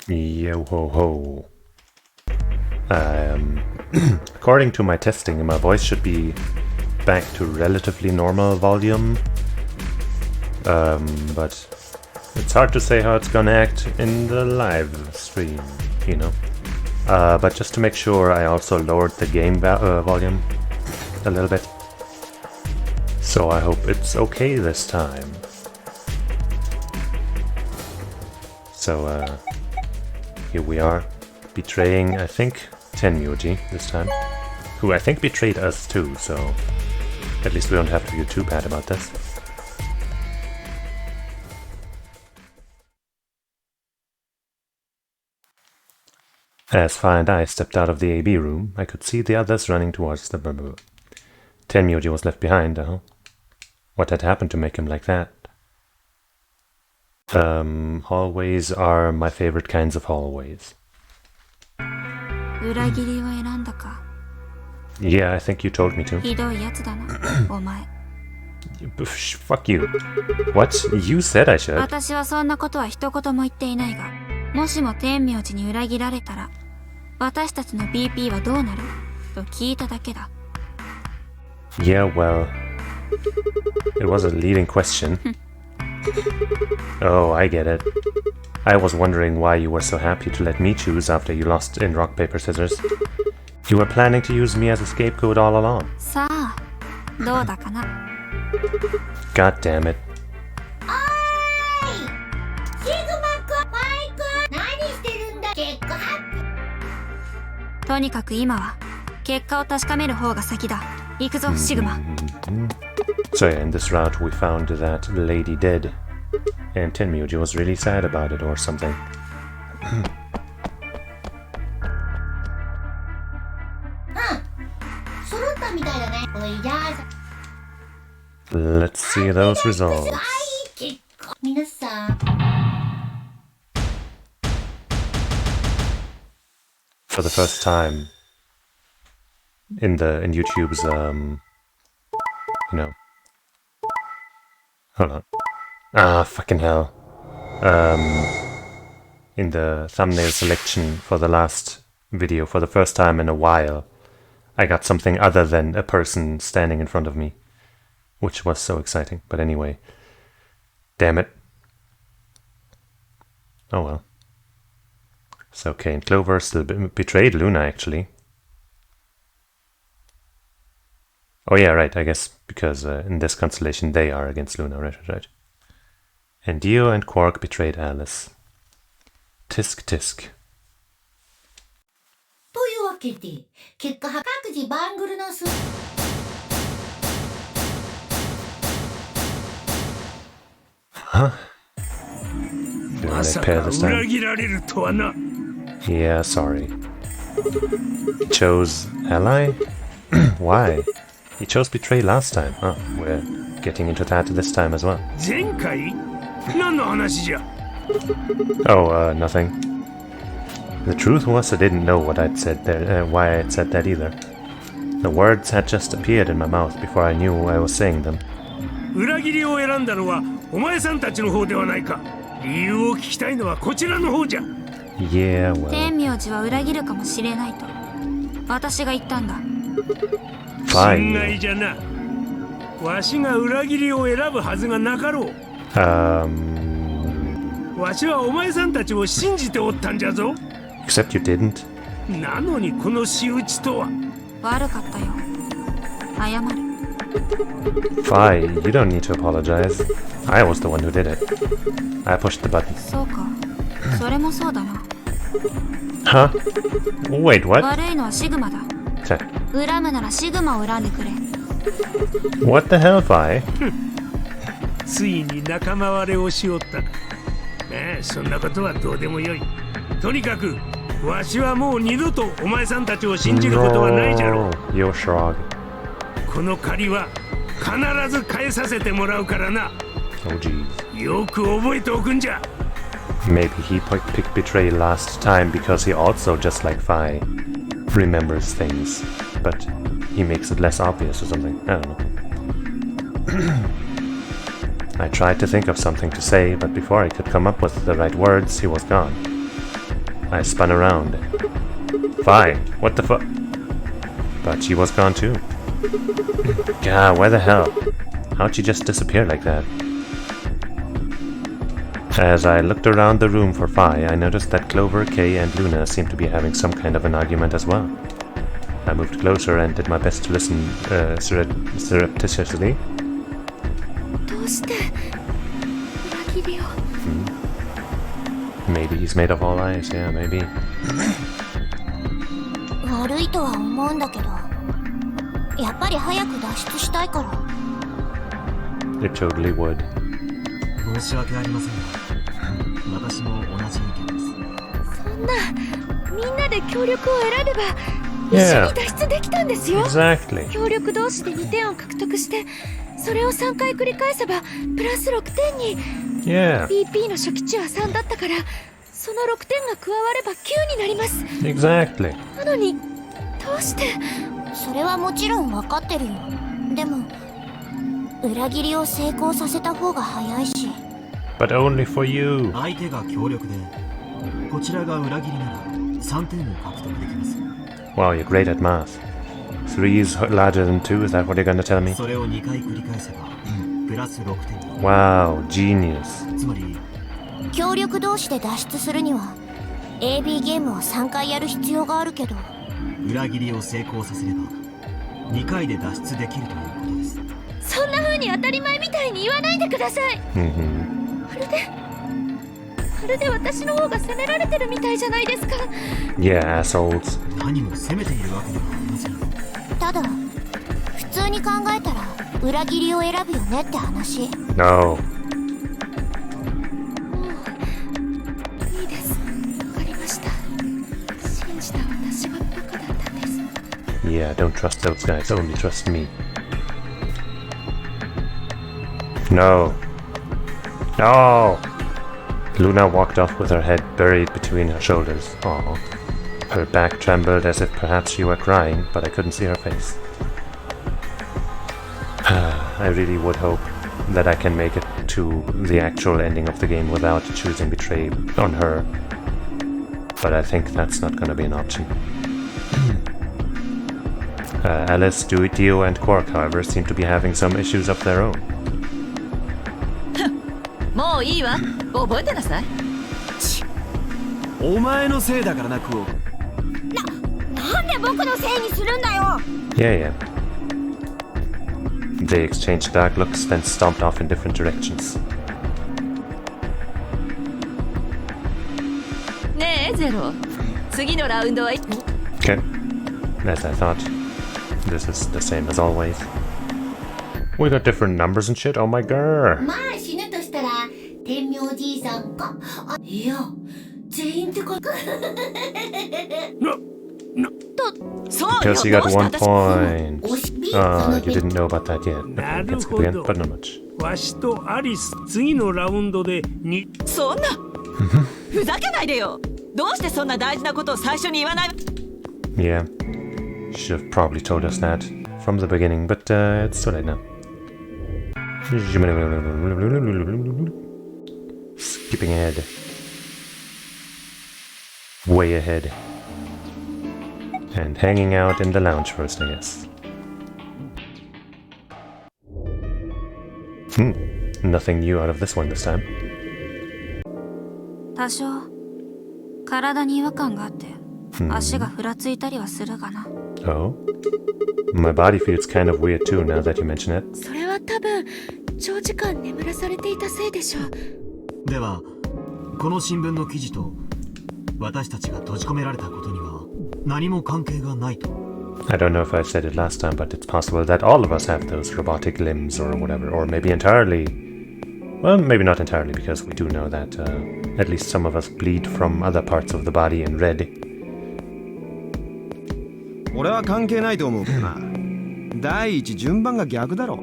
Yo ho ho. According to my testing, my voice should be back to relatively normal volume. But it's hard to say how it's gonna act in the live stream, you know. But just to make sure, I also lowered the game volume a little bit. So I hope it's okay this time. So here we are, betraying, I think, Tenmyoji this time, who I think betrayed us too, so at least we don't have to feel too bad about this. As Fi and I stepped out of the AB room, I could see the others running towards the bamboo. Tenmyoji was left behind, What had happened to make him like that? Hallways are my favorite kinds of hallways. Yeah, I think you told me to. Fuck you. What? You said I should. Yeah, well, it was a leading question. Oh, I get it. I was wondering why you were so happy to let me choose after you lost in rock, paper, scissors. You were planning to use me as a scapegoat all along. God damn it. So yeah, in this route we found that lady dead, and Tenmyoji was really sad about it or something. Let's see those results. For the first time in YouTube's hold on. Ah, fucking hell. In the thumbnail selection for the last video, for the first time in a while, I got something other than a person standing in front of me, which was so exciting. But anyway, damn it. Oh well. So Kane Clover still betrayed Luna, actually. Oh yeah, right, I guess, because in this constellation they are against Luna, right. And Dio and Quark betrayed Alice. Tisk tisk. Huh? Did I pair this time? Yeah, sorry. He chose ally? Why? He chose betray last time. Oh, we're getting into that this time as well. Oh, nothing. The truth was I didn't know what I'd said there, why I'd said that either. The words had just appeared in my mouth before I knew I was saying them. Yeah, well. Fine. Except you didn't. Fine, you don't need to apologize. I was the one who did it. I pushed the button. Huh? Wait, what? What the hell, Vi? ついに仲間割れをしおったか。そんなことはどうでもよい。とにかく、わしはもう二度とお前さんたちを信じることはないじゃろう。You're shrug. この借りは必ず返させてもらうからな。Oh jeez. よく覚えておくんじゃ。Maybe he picked betray last time because he also, just like Vi, remembers things, but he makes it less obvious or something. I don't know. I tried to think of something to say, but before I could come up with the right words, he was gone. I spun around. Fine, what the fuck? But she was gone too. God, where the hell? How'd she just disappear like that? As I looked around the room for Phi, I noticed that Clover, Kay, and Luna seemed to be having some kind of an argument as well. I moved closer and did my best to listen surreptitiously. Maybe he's made of all eyes, yeah, maybe. 悪いとは思うんだけど、やっぱり早く脱出したいから。 It totally would. 申し訳ありませんが、私も同じ意見です。そんな、みんなで協力を選べば一緒に脱出できたんですよ。Exactly. 協力同士で2点を獲得して、それを3回繰り返せばプラス6点に。Yeah. BP の初期値は3だったから、その6点が加われば9になります。 Exactly. なのに、どうして？それはもちろん分かってるよ。でも、裏切りを成功させた方が早いし。But only for you. 相手が強力で、こちらが裏切りなら3点を獲得できます。 Wow, you're great at math. 3 is larger than 2, is that what you're gonna tell me? それを2回繰り返せば、プラス6点。Wow, genius. つまり、協力同士で脱出するには AB ゲームを3回やる必要があるけど、裏切りを成功させれば2回で脱出できるということです。そんな風に当たり前みたいに言わないでください。まるで私の方が責められてるみたいじゃないですか。 Yeah, assholes. 何も責めているわけではありません。ただ普通に考えたら裏切りを選ぶよねって話。 No. いいです。わかりました。信じた私がバカだったんです。 Yeah, don't trust those guys, only trust me. No. No! Luna walked off with her head buried between her shoulders. Aww. Her back trembled as if perhaps she were crying, but I couldn't see her face. I really would hope that I can make it to the actual ending of the game without choosing betray on her. But I think that's not gonna be an option. Alice, Dio, and Quark, however, seem to be having some issues of their own. もういいわ。覚えてなさい。お前のせいだからな、クオ。なんで僕のせいにするんだよ。 Yeah. They exchanged dark looks, then stomped off in different directions. ねえゼロ、次のラウンドは Okay. As I thought. This is the same as always. We got different numbers and shit, oh my god. まあ死ぬとしたら天明じいさんか。あ、いや全員ってか。そう Because you よ。 got どうして 1 私 point. 惜しい。 You didn't know about that yet. Okay, なる let's ほ begin, ど。 but not much. わしとアリス次のラウンドでにそんなふざけないでよ。どうしてそんな大事なことを最初に言わない。 Yeah. Should have probably told us that from the beginning, but it's too late now. Skipping ahead. Way ahead. And hanging out in the lounge first, I guess. Nothing new out of this one this time. 多少体に違和感があって足がふらついたりはするがな。 Oh? My body feels kind of weird too now that you mention it. それは多分長時間眠らされていたせいでしょう。では、この新聞の記事と私たちが閉じ込められたことには何も関係がないと。 I don't know if I said it last time, but it's possible that all of us have those robotic limbs or whatever, or maybe entirely. Well, maybe not entirely, because we do know that at least some of us bleed from other parts of the body in red. 俺は関係ないと思うけどな。第一順番が逆だろ。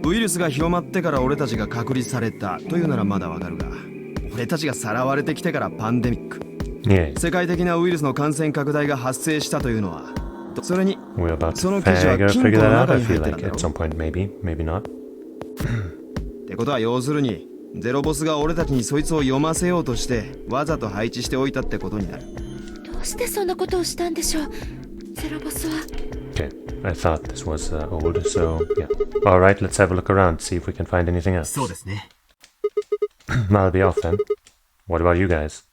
ウイルスが広まってから俺たちが隔離されたというならまだわかるが、俺たちがさらわれてきてからパンデミック、 Yeah, 世界的なウイルスの感染拡大が発生したというのは、それに we're about そ to の記事は金庫 figure の that out, 中 I に入 feel ってた like, んだ at ろ。 some point, maybe not. ってことは要するにゼロボスが俺たちにそいつを読ませようとしてわざと配置しておいたってことになる。どうしてそんなことをしたんでしょう、ゼロボスは。 Okay, I thought this was old, so yeah. Alright, let's have a look around, see if we can find anything else. そうですね。 I'll be off then. What about you guys?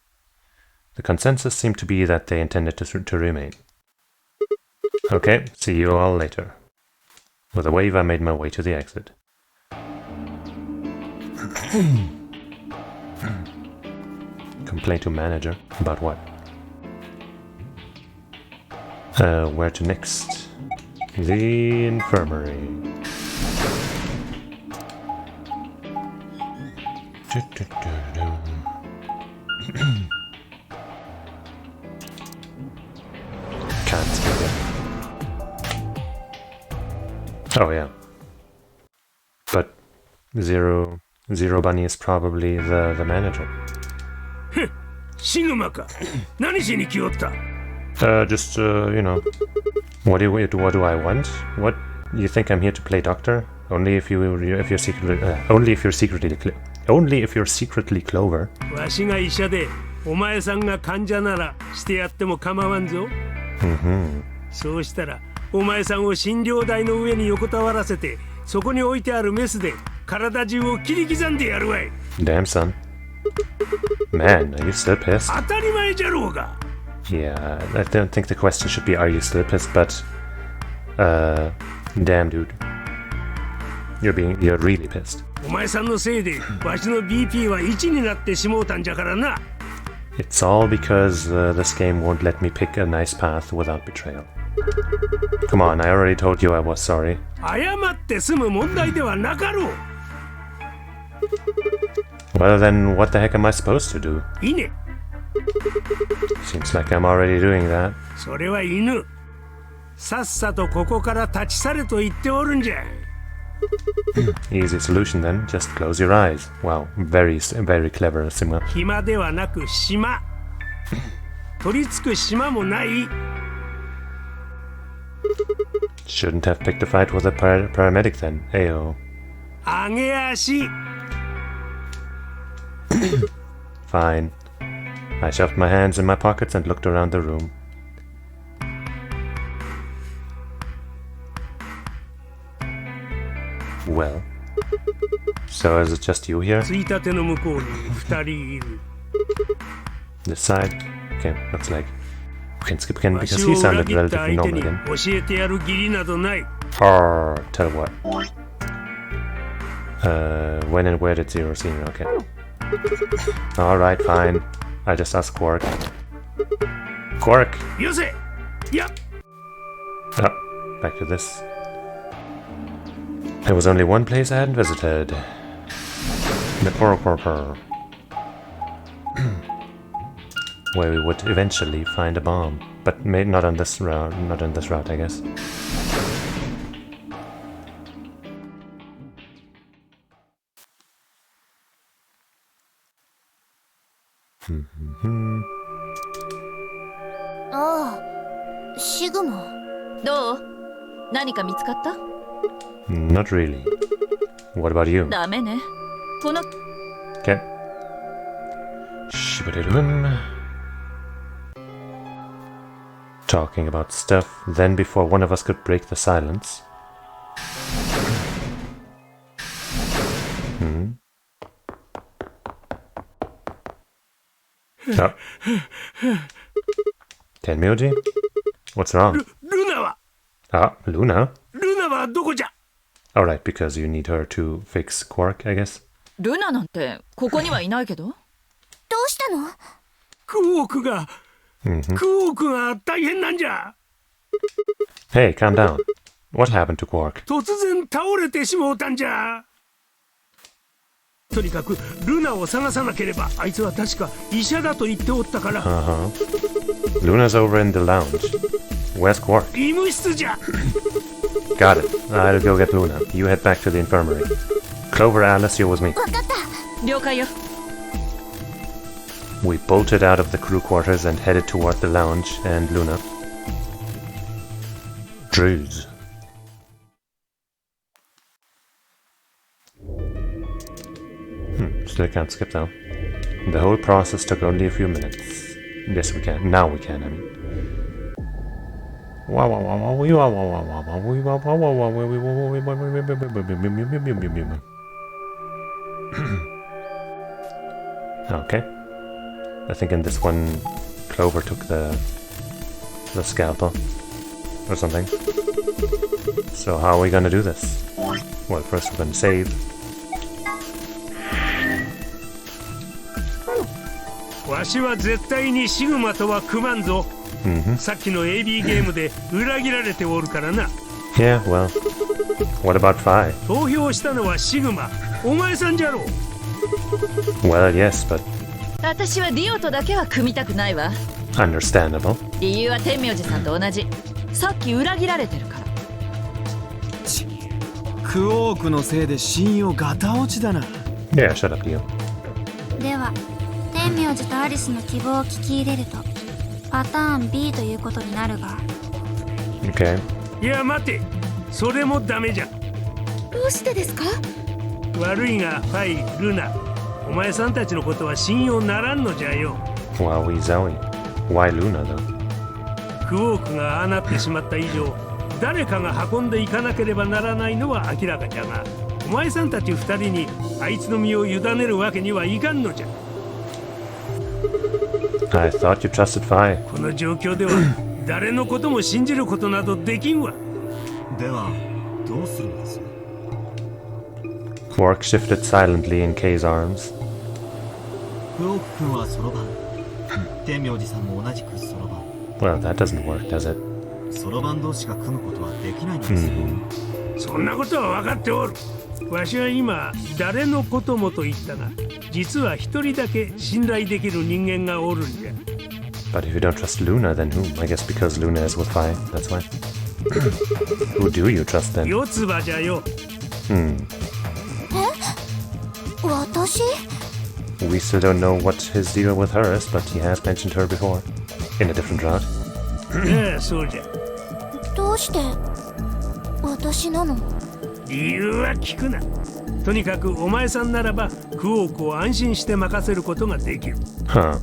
The consensus seemed to be that they intended to remain. Okay, see you all later. With a wave, I made my way to the exit. Complaint to manager. About what? Where to next? The infirmary. Can't skip it. Oh yeah. But Zero Bunny is probably the manager. シグマか。何しに来よった？ Just you know, what do I want? What you think I'm here to play doctor? Only if you're secretly Clover. わしが医者で、お前さんが患者ならしてやっても構わんぞ。そうしたら、お前さんを診療台の上に横たわらせて、そこに置いてあるメスで体中を切り刻んでやるわい。Damn son. Man, are you still pissed? 当たり前じゃろうが。 Yeah, I don't think the question should be are you still pissed, but damn dude. You're really pissed. お前さんのせいで、わしの BP は1になってしもうたんじゃからな。 It's all because this game won't let me pick a nice path without betrayal. Come on, I already told you I was sorry. 謝って済む問題ではなかろう。 Well then, what the heck am I supposed to do? いいね。 Seems like I'm already doing that. それは犬。さっさとここから立ち去れと言っておるんじゃ。 Easy solution then, just close your eyes. Wow, very clever, Sigma. 暇ではなく島。取り付く島もない。 Shouldn't have picked a fight with a paramedic then. Ayo. 上げ足。 Fine. I shoved my hands in my pockets and looked around the room. Well. So is it just you here? ついたての向こうに2人いる。 This side? Okay, looks like we can skip again わ because し he を裏 sounded 切った relatively 相手 normal に again. 教えてやる義理などない。 Tell what? When and where did Zero see me? Okay. Alright, fine. I just asked Quark. Quark! よせ。いや。 Oh, back to this. There was only one place I hadn't visited. The Purr. Where we would eventually find a bomb. But not on this route, I guess. Sigma. どう？何か見つかった？ Not really. What about you? ダメね。この Okay. Shibadilum. Talking about stuff, then before one of us could break the silence. Oh. Tenmyoji? What's wrong? ルナは Ah, Luna? ルナはどこじゃ。 Alright, because you need her to fix Quark, I guess. ルナなんてここにはいないけど。どうしたの？クオークが大変なんじゃ。 Hey, calm down. What happened to Quark? 突然倒れてしもうたんじゃ。とにかくルナを探さなければ。あいつは確か医者だと言っておったから。 Luna's over in the lounge. Where's Quark? 医務室じゃ。 Got it. I'll go get Luna. You head back to the infirmary. Clover, Alice, you're with me. わかった。了解よ。 We bolted out of the crew quarters and headed toward the lounge and Luna. Drews. Still can't skip though. The whole process took only a few minutes. Yes, we can. Now we can, I mean. Okay. I think in this one, Clover took the scalpel or something. So how are we gonna do this? Well, first we're gonna save.わしは絶対にシグマとは組まんぞ。さっきの AB ゲームで裏切られておるからな。Yeah, well, what about Phi? 投票したのはシグマ。お前さんじゃろう。Well, yes, but 私はディオとだけは組みたくないわ。 understandable. 理由は天明寺さんと同じ。さっき裏切られてるから。クオークのせいで信用ガタ落ちだな。 Yeah, shut up, Dio. では天明寺とアリスの希望を聞き入れるとパターン B ということになるが Okay. いや待て、それもダメじゃ。どうしてですか？悪いがファイ、ルナ、お前さんたちのことは信用ならんのじゃよ。 Wowie zowie. Why Luna, though? クオークがああなってしまった以上、誰かが運んでいかなければならないのは明らかじゃが、お前さんたち二人にあいつの身を委ねるわけにはいかんのじゃ。 I thought you trusted Phi. この状況では誰のことも信じることなどできんわ。ではどうするんです？ Quark shifted silently in Kay's arms. クオーク君はそろばん、天明寺さんも同じくそろばん。 Well, that doesn't work, does it? そろばん同士が組むことはできないのですよ。そんなことは分かっておる。わしは今誰のこともと言ったが、実は一人だけ信頼できる人間がおるんじゃ。 But if you don't trust Luna, then whom? I guess because Luna is with Phi, that's why. Who do you trust then? 四つ葉じゃよ。私？ We still don't know what his deal with her is, but he has mentioned her before. In a different route. ええ、そうじゃ。どうして私なの？理由は聞くな。とにかくお前さんならばクオークを安心して任せることができる。Huh.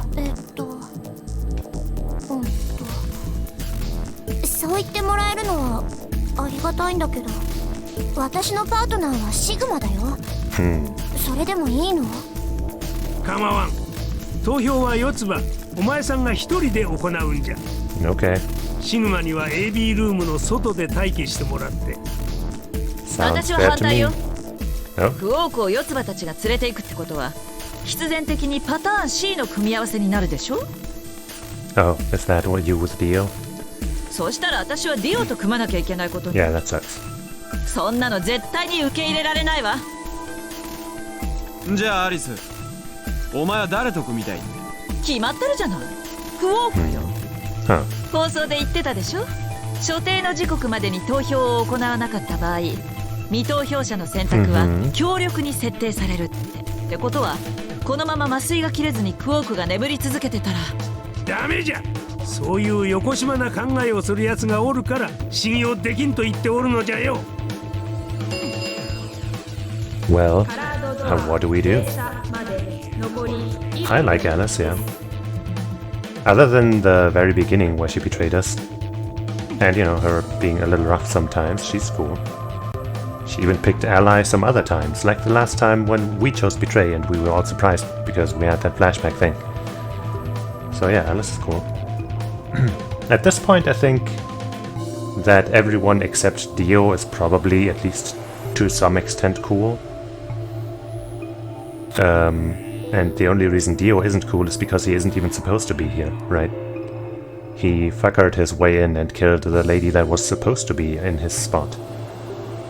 そう言ってもらえるのはありがたいんだけど、私のパートナーはシグマだよ。それでもいいの？構わん。投票は四つ葉。お前さんが一人で行うんじゃ。 Okay. シグマには AB ルームの外で待機してもらって。 Sounds 私は fair 反 to 対 me. よ。 Oh, クオークを四つ葉たちが連れていくってことは必然的にパターン C の組み合わせになるでしょ。 oh, is that what you with Dio? そうしたら私はディオと組まなきゃいけないことに。 Yeah, that sucks. そんなの絶対に受け入れられないわ。じゃあアリス、お前は誰と組みたい？決まってるじゃない。クオークよ。 Huh. 放送で言ってたでしょ。所定の時刻までに投票を行わなかった場合、未投票者の選択は強力に設定されるって。ってことはこのまま麻酔が切れずにクオークが眠り続けてたらダメじゃ。そういうよこしまな考えをするやつがおるから信用できんと言っておるのじゃよ。 Well, what do we do? I like Alice, yeah. Other than the very beginning where she betrayed us, and you know, her being a little rough sometimes, she's cool. She even picked ally some other times, like the last time when we chose Betray and we were all surprised because we had that flashback thing. So yeah, Alice is cool. At this point, I think that everyone except Dio is probably, at least to some extent, cool. And the only reason Dio isn't cool is because he isn't even supposed to be here, right? He fuckered his way in and killed the lady that was supposed to be in his spot,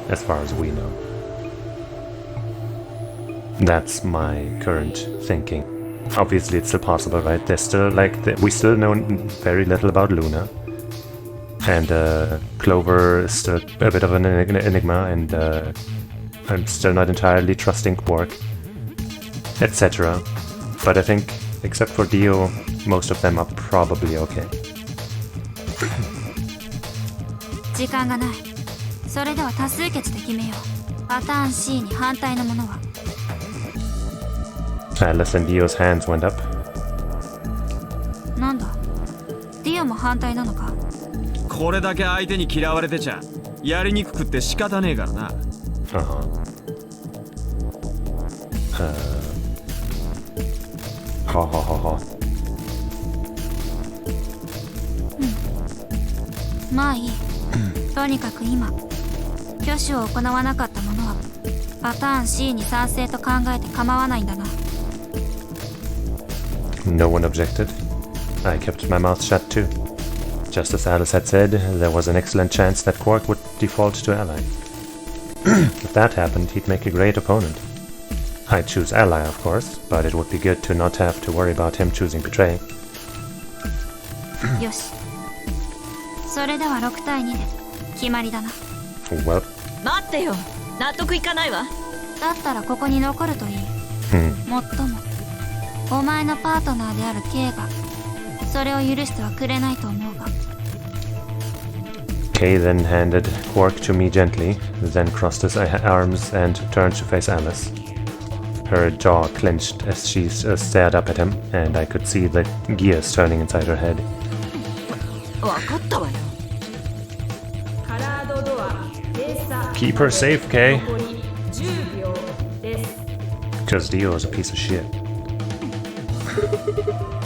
as far as we know. That's my current thinking. Obviously it's still possible, right? There's still, we still know very little about Luna. And Clover is still a bit of an enigma, and I'm still not entirely trusting Quark, etc. But I think, except for Dio, most of them are probably okay. 時間がない。それでは多数決で決めよう。パターン C に反対のものは Alice and Dio's hands went up. なんだディオも反対なのか。これだけ相手に嫌われてちゃやりにくくって仕方ねえからな。はははは。まあいい。とにかく今挙手を行わなかった者はパターン C に賛成と考えて構わないんだな。 No one objected. I kept my mouth shut too. Just as Alice had said, there was an excellent chance that Quark would default to ally. If that happened, he'd make a great opponent. I'd choose ally, of course, but it would be good to not have to worry about him choosing betray. よし。それでは6対2で決まりだな。 Well, 待ってよ、納得いかないわ。だったらここに残るといい。もっともお前のパートナーである K がそれを許してはくれないと思うが。 Kay then handed Quark to me gently, then crossed his arms and turned to face Alice. Her jaw clenched as she stared up at him, and I could see the gears turning inside her head. わかったわよ。 Keep her safe, Kay. Because Dio is a piece of shit.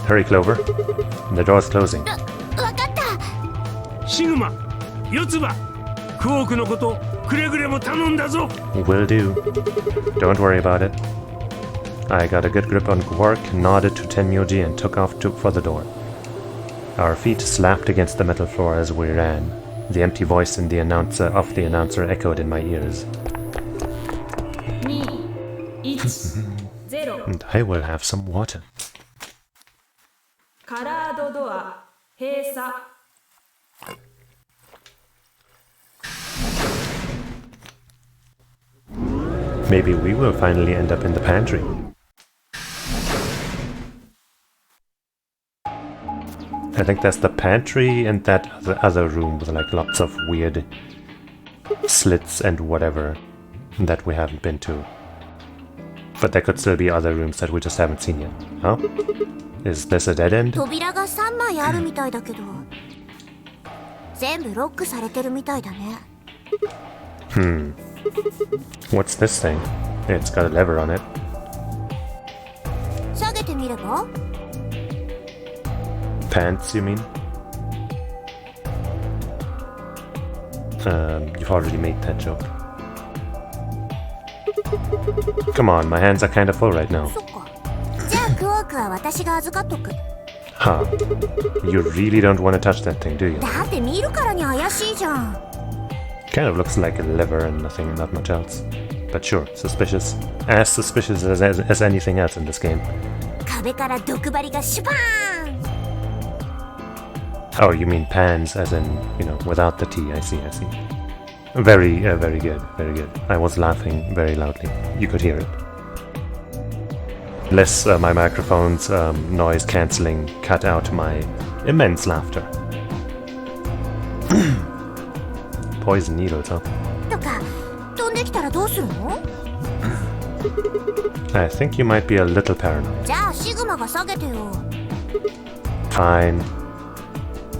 Hurry, Clover. The door's closing. わかった。シグマ、四つ葉、クォークのことくれぐれも頼んだぞ。 Will do. Don't worry about it. I got a good grip on Quark, nodded to Tenmyoji, and took off for the door. Our feet slapped against the metal floor as we ran. The empty voice of the announcer echoed in my ears. And I will have some water. Maybe we will finally end up in the pantry. I think that's the pantry and that other room with like lots of weird slits and whatever that we haven't been to. But there could still be other rooms that we just haven't seen yet. Huh? Is this a dead end? 扉が3枚あるみたいだけど、全部ロックされてるみたいだね。What's this thing? It's got a lever on it. 下げてみれば？ Pants, you mean? You've already made that joke. Come on, my hands are kind of full right now. そっか。じゃあクォークは私が預かっとく。 Huh. You really don't want to touch that thing, do you? だって見るからに怪しいじゃん。 Kind of looks like a lever and not much else. But sure, suspicious. As suspicious as anything else in this game. 壁から毒針がシュパーン。 Oh, you mean pans, as in, you know, without the T. I see. Very good, very good. I was laughing very loudly. You could hear it. Unless my microphone's noise cancelling cut out my immense laughter. Poison needles, huh? とか飛んできたらどうするの？ I think you might be a little paranoid. じゃあシグマが下げてよ。 Fine.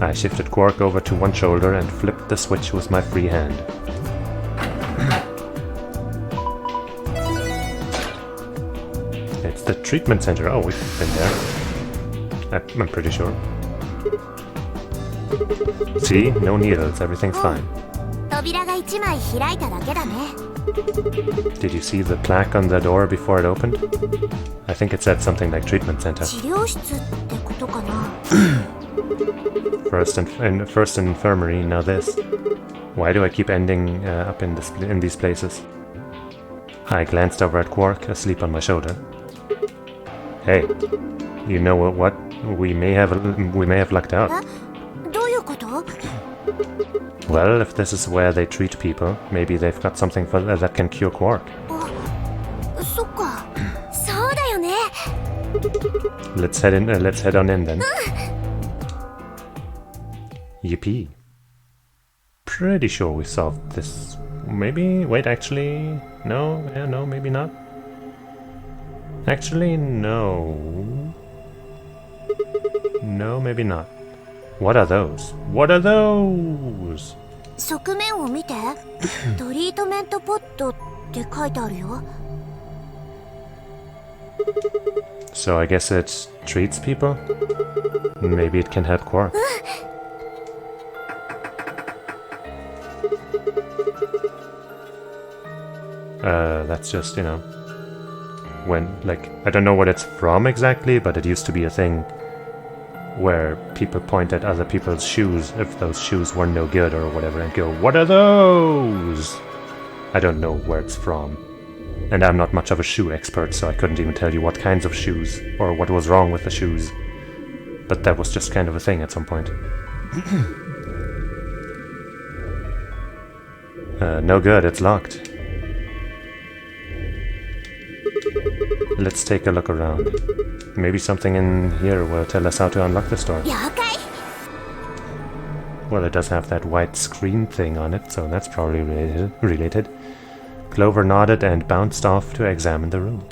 I shifted Quark over to one shoulder and flipped the switch with my free hand. It's the treatment center. Oh, we've been there. I'm pretty sure. See? No needles. Everything's fine. 扉が1枚開いただけだね。 Did you see the plaque on the door before it opened? I think it said something like treatment center. 治療室ってことかな。 First infirmary, now this. Why do I keep ending up in these places? I glanced over at Quark, asleep on my shoulder. Hey, you know what? We may have lucked out. どういうこと？ Well, if this is where they treat people, maybe they've got something that can cure Quark. そっか。そうだよね。 Let's head on in then. Yippee. Pretty sure we solved this. Maybe? Wait, actually? No, maybe not. Actually, no. No, maybe not. What are those? What are those? 側面を見て。トリートメントポットって書いてあるよ。So I guess it treats people? Maybe it can help Quark. That's just, you know, when, like, I don't know what it's from exactly, but it used to be a thing where people point at other people's shoes if those shoes were no good or whatever and go, "What are those?" I don't know where it's from. And I'm not much of a shoe expert, so I couldn't even tell you what kinds of shoes or what was wrong with the shoes. But that was just kind of a thing at some point. No good, it's locked. Let's take a look around. Maybe something in here will tell us how to unlock this door. 了解。 Well, it does have that white screen thing on it, so that's probably related. Clover nodded and bounced off to examine the room.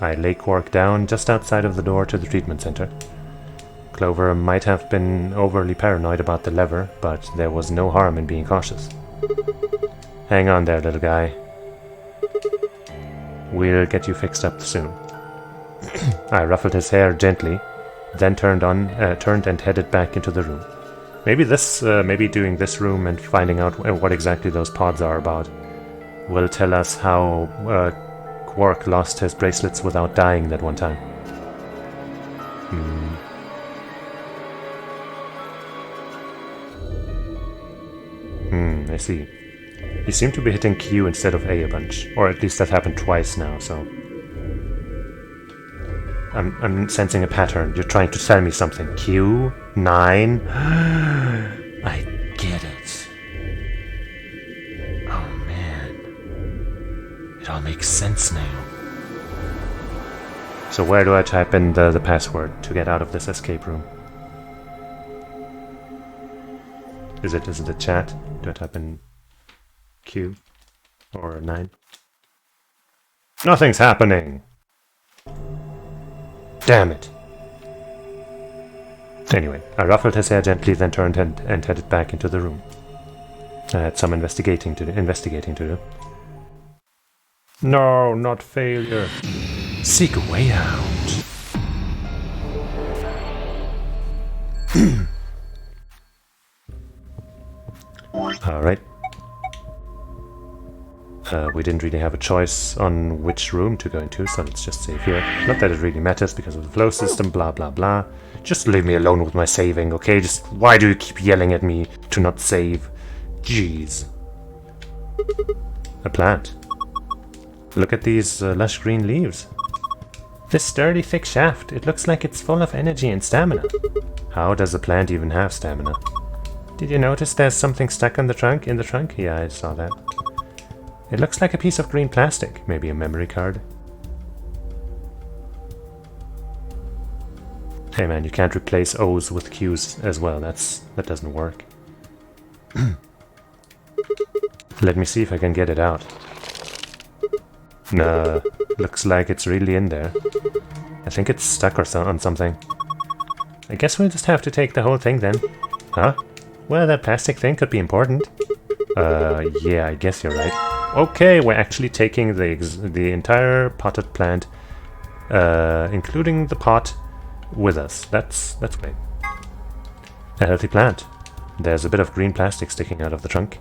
I lay Quark down just outside of the door to the treatment center. Clover might have been overly paranoid about the lever, but there was no harm in being cautious. Hang on there, little guy. We'll get you fixed up soon. I ruffled his hair gently, then turned and headed back into the room. Maybe doing this room and finding out what exactly those pods are about will tell us how Quark lost his bracelets without dying that one time. I see. You seem to be hitting Q instead of A bunch, or at least that happened twice now, so... I'm sensing a pattern. You're trying to tell me something. Q? 9? I get it. Oh man. It all makes sense now. So where do I type in the password to get out of this escape room? Is it the chat? Do I type in Q? Or 9? Nothing's happening! Damn it! Anyway, I ruffled his hair gently, then turned and headed back into the room. I had some investigating to do. No, not failure. Seek a way out. Alright. We didn't really have a choice on which room to go into, so let's just save here. Not that it really matters because of the flow system, blah blah blah. Just leave me alone with my saving, okay? Just why do you keep yelling at me to not save? Jeez. A plant. Look at these lush green leaves. This sturdy thick shaft, it looks like it's full of energy and stamina. How does a plant even have stamina? Did you notice there's something stuck in the trunk? Yeah, I saw that. It looks like a piece of green plastic, maybe a memory card. Hey man, you can't replace O's with Q's as well, that doesn't work. Let me see if I can get it out. Nah, looks like it's really in there. I think it's stuck on something. I guess we'll just have to take the whole thing then. Huh? Well, that plastic thing could be important. Yeah, I guess you're right. Okay, we're actually taking the entire potted plant, including the pot, with us. That's great. A healthy plant. There's a bit of green plastic sticking out of the trunk.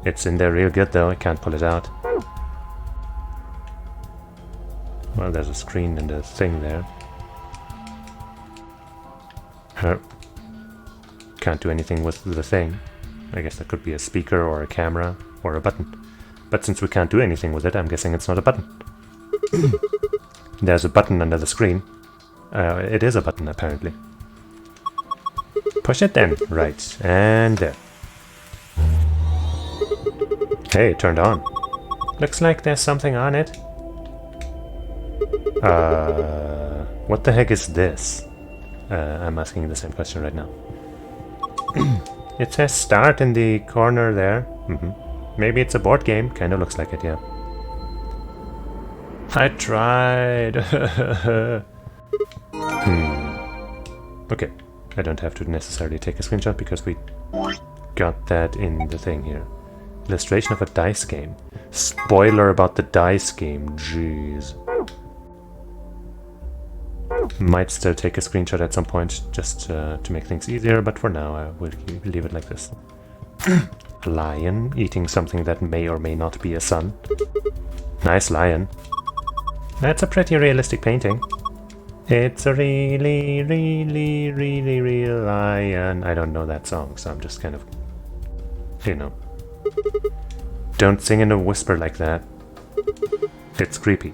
It's in there real good though, I can't pull it out. Well, there's a screen and a thing there. Can't do anything with the thing. I guess that could be a speaker or a camera or a button. But since we can't do anything with it, I'm guessing it's not a button. There's a button under the screen. It is a button, apparently. Push it then. Right. And there. Hey, it turned on. Looks like there's something on it. What the heck is this? I'm asking the same question right now. It says start in the corner there. Maybe it's a board game. Kinda looks like it, yeah. I tried. Okay, I don't have to necessarily take a screenshot because we got that in the thing here. Illustration of a dice game. Spoiler about the dice game. Jeez. Might still take a screenshot at some point just to make things easier, but for now I will leave it like this. A lion eating something that may or may not be a sun. Nice lion. That's a pretty realistic painting. It's a really, really, really real lion. I don't know that song, so I'm just kind of, you know. Don't sing in a whisper like that. It's creepy.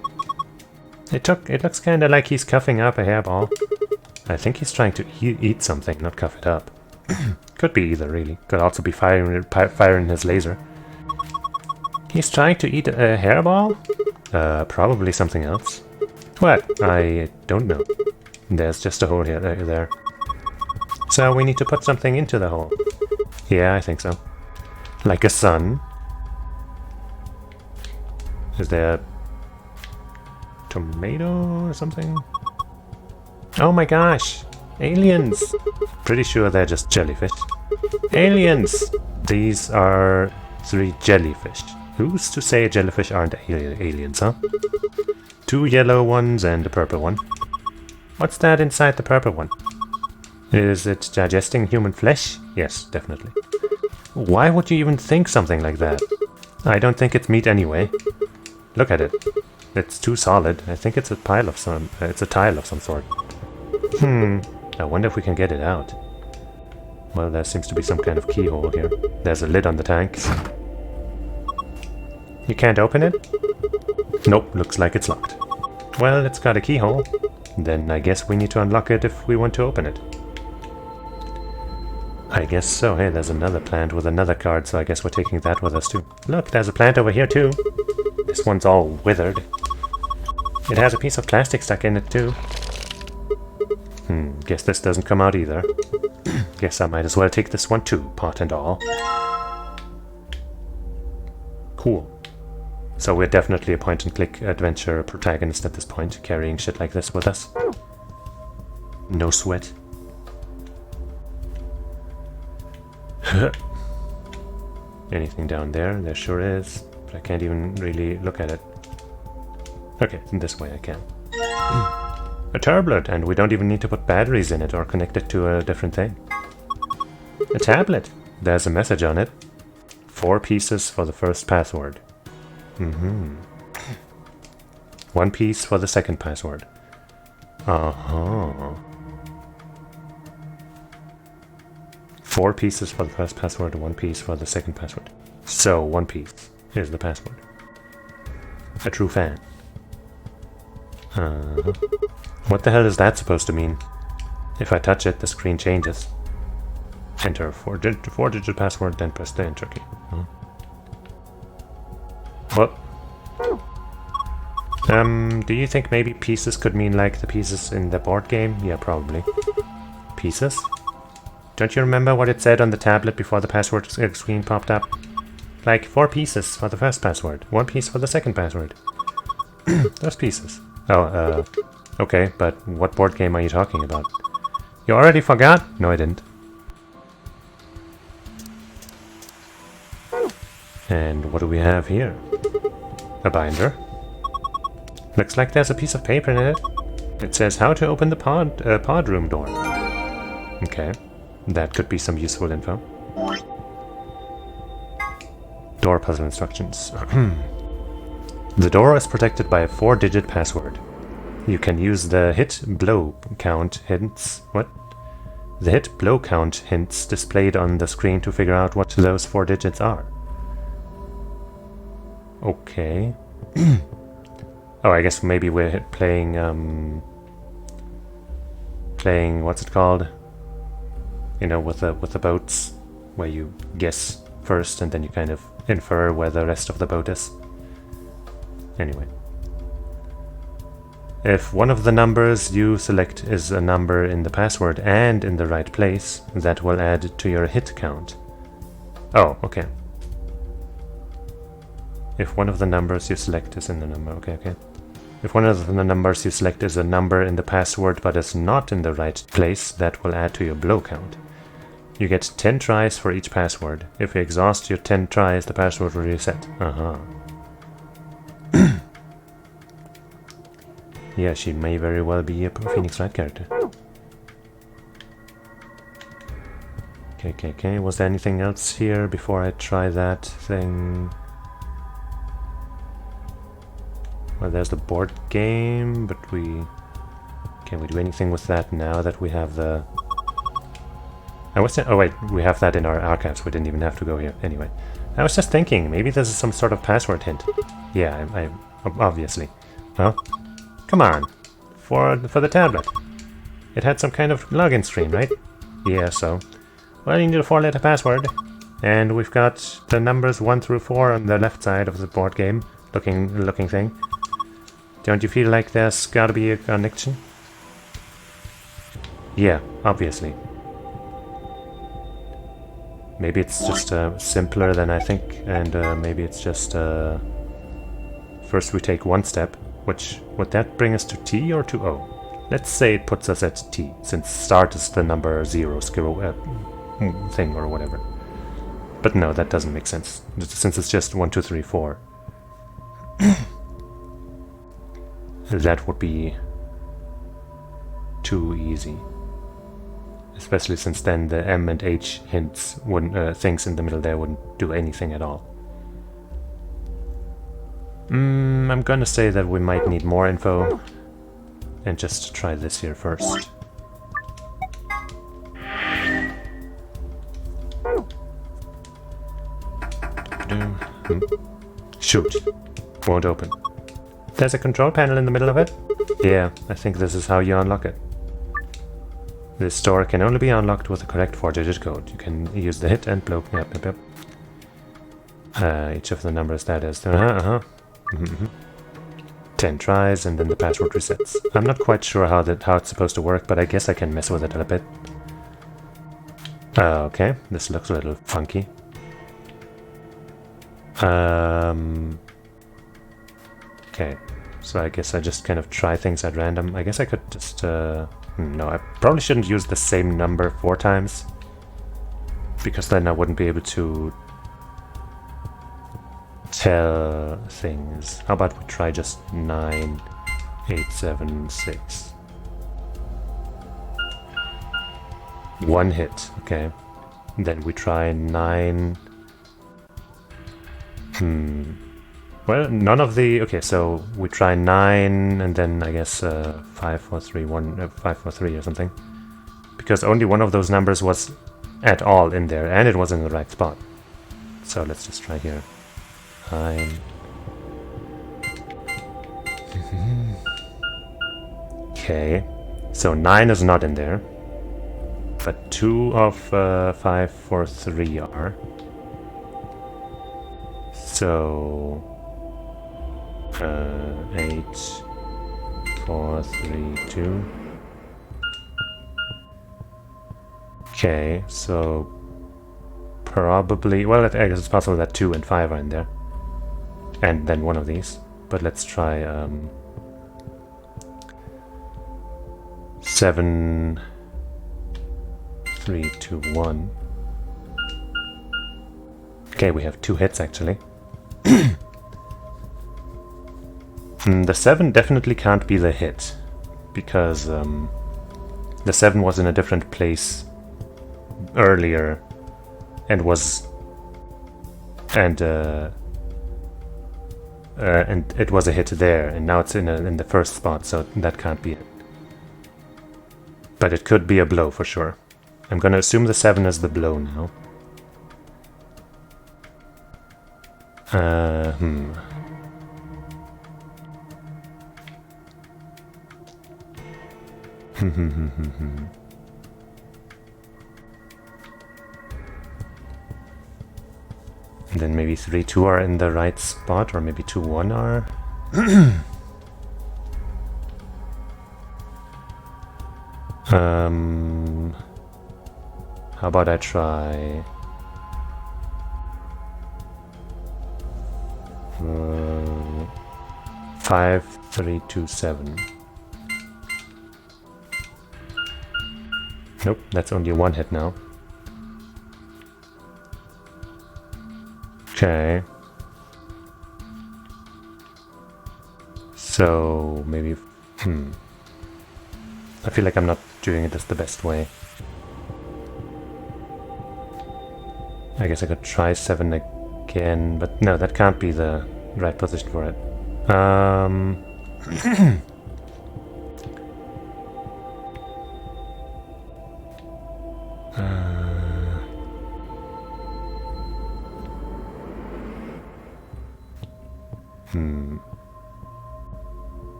It looks kind of like he's cuffing up a hairball. I think he's trying to eat something, not cuff it up. Could be either, really. Could also be firing his laser. He's trying to eat a hairball? Probably something else. What? I don't know. There's just a hole here, there. So we need to put something into the hole. Yeah, I think so. Like a sun. Is there a tomato or something? Oh my gosh! Aliens! Pretty sure they're just jellyfish. Aliens! These are 3 jellyfish. Who's to say jellyfish aren't aliens, huh? 2 yellow ones and a purple one. What's that inside the purple one? Is it digesting human flesh? Yes, definitely. Why would you even think something like that? I don't think it's meat anyway. Look at it. It's too solid. I think it's a pile of some. It's a tile of some sort. I wonder if we can get it out. Well, there seems to be some kind of keyhole here. There's a lid on the tank. You can't open it? Nope, looks like it's locked. Well, it's got a keyhole. Then I guess we need to unlock it if we want to open it. I guess so. Hey, there's another plant with another card, so I guess we're taking that with us too. Look, there's a plant over here too. This one's all withered. It has a piece of plastic stuck in it too. Guess this doesn't come out either. Guess I might as well take this one too, pot and all. Cool. So we're definitely a point-and-click adventure protagonist at this point, carrying shit like this with us. No sweat. Anything down there? There sure is, but I can't even really look at it. Okay, this way I can. A tablet, and we don't even need to put batteries in it or connect it to a different thing. A tablet. There's a message on it. 4 pieces for the first password. 1 piece for the second password. 4 pieces for the first password, 1 piece for the second password. So 1 piece is the password. A true fan. What the hell is that supposed to mean? If I touch it, the screen changes. Enter 4-digit password, then press the enter key. What? Do you think maybe pieces could mean like the pieces in the board game? Yeah, probably. Pieces? Don't you remember what it said on the tablet before the password screen popped up? Like 4 pieces for the first password, 1 piece for the second password. Those pieces. Oh, okay, but what board game are you talking about? You already forgot? No, I didn't. And what do we have here? A binder. Looks like there's a piece of paper in it. It says how to open the pod room door. Okay, that could be some useful info. Door puzzle instructions. The door is protected by a 4-digit password. You can use the hit blow count hints. What? The hit blow count hints displayed on the screen to figure out what those 4 digits are. Okay. Oh, I guess maybe we're playing what's it called? You know, with the boats, where you guess first and then you kind of infer where the rest of the boat is. Anyway. If one of the numbers you select is a number in the password and in the right place, that will add to your hit count. Oh, okay. If one of the numbers you select is in the number, okay. If one of the numbers you select is a number in the password but is not in the right place, that will add to your blow count. You get 10 tries for each password. If you exhaust your 10 tries, the password will reset. Yeah, she may very well be a Phoenix Wright character. Okay. Was there anything else here before I try that thing? Well, there's the board game, but can we do anything with that now that we have the... oh wait, we have that in our archives. We didn't even have to go here. Anyway, I was just thinking, maybe this is some sort of password hint. Yeah, I obviously. Well, come on. For the tablet. It had some kind of login screen, right? Yeah, so... Well, you need a 4-letter password. And we've got the numbers 1 through 4 on the left side of the board game looking thing. Don't you feel like there's gotta be a connection? Yeah, obviously. Maybe it's just simpler than I think, and maybe it's just... first we take one step, which... Would that bring us to T or to O? Let's say it puts us at T, since start is the number 0 thing or whatever. But no, that doesn't make sense, since it's just 1, 2, 3, 4. That would be too easy. Especially since then the M and H hints wouldn't, things in the middle there wouldn't do anything at all. I'm gonna say that we might need more info and just try this here first. Shoot. Won't open. There's a control panel in the middle of it? Yeah, I think this is how you unlock it. This door can only be unlocked with the correct 4-digit code. You can use the hit and blow. Yep. Each of the numbers that is. 10 tries and then the password resets. I'm not quite sure how it's supposed to work, but I guess I can mess with it a little bit. Okay, this looks a little funky. Okay, so I guess I just kind of try things at random. I guess I could just... no, I probably shouldn't use the same number 4 times, because then I wouldn't be able to tell things. How about we try just 9, 8, 7, 6. One hit, okay. Then we try 9. Well, none of the... Okay, so we try 9 and then I guess 5, 4, 3, 1, 5, 4, 3 or something. Because only one of those numbers was at all in there, and it was in the right spot. So let's just try here. 9. Okay, so 9 is not in there. But 2 of 5, 4, 3 are. So... 8, 4, 3, 2. Okay, so... Probably... Well, I guess it's possible that 2 and 5 are in there. And then one of these. But let's try... 7... 3, 2, 1. Okay, we have 2 hits actually. The 7 definitely can't be the hit, because the 7 was in a different place earlier and was and it was a hit there, and now it's in the first spot, so that can't be it. But it could be a blow for sure. I'm gonna assume the 7 is the blow now. Then maybe 3, 2 are in the right spot, or maybe 2, 1 are. How about I try 5, 327. Nope, that's only one hit now. Okay. So maybe I feel like I'm not doing it as the best way. I guess I could try 7 again, but no, that can't be the right position for it.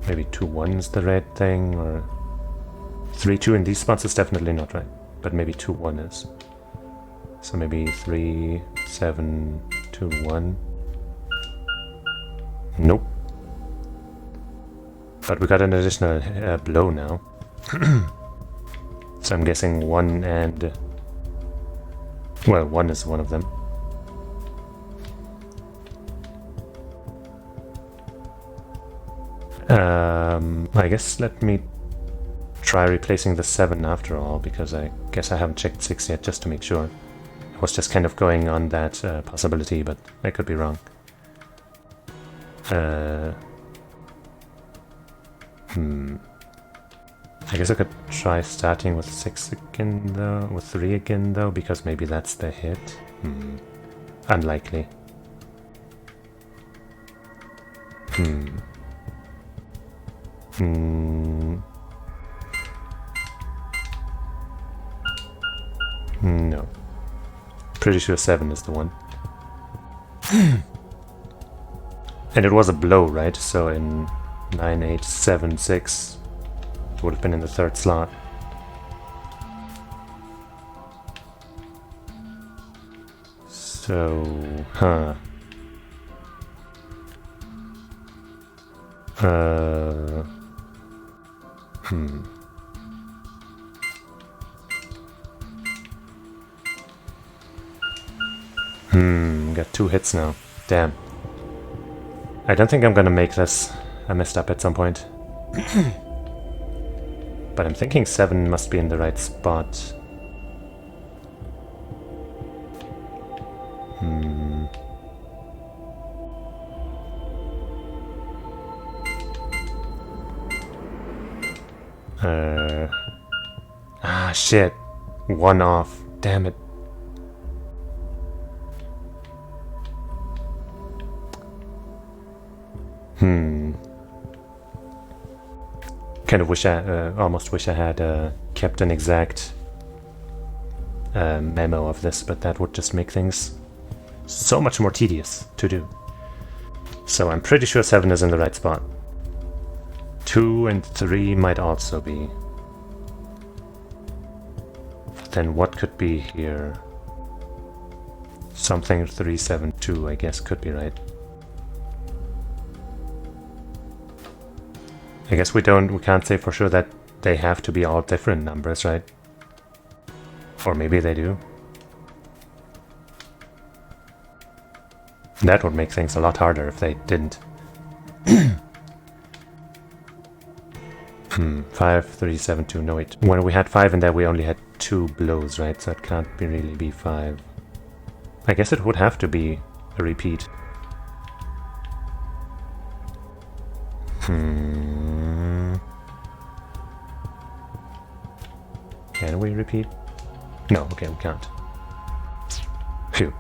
Maybe 2-1's the right thing, or 3-2 in these spots is definitely not right, but maybe 2-1 is. So maybe 3-7-2-1. Nope. But we got an additional blow now. So I'm guessing 1 and... well, 1 is one of them. I guess let me try replacing the 7 after all, because I guess I haven't checked 6 yet, just to make sure. I was just kind of going on that possibility, but I could be wrong. I guess I could try starting with 6 again though, with 3 again though, because maybe that's the hit. Unlikely. No. Pretty sure 7 is the one. And it was a blow, right? So in 9, 8, 7, 6, it would have been in the 3rd slot. So, got 2 hits now. Damn. I don't think I'm gonna make this. I messed up at some point. But I'm thinking 7 must be in the right spot. Shit. 1 off. Damn it. Kind of wish almost wish I had kept an exact memo of this, but that would just make things so much more tedious to do. So I'm pretty sure 7 is in the right spot. 2 and 3 might also be. But then what could be here? Something 3, 7, 2, I guess, could be right. I guess we can't say for sure that they have to be all different numbers, right? Or maybe they do. That would make things a lot harder if they didn't. 5, 3, 7, 2, no wait. When we had 5 in there we only had 2 blows, right? So it can't really be 5. I guess it would have to be a repeat. Can we repeat? No, okay, we can't. Phew.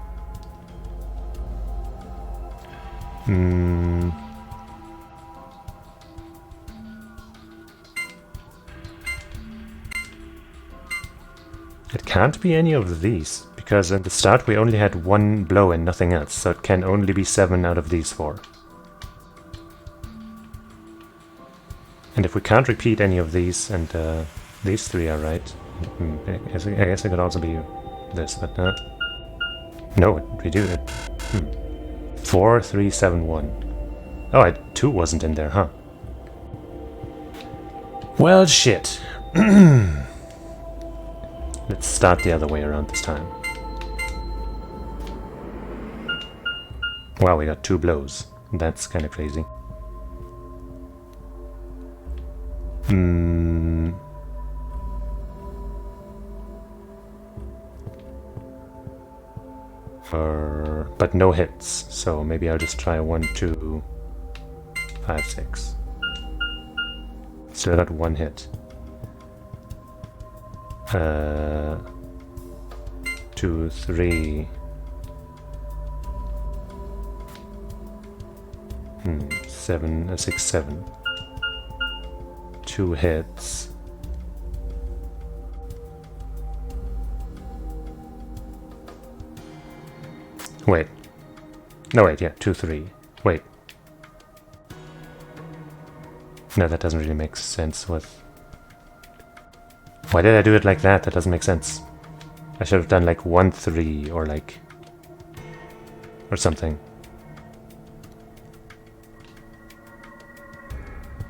It can't be any of these, because at the start we only had 1 blow and nothing else, so it can only be 7 out of these 4. And if we can't repeat any of these, and these 3 are right, I guess it could also be this, but no, we do it. 4, 3, 7, 1. Oh, 2 wasn't in there, huh? Well, shit. Let's start the other way around this time. Wow, we got 2 blows. That's kind of crazy. But no hits, so maybe I'll just try 1, 2, 5, 6. Still got 1 hit. 2, 3. 7, 6, 7. 2 hits. Wait. No, wait, yeah, 2, 3. Wait. No, that doesn't really make sense with... Why did I do it like that? That doesn't make sense. I should have done like 1, 3 or like... or something.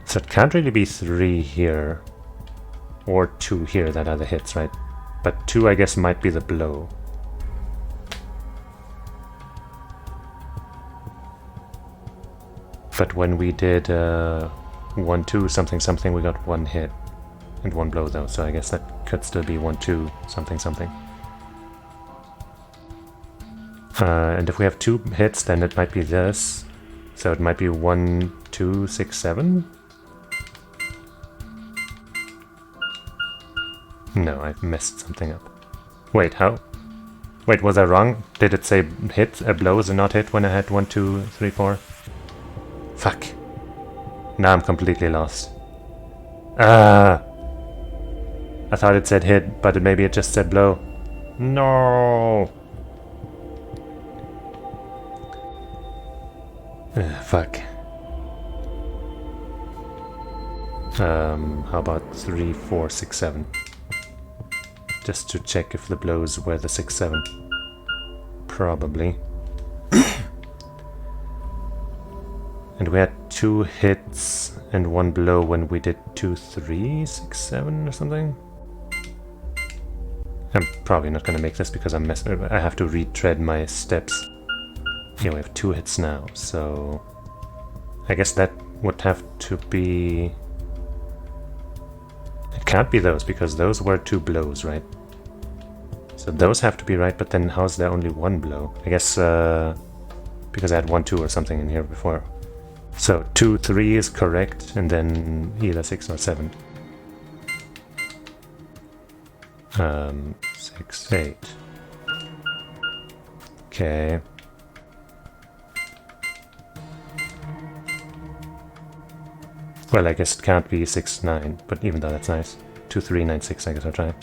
So it can't really be 3 here. Or 2 here that are the hits, right? But 2 I guess might be the blow. But when we did 1, 2 something something, we got 1 hit and 1 blow though, so I guess that could still be 1, 2 something something. And if we have 2 hits, then it might be this. So it might be 1, 2, 6, 7? No, I messed something up. Wait, how? Wait, was I wrong? Did it say hit, blows and not hit when I had 1, 2, 3, 4? Fuck. Now I'm completely lost. I thought it said hit, but maybe it just said blow. No. Fuck. How about 3, 4, 6, 7? Just to check if the blows were the 6, 7. Probably. And we had 2 hits and 1 blow when we did 2, 3, 6, 7 or something. I'm probably not going to make this because I have to retread my steps. Yeah, we have 2 hits now, so I guess that would have to be... It can't be those because those were 2 blows, right? So those have to be right, but then how's there only 1 blow? I guess because I had 1, 2 or something in here before. So 2, 3 is correct, and then either 6 or 7. 6, 8. Okay. Well, I guess it can't be 6, 9, but even though that's nice. 2, 3, 9, 6, I guess I'll try.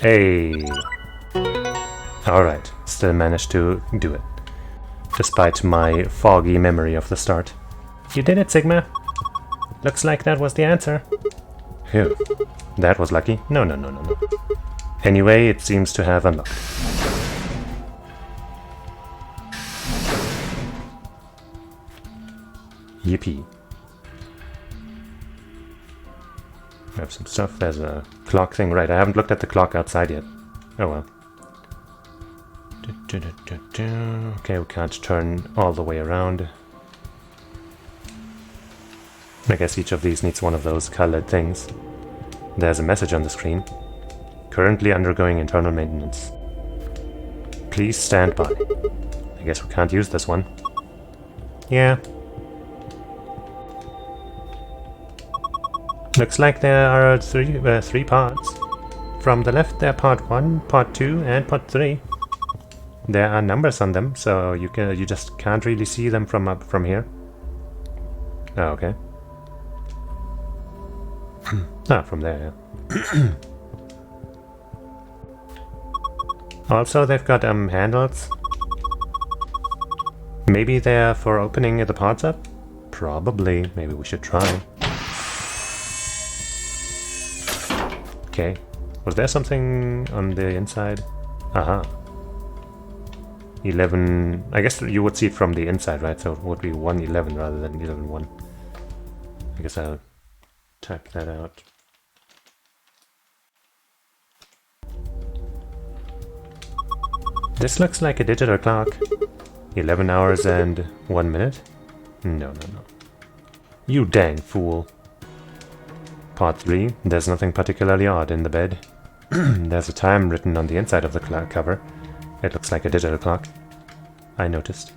Hey! Alright, still managed to do it. Despite my foggy memory of the start. You did it, Sigma! Looks like that was the answer. Phew. That was lucky. No. Anyway, it seems to have unlocked. Yippee. I have some stuff. There's a clock thing. Right, I haven't looked at the clock outside yet. Oh well. Okay, we can't turn all the way around. I guess each of these needs one of those colored things. There's a message on the screen. Currently undergoing internal maintenance. Please stand by. I guess we can't use this one. Yeah. Looks like there are three parts. From the left there are part 1, part 2 and part 3. There are numbers on them, so you just can't really see them from here. Oh, okay. From there, yeah. Also, they've got handles. Maybe they're for opening the parts up? Probably. Maybe we should try. Okay. Was there something on the inside? Aha. 11... I guess you would see it from the inside, right? So it would be 111 rather than 11-1. I guess I'll type that out. This looks like a digital clock. 11 hours and 1 minute? No. You dang fool. Part 3. There's nothing particularly odd in the bed. There's a time written on the inside of the cover. It looks like a digital clock. I noticed.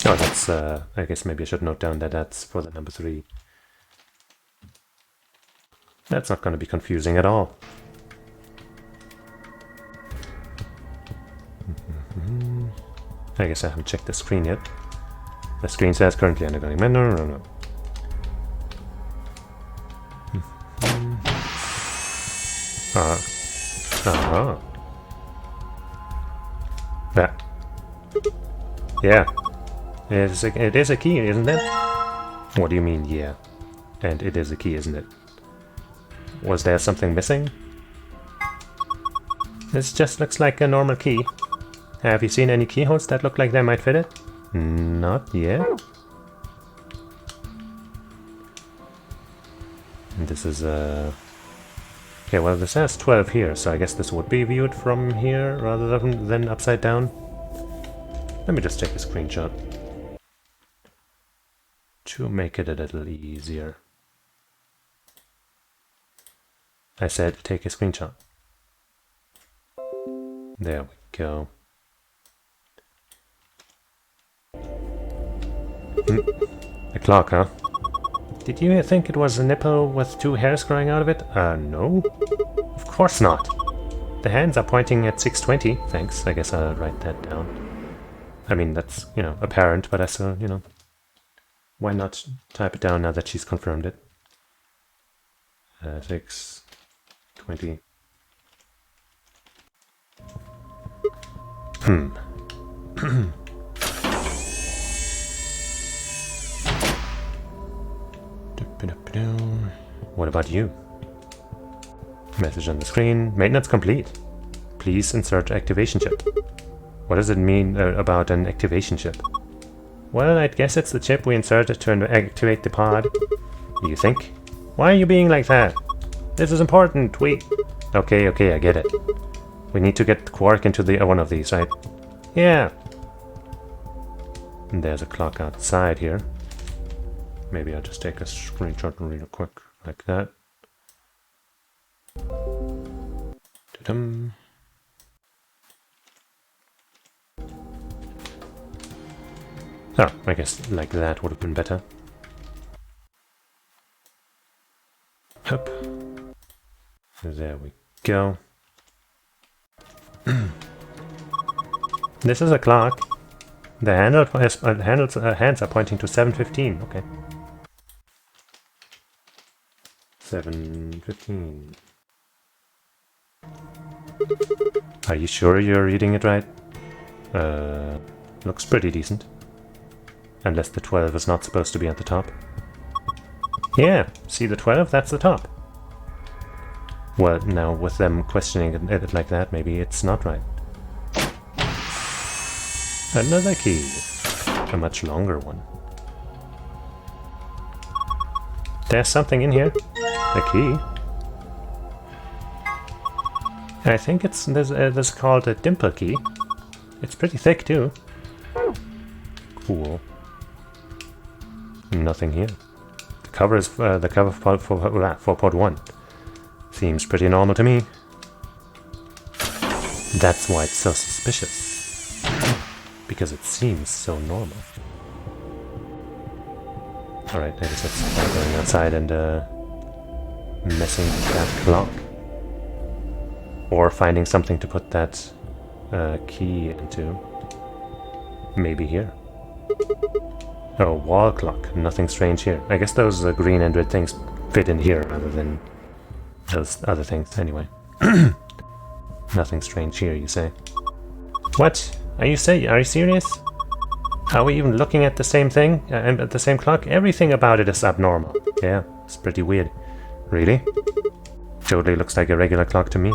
Oh, that's, I guess maybe I should note down that that's for the number 3. That's not going to be confusing at all. I guess I haven't checked the screen yet. The screen says currently undergoing... No. Yeah. It is a key, isn't it? What do you mean, yeah? And it is a key, isn't it? Was there something missing? This just looks like a normal key. Have you seen any keyholes that look like they might fit it? Not yet. And this is okay, well this has 12 here, so I guess this would be viewed from here rather than upside down. Let me just take a screenshot to make it a little easier. I said take a screenshot. There we go. A clock, huh? Did you think it was a nipple with 2 hairs growing out of it? No. Of course not. The hands are pointing at 6:20. Thanks. I guess I'll write that down. I mean, that's, you know, apparent, but I still, you know, why not type it down now that she's confirmed it? 6:20. What about you? Message on the screen. Maintenance complete. Please insert activation chip. What does it mean about an activation chip? Well, I guess it's the chip we inserted to activate the pod. You think? Why are you being like that? This is important. Okay, I get it. We need to get Quark into the one of these, right? Yeah. And there's a clock outside here. Maybe I'll just take a screenshot real quick, like that. Ta-dum. Oh, I guess like that would have been better. Hup. There we go. This is a clock. The hands are pointing to 7:15. Okay. 7:15. Are you sure you're reading it right? Looks pretty decent. Unless the 12 is not supposed to be at the top. Yeah, see the 12? That's the top. Well, now with them questioning it like that, maybe it's not right. Another key. A much longer one. There's something in here. A key. I think it's this called a dimple key. It's pretty thick too. Cool. Nothing here. The cover is the cover for port 1. Seems pretty normal to me. That's why it's so suspicious. Because it seems so normal. Alright, I guess let's start going outside and messing with that clock. Or finding something to put that key into. Maybe here. Oh, wall clock. Nothing strange here. I guess those green and red things fit in here rather than those other things. Anyway. Nothing strange here, you say? What? Are you serious? Are we even looking at the same thing? At the same clock? Everything about it is abnormal. Yeah, it's pretty weird. Really? Totally looks like a regular clock to me.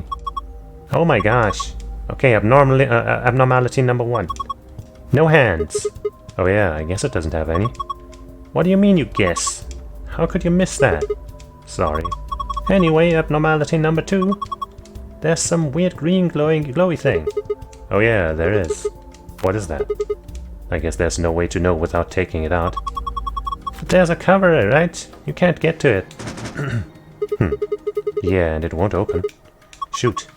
Oh my gosh. Okay, abnormality number 1. No hands. Oh yeah, I guess it doesn't have any. What do you mean you guess? How could you miss that? Sorry. Anyway, abnormality number 2. There's some weird green glowy thing. Oh yeah, there is. What is that? I guess there's no way to know without taking it out. But there's a cover, right? You can't get to it. Yeah, and it won't open. Shoot.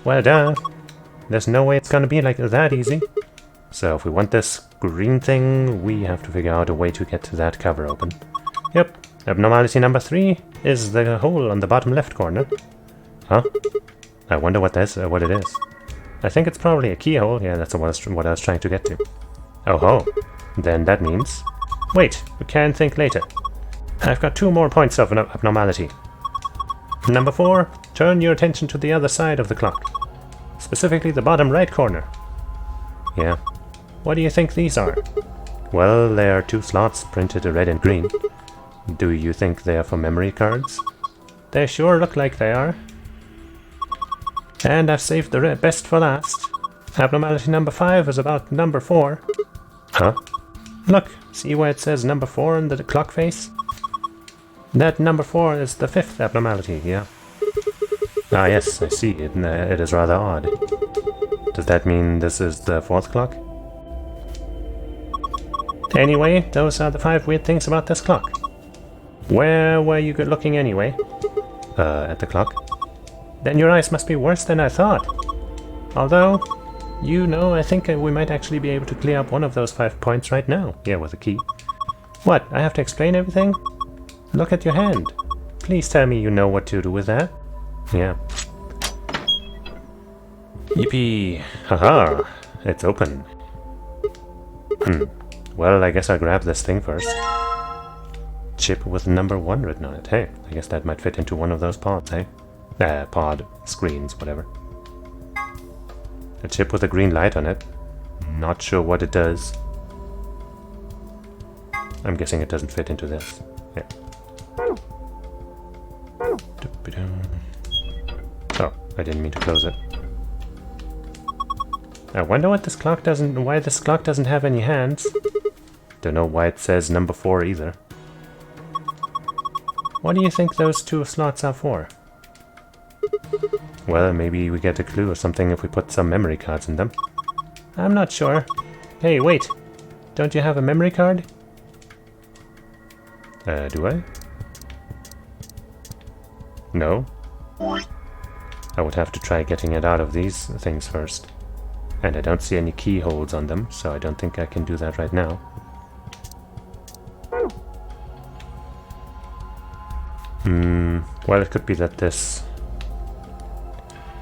Well, duh. There's no way it's gonna be like that easy. So if we want this green thing, we have to figure out a way to get to that cover open. Yep. Abnormality number 3 is the hole on the bottom left corner. Huh? I wonder what it is. I think it's probably a keyhole. Yeah, that's what I was trying to get to. Oh ho. Then that means... Wait, we can think later. I've got 2 more points of abnormality. Number 4, turn your attention to the other side of the clock. Specifically the bottom right corner. Yeah. What do you think these are? Well, there are 2 slots printed red and green. Do you think they are for memory cards? They sure look like they are. And I've saved the best for last. Abnormality number 5 is about number 4. Huh? Look, see where it says number 4 on the clock face? That number 4 is the 5th abnormality, yeah. Ah yes, I see. It is rather odd. Does that mean this is the 4th clock? Anyway, those are the 5 weird things about this clock. Where were you looking anyway? At the clock. Then your eyes must be worse than I thought. Although, you know, I think we might actually be able to clear up one of those 5 points right now. Yeah, with a key. What, I have to explain everything? Look at your hand. Please tell me you know what to do with that. Yeah. Yippee! Haha! It's open. Well, I guess I'll grab this thing first. Chip with number 1 written on it. Hey, I guess that might fit into one of those pods, eh? Pod, screens, whatever. A chip with a green light on it. Not sure what it does. I'm guessing it doesn't fit into this. Yeah. Oh, I didn't mean to close it. I wonder why this clock doesn't have any hands. Don't know why it says number 4 either. What do you think those 2 slots are for? Well, maybe we get a clue or something if we put some memory cards in them. I'm not sure. Hey, wait! Don't you have a memory card? Do I? No? I would have to try getting it out of these things first. And I don't see any keyholes on them, so I don't think I can do that right now. Well, it could be that this...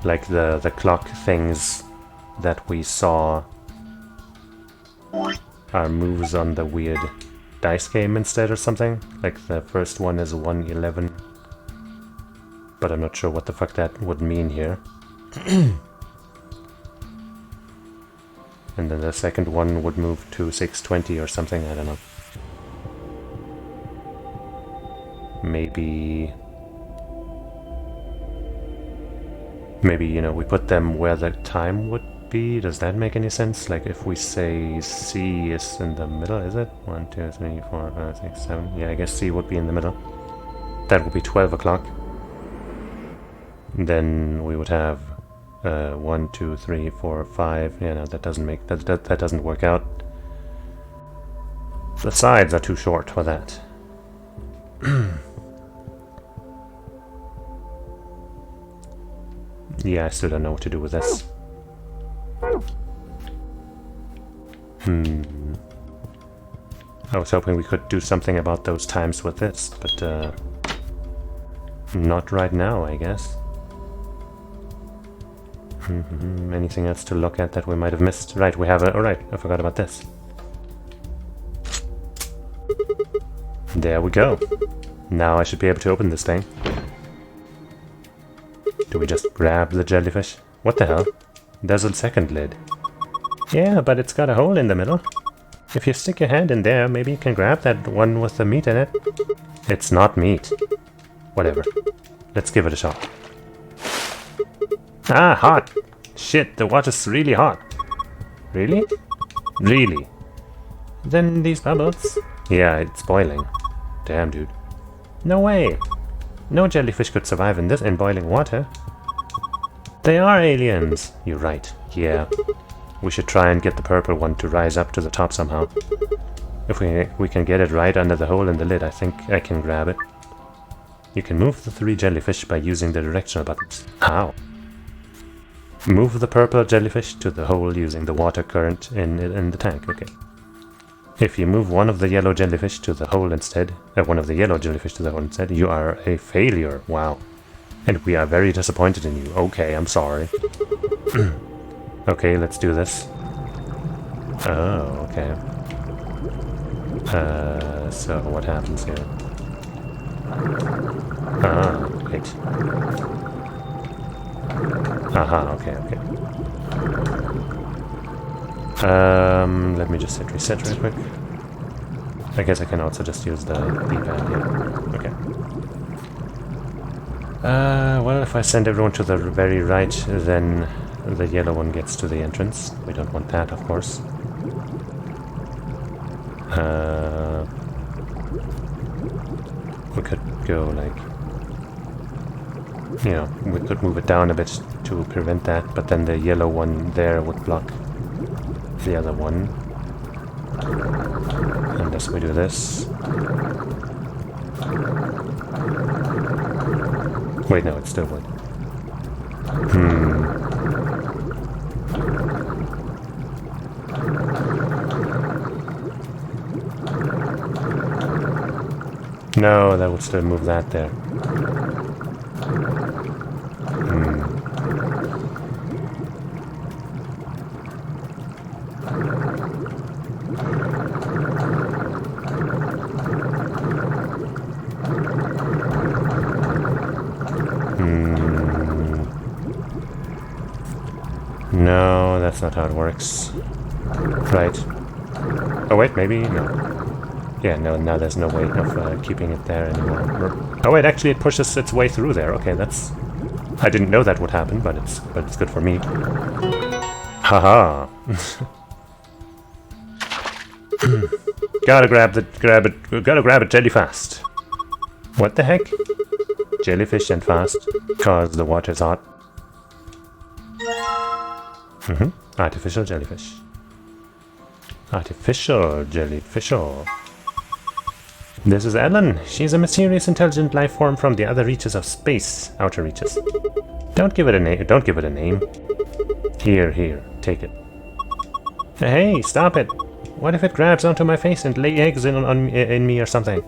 like the clock things that we saw are moves on the weird dice game instead or something. Like the first one is 111. But I'm not sure what the fuck that would mean here. And then the second one would move to 620 or something, I don't know. Maybe, you know, we put them where the time would be. Does that make any sense? Like if we say C is in the middle, is it? 1, 2, 3, 4, 5, 6, 7. Yeah, I guess C would be in the middle. That would be 12 o'clock. Then we would have 1, 2, 3, 4, 5. Yeah, no, that doesn't make that doesn't work out. The sides are too short for that. Yeah, I still don't know what to do with this. I was hoping we could do something about those times with this, but not right now, I guess. Anything else to look at that we might have missed? Right, we have a... Alright, I forgot about this. There we go. Now I should be able to open this thing. Do we just grab the jellyfish? What the hell? There's a second lid. Yeah, but it's got a hole in the middle. If you stick your hand in there, maybe you can grab that one with the meat in it. It's not meat. Whatever. Let's give it a shot. Ah, hot! Shit, the water's really hot. Really? Really? Then these bubbles? Yeah, it's boiling. Damn, dude. No way! No jellyfish could survive in boiling water. They are aliens! You're right. Yeah. We should try and get the purple one to rise up to the top somehow. If we can get it right under the hole in the lid, I think I can grab it. You can move the 3 jellyfish by using the directional buttons. How? Move the purple jellyfish to the hole using the water current in the tank. Okay. If you move one of the yellow jellyfish to the hole instead, you are a failure. Wow. And we are very disappointed in you. Okay, I'm sorry. Okay, let's do this. Oh, okay. So what happens here? Ah, wait. Aha, okay. Let me just hit reset real quick. I guess I can also just use the D-pad here. Okay. Well, if I send everyone to the very right, then the yellow one gets to the entrance. We don't want that, of course. We could go like... You know, we could move it down a bit to prevent that, but then the yellow one there would block the other one. Unless we do this. Wait, no, it still would. No, that would still move that there. No, that's not how it works. Right. Oh wait, maybe? No. Yeah, no, now there's no way of keeping it there anymore. Oh wait, actually it pushes its way through there. Okay, that's... I didn't know that would happen, but it's good for me. Haha. Gotta grab it jelly fast. What the heck? Jellyfish and fast, cause the water's hot. Artificial jellyfish. Artificial jellyfish. This is Ellen. She's a mysterious, intelligent life form from the other reaches of space. Outer reaches. Don't give it a name. Don't give it a name. Here. Take it. Hey, stop it. What if it grabs onto my face and lay eggs in me or something?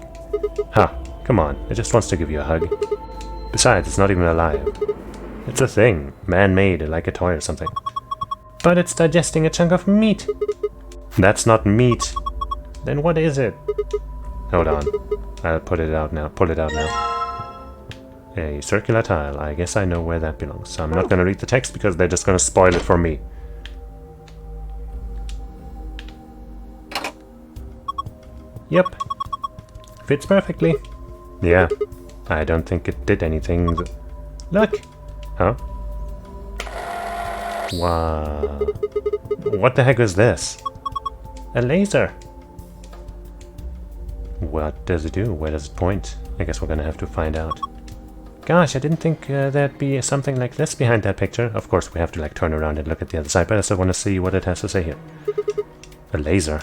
Ha, come on. It just wants to give you a hug. Besides, it's not even alive. It's a thing. Man-made, like a toy or something. But it's digesting a chunk of meat. That's not meat. Then what is it? Hold on. I'll put it out now. Pull it out now. A circular tile. I guess I know where that belongs. So I'm not going to read the text because they're just going to spoil it for me. Yep. Fits perfectly. Yeah. I don't think it did anything. Look! Huh? Wow. What the heck is this? A laser. What does it do? Where does it point? I guess we're gonna have to find out. Gosh, I didn't think there'd be something like this behind that picture. Of course, we have to like turn around and look at the other side, but I still want to see what it has to say here. A laser.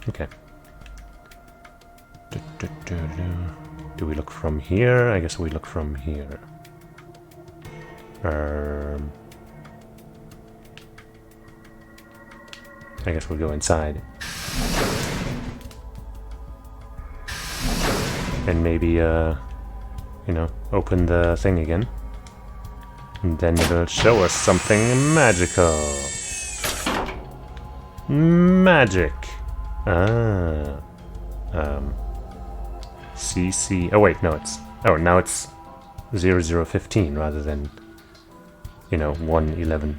Okay. Do we look from here? I guess we look from here. I guess we'll go inside. And maybe, you know, open the thing again. And then it'll show us something magical. Magic! Ah. CC... Oh wait, no, it's... Oh, now it's 0015 rather than, you know, 111.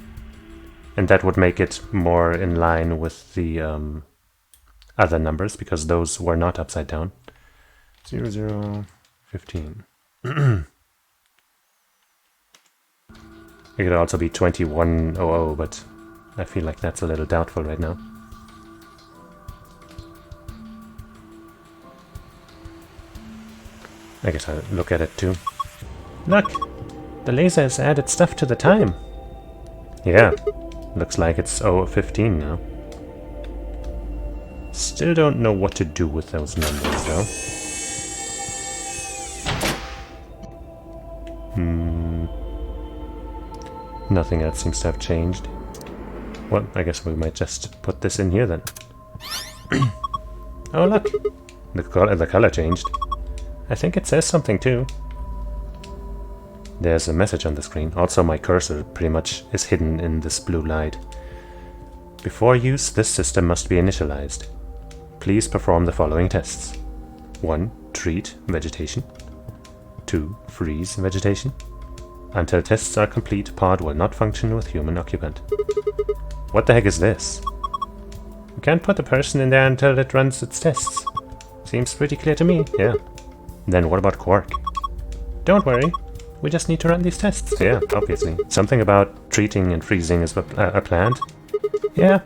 And that would make it more in line with the other numbers, because those were not upside down. 0015. It could also be 2100, but I feel like that's a little doubtful right now. I guess I'll look at it too. Look! The laser has added stuff to the time. Yeah, looks like it's 0:15 now. Still don't know what to do with those numbers, though. Nothing else seems to have changed. Well, I guess we might just put this in here then. Oh, look! The color changed. I think it says something too. There's a message on the screen. Also, my cursor pretty much is hidden in this blue light. Before use, this system must be initialized. Please perform the following tests. 1. Treat vegetation. 2. Freeze vegetation. Until tests are complete, pod will not function with human occupant. What the heck is this? You can't put a person in there until it runs its tests. Seems pretty clear to me, yeah. Then what about Quark? Don't worry, we just need to run these tests. Yeah, obviously. Something about treating and freezing is a plant. Yeah,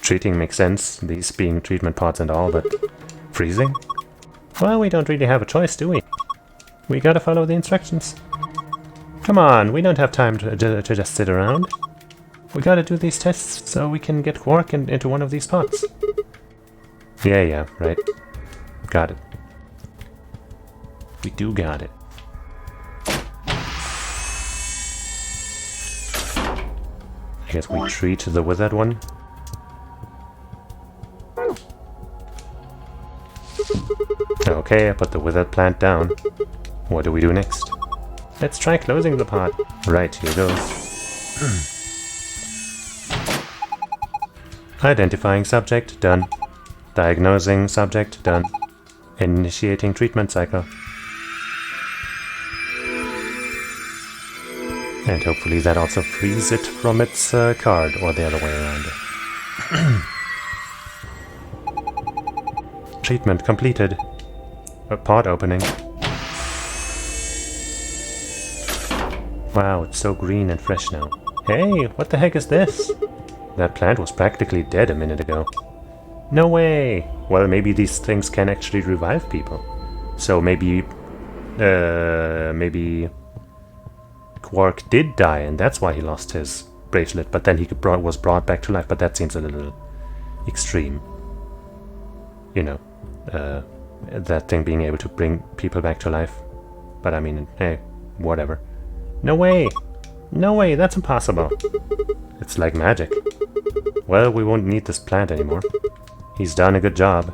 treating makes sense, these being treatment pods and all, but freezing? Well, we don't really have a choice, do we? We gotta follow the instructions. Come on, we don't have time to just sit around. We gotta do these tests so we can get Quark into one of these pods. Yeah, right. Got it. We do got it. I guess we treat the withered one. Okay, I put the withered plant down. What do we do next? Let's try closing the pod. Right, here goes. Identifying subject, done. Diagnosing subject, done. Initiating treatment cycle. And hopefully that also frees it from its card, or the other way around. Treatment completed. A pod opening. Wow, it's so green and fresh now. Hey, what the heck is this? That plant was practically dead a minute ago. No way! Well, maybe these things can actually revive people. So maybe Quark did die, and that's why he lost his bracelet, but then he was brought back to life, but that seems a little extreme. You know, that thing being able to bring people back to life. But I mean, hey, whatever. No way! No way, that's impossible. It's like magic. Well, we won't need this plant anymore. He's done a good job.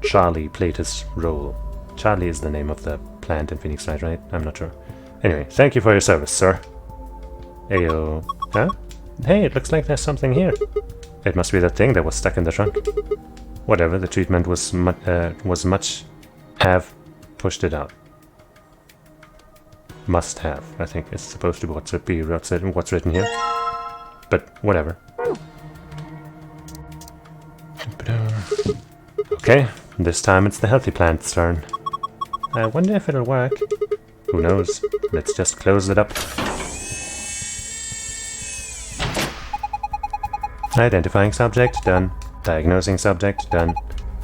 Charlie played his role. Charlie is the name of the plant in Phoenix Wright, right? I'm not sure. Anyway, thank you for your service, sir. Ayo. Huh? Hey, it looks like there's something here. It must be the thing that was stuck in the trunk. Whatever, the treatment was much have pushed it out. Must have, I think it's supposed to be what's written here. But whatever. Okay, this time it's the healthy plant's turn. I wonder if it'll work. Who knows? Let's just close it up. Identifying subject, done. Diagnosing subject, done.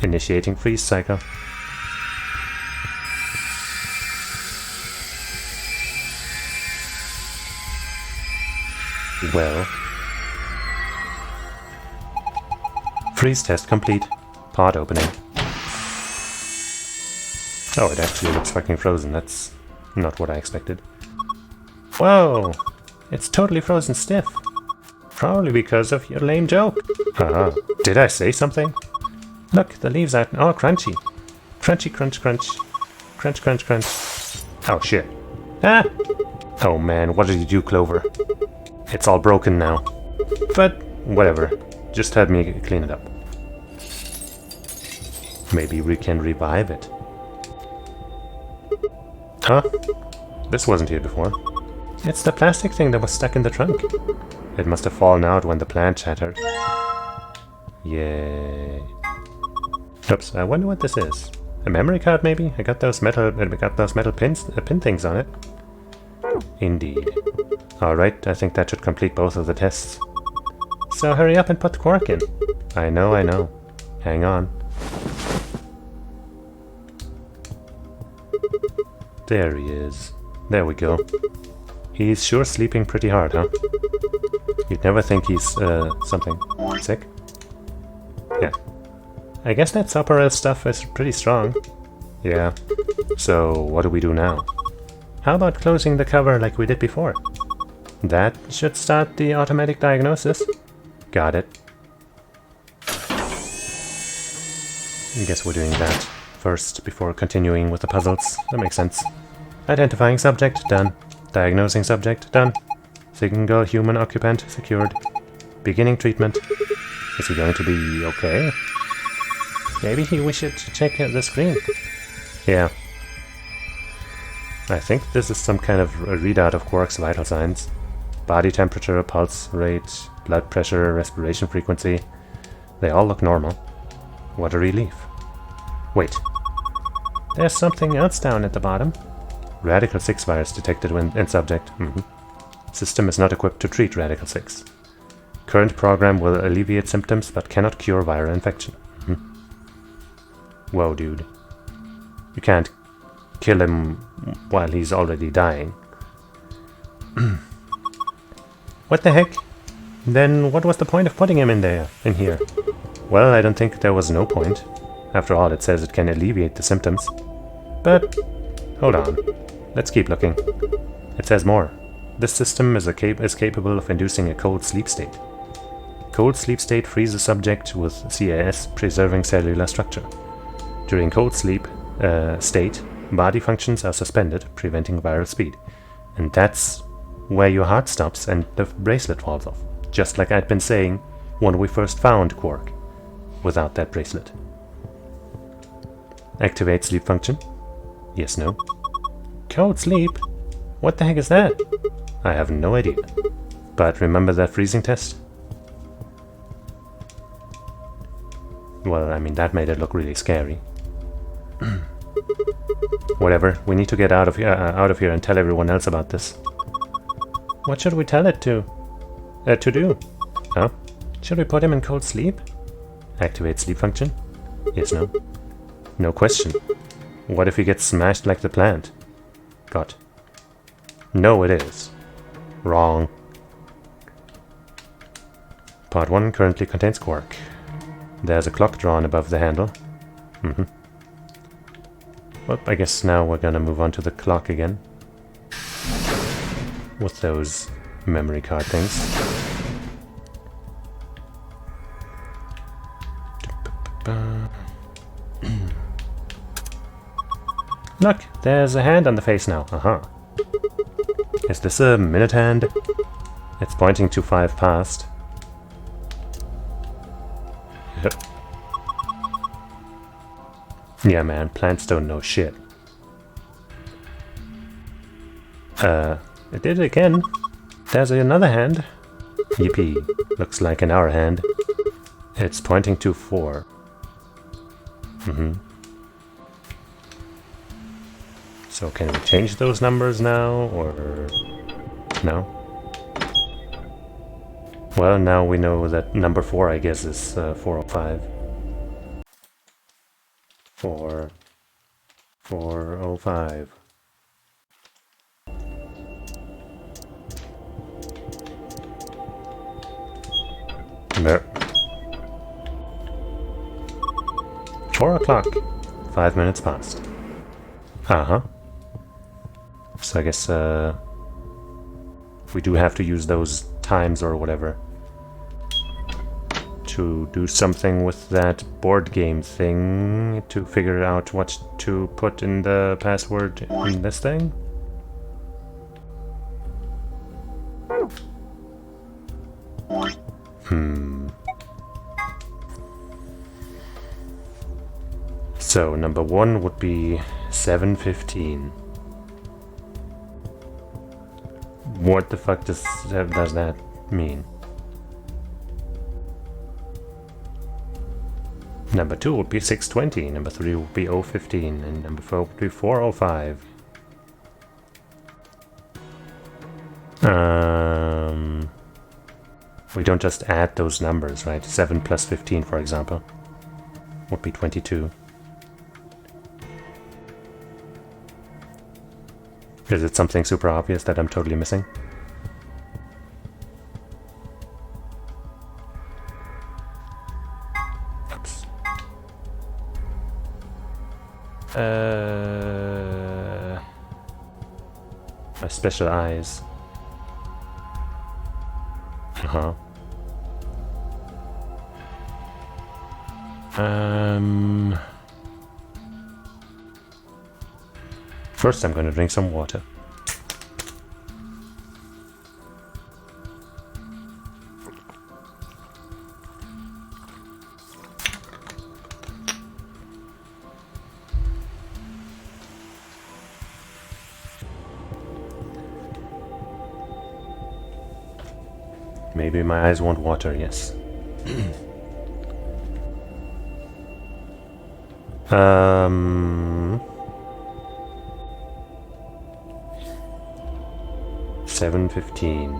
Initiating freeze cycle. Well. Freeze test complete. Pod opening. Oh, it actually looks fucking frozen. That's not what I expected. Whoa! It's totally frozen stiff. Probably because of your lame joke. Did I say something? Look, the leaves are all crunchy. Crunchy, crunch, crunch. Crunch, crunch, crunch. Oh, shit. Ah! Oh, man, what did you do, Clover? It's all broken now. But, whatever. Just have me clean it up. Maybe we can revive it. Huh? This wasn't here before. It's the plastic thing that was stuck in the trunk. It must have fallen out when the plant shattered. Yay. Oops, I wonder what this is. A memory card, maybe? I got those metal pins, pin things on it. Indeed. Alright, I think that should complete both of the tests. So hurry up and put Quark in. I know. Hang on. There he is. There we go. He's sure sleeping pretty hard, huh? You'd never think he's, something sick. Yeah. I guess that Soparel stuff is pretty strong. Yeah. So, what do we do now? How about closing the cover like we did before? That should start the automatic diagnosis. Got it. I guess we're doing that first before continuing with the puzzles. That makes sense. Identifying subject, done. Diagnosing subject, done. Single human occupant, secured. Beginning treatment. Is he going to be okay? Maybe we should check the screen. Yeah. I think this is some kind of a readout of Quark's vital signs. Body temperature, pulse rate, blood pressure, respiration frequency. They all look normal. What a relief. Wait. There's something else down at the bottom. Radical 6 virus detected in subject. System is not equipped to treat Radical 6. Current program will alleviate symptoms but cannot cure viral infection. Whoa, dude. You can't kill him while he's already dying. What the heck? Then what was the point of putting him in here? Well, I don't think there was no point. After all, it says it can alleviate the symptoms. But, hold on. Let's keep looking. It says more. This system is capable of inducing a cold sleep state. Cold sleep state frees the subject with CAS, preserving cellular structure. During cold sleep state, body functions are suspended, preventing viral speed. And that's where your heart stops and the bracelet falls off. Just like I'd been saying when we first found Quark. Without that bracelet. Activate sleep function? Yes, no. Cold sleep? What the heck is that? I have no idea. But remember that freezing test? Well, I mean, that made it look really scary. Whatever, we need to get out of here and tell everyone else about this. What should we tell it to do? Huh? Should we put him in cold sleep? Activate sleep function? Yes, no. No question. What if he gets smashed like the plant? Got. No, it is. Wrong. Part 1 currently contains Quark. There's a clock drawn above the handle. Well, I guess now we're gonna move on to the clock again. With those memory card things. Look, there's a hand on the face now. Is this a minute hand? It's pointing to 5 past. Yep. Yeah, man, plants don't know shit. It did it again. There's another hand. Yippee. Looks like an hour hand. It's pointing to 4. So can we change those numbers now, or no? Well, now we know that number 4, I guess, is 405. 405. No. 4 o'clock. 5 minutes past. So I guess we do have to use those times or whatever to do something with that board game thing to figure out what to put in the password in this thing. So number 1 would be 7:15. What the fuck does that mean? Number 2 would be 6:20, number 3 would be 0:15, and number 4 would be 4:05. We don't just add those numbers, right? 7 plus 15, for example, would be 22. Is it something super obvious that I'm totally missing? Oops. My special eyes. Uh-huh. First I'm gonna drink some water. Maybe my eyes won't water, yes. 7:15.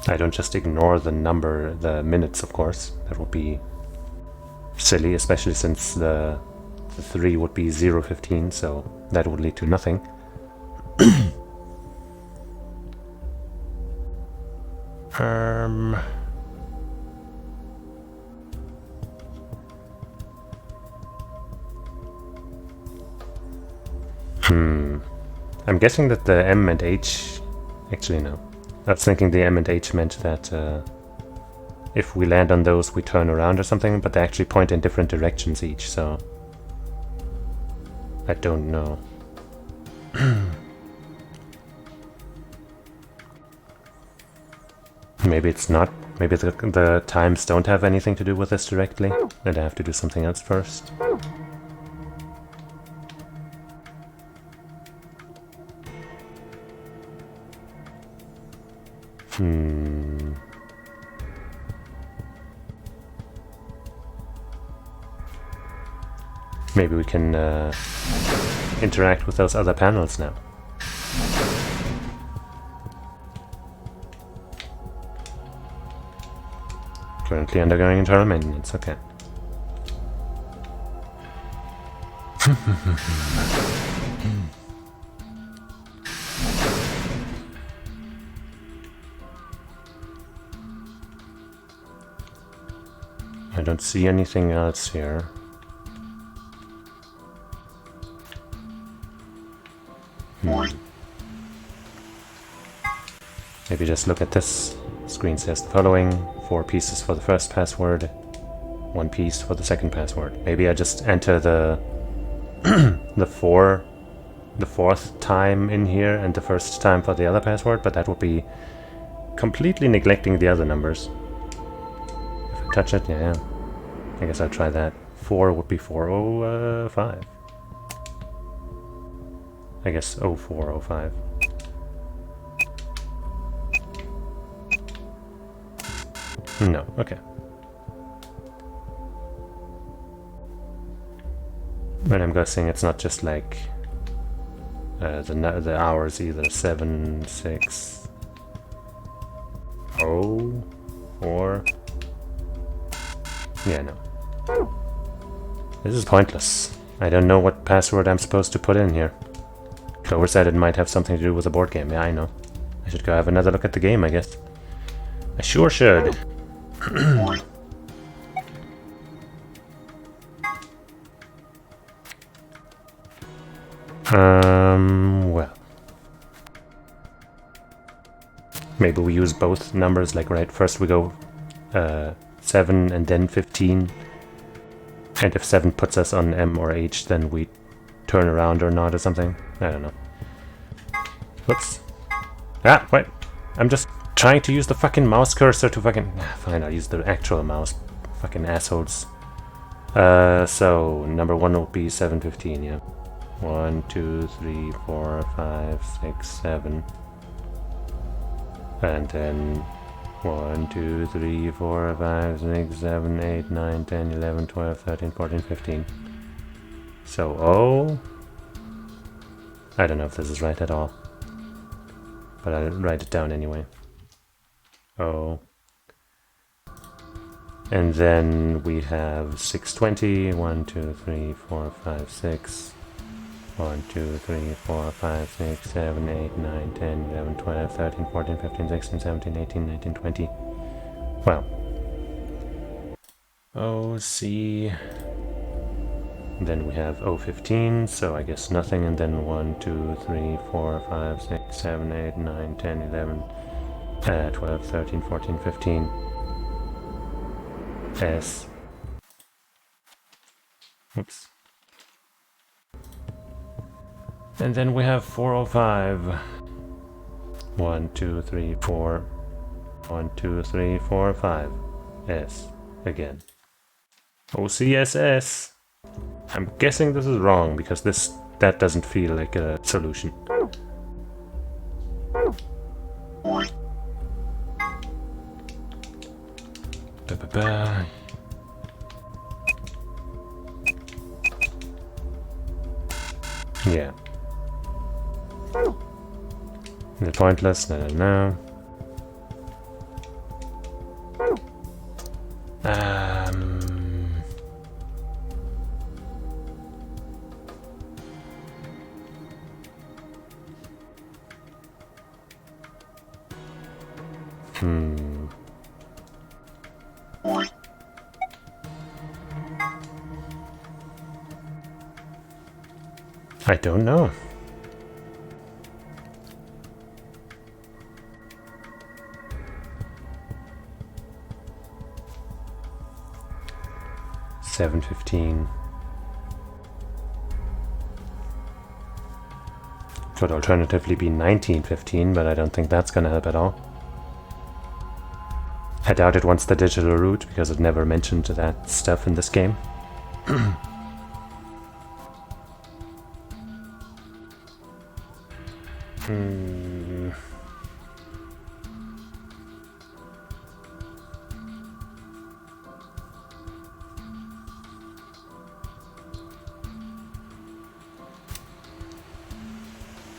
I don't just ignore the number, the minutes, of course. That would be silly, especially since the 3 would be 0:15, so that would lead to nothing. I'm guessing that the M and H... Actually, no. I was thinking the M and H meant that if we land on those, we turn around or something, but they actually point in different directions each, so... I don't know. Maybe it's not. Maybe the times don't have anything to do with this directly, and I have to do something else first. Maybe we can interact with those other panels now. Currently undergoing internal maintenance, okay. I don't see anything else here. Maybe just look at this. Screen says the following: 4 pieces for the first password, 1 piece for the second password. Maybe I just enter the the fourth time in here and the first time for the other password, but that would be completely neglecting the other numbers. If I touch it, yeah. I guess I'll try that. 4 would be 405. I guess 0405. No, okay. But I'm guessing it's not just like the hours either. 7, 6, 0, 4. Yeah, no. This is pointless. I don't know what password I'm supposed to put in here. Clover said it might have something to do with the board game. Yeah, I know. I should go have another look at the game, I guess. I sure should. Well. Maybe we use both numbers, like, right, first we go 7 and then 15. And if 7 puts us on M or H, then we turn around or not or something. I don't know. Whoops. Ah, wait. I'm just trying to use the fucking mouse cursor to fucking... Fine, I'll use the actual mouse. Fucking assholes. So, number 1 will be 7:15, yeah. 1, 2, 3, 4, 5, 6, 7. And then 1, 2, 3, 4, 5, 6, 7, 8, 9, 10, 11, 12, 13, 14, 15. So, O... I don't know if this is right at all. But I'll write it down anyway. O... And then we have 620. 1, 2, 3, 4, 5, 6. 1, 2, 3, 4, 5, 6, 7, 8, 9, 10, 11, 12, 13, 14, 15, 16, 17, 18, 19, 20. Well. OC. Then we have 015, so I guess nothing, and then 1, 2, 3, 4, 5, 6, 7, 8, 9, 10, 11, 12, 13, 14, 15. S. Oops. And then we have 405. 1, 2, 3, 4. 1, 2, 3, 4, 5. S. Again. OCSS. I'm guessing this is wrong because that doesn't feel like a solution. Ba-ba-ba. Yeah. Is it pointless? I don't know. I don't know. $7.15. Could alternatively be $19.15, but I don't think that's gonna help at all. I doubt it wants the digital route because it never mentioned that stuff in this game.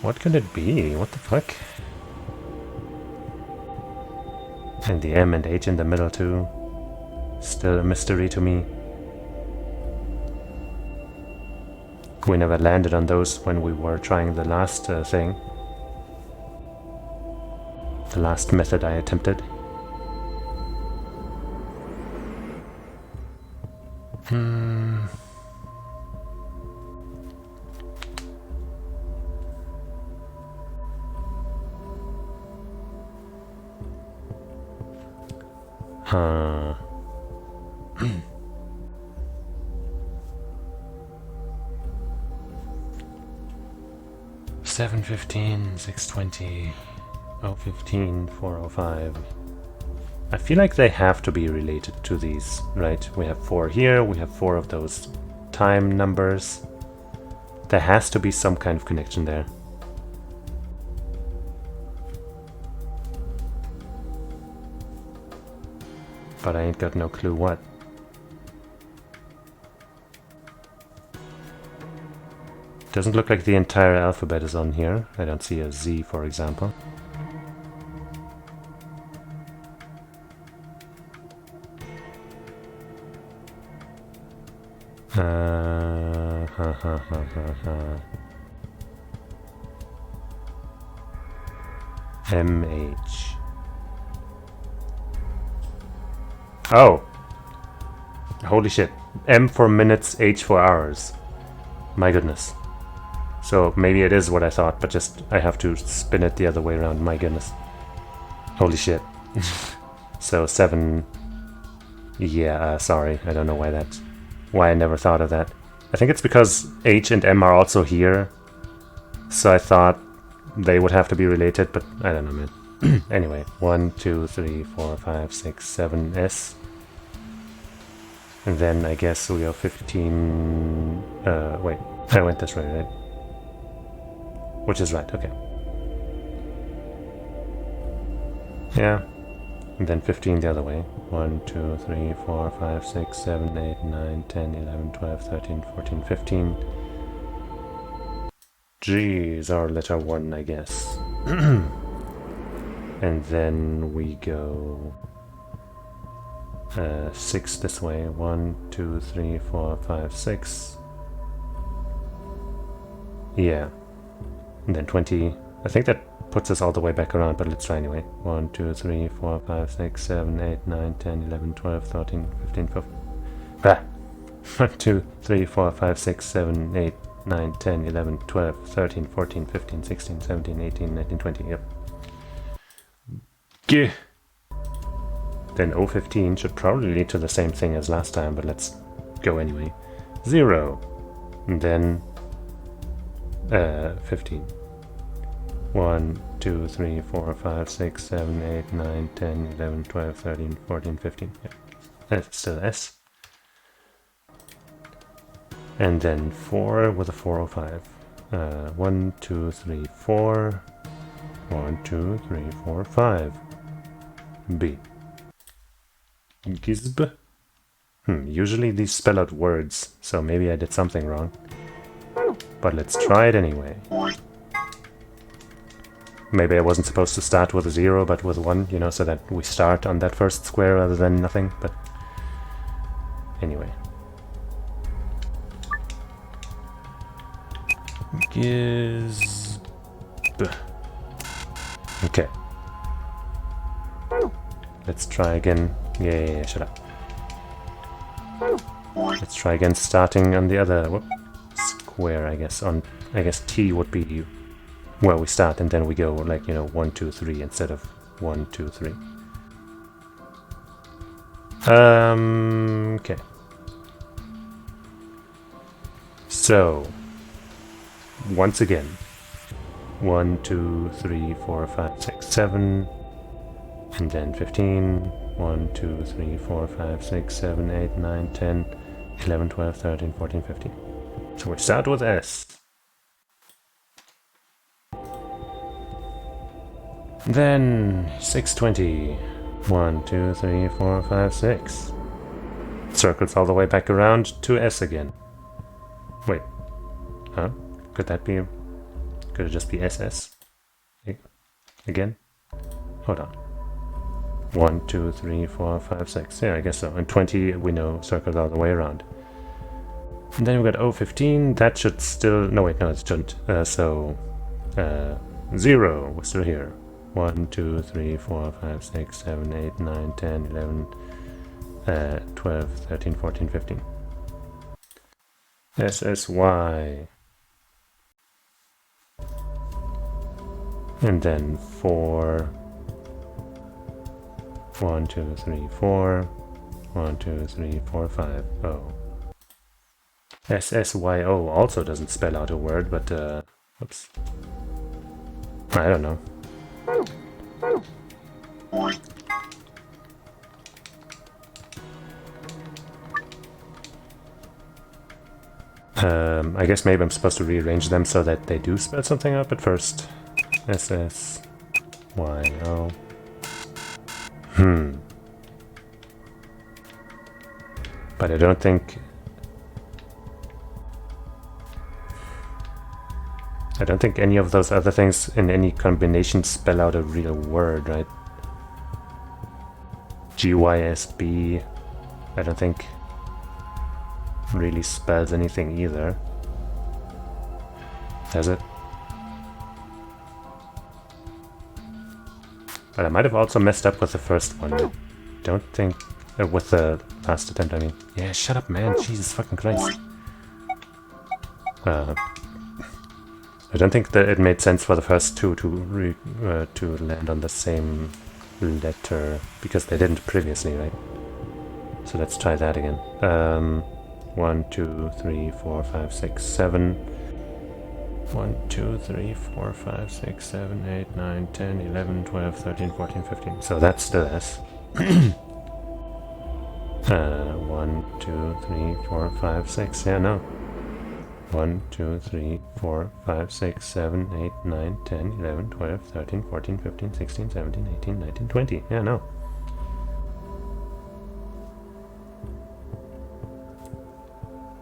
What could it be? What the fuck? And the M and H in the middle too. Still a mystery to me. We never landed on those when we were trying the last thing. The last method I attempted. Huh. 7:15, 6:20, 0:15, 4:05. I feel like they have to be related to these, right? We have 4 here, we have 4 of those time numbers. There has to be some kind of connection there. But I ain't got no clue what. Doesn't look like the entire alphabet is on here. I don't see a Z, for example. MH. Oh! Holy shit. M for minutes, H for hours. My goodness. So maybe it is what I thought, but just I have to spin it the other way around. My goodness. Holy shit. So 7... Yeah, sorry. I don't know why I never thought of that. I think it's because H and M are also here. So I thought they would have to be related, but I don't know, man. Anyway, 1, 2, 3, 4, 5, 6, 7, S. And then I guess we are 15... wait, I went this way, right? Which is right, okay. Yeah. And then 15 the other way. 1, 2, 3, 4, 5, 6, 7, 8, 9, 10, 11, 12, 13, 14, 15. G is our letter 1, I guess. And then we go 6 this way. 1, 2, 3, 4, 5, 6. Yeah. And then 20. I think that puts us all the way back around, but let's try anyway. 1, 2, 3, 4, 5, 6, 7, 8, 9, 10, 11, 12, 13, 15, 15. Ah! 1, 2, 3, 4, 5, 6, 7, 8, 9, 10, 11, 12, 13, 14, 15, 16, 17, 18, 19, 20. Yep. Gah! Then 015 should probably lead to the same thing as last time, but let's go anyway. 0. And then 15. 1, 2, 3, 4, 5, 6, 7, 8, 9, 10, 11, 12, 13, 14, 15. Yeah. That's still S. And then 4 with a 405. 1, 2, 3, 4. 1, 2, 3, 4, 5. B. Gizb. Usually these spell out words, so maybe I did something wrong. But let's try it anyway. Maybe I wasn't supposed to start with a 0, but with 1, you know, so that we start on that first square rather than nothing, but anyway. Gizb. Okay. Let's try again. Yeah, shut up. Let's try again, starting on the other square, I guess. I guess T would be where we start, and then we go like, you know, 1, 2, 3 instead of 1, 2, 3. Okay. So once again, 1, 2, 3, 4, 5, 6, 7, and then 15. 1, 2, 3, 4, 5, 6, 7, 8, 9, 10, 11, 12, 13, 14, 15. So we start with S. Then 620. 1, 2, 3, 4, 5, 6. Circles all the way back around to S again. Wait. Huh? Could that be... Could it just be SS? Again? Hold on. 1, 2, 3, 4, 5, 6. Yeah, I guess so. And 20, we know, circles all the way around. And then we've got 015. That should still... No, wait, no, it shouldn't. 0. We're still here. 1, 2, 3, 4, 5, 6, 7, 8, 9, 10, 11, 12, 13, 14, 15. SSY. And then 4. 1, 2, 3, 4. 1, 2, 3, 4, 5. Oh. SSYO also doesn't spell out a word, but, oops. I don't know. I guess maybe I'm supposed to rearrange them so that they do spell something out, but first. SSYO. But I don't think any of those other things in any combination spell out a real word, right? GYSB, I don't think really spells anything either. Does it? But I might have also messed up with the first one. I don't think... with the last attempt, I mean. Yeah, shut up, man. Jesus fucking Christ. I don't think that it made sense for the first two to land on the same letter, because they didn't previously, right? So let's try that again. 1, 2, 3, 4, 5, 6, 7. 1, 2, 3, 4, 5, 6, 7, 8, 9, 10, 11, 12, 13, 14, 15. So that's still S. 1, 2, 3, 4, 5, 6. Yeah, no. 1, 2, 3, 4, 5, 6, 7, 8, 9, 10, 11, 12, 13, 14, 15, 16, 17, 18, 19, 20. Yeah, no.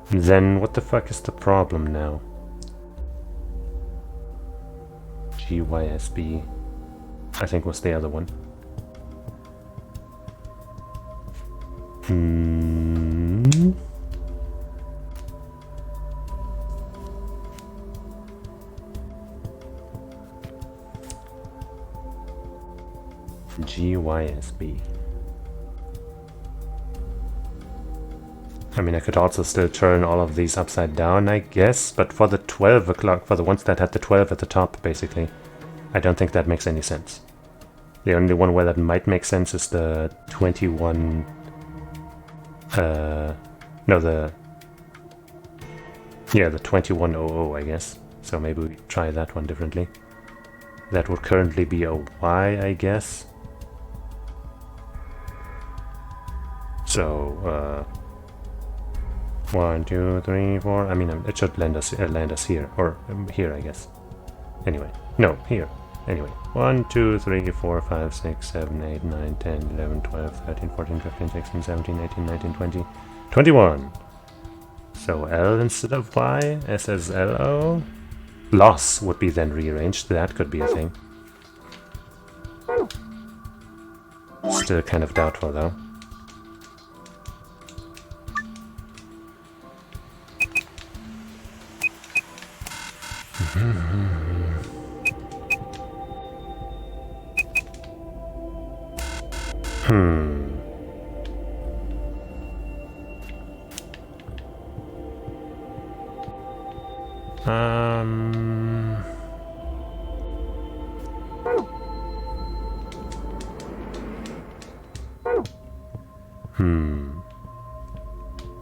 Then what the fuck is the problem now? GYSB, I think was the other one. GYSB. I mean, I could also still turn all of these upside down, I guess, but for the 12 o'clock, for the ones that had the 12 at the top, basically, I don't think that makes any sense. The only one where that might make sense is the 21... Yeah, the 2100, I guess. So maybe we try that one differently. That would currently be a Y, I guess. So, 1, 2, 3, 4. I mean, it should land us here, or here, I guess. Anyway, no, here. Anyway, 1, 2, 3, 4, 5, 6, 7, 8, 9, 10, 11, 12, 13, 14, 15, 16, 17, 18, 19, 20, 21. So L instead of Y, S as LO. Loss would be then rearranged. That could be a thing. Still kind of doubtful, though.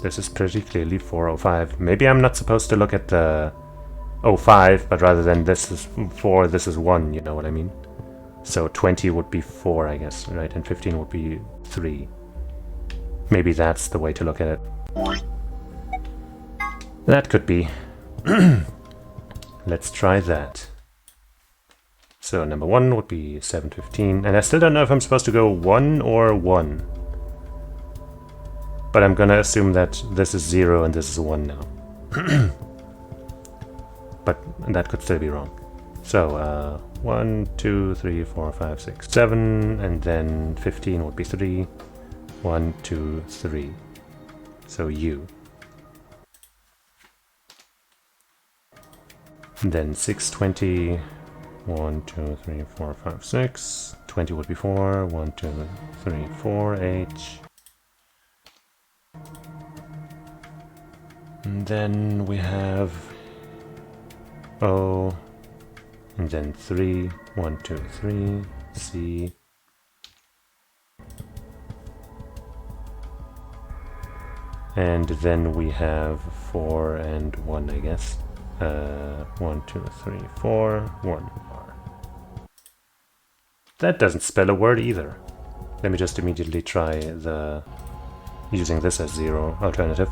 This is pretty clearly 405. Maybe I'm not supposed to look at the 05, but rather than this is 4, this is 1, you know what I mean? So 20 would be 4, I guess, right? And 15 would be 3. Maybe that's the way to look at it. That could be. Let's try that. So number 1 would be 715, and I still don't know if I'm supposed to go 1 or 1. But I'm gonna assume that this is 0 and this is 1 now. But that could still be wrong. So 1, 2, 3, 4, 5, 6, 7, and then 15 would be 3. 1, 2, 3. So U. And then 620. 1, 2, 3, 4, 5, 6. 20 would be 4. 1, 2, 3, 4. H. And then we have O, and then 3, 1, 2, 3, C, and then we have 4 and 1, I guess. 1, 2, 3, 4, 1, R. That doesn't spell a word either. Let me just immediately try using this as 0 alternative.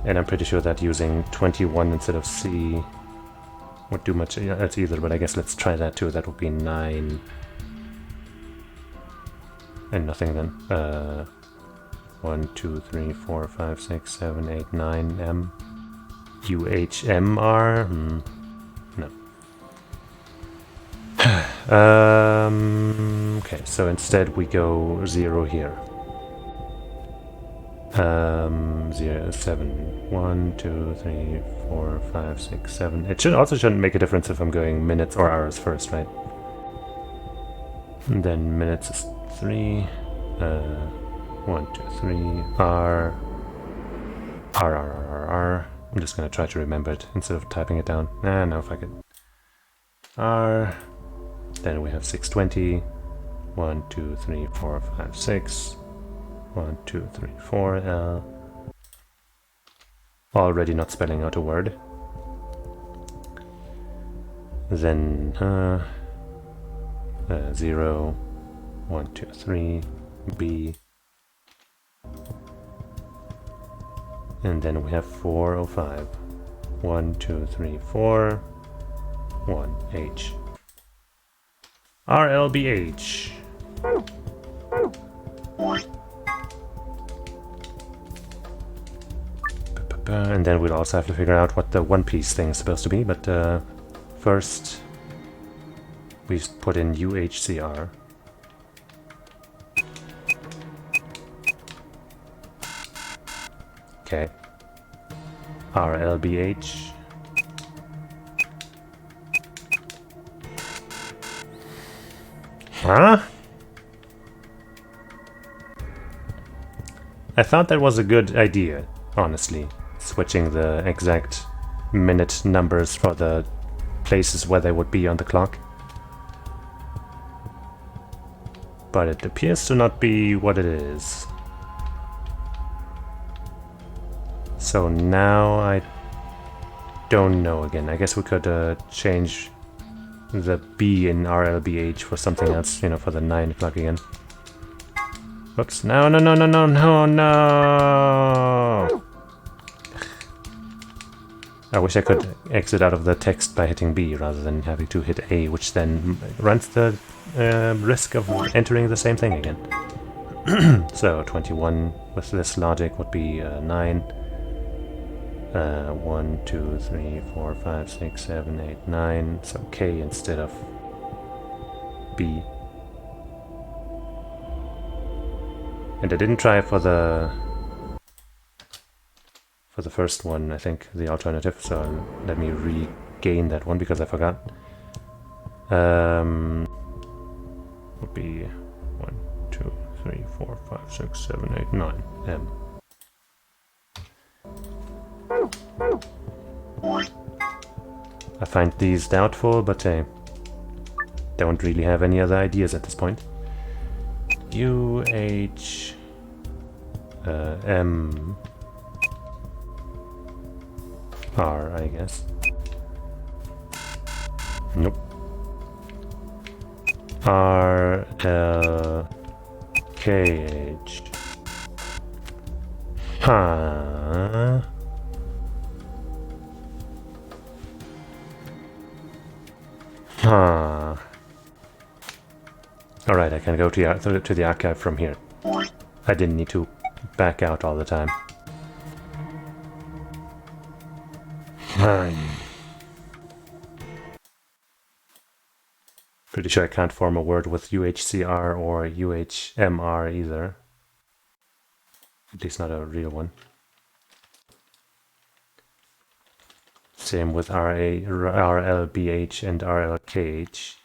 And I'm pretty sure that using 21 instead of C would do much else either, but I guess let's try that too. That would be 9. And nothing then. 1, 2, 3, 4, 5, 6, 7, 8, 9, M. UHMR? No. Okay, so instead we go 0 here. 0, 7, 1, 2, 3, 4, 5, 6, 7. It shouldn't make a difference if I'm going minutes or hours first, right? And then minutes is 3. 1, 2, 3. R. I'm just gonna try to remember it instead of typing it down. No, fuck it. R. Then we have 620. 1, 2, 3, 4, 5, 6. 1, 2, 3, 4, L. Already not spelling out a word. Then 0, 1, 2, 3, B. And then we have 405. 1, 2, 3, 4. 1, H. RLBH. And then we'll also have to figure out what the One Piece thing is supposed to be, but first we put in UHCR. Okay. RLBH. Huh? I thought that was a good idea, honestly. Switching the exact minute numbers for the places where they would be on the clock. But it appears to not be what it is. So now I don't know again. I guess we could change the B in RLBH for something else, you know, for the 9 o'clock again. Whoops. No, no, no, no, no, no, no! I wish I could exit out of the text by hitting B rather than having to hit A, which then runs the risk of entering the same thing again. So 21 with this logic would be 9. 1, 2, 3, 4, 5, 6, 7, 8, 9. So K instead of B. And I didn't try for the first one, I think, the alternative, so let me regain that one because I forgot. Would be 1, 2, 3, 4, 5, 6, 7, 8, 9. M. I find these doubtful, but I don't really have any other ideas at this point. U, H, M, R, I guess. Nope. R, L, K, H. Huh. Huh. Alright, I can go to the archive from here. I didn't need to back out all the time. Pretty sure I can't form a word with UHCR or UHMR either. At least not a real one. Same with RLBH and RLKH.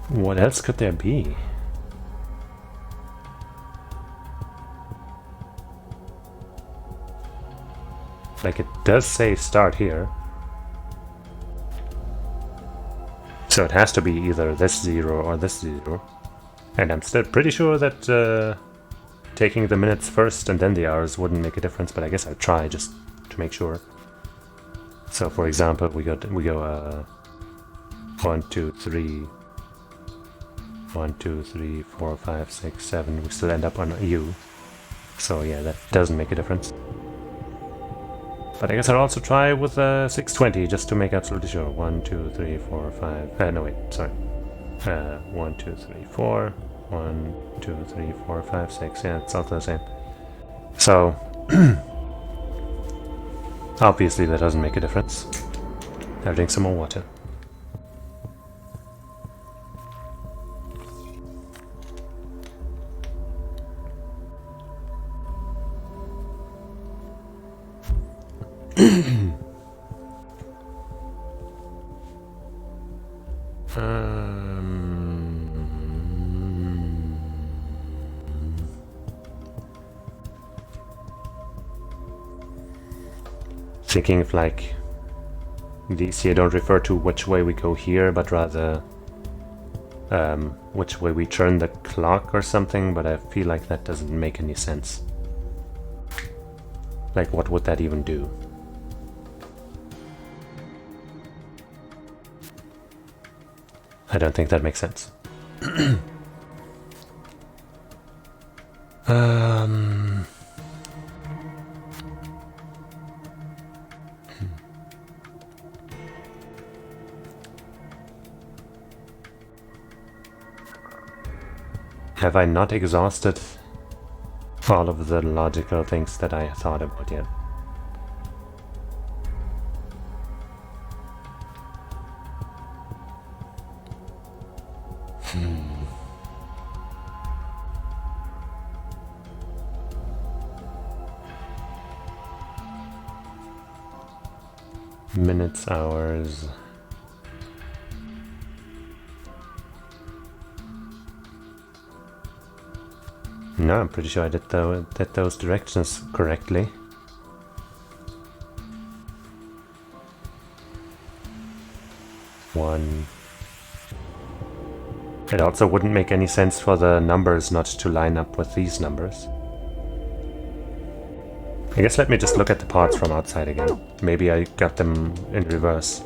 What else could there be? Like, it does say start here. So it has to be either this 0 or this 0. And I'm still pretty sure that taking the minutes first and then the hours wouldn't make a difference, but I guess I'll try just to make sure. So for example, we go 1, 2, 3, 1, 2, 3, 4, 5, 6, 7. We still end up on U. So yeah, that doesn't make a difference. But I guess I'll also try with 620 just to make absolutely sure. 1, 2, 3, 4, 5. No, wait, sorry. 1, 2, 3, 4. 1, 2, 3, 4, 5, 6. Yeah, it's also the same. So, obviously that doesn't make a difference. I'll drink some more water. Thinking if, like, these here don't refer to which way we go here, but rather which way we turn the clock or something, but I feel like that doesn't make any sense. Like, what would that even do? I don't think that makes sense. Have I not exhausted all of the logical things that I thought about yet. Minutes, hours. No, I'm pretty sure I did those directions correctly. One. It also wouldn't make any sense for the numbers not to line up with these numbers. I guess let me just look at the parts from outside again. Maybe I got them in reverse.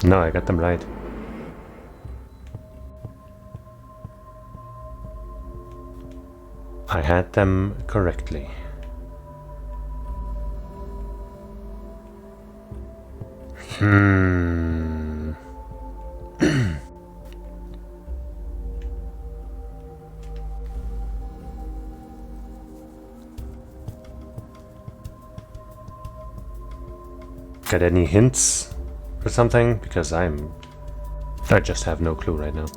No, I got them right. I had them correctly. Got any hints or something? Because I just have no clue right now.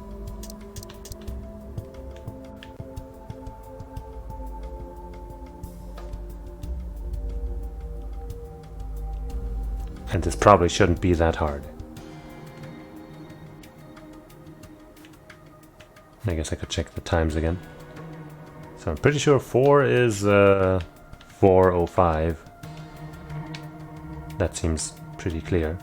And this probably shouldn't be that hard. I guess I could check the times again. So I'm pretty sure 4 is 4:05. That seems pretty clear.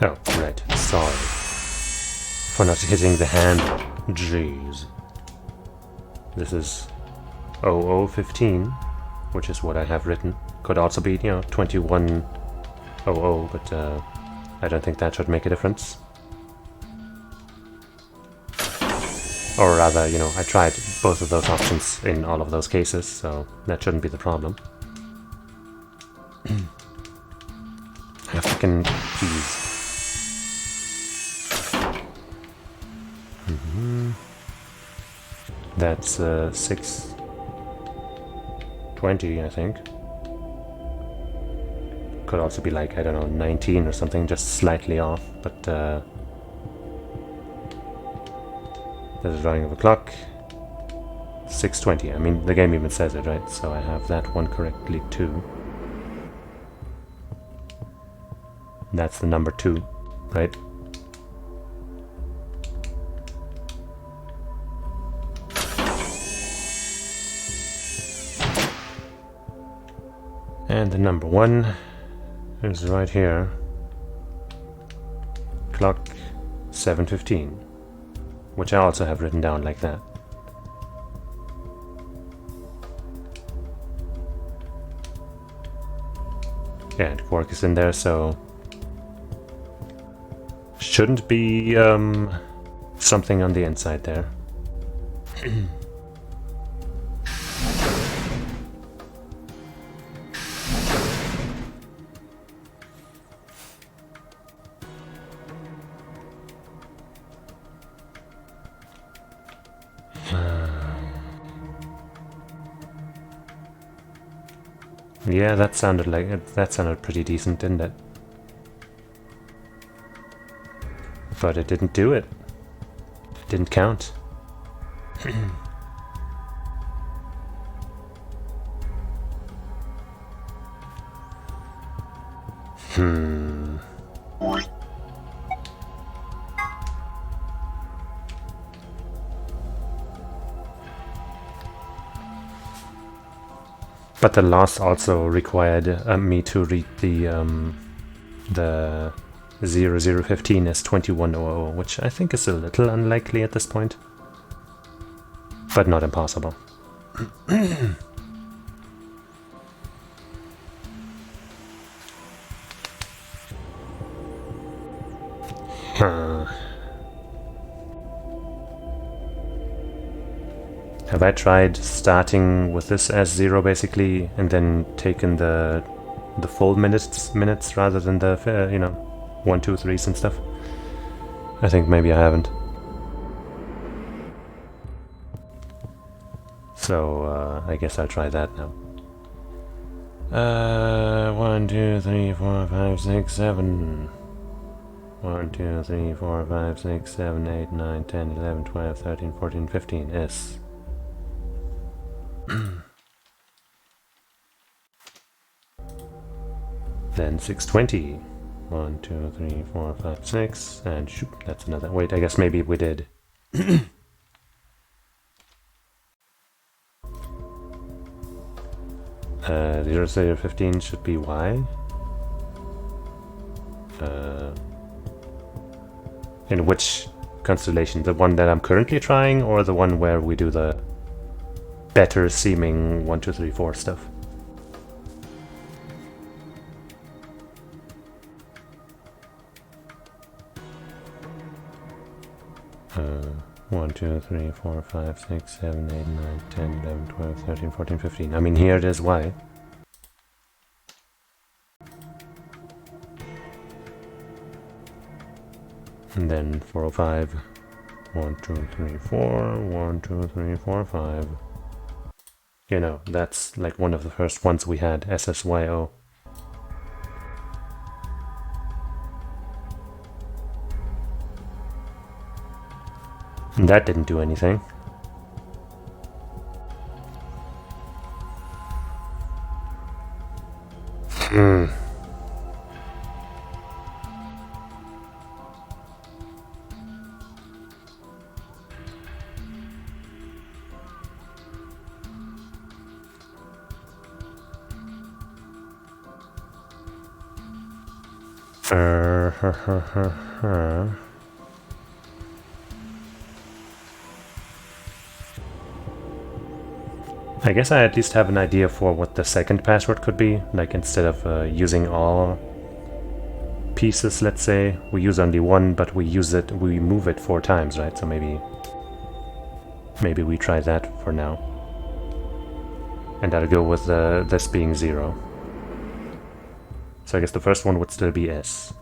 Oh, right. Sorry. For not hitting the hand. Jeez. This is 0015, which is what I have written. Could also be, 2100, but I don't think that should make a difference. Or rather, I tried both of those options in all of those cases, so that shouldn't be the problem. African keys. That's 6:20, I think. Could also be like, I don't know, 19 or something, just slightly off, but there's a drawing of a clock. 6:20. I mean, the game even says it, right? So I have that one correctly too. That's the number 2, right? And the number 1 is right here. Clock 7:15, which I also have written down like that. Yeah, and quark is in there, so shouldn't be something on the inside there. Yeah, that sounded pretty decent, didn't it? But it didn't do it. It didn't count. But the loss also required me to read the 0015 as 2100, which I think is a little unlikely at this point, but not impossible. Have I tried starting with this as 0 basically, and then taken the full minutes rather than the 1, 2, 3s and stuff? I think maybe I haven't. So I guess I'll try that now. 1, 2, 3, 4, 5, 6, 7. 1, 2, 3, 4, 5, 6, 7, 8, 9, 10, 11, 12, 13, 14, 15. S. Then 620. 1, 2, 3, 4, 5, 6. And shoot, that's another. Wait, I guess maybe we did. 0, 0, 15 should be Y. In which constellation? The one that I'm currently trying, or the one where we do the better seeming 1, 2, 3, 4 stuff? Uh, 1, 2, 3, 4, 5, 6, 7, 8, 9, 10, 11, 12, 13, 14, 15. I mean, here it is Y. And then 405. 1, 2, 3, 4. 1, 2, 3, 4, 5. You know, that's like one of the first ones we had, SSYO. And that didn't do anything. I guess I at least have an idea for what the second password could be. Like, instead of using all pieces, let's say, we use only one, but we move it 4 times, right? So maybe we try that for now. And I'll go with this being 0. So I guess the first one would still be S.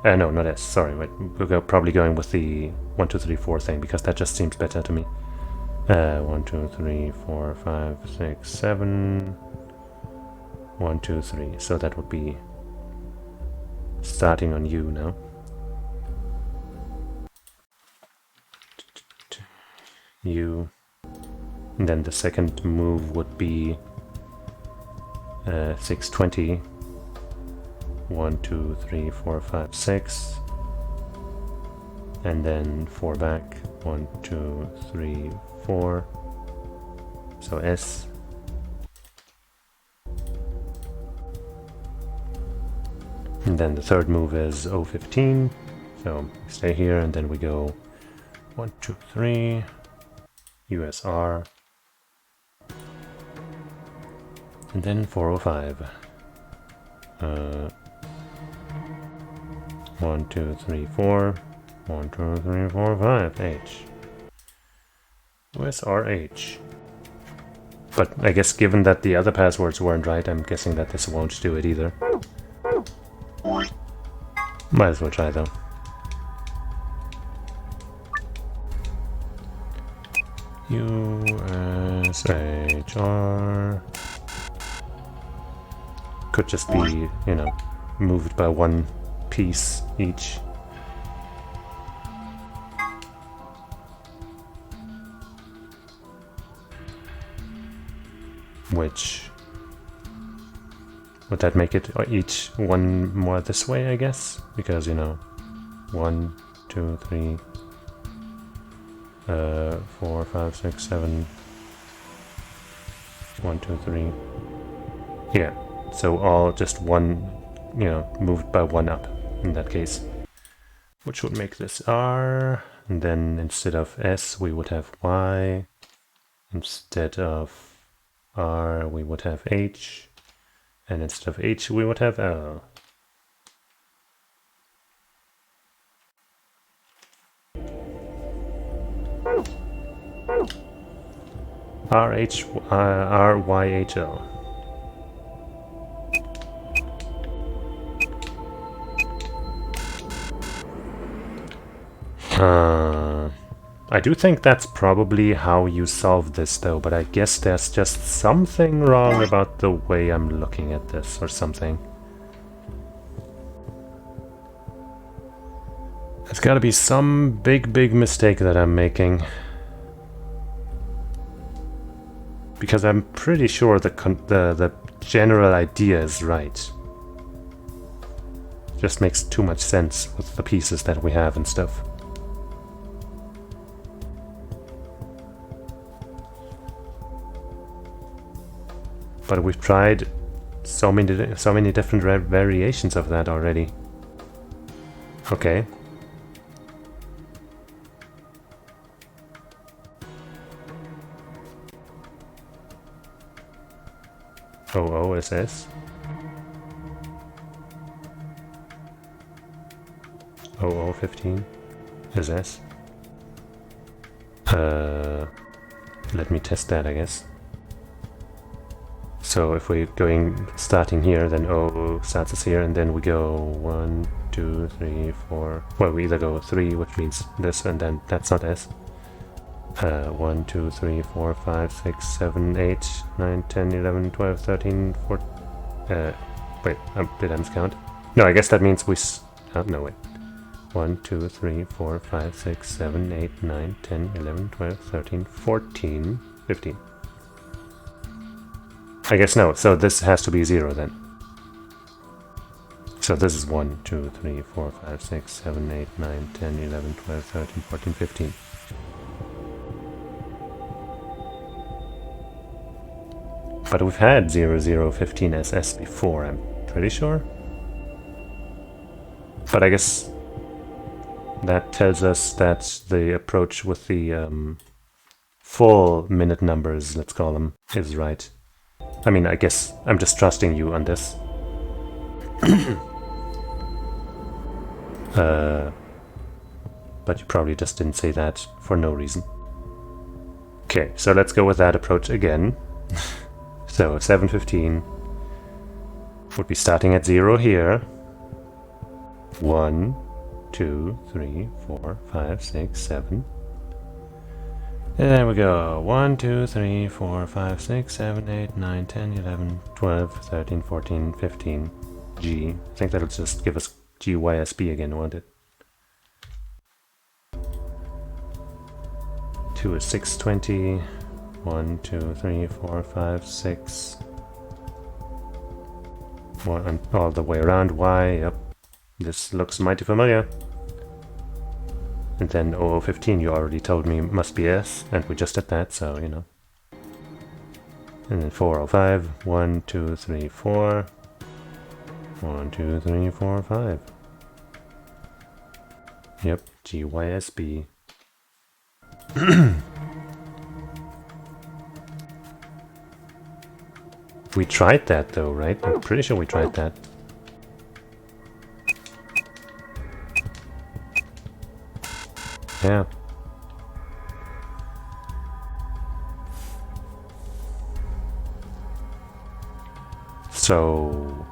No, not S, sorry, wait. We're probably going with the 1, 2, 3, 4 thing, because that just seems better to me. 1, 2, 3, 4, 5, 6, 7. 1, 2, 3. So that would be starting on U now. U. And then the second move would be 620. 1, 2, 3, 4, 5, 6. And then 4 back. 1, 2, 3, 4. So S. And then the third move is O15. So we stay here and then we go 1, 2, 3. USR. And then 405. 1, 2, 3, 4. 1, 2, 3, 4, 5. H. USRH. But I guess given that the other passwords weren't right, I'm guessing that this won't do it either. Might as well try though. USHR. Could just be, you know, moved by 1 piece each. Which would that make it each one more this way, I guess? Because, you know, 1, 2, 3, 4, 5, 6, 7. 1, 2, 3. Yeah, so all just one, you know, moved by 1 up in that case. Which would make this R, and then instead of S we would have Y. Instead of R we would have H, and instead of H we would have L. RYHL. I do think that's probably how you solve this though, but I guess there's just something wrong about the way I'm looking at this or something. There's gotta be some big mistake that I'm making. Because I'm pretty sure the general idea is right. Just makes too much sense with the pieces that we have and stuff. But we've tried so many different variations of that already. Okay. OOSS. OO15 SS. Let me test that, I guess. So if we're starting here, then O starts us here, and then we go 1, 2, 3, 4. Well, we either go 3, which means this, and then that's not S. 1, 2, 3, 4, 5, 6, 7, 8, 9, 10, 11, 12, 13, 14. Wait, did I miscount? No, I guess that means we. No, wait. 1, 2, 3, 4, 5, 6, 7, 8, 9, 10, 11, 12, 13, 14, 15. I guess no, so this has to be 0 then. So this is 1, 2, 3, 4, 5, 6, 7, 8, 9, 10, 11, 12, 13, 14, 15. But we've had 0015 SS before, I'm pretty sure. But I guess that tells us that the approach with the full minute numbers, let's call them, is right. I mean, I guess I'm just trusting you on this. But you probably just didn't say that for no reason. Okay, so let's go with that approach again. So 715 would be starting at 0 here. 1, 2, 3, 4, 5, 6, 7. And there we go. 1, 2, 3, 4, 5, 6, 7, 8, 9, 10, 11, 12, 13, 14, 15. G. I think that'll just give us GYSB again, won't it? 2 is 620. 1, 2, 3, 4, 5, 6. 1 all the way around. Y. Yep. This looks mighty familiar. And then 0015 you already told me must be S, and we just did that, so you know. And then 405, 1, 2, 3, 4. 1, 2, 3, 4, 5. Yep, GYSB. We tried that though, right? I'm pretty sure we tried that. Yeah. So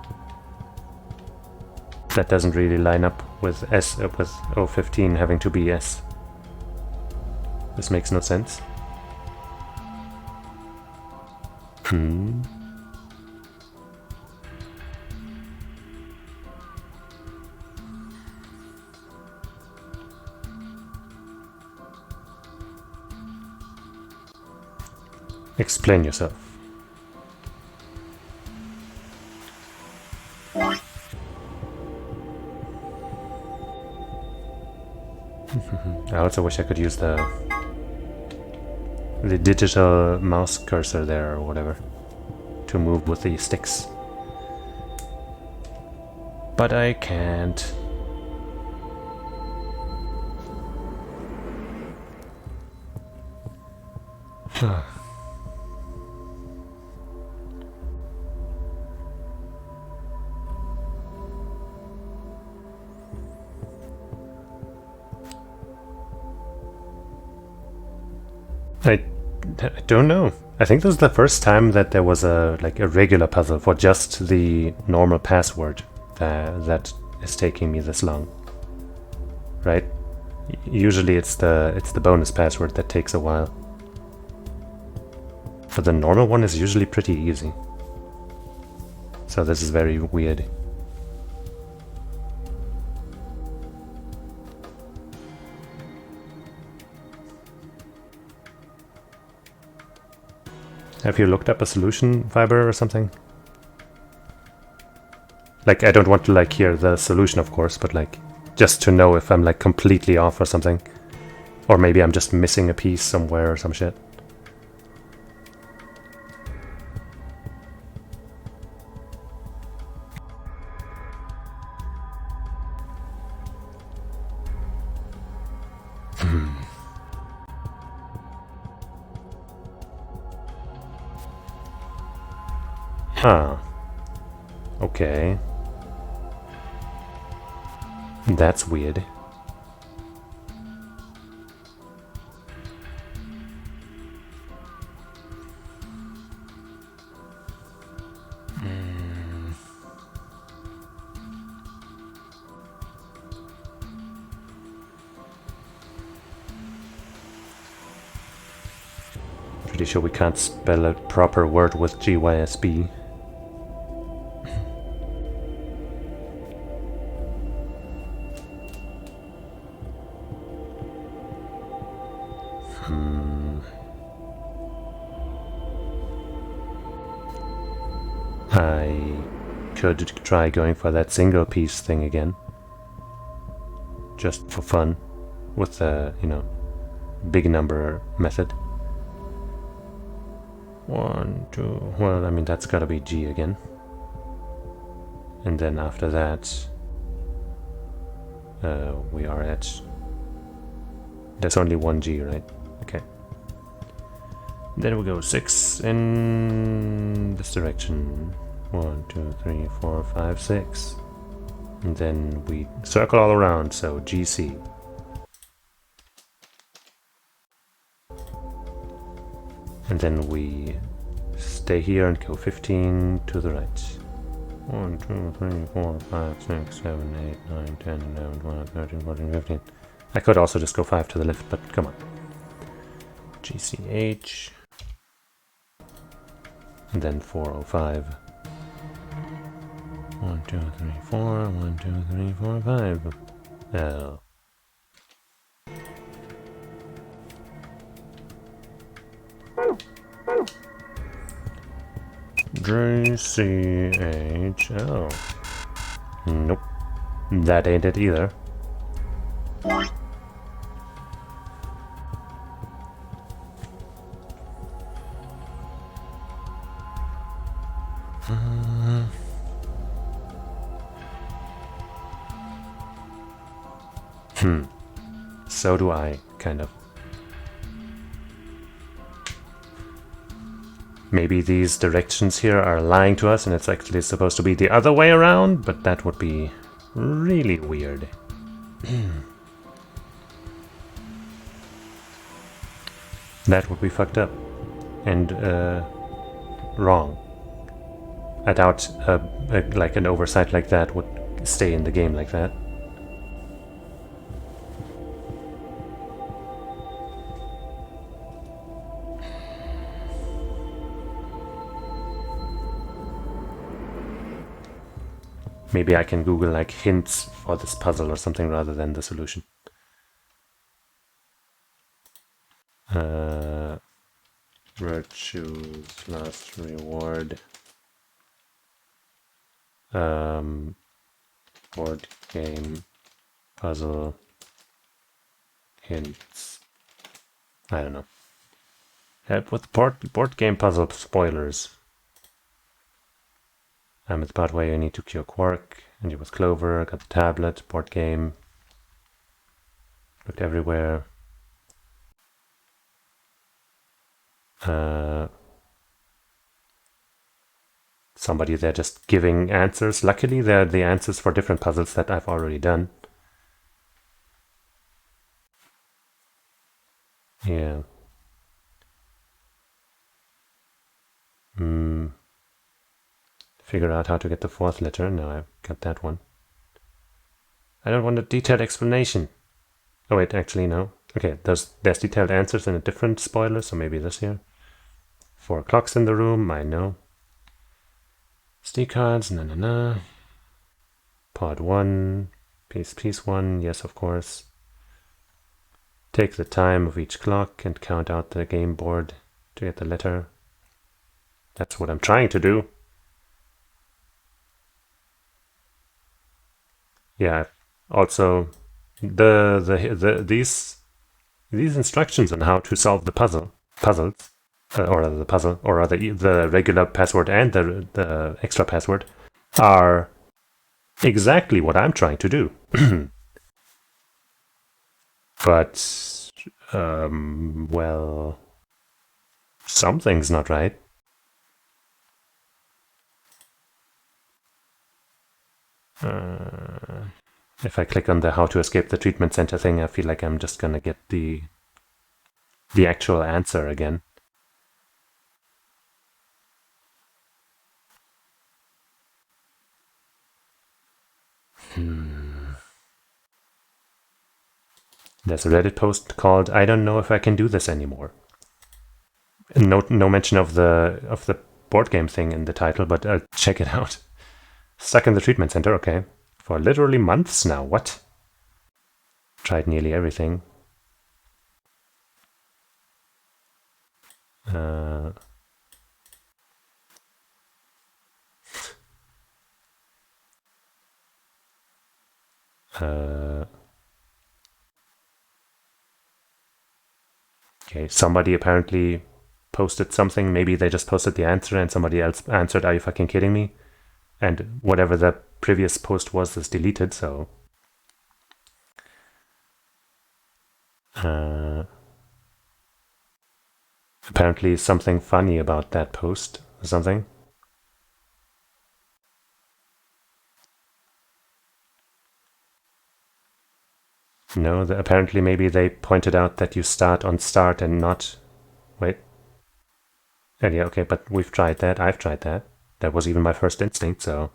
that doesn't really line up with with 015 having to be S. This makes no sense. Explain yourself. I also wish I could use the digital mouse cursor there or whatever to move with the sticks. But I can't. I don't know. I think this is the first time that there was a regular puzzle for just the normal password that is taking me this long. Right? Usually it's the bonus password that takes a while. But the normal one is usually pretty easy. So this is very weird. Have you looked up a solution, Fiber, or something? Like, I don't want to hear the solution, of course, but just to know if I'm completely off or something. Or maybe I'm just missing a piece somewhere or some shit. Huh. Okay. That's weird. Pretty sure we can't spell a proper word with GYSB. I could try going for that single piece thing again. Just for fun. With the, big number method. 1, 2, well, I mean, that's gotta be G again. And then after that, we are at... There's only one G, right? Okay. Then we go 6 in this direction. 1, 2, 3, 4, 5, 6. And then we circle all around, so GC. And then we stay here and go 15 to the right. 1, 2, 3, 4, 5, 6, 7, 8, 9, 10, 11, 12, 13, 14, 15. I could also just go 5 to the left, but come on. GCH. And then 405. 1, 2, 3, 4, 1, 2, 3, 4, 5. L. GCHL. Nope. That ain't it either. So do I, kind of. Maybe these directions here are lying to us and it's actually supposed to be the other way around, but that would be really weird. That would be fucked up. And, wrong. I doubt, an oversight like that would stay in the game like that. Maybe I can Google hints for this puzzle or something rather than the solution. Virtues, last reward. Board game, puzzle, hints. I don't know. Help with board game puzzle spoilers. I'm at the part where you need to cure Quark, and you with Clover, got the tablet, board game. Looked everywhere. Somebody there just giving answers. Luckily, they're the answers for different puzzles that I've already done. Yeah. Figure out how to get the fourth letter. No, I've got that one. I don't want a detailed explanation. Oh wait, actually no. Okay, there's detailed answers in a different spoiler, so maybe this here. 4 clocks in the room, I know. SD cards, na. Part 1, piece 1, yes of course. Take the time of each clock and count out the game board to get the letter. That's what I'm trying to do. Yeah, also these instructions on how to solve the puzzles, or the regular password and the extra password are exactly what I'm trying to do. But well, something's not right. If I click on the how to escape the treatment center thing, I feel like I'm just gonna get the actual answer again. There's a Reddit post called "I don't know if I can do this anymore." No mention of the board game thing in the title, but I'll check it out. Stuck in the treatment center, okay. For literally months now, what? Tried nearly everything. Okay, somebody apparently posted something. Maybe they just posted the answer and somebody else answered, "Are you fucking kidding me?" And whatever the previous post was is deleted, so... apparently something funny about that post or something. No, apparently maybe they pointed out that you start on start and not... Wait. And yeah, okay, but we've tried that. I've tried that. That was even my first instinct, so...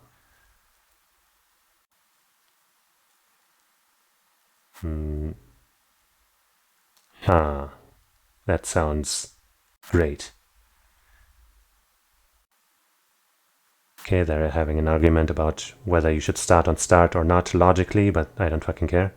Huh. That sounds great. Okay, they're having an argument about whether you should start on start or not logically, but I don't fucking care.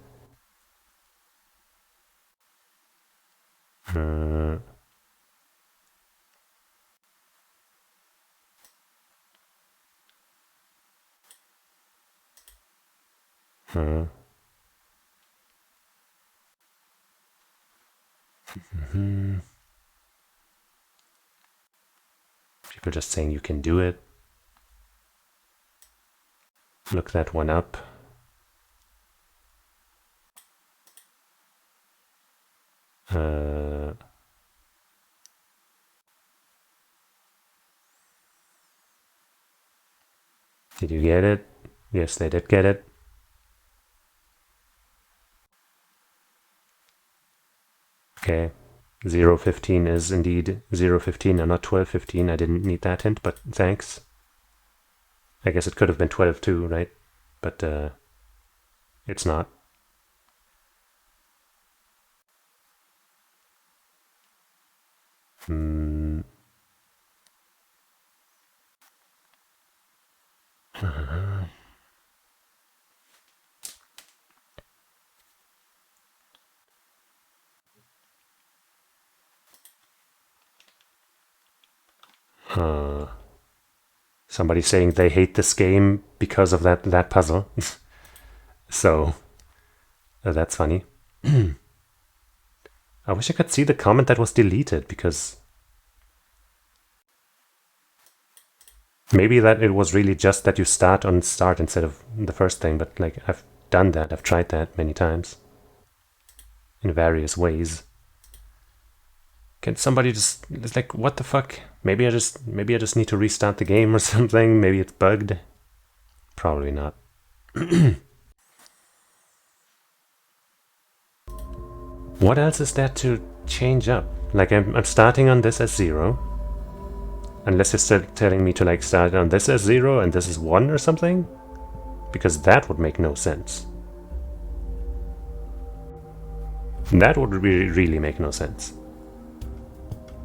People just saying you can do it. Look that one up. Did you get it? Yes, they did get it. Okay. 015 is indeed 015 and not 1215. I didn't need that hint, but thanks. I guess it could have been 12 too, right? But it's not. Somebody saying they hate this game because of that puzzle. So that's funny. I wish I could see the comment that was deleted, because maybe that it was really just that you start on start instead of the first thing, but like I've done that, I've tried that many times in various ways. Can somebody just, it's like, what the fuck? Maybe I just need to restart the game or something. Maybe it's bugged. Probably not. What else is there to change up? Like I'm starting on this as 0. Unless you're still telling me to like start on this as 0 and this is 1 or something? Because that would make no sense. That would really make no sense.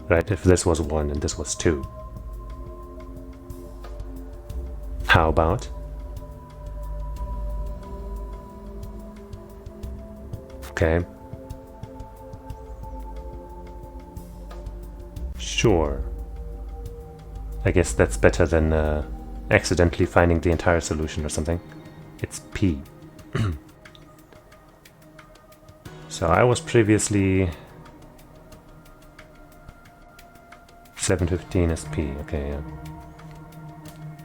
Right, if this was 1 and this was 2. How about? Okay. Sure. I guess that's better than accidentally finding the entire solution or something. It's P. So I was previously 715 is P, okay, yeah.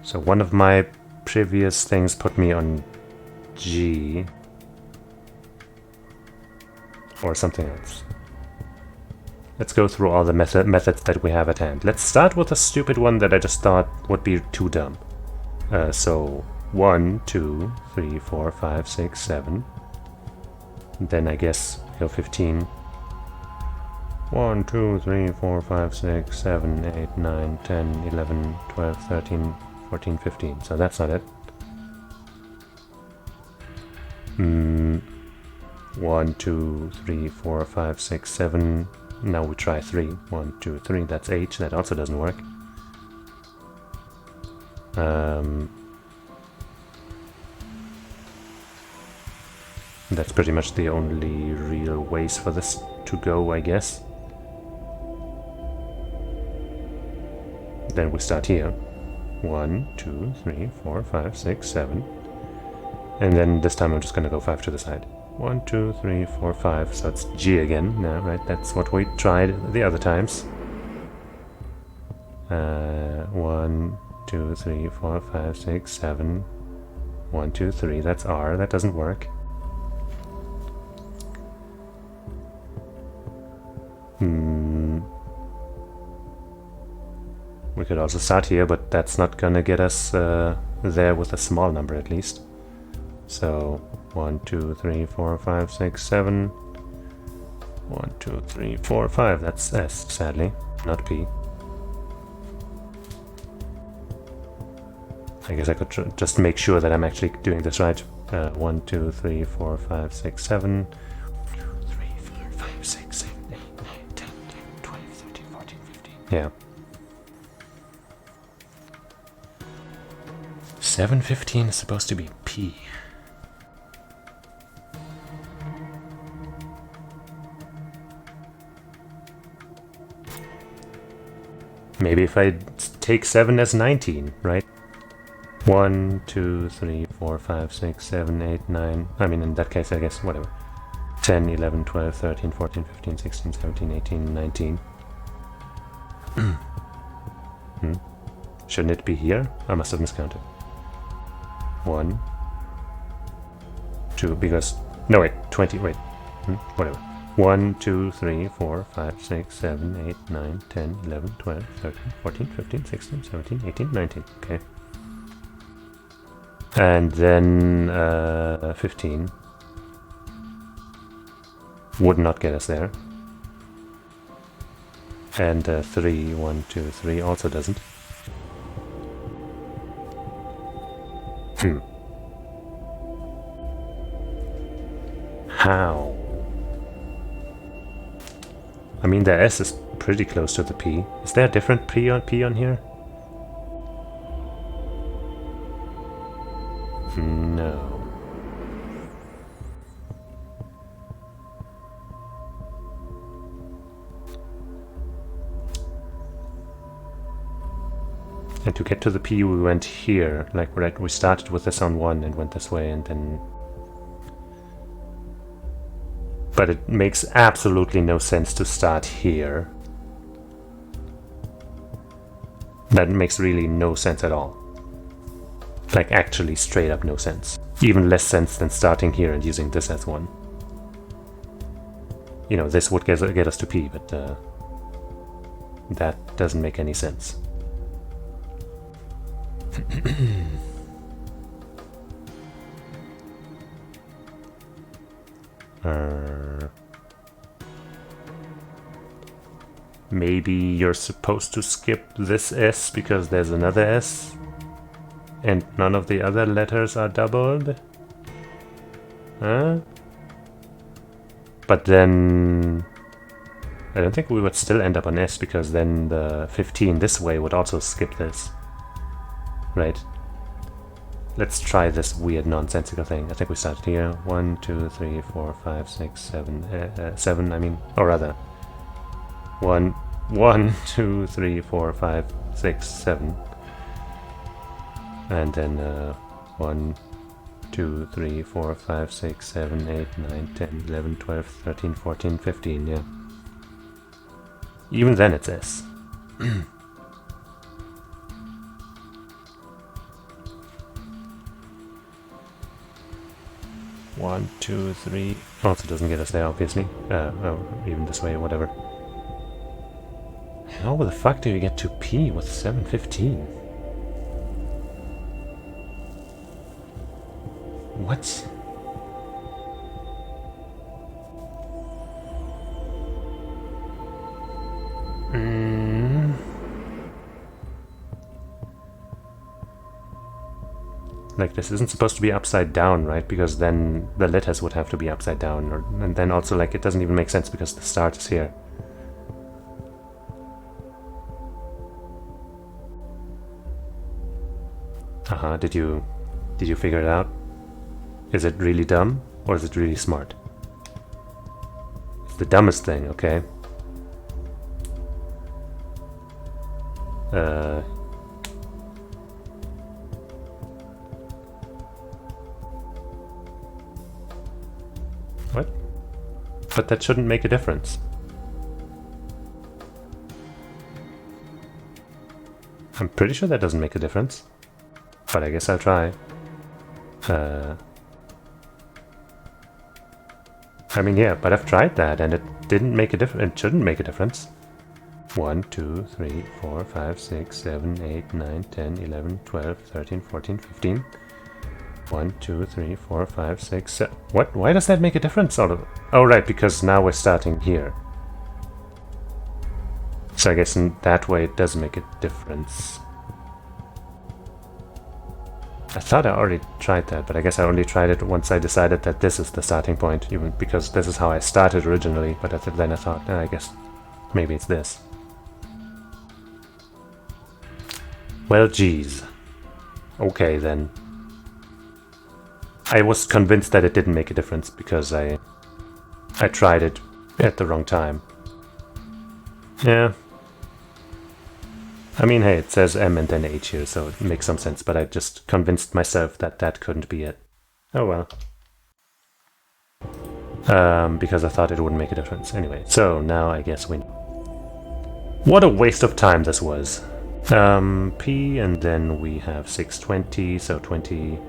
So one of my previous things put me on G. Or something else. Let's go through all the methods that we have at hand. Let's start with a stupid one that I just thought would be too dumb. So 1, 2, 3, 4, 5, 6, 7. And then I guess go 15. 1, 2, 3, 4, 5, 6, 7, 8, 9, 10, 11, 12, 13, 14, 15. So that's not it. 1, 2, 3, 4, 5, 6, 7. Now we try 3. 1, 2, 3. That's H. That also doesn't work. That's pretty much the only real ways for this to go, I guess. Then we start here. 1, 2, 3, 4, 5, 6, 7. And then this time I'm just gonna go 5 to the side. 1, 2, 3, 4, 5. So it's G again. No, right? That's what we tried the other times. 1, 2, 3, 4, 5, 6, 7. 1, 2, 3. That's R. That doesn't work. We could also start here, but that's not gonna get us there with a small number at least. So 1, 2, 3, 4, 5, 6, 7. 1, 2, 3, 4, 5. That's S, sadly, not P. I guess I could just make sure that I'm actually doing this right. 1, 2, 3, 4, 5, 6, 7. 1, 2, 3, 4, 5, 6, 7, 8, 9, 10, 11, 12, 13, 14, 15. Yeah. 715 is supposed to be P. Maybe if I take 7 as 19, right? 1, 2, 3, 4, 5, 6, 7, 8, 9. I mean, in that case, I guess, whatever. 10, 11, 12, 13, 14, 15, 16, 17, 18, 19. Shouldn't it be here? I must have miscounted. 1, 2, because... No, wait, 20, wait. Whatever. 1, 2, 3, 4, 5, 6, 7, 8, 9, 10, 11, 12, 13, 14, 15, 16, 17, 18, 19. Okay. And then 15 would not get us there. And 3, 1, 2, 3 also doesn't. How? I mean, the S is pretty close to the P. Is there a different P on here? No. And to get to the P, we went here. Like, right, we started with this on 1 and went this way, and then... But it makes absolutely no sense to start here. That makes really no sense at all. Like, actually straight up no sense. Even less sense than starting here and using this as 1. You know, this would get us to P, but that doesn't make any sense. maybe you're supposed to skip this S because there's another S and none of the other letters are doubled? Huh? But then I don't think we would still end up on S because then the 15 this way would also skip this. Right. Let's try this weird nonsensical thing. I think we started here. 1, 2, 3, 4, 5, 6, 7, 7, I mean, or rather. 1, 2, 3, 4, 5, 6, 7. And then 1, 2, 3, 4, 5, 6, 7, 8, 9, 10, 11, 12, 13, 14, 15, yeah. Even then it's S. 1, 2, 3. Also doesn't get us there, obviously. Even this way, whatever. How the fuck do you get to P with 715? What? Like, this isn't supposed to be upside down, right? Because then the letters would have to be upside down. And then also, like, it doesn't even make sense because the start is here. Did you figure it out? Is it really dumb? Or is it really smart? It's the dumbest thing, okay? What? But that shouldn't make a difference. I'm pretty sure that doesn't make a difference. But I guess I'll try. I mean, yeah, but I've tried that and it didn't make a difference. It shouldn't make a difference. 1, 2, 3, 4, 5, 6, 7, 8, 9, 10, 11, 12, 13, 14, 15. 1, 2, 3, 4, 5, 6, 7. What? Why does that make a difference? Oh, right, because now we're starting here. So I guess in that way it does make a difference. I thought I already tried that, but I guess I only tried it once I decided that this is the starting point, even because this is how I started originally, but then I thought, I guess maybe it's this. Well, geez. Okay, then. I was convinced that it didn't make a difference because I tried it at the wrong time. Yeah. I mean, hey, it says M and then H here, so it makes some sense, but I just convinced myself that that couldn't be it. Oh well. Because I thought it wouldn't make a difference. Anyway, so now I guess we know. What a waste of time this was. P, and then we have 620, so 20...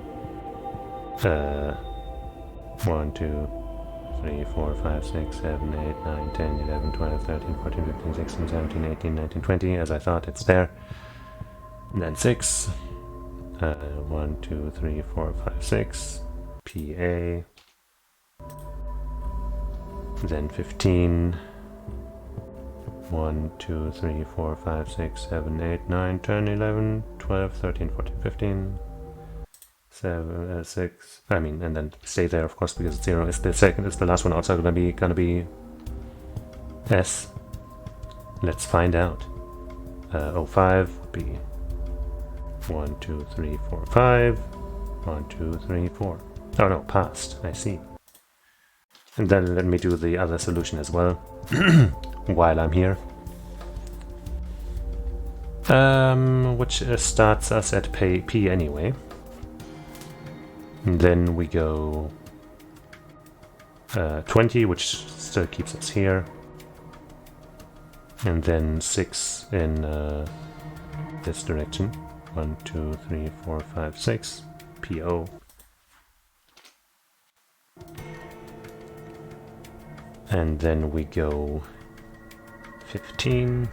1, 2, 3, 4, 5, 6, 7, 8, 9, 10, 11, 12, 13, 14, 15, 16, 17, 18, 19, 20, as I thought, it's there. And then 6. 1, 2, 3, 4, 5, 6. PA. Then 15. 1, 2, 3, 4, 5, 6, 7, 8, 9, 10, 11, 12, 13, 14, 15. 7, 6. I mean, and then stay there, of course, because 0 is the second. Is the last one also gonna be S? Let's find out. 05 would be 1, 2, 3, 4, 5. 1, 2, 3, 4. Oh no, past. I see. And then let me do the other solution as well while I'm here. Which starts us at P anyway. And then we go 20, which still keeps us here. And then 6 in this direction. 1, 2, 3, 4, 5, 6. PO. And then we go 15.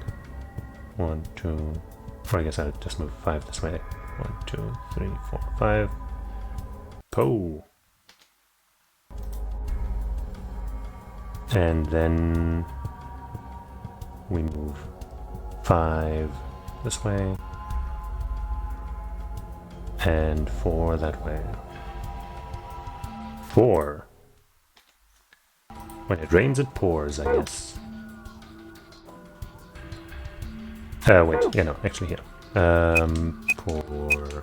1, 2. Or I guess I'll just move 5 this way. 1, 2, 3, 4, 5. Po. And then we move 5 this way and 4 that way. 4. When it rains, it pours, I guess. Wait, yeah, no, actually here. Pour.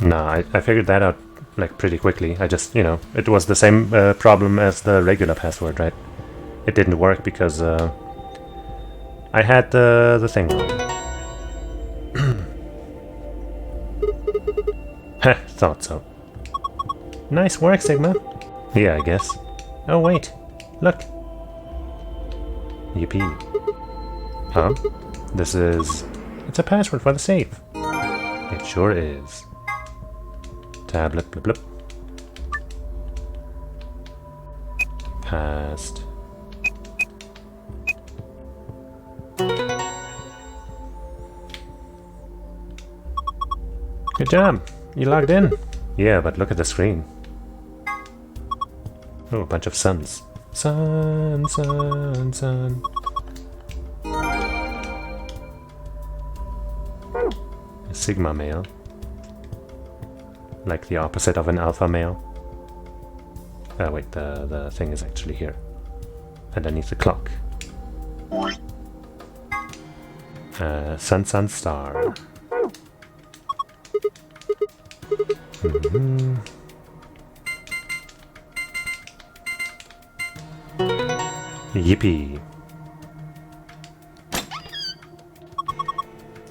Nah, I figured that out like pretty quickly. I just, you know, it was the same problem as the regular password, right? It didn't work because I had the thing wrong. Heh, thought so. Nice work, Sigma. Yeah, I guess. Oh wait, look. Yippee. Huh? This is... It's a password for the safe. It sure is. Tablet, blip, blip. Past. Good job. You logged in. Yeah, but look at the screen. Oh, a bunch of suns. Sun, sun, sun. A Sigma male. Like the opposite of an alpha male. Oh wait, the thing is actually here. Underneath the clock. Sun, sun, star. Yippee.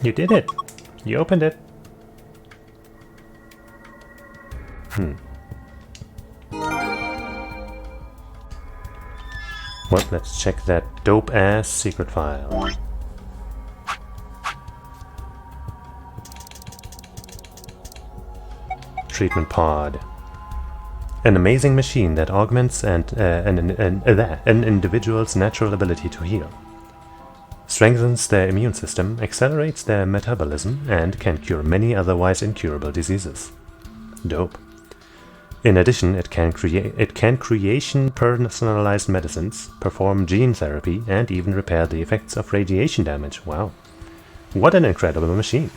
You did it! You opened it! Well, let's check that dope-ass secret file. Treatment pod. An amazing machine that augments an individual's natural ability to heal. Strengthens their immune system, accelerates their metabolism, and can cure many otherwise incurable diseases. Dope. In addition, it can create personalized medicines, perform gene therapy, and even repair the effects of radiation damage. Wow. What an incredible machine.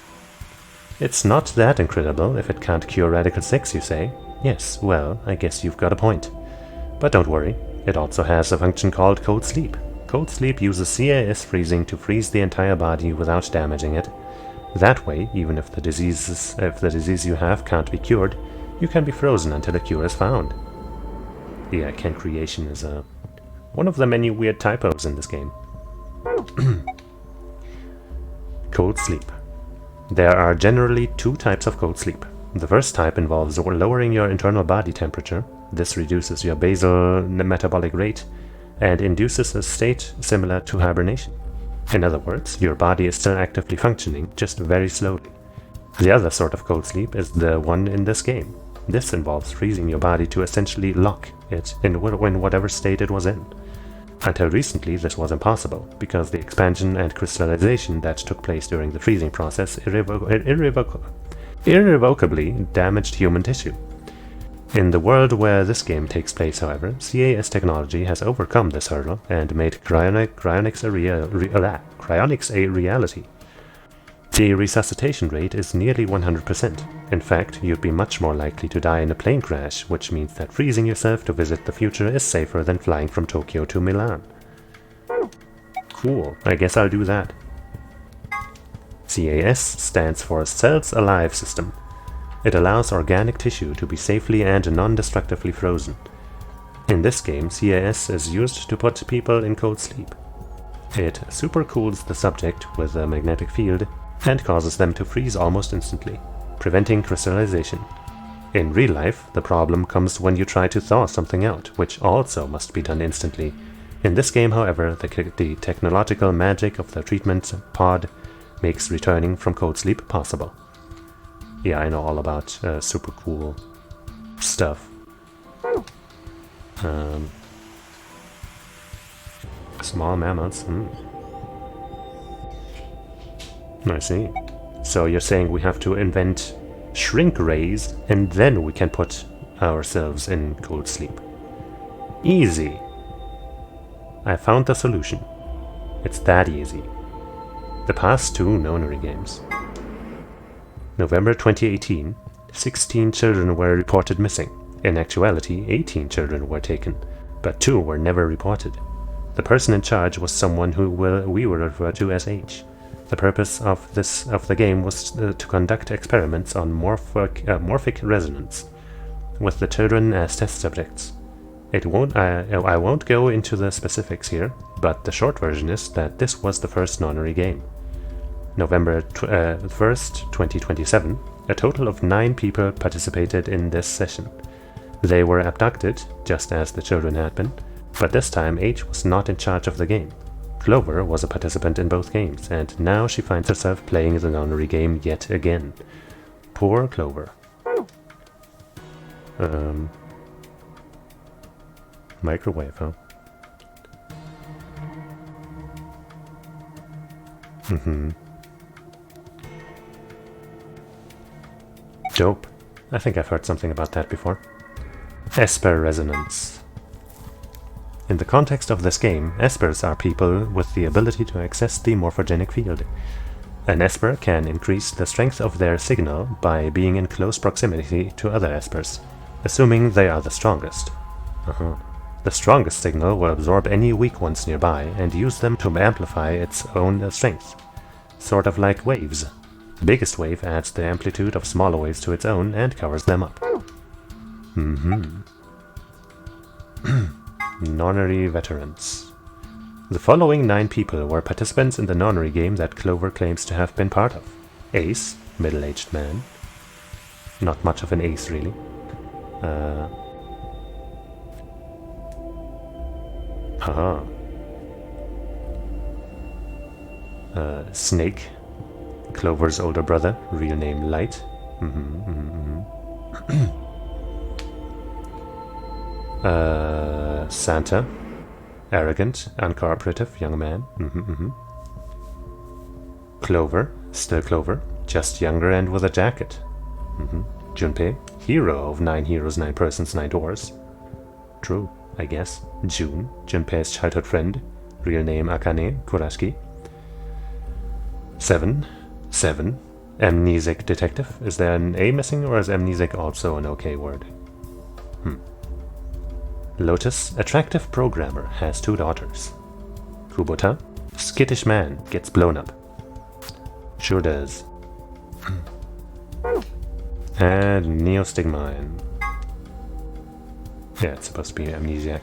It's not that incredible if it can't cure Radical 6, you say? Yes, well, I guess you've got a point. But don't worry, it also has a function called Cold Sleep. Cold Sleep uses CAS freezing to freeze the entire body without damaging it. That way, even if the disease you have can't be cured, you can be frozen until a cure is found. Yeah, can creation is one of the many weird typos in this game. Cold Sleep. There are generally 2 types of cold sleep. The first type involves lowering your internal body temperature. This reduces your basal metabolic rate and induces a state similar to hibernation. In other words, your body is still actively functioning, just very slowly. The other sort of cold sleep is the one in this game. This involves freezing your body to essentially lock it in whatever state it was in. Until recently, this was impossible, because the expansion and crystallization that took place during the freezing process irrevocably damaged human tissue. In the world where this game takes place, however, CAS technology has overcome this hurdle and made cryonics a reality. The resuscitation rate is nearly 100%. In fact, you'd be much more likely to die in a plane crash, which means that freezing yourself to visit the future is safer than flying from Tokyo to Milan. Cool, I guess I'll do that. CAS stands for Cells Alive System. It allows organic tissue to be safely and non-destructively frozen. In this game, CAS is used to put people in cold sleep. It supercools the subject with a magnetic field and causes them to freeze almost instantly, preventing crystallization. In real life, the problem comes when you try to thaw something out, which also must be done instantly. In this game, however, the technological magic of the treatment pod makes returning from cold sleep possible. Yeah, I know all about super cool stuff. Small mammals. I see. So you're saying we have to invent shrink rays and then we can put ourselves in cold sleep. Easy. I found the solution. It's that easy. The past 2 nonary games. November 2018, 16 children were reported missing. In actuality, 18 children were taken, but 2 were never reported. The person in charge was someone who we will refer to as H. The purpose of the game was to conduct experiments on morphic resonance, with the children as test subjects. I won't go into the specifics here, but the short version is that this was the first nonary game. November 1st, 2027, a total of 9 people participated in this session. They were abducted, just as the children had been, but this time H was not in charge of the game. Clover was a participant in both games, and now she finds herself playing the nonary game yet again. Poor Clover. Microwave, huh? Dope. I think I've heard something about that before. Esper resonance. In the context of this game, espers are people with the ability to access the morphogenic field. An esper can increase the strength of their signal by being in close proximity to other espers, assuming they are the strongest. The strongest signal will absorb any weak ones nearby and use them to amplify its own strength. Sort of like waves. The biggest wave adds the amplitude of smaller waves to its own and covers them up. Nonary veterans. The following 9 people were participants in the nonary game that Clover claims to have been part of. Ace, middle-aged man. Not much of an ace, really. Snake, Clover's older brother, real name Light. Santa, arrogant, uncooperative young man. Clover, still Clover, just younger and with a jacket. Junpei, hero of 9 heroes, 9 persons, 9 doors. True, I guess. June, Junpei's childhood friend, real name Akane Kurashiki. 7, amnesic detective. Is there an A missing, or is amnesic also an okay word? Lotus, attractive programmer, has 2 daughters. Kubota, skittish man, gets blown up. Sure does. And neostigmine. Yeah, it's supposed to be amnesiac.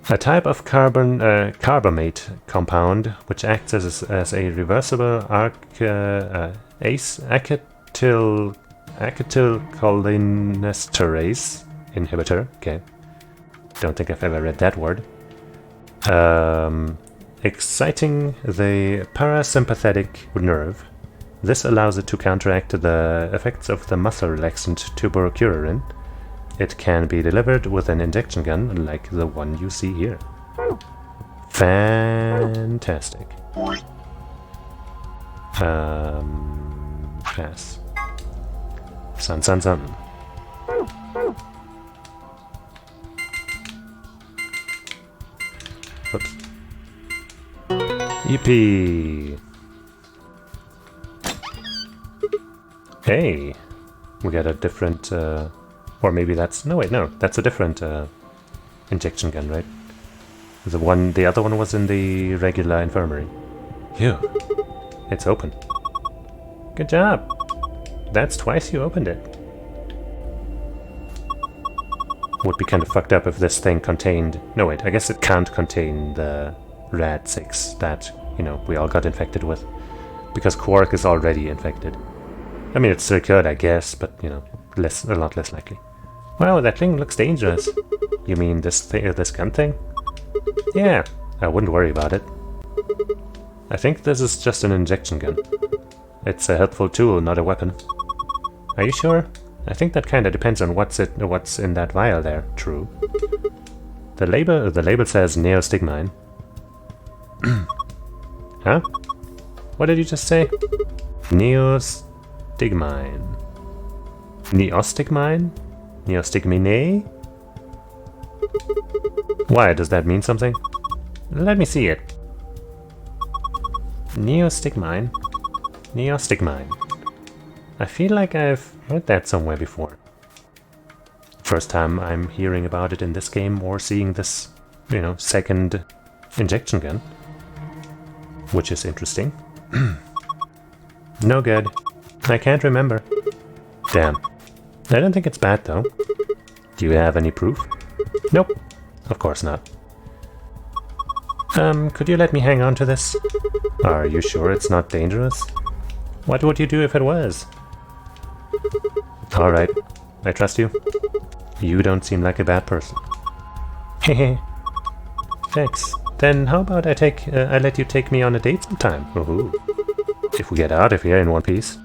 A type of carbamate compound which acts as a reversible acetylcholinesterase inhibitor. Okay. Don't think I've ever read that word. Exciting the parasympathetic nerve. This allows it to counteract the effects of the muscle relaxant tubercurin. It can be delivered with an injection gun like the one you see here. Fantastic. Pass. Sun. Oops. Yippee! Hey! We got a different, or maybe that's... No, wait, no. That's a different injection gun, right? The other one was in the regular infirmary. Phew. It's open. Good job! That's twice you opened it. Would be kind of fucked up if this thing contained... No, wait, I guess it can't contain the RAD6 that, you know, we all got infected with. Because Quark is already infected. I mean, it still could, I guess, but, you know, a lot less likely. Wow, that thing looks dangerous. You mean this gun thing? Yeah, I wouldn't worry about it. I think this is just an injection gun. It's a helpful tool, not a weapon. Are you sure? I think that kinda depends on what's in that vial there. True. The label says neostigmine. Huh? What did you just say? Neostigmine. Neostigmine? Neostigmine? Why, does that mean something? Let me see it. Neostigmine. Neostigmine. I feel like I've heard that somewhere before. First time I'm hearing about it in this game or seeing this, you know, second injection gun. Which is interesting. No good. I can't remember. Damn. I don't think it's bad though. Do you have any proof? Nope. Of course not. Could you let me hang on to this? Are you sure it's not dangerous? What would you do if it was? Alright. I trust you. You don't seem like a bad person. Hehe. Thanks. Then how about I let you take me on a date sometime? Ooh. If we get out of here in one piece.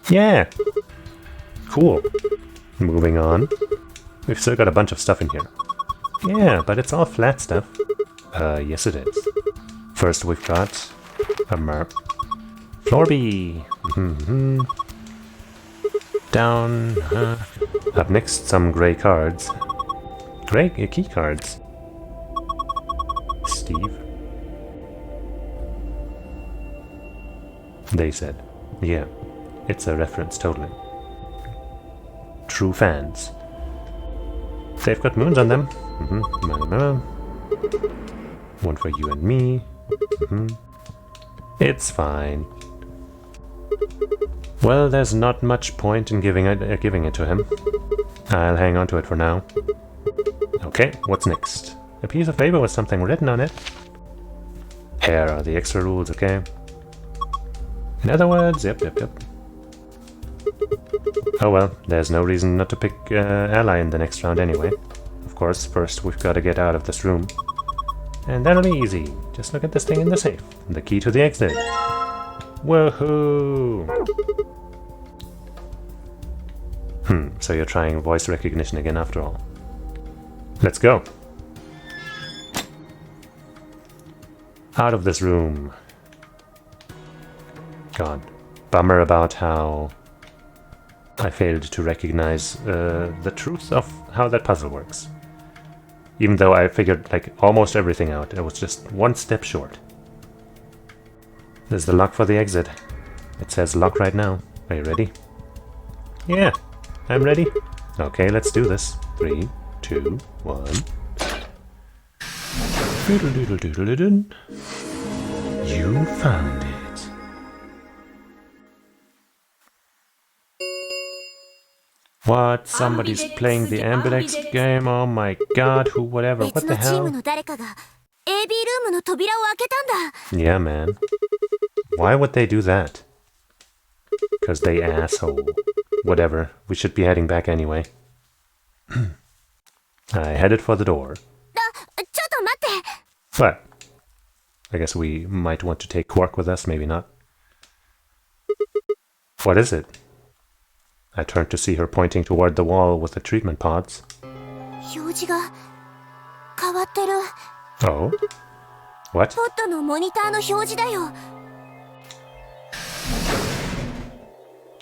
Yeah. Cool. Moving on. We've still got a bunch of stuff in here. Yeah, but it's all flat stuff. Yes it is. First we've got a map. Florby. Down. Up next, some grey cards. Grey key cards. Steve. They said. Yeah, it's a reference, totally. True fans. They've got moons on them. One for you and me. It's fine. Well, there's not much point in giving it to him. I'll hang on to it for now. Okay, what's next? A piece of paper with something written on it. Here are the extra rules, okay? In other words, yep. Oh well, there's no reason not to pick ally in the next round anyway. Of course, first we've got to get out of this room. And that'll be easy. Just look at this thing in the safe. The key to the exit. Woohoo! So you're trying voice recognition again after all. Let's go. Out of this room. God. Bummer about how I failed to recognize the truth of how that puzzle works. Even though I figured like almost everything out, I was just one step short. There's the lock for the exit. It says lock right now. Are you ready? Yeah, I'm ready. Okay, let's do this. 3, 2, 1. You found it. What? Somebody's playing the Ambidex game? Oh my god, who, whatever, what the hell? Yeah, man. Why would they do that? Because they asshole. Whatever, we should be heading back anyway. I headed for the door. What? I guess we might want to take Quark with us, maybe not. What is it? I turned to see her pointing toward the wall with the treatment pods. Oh? What?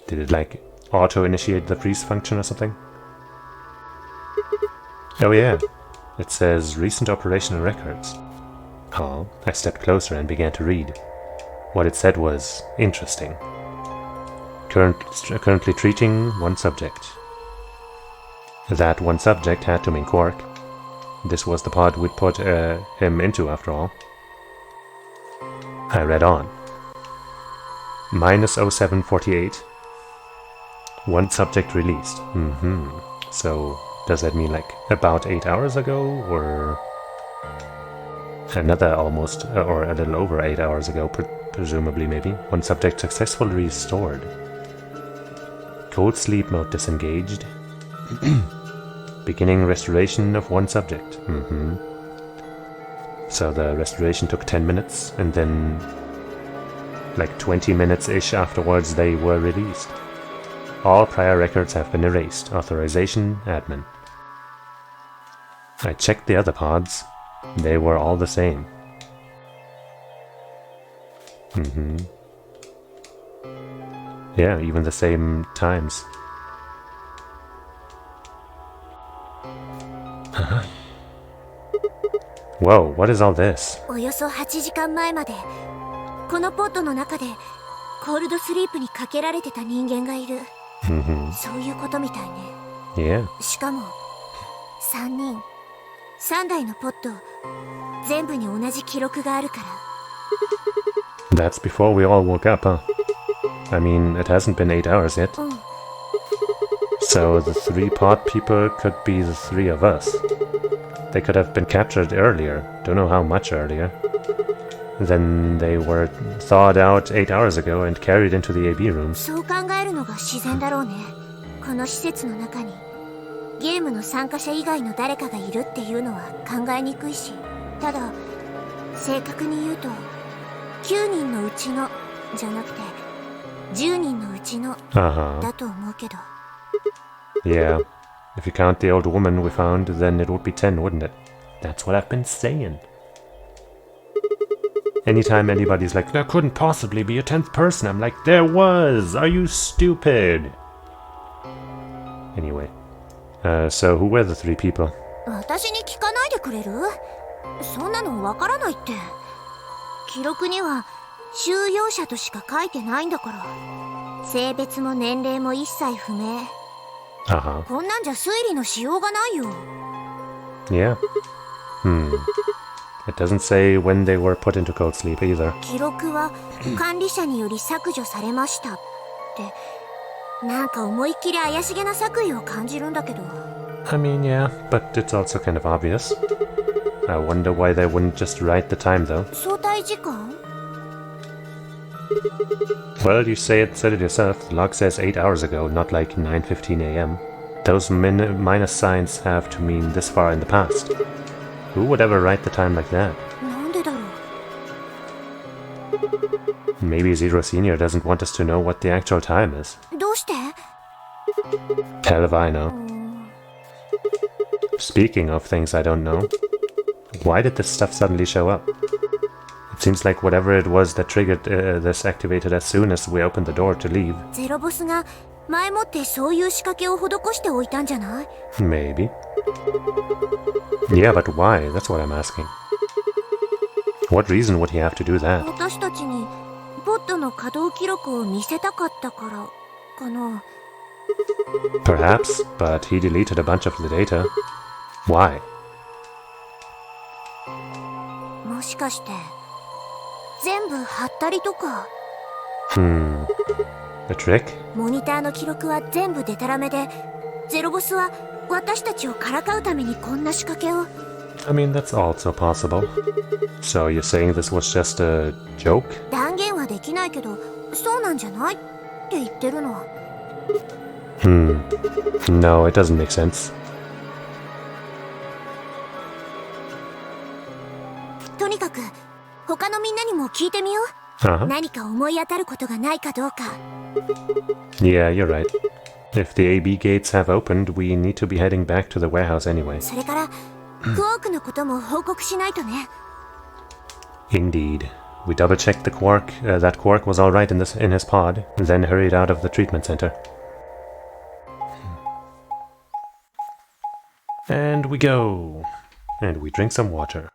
Did it like auto-initiate the freeze function or something? Oh yeah, it says recent operational records. Oh, I stepped closer and began to read. What it said was interesting. Currently treating one subject. That one subject had to mean Quark. This was the pod we'd put him into after all. I read on. -0748. One subject released. So, does that mean like about 8 hours ago, or another almost, or a little over 8 hours ago, presumably maybe? One subject successfully restored. Cold sleep mode disengaged. Beginning restoration of one subject. So the restoration took 10 minutes, and then like 20 minutes-ish afterwards they were released. All prior records have been erased. Authorization, admin. I checked the other pods. They were all the same. Yeah, even the same times. Whoa, what is all this? およそ8時間前までこのポットの中でコールドスリープにかけられてた人間がいる。そういうことみたいね。 Yeah. しかも3人3台のポット全部に同じ記録があるから。 That's before we all woke up, huh? I mean, it hasn't been 8 hours yet. うん。 So the 3 pod people could be the 3 of us. They could have been captured earlier. Don't know how much earlier. Then they were thawed out 8 hours ago and carried into the AB rooms. そう考えるのが自然だろうね。この施設の中にゲームの参加者以外の誰かがいるっていうのは考えにくいし、ただ正確に言うと9人のうちのじゃなくて10人のうちの Uh-huh. だと思うけど。 Yeah. If you count the old woman we found, then it would be 10, wouldn't it? That's what I've been saying. Anytime anybody's like, there couldn't possibly be a 10th person, I'm like, there was! Are you stupid? Anyway. So who were the 3 people? 私に聞かないでくれる？そんなのわからないって。記録には収容者としか書いてないんだから。性別も年齢も一切不明。 Uh-huh. こんなんじゃ推理のしようがないよ。 Yeah. It doesn't say when they were put into cold sleep either. 記録は管理者により削除されましたって、なんか思いっきり怪しげな作為を感じるんだけど。 I mean, yeah, but it's also kind of obvious. I wonder why they wouldn't just write the time, though. 相対時間？ Well, you said it yourself. The log says 8 hours ago, not like 9:15 a.m. Those minus signs have to mean this far in the past. Who would ever write the time like that? なんでだろう。 Maybe Zero Senior doesn't want us to know what the actual time is. どうして？ Hell if I know. Speaking of things I don't know, why did this stuff suddenly show up? It seems like whatever it was that triggered this activated as soon as we opened the door to leave. ゼロボスが前もってそういう仕掛けを施しておいたんじゃない？ Maybe. Yeah, but why? That's what I'm asking. What reason would he have to do that? 私たちにポットの稼働記録を見せたかったからかな。 Perhaps, but he deleted a bunch of the data. Why? もしかして全部貼ったりとか。 A trick? モニターの記録は全部デタラメで、ゼロボスは私たちをからかうためにこんな仕掛けを。 I mean, that's also possible. So you're saying this was just a joke? 断言はできないけど、そうなんじゃないって言ってるの。 No, it doesn't make sense. とにかく他のみんなにも聞いてみよう。 Uh-huh. 何か思い当たることがないかどうか。 Yeah, you're right. If the AB gates have opened, we need to be heading back to the warehouse anyway. それからクォークのことも報告しないとね。 Indeed. We double-checked the quark, that quark was alright in his pod, then hurried out of the treatment center. And we go. And we drink some water.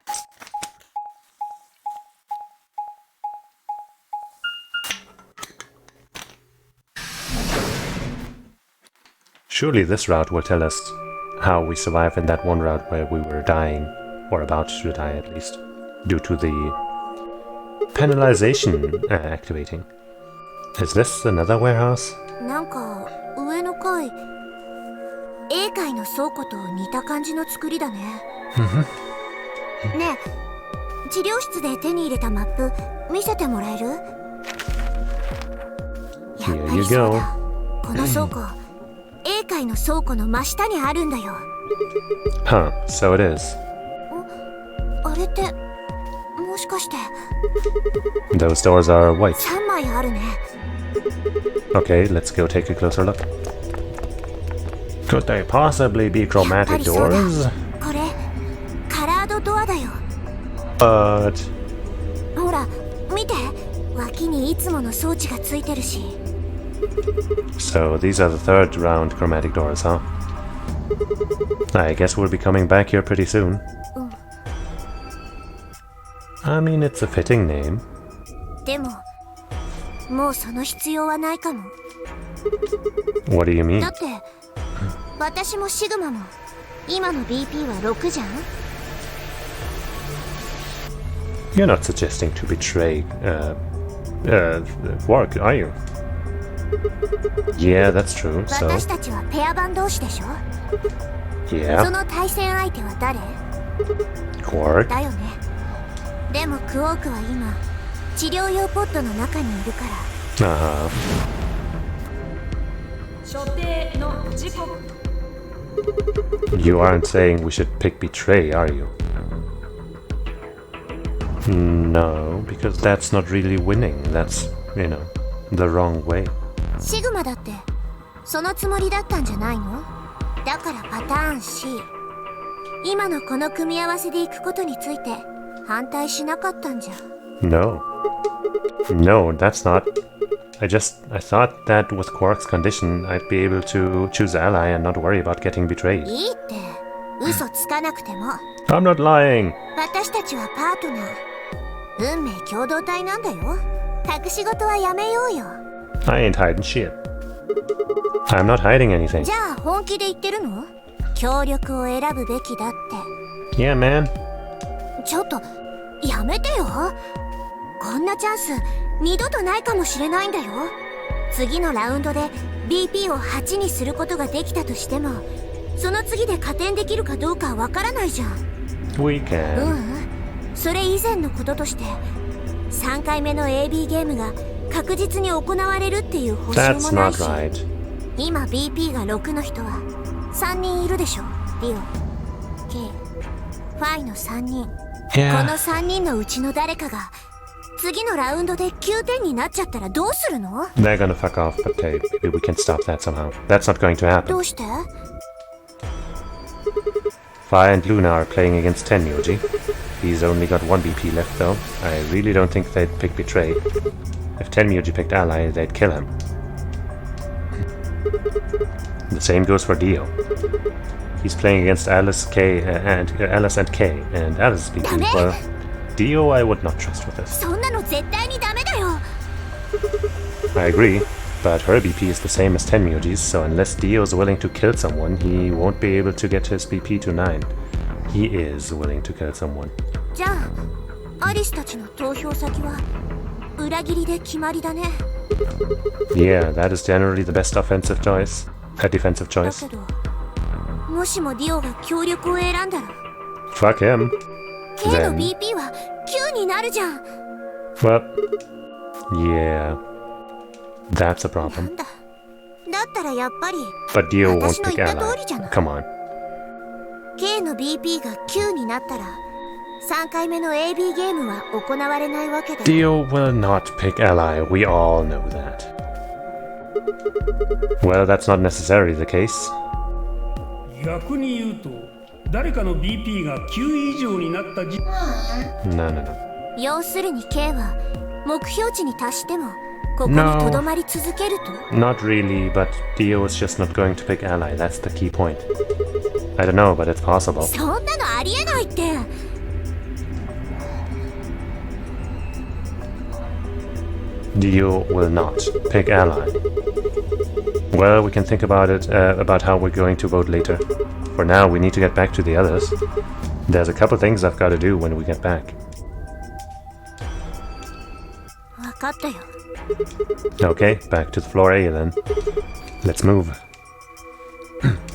Surely this route will tell us how we survived in that one route where we were dying, or about to die at least, due to the penalization activating. Is this another warehouse? なんか上の階、A 階の倉庫と似た感じの作りだね。ねえ、治療室で手に入れたマップ見せてもらえる？やっぱりそうだ。この倉庫、A 階の倉庫の真下にあるんだよ。 Huh, so it is. あれってもしかして Those doors are white. 3枚あるね。 Okay, let's go take a closer look. Could they possibly be やっぱ chromatic りそうだ。 doors? これカラードドアだよ。 But... ほら見て、脇にいつもの装置がついてるし。 So these are the third round chromatic doors, huh? I guess we'll be coming back here pretty soon. I mean, it's a fitting name. でももうその必要はないかも。 What do you mean? だって私もシグマも今の BP は6じゃん。 You're not suggesting to betray, Quark, are you? Yeah, that's true, so... 私たちはペア番同士でしょ。 Yeah, その対戦相手は誰 Quark. だよね。でもクオークは今治療用ポットの中にいるから。 Uh-huh. 所定の時刻 You aren't saying we should pick betray, are you? No, because that's not really winning. That's, you know, the wrong way. シグマだってそのつもりだったんじゃないの？だからパターン C、 今のこの組み合わせでいくことについて反対しなかったんじゃ。 No. No, that's not... I thought that with Quark's condition, I'd be able to choose ally and not worry about getting betrayed. いいって嘘つかなくても。 I'm not lying! 私たちはパートナー、運命共同体なんだよ。隠し事はやめようよ。 I ain't hiding shit. I'm not hiding anything. じゃあ本気で言ってるの？協力を選ぶべきだって。 Yeah, man. ちょっとやめてよ。こんなチャンス二度とないかもしれないんだよ。次のラウンドで BP を8にすることができたとしても、その次で加点できるかどうかわからないじゃん。 We can. それ以前のこととして3回目の AB ゲームが確実に行われるっていう保証 That's もない not し、 right. 今 BP が6の人は3人いるでしょ。ディオ、K、ファイの3人、 Yeah. この3人のうちの誰かが次のラウンドで9点になっちゃったらどうするの？ They're gonna fuck off, but hey, maybe we can stop that somehow. That's not going to ど happen. うして？ Fire and Luna are playing against Tenyoji. He's only got 1 BP left though. I really don't think they'd pick Betray. If Tenyoji picked Ally, they'd kill him. The same goes for Dio. He's playing against Alice, Alice and K, and Alice's BP, well, Dio I would not trust with this. そんなの絶対にダメだよ。 I agree, but her BP is the same as Tenmyoji's, so unless Dio's willing to kill someone, he won't be able to get his BP to 9. He is willing to kill someone. じゃあアリスたちの投票先は裏切りで決まりだね。 Yeah, that is generally the best offensive choice. Defensive だ choice. けどもしもディオが協力を選んだら Fuck him. K の Then- BP は9になるじゃん。 Well, yeah. That's a な problem. んだ。だったらやっぱり But Dio won't 私の pick 言った通 Ally. りじゃない。 Come on. K の BP が9になったら3回目の AB ゲームは行われないわけで。 Dio will not pick Ally. We all know that. Well, that's not necessarily the case. 逆に言うと誰かの BP が9以上になった時 No, no, no. 要するに K は目標値に達してもここにとどまり続けると。 Not really, but Dio is just not going to pick Ally. That's the key point. I don't know, but it's possible. そんなのありえないって。 Dio will not pick Ally. Well, we can think about it, about how we're going to vote later. For now, we need to get back to the others. There's a couple things I've got to do when we get back. 分かったよ。 Okay, back to the floor A then. Let's move.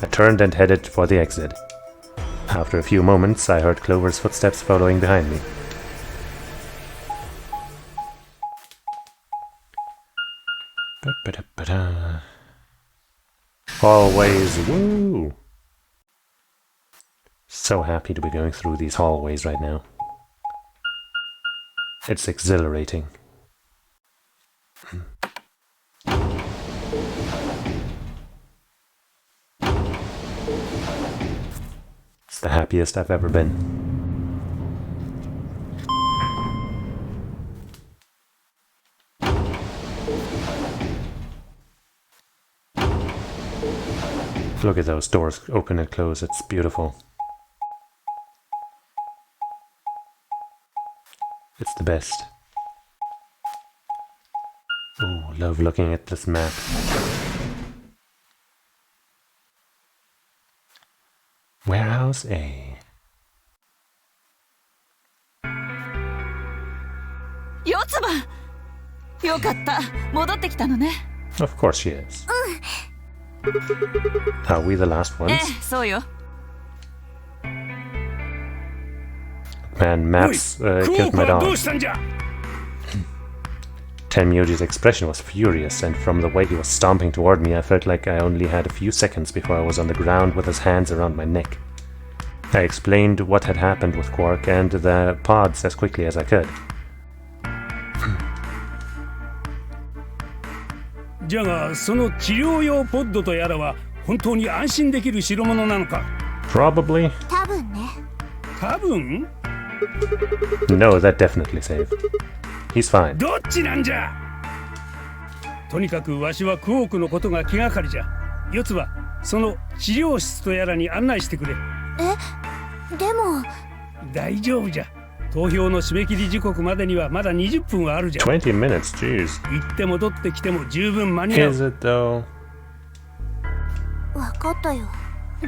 I turned and headed for the exit. After a few moments, I heard Clover's footsteps following behind me. Ba-ba-da-ba-da. Hallways, woo! So happy to be going through these hallways right now. It's exhilarating. It's the happiest I've ever been. Look at those doors open and close, it's beautiful. It's the best. Oh, love looking at this map. Warehouse A. 四つ葉よかった戻ってきたのね Of course she is. Are we the last ones? そうよ Man, Maps クオ killed ーク my はど dog. うしたんじゃ Tenmyoji's expression was furious, and from the way he was stomping toward me, I felt like I only had a few seconds before I was on the ground with his hands around my neck. I explained what had happened with Quark and the pods as quickly as I could. じゃがその治療用ポッドとやらは本当に安心できる代物なのか Probably. 多分ね。多分 No, that definitely saved. He's fine. どっちなんじゃとにかくわしはクオークのことが気がかりじゃ四つはその治療室とやらに案内してくれでも大丈夫じゃ投票の締め切り時刻までにはまだ20分はあるじゃん20 minutes, jeez. 行って戻ってきても十分間に合う Is it though? わかったよ。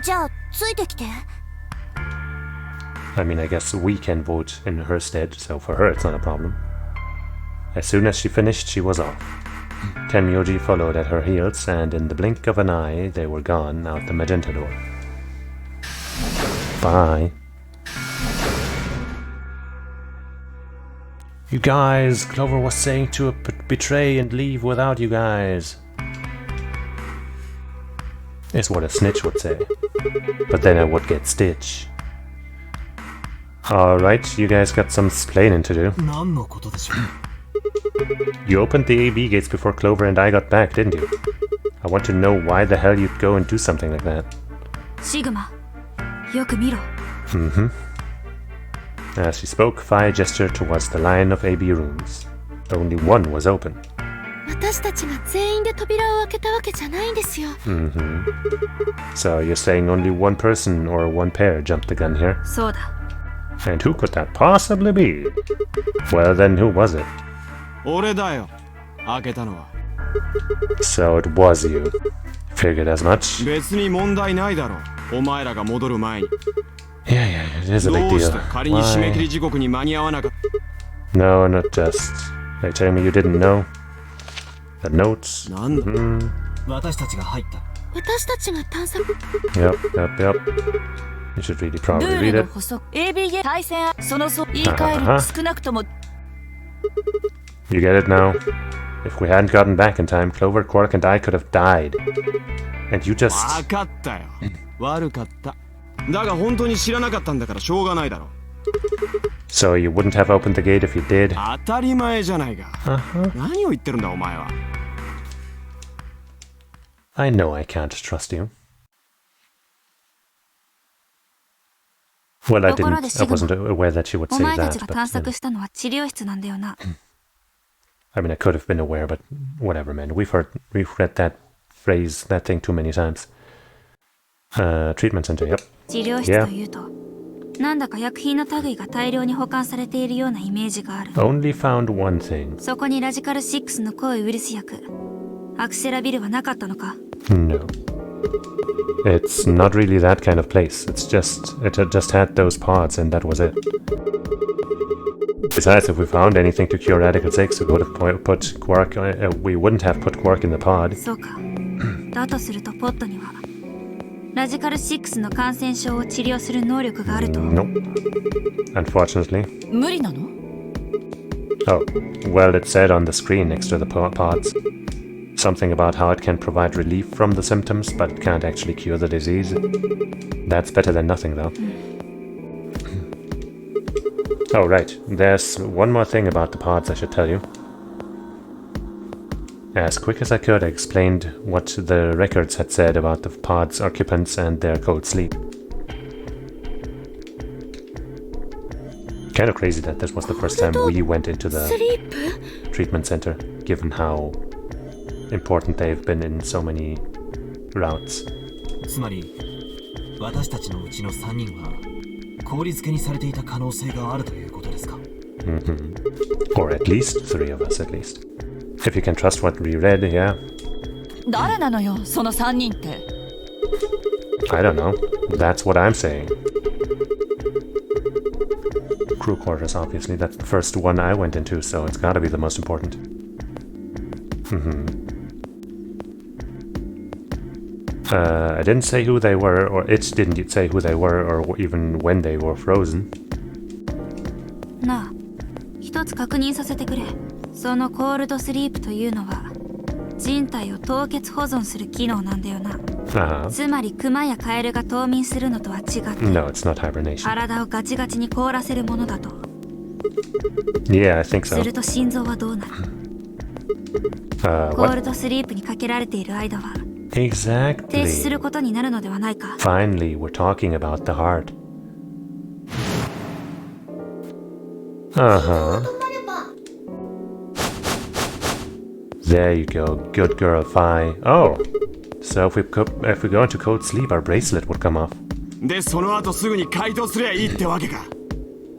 じゃあついてきて。I mean, I guess we can vote in her stead, so for her it's not a problem. As soon as she finished, she was off. Tenmyoji followed at her heels, and in the blink of an eye, they were gone out the magenta door. Bye. You guys, Clover was saying to betray and leave without you guys. Is what a snitch would say. But then I would get Stitch. Alright, you guys got some explaining to do. 何のことでしょう You opened the AV gates before Clover and I got back, didn't you? I want to know why the hell you'd go and do something like that. シグマよく見ろ As she spoke, Fi gestured towards the line of AB rooms. Only one was open. 私たちが全員で扉を開けたわけじゃないんですよ So you're saying only one person or one pair jumped the gun here? そうだ And who could that possibly be? Well then, who was it? 俺だよ開けたのは So it was you. Figured as much. 別に問題ないだろお前らが戻る前に Yeah, it is a big どうし deal. て仮に締め切り Why? 時刻に間に合わなかった No, not just. Are you telling me you didn't know? The notes? なんだ 私たちが入った私たちが探索 Yep. You should really ル probably ー read ルの it. 補足 AB ゲ対戦その言い換える少なくとも You get it now? If we hadn't gotten back in time, Clover, Quark, and I could have died. And you just... 分かったよ悪かっただが本当に知らなかったんだからしょうがないだろ So you wouldn't have opened the gate if you did? 当たり前じゃないか何を言ってるんだお前は I know I can't trust you. Well, I ところで didn't. シ I グマ wasn't aware that she would お say 前たち that. が But, 探 you know. 索したのは治療室なんだよな I mean, I could have been aware, but whatever, man. We've read that phrase, that thing too many times. Treatment center, yep. 治療室というとなんだか薬品の類が大量に保管されているようなイメージがある Only found one thing. そこにラジカル6の抗ウイルス薬アクセラビルはなかったのか No. It's not really that kind of place. It just had those pods and that was it. Besides, if we found anything to cure Radical 6, we would have put Quark. We wouldn't have put Quark in the pod. そうかだとするとポットにはラジカル6の感染症を治療する能力があると Nope. Unfortunately. 無理なの Oh, well, it said on the screen next to the pods. Something about how it can provide relief from the symptoms, but it can't actually cure the disease. That's better than nothing, though. Oh, right. There's one more thing about the pods I should tell you. As quick as I could, I explained what the records had said about the pod's occupants and their cold sleep. Kind of crazy that this was the first time we went into the スリープ treatment center, given how important they've been in so many routes. つまり私たちのうちの3人は氷漬けにされていた可能性があるということですか Or at least 3 of us, at least. If you can trust what we read, yeah. 誰なのよその3人って。 I don't know. That's what I'm saying. Crew quarters, obviously. That's the first one I went into, so it's gotta be the most important. I didn't say who they were, or it didn't say who they were, or even when they were frozen. なあ、一つ確認させてくれ。そのコールドスリープというのは人体を凍結保存する機能なんだよな。つまりクマやカエルが冬眠するのとは違って、No, it's not hibernation. 体をガチガチに凍らせるものだと。Yeah, I think so. すると心臓はどうなる？コールドスリープにかけられている間は Exactly. 停止することになるのではないか。 Finally, we're talking about the heart. There you go. Good girl, Fi. Oh. So if we go into cold sleep, our bracelet would come off. でその後すぐに解凍すりゃいいってわけか。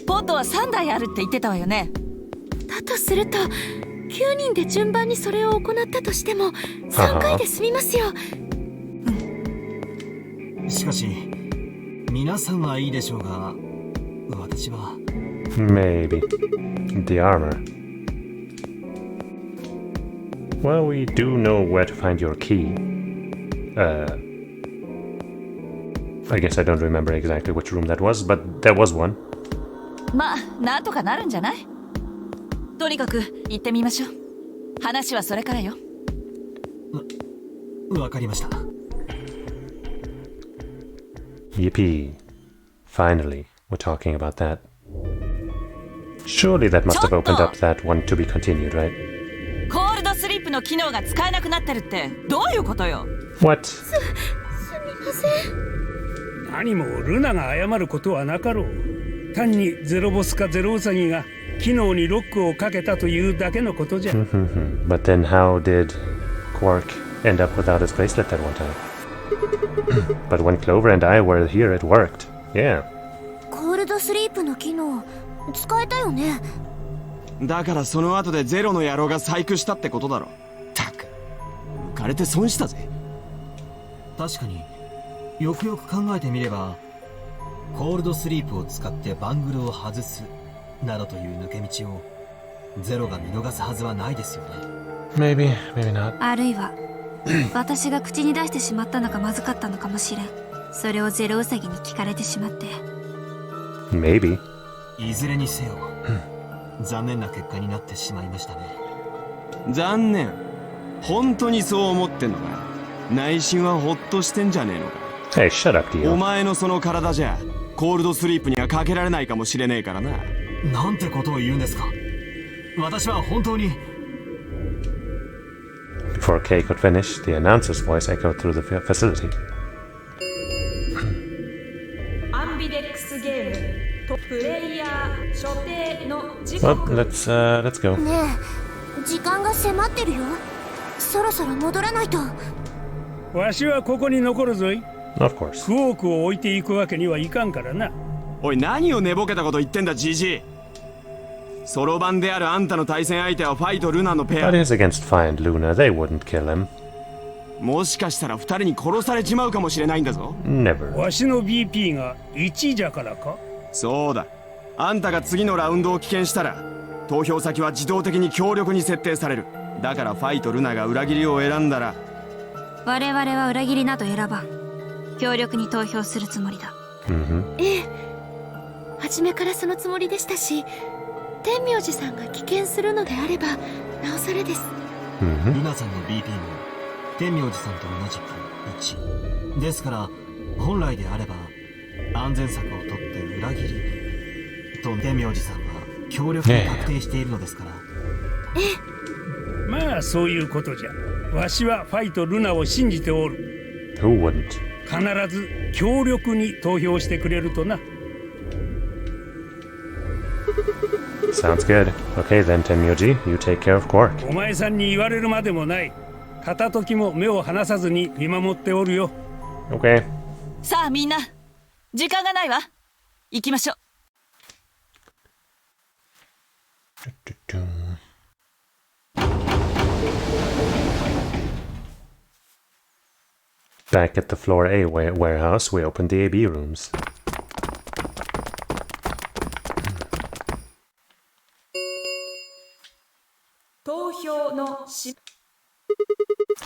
ポットは3台あるって言ってたわよね。だとすると9人で順番にそれを行ったとしても3回で済みますよ。しかし皆さんはいいでしょうが、私は Maybe. The armor. Well, we do know where to find your key. I guess I don't remember exactly which room that was, but there was one. まあなんとかなるんじゃない？とにかく行ってみましょう。話はそれからよ。わかりました。Yippee. Finally, we're talking about that. Surely that must have opened up that one to be continued, right? コールドスリープの機能が使えなくなってるってどういうことよ？ What? すみません。何もルナが謝ることはなかろう。単にゼロボスかゼロウサギが機能にロックをかけたというだけのことじゃ。But then how did Quark end up without his bracelet that one time? But when Clover and I were here, it worked. Yeah. コールドスリープの機能使えたよね。だからその後でゼロの野郎が細工したってことだろ。たく浮かれて損したぜ。確かによくよく考えてみれば、コールドスリープを使ってバングルを外すなどという抜け道をゼロが見逃すはずはないですよね。 Maybe, maybe not. あるいは私が口に出してしまったのがまずかったのかもしれん。それをゼロウサギに聞かれてしまって。 Maybe. いずれにせよ、残念な結果になってしまいましたね。残念。本当にそう思ってんのか。内心はホッとしてんじゃねえのか。 Hey, shut up, お Dio. 前のその体じゃコールドスリープにはかけられないかもしれねえからな。なんてことを言うんですか。私は本当に。 Before Kay could finish, the announcer's voice echoed through the facility. アンビデックスゲームとプレイヤー所定の時 Well, 刻。 let's go. ねえ、時間が迫ってるよ。そろそろ戻らないと。わしはここに残るぞい。 Of course. クオークを置いていくわけにはいかんからな。おい、何を寝ぼけたこと言ってんだジジイ。ソロ版であるあんたの対戦相手はファイとルナのペ But ア。 he's against Fi and Luna. They wouldn't kill him. もしかしたら二人に殺されちまうかもしれないんだぞ。 Never. わしの BP が1じゃからか。そうだ。あんたが次のラウンドを棄権したら投票先は自動的に強力に設定される。だからファイとルナが裏切りを選んだら。我々は裏切りなど選ばん。強力に投票するつもりだ。ええ、初めからそのつもりでしたし、天明寺さんが棄権するのであればなおさらです。ルナさんの BP も天明寺さんと同じく1ですから、本来であれば安全策をとって裏切りと天明寺さんは強力に確定しているのですから。まあそういうことじゃ。わしはファイとルナを信じておる。 Who wouldn't? 必ず強力に投票してくれるとな。 Sounds good. Okay then, Tenmyoji, you take care of Quark. お前さんに言われるまでもない。片時も目を離さずに見守っておるよ。 Okay. さあみんな、時間がないわ。行きましょう。Back at the floor A warehouse, we opened the AB rooms.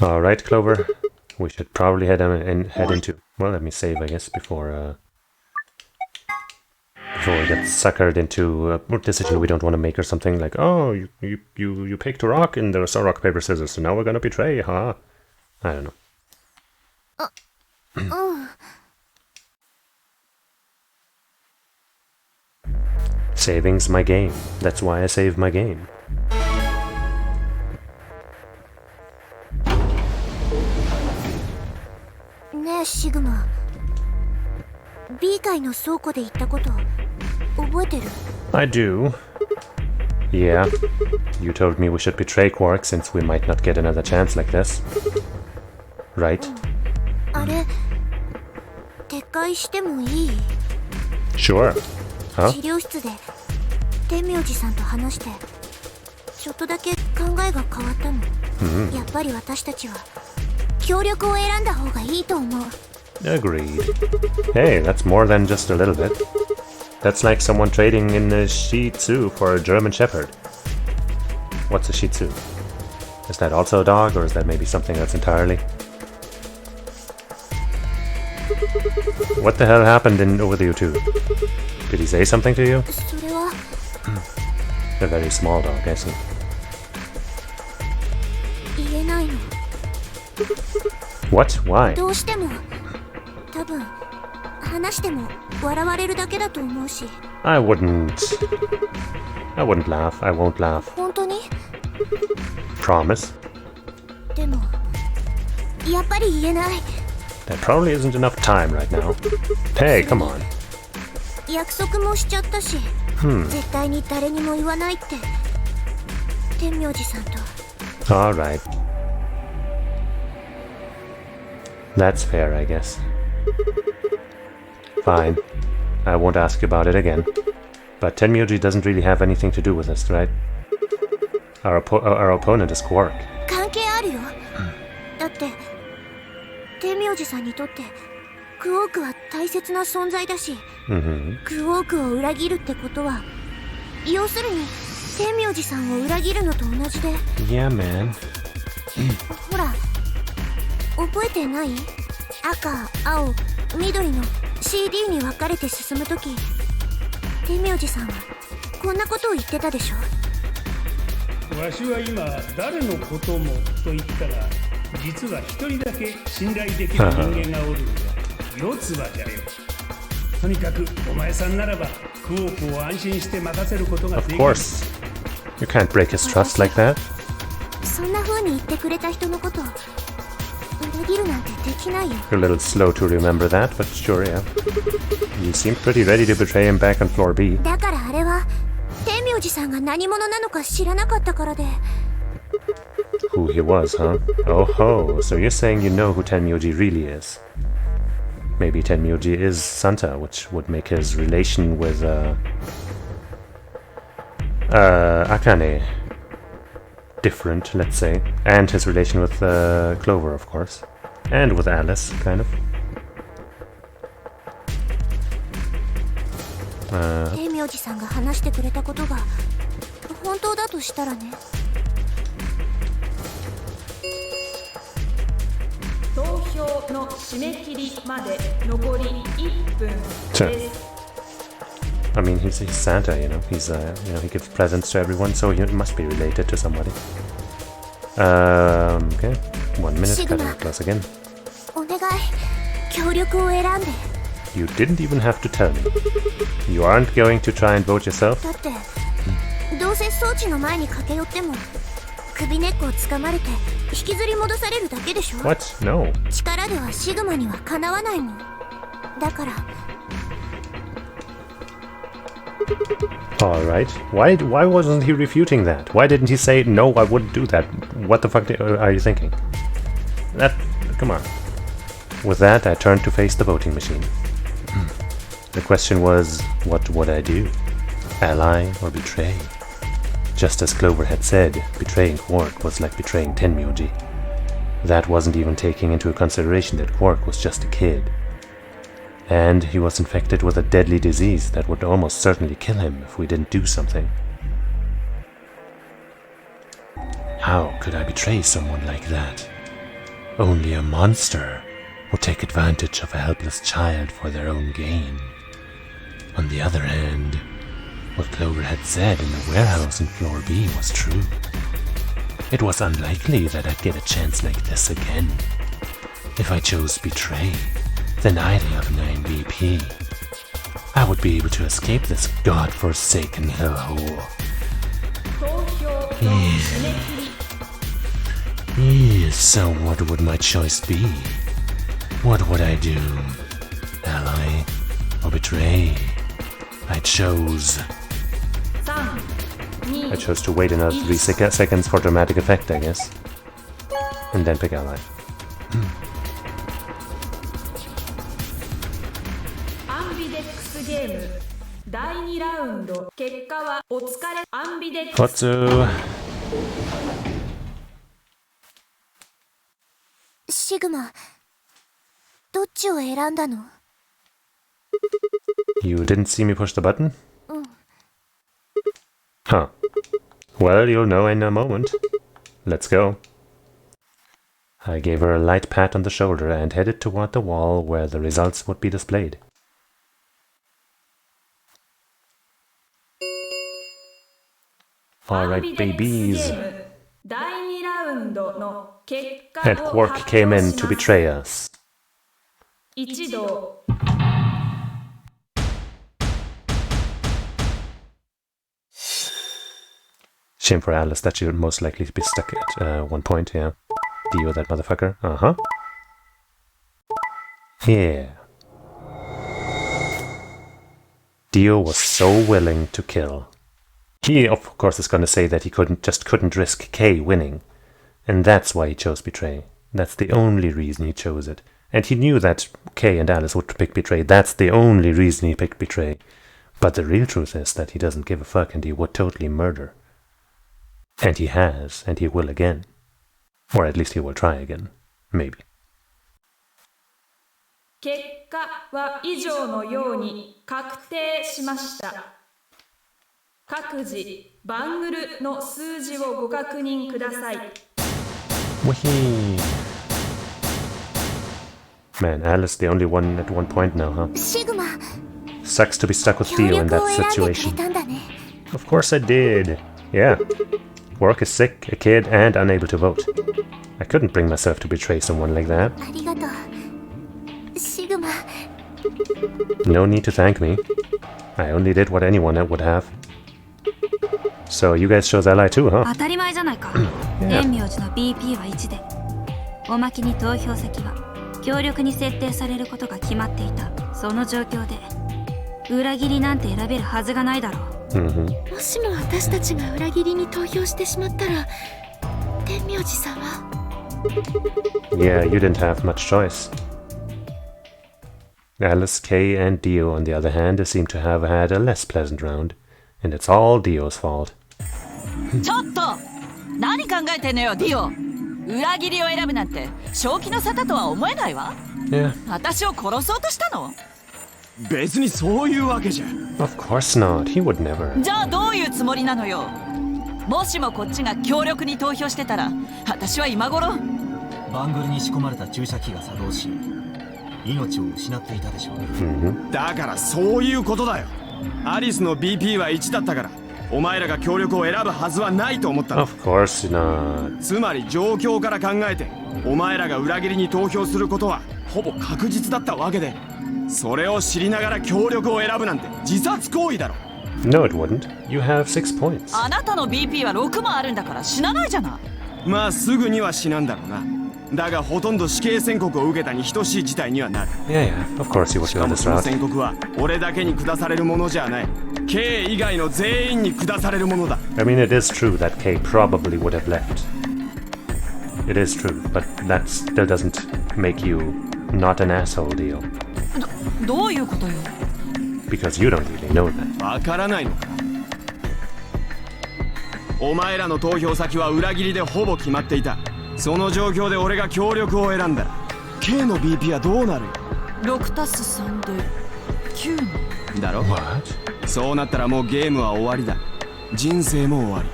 Alright, Clover. We should probably head into... Well, let me save, I guess, before we get suckered into a decision we don't want to make or something like, oh, you picked a rock and there was a rock, paper, scissors, so now we're gonna betray, huh? I don't know. Saving's my game. That's why I save my game. Sigma. B 階の倉庫で言ったこと覚えてる? I do. Yeah. You told me we should betray Quark since we might not get another chance like this. Right? あれ撤回してもいい? Sure. Huh? 治療室で天明寺さんと話してちょっとだけ考えが変わったの。やっぱり私たちは協力を選んだ方がいいと思う。Agreed. Hey, that's more than just a little bit. That's like someone trading in a Shih Tzu for a German Shepherd. What's a Shih Tzu? Is that also a dog, or is that maybe something else entirely? What the hell happened with you two? Did he say something to you? それは A very small dog, I see. 言えないの。 What? Why? どうしても多分話しても笑われるだけだと思うし。 I wouldn't laugh. I won't laugh. 本当に? Promise. でもやっぱり言えない。 There probably isn't enough time right now. Hey, come on. 約束もしちゃったし、絶対に誰にも言わないって天明寺さんと。 Alright. That's fair, I guess. Fine. I won't ask about it again. But Tenmyoji doesn't really have anything to do with this, right? Our opponent is Quark. 関係あるよ。だって天明寺さんにとってクオークは大切な存在だし、クオークを裏切るってことは要するに天明寺さんを裏切るのと同じで。 Yeah, man. ほら覚えてない？赤、青、緑の CD に分かれて進むとき天明寺さんはこんなことを言ってたでしょ。わしは今誰のこともと言ったが実は一人だけ信頼できる人間がおるんだ。四つ葉じゃよ。とにかくお前さんならばクオークを安心して任せることができる。 Of course. You can't break his trust like that. そんな風に言ってくれた人のこと裏切るなんてできないよ。 You're a little slow to remember that, but sure, yeah. You seemed pretty ready to betray him back on floor B. だからあれは天明寺さんが何者なのか知らなかったからで。 Who he was, huh? Oh ho, so you're saying you know who Tenmyoji really is. Maybe Tenmyoji is Santa, which would make his relation with Akane different, let's say. And his relation with Clover, of course. And with Alice, kind of. 天明寺さんが話してくれたことが本当だとしたらね。投票の締め切りまで残り1分です。 I mean, he's Santa, you know. He's he gives presents to everyone, so he must be related to somebody. Okay. 1 minute, cutting it close again. お願い、協力を選んで。 You didn't even have to tell me. You aren't going to try and vote yourself? だってどうせ装置の前に駆け寄っても首根っこを掴まれて引きずり戻されるだけでしょ。 What? No. 力ではシグマにはかなわないもん。だから。 Alright. Why wasn't he refuting that? Why didn't he say, no, I wouldn't do that? What the fuck are you thinking? Come on. With that, I turned to face the voting machine. The question was, what would I do? Ally or betray? Just as Clover had said, betraying Quark was like betraying Tenmyoji. That wasn't even taking into consideration that Quark was just a kid. And he was infected with a deadly disease that would almost certainly kill him if we didn't do something. How could I betray someone like that? Only a monster would take advantage of a helpless child for their own gain. On the other hand, what Clover had said in the warehouse in Floor B was true. It was unlikely that I'd get a chance like this again. If I chose betray, then I'd have 9 BP. I would be able to escape this god-forsaken hellhole. So what would my choice be? What would I do? Ally or betray? I chose to wait another 3 seconds for dramatic effect, I guess. And then pick ally. Kotsu. シグマ、どっちを選んだの？ You didn't see me push the button? Huh. Well, you'll know in a moment. Let's go. I gave her a light pat on the shoulder and headed toward the wall where the results would be displayed. Alright, babies. And Quark came in to betray us. Shame for Alice that she would most likely be stuck at 1 point, yeah. Dio, that motherfucker. Uh-huh. Yeah. Dio was so willing to kill. He, of course, is going to say that he couldn't risk Kay winning. And that's why he chose Betray. That's the only reason he chose it. And he knew that Kay and Alice would pick Betray. That's the only reason he picked Betray. But the real truth is that he doesn't give a fuck and he would totally murder. And he has, and he will again. Or at least he will try again. Maybe. 結果は以上のように確定しました。各自バングルの数字をご確認ください。Whee! Man, Alice the only one at 1 point now, huh? シグマ、 Sucks to be stuck with Dio in that 協力を選んでくれ situation. たんだね。 Of course I did. Yeah. Work is sick, a kid, and unable to vote. I couldn't bring myself to betray someone like that. ありがとう。シグマ、 No need to thank me. I only did what anyone would have. So you guys chose ally too, huh? 当たり前じゃないか。天明寺の BP は1で、おまけに投票先は強力に設定されることが決まっていた。その状況で裏切りなんて選べるはずがないだろう。もしも私たちが裏切りに投票してしまったら、天明寺さんは Yeah, you didn't have much choice. Alice, Kay, and Dio, on the other hand, seem to have had a less pleasant round. And it's all Dio's fault. ちょっと何考えてんのよ、ディオ。裏切りを選ぶなんて正気の沙汰とは思えないわ。Yeah. 私を殺そうとしたの？別にそういうわけじゃ。 Of course not. He would never. じゃあどういうつもりなのよ。もしもこっちが強力に投票してたら、私は今頃バングルに仕込まれた注射器が作動し、命を失っていたでしょう。だからそういうことだよ。アリスの BP は1だったから、お前らが協力を選ぶはずはないと思ったの。 Of course not. つまり状況から考えて、お前らが裏切りに投票することはほぼ確実だったわけで、それを知りながら協力を選ぶなんて自殺行為だろ。 No, it wouldn't. You have 6 points. あなたの BP は6もあるんだから死なないじゃない。まあすぐには死なんだろうな。だがほとんど死刑宣告を受けたに等しい事態にはなる。 Yeah, yeah. Of course you would し go かも this その route. 宣告は俺だけに下されるものじゃない。K 以外の全員に下されるものだ。 I mean, it is true that Kay probably would have left. It is true, but that still doesn't make you not an asshole, Dio. どういうことよ。 Because you don't really know that. わからないのか。お前らの投票先は裏切りでほぼ決まっていた。その状況で俺が協力を選んだら K の BP はどうなる？ 6+3 で9だろ？ What? そうなったらもうゲームは終わりだ。人生も終わり。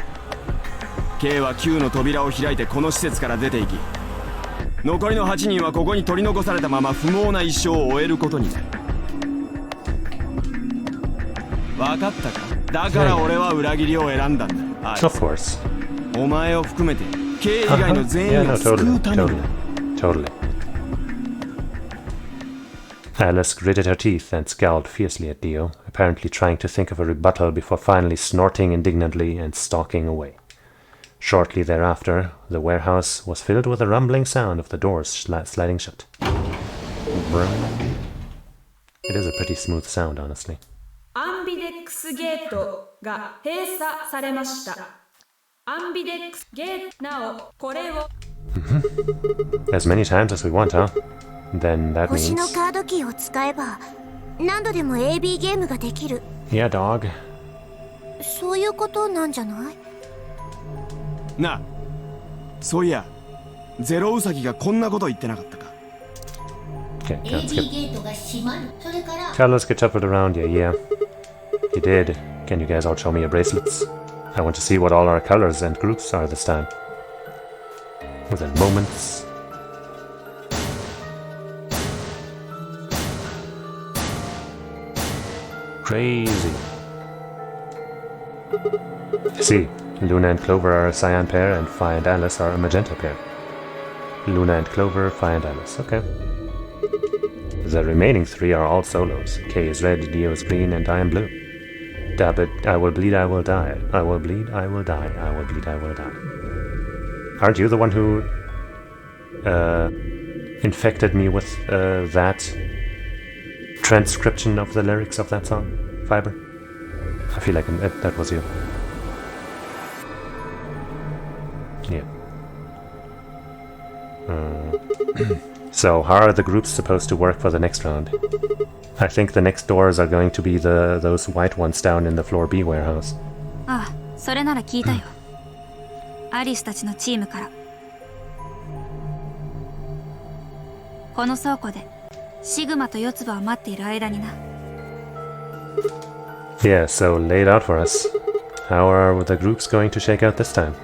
K は9の扉を開いてこの施設から出ていき、残りの8人はここに取り残されたまま不毛な一生を終えることになる。分かったか？だから俺は裏切りを選んだんだ。Of course. お前を含めて K 以外の全員を救うために。Totally. Alice gritted her teeth and scowled fiercely at Dio, apparently trying to think of a rebuttal before finally snorting indignantly and stalking away. Shortly thereafter, the warehouse was filled with a rumbling sound of the doors sliding shut. It is a pretty smooth sound, honestly. アンビデックスゲートが閉鎖されました。アンビデックスゲートなおこれを As many times as we want, huh? Then that 星の means... カードキーを使えば何度でも AB ゲームができる。 Yeah, dog. そういうことなんじゃない？なあ、そういやゼロウサギがこんなこと言ってなかったか？ Okay, let's AB get... ゲートが閉まる。それから Carlos get shuffled around, yeah. He did. Can you guys all show me your bracelets? I want to see what all our colors and groups are this time. Within moments. Crazy. See, Luna and Clover are a cyan pair, and Phi and Alice are a magenta pair. Luna and Clover, Phi and Alice. Okay. The remaining three are all solos. K is red, Dio is green, and I am blue. Dab it, I will bleed, I will die. I will bleed, I will die. I will bleed, I will die. Aren't you the one who infected me with that transcription of the lyrics of that song, Fiber? I feel like that was you. Yeah. So, how are the groups supposed to work for the next round? I think the next doors are going to be those white ones down in the floor B warehouse. ああ、それなら聞いたよ。アリスたちのチームから。この倉庫でシグマと四つ葉を待っている間にな。Yeah, so lay it out for us. How are the groups going to shake out this time?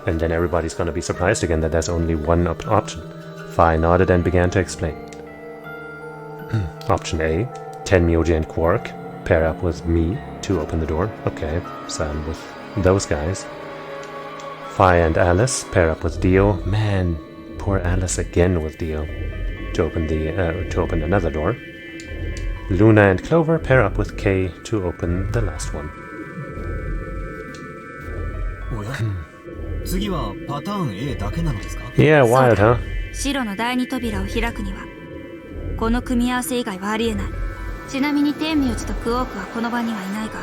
And then everybody's going to be surprised again that there's only one option. Phi nodded and began to explain. Option A, Tenmyoji and Quark pair up with me to open the door. Okay, so I'm with those guys. Phi and Alice pair up with Dio. Man, poor Alice again with Dio to open another door. Luna and Clover pair up with K to open the last one. おや次はパターン A だけなのですか？ Yeah, wild, huh? 白の第二扉を開くにはこの組み合わせ以外はありえない。ちなみに天明寺とクオークはこの場にはいないが、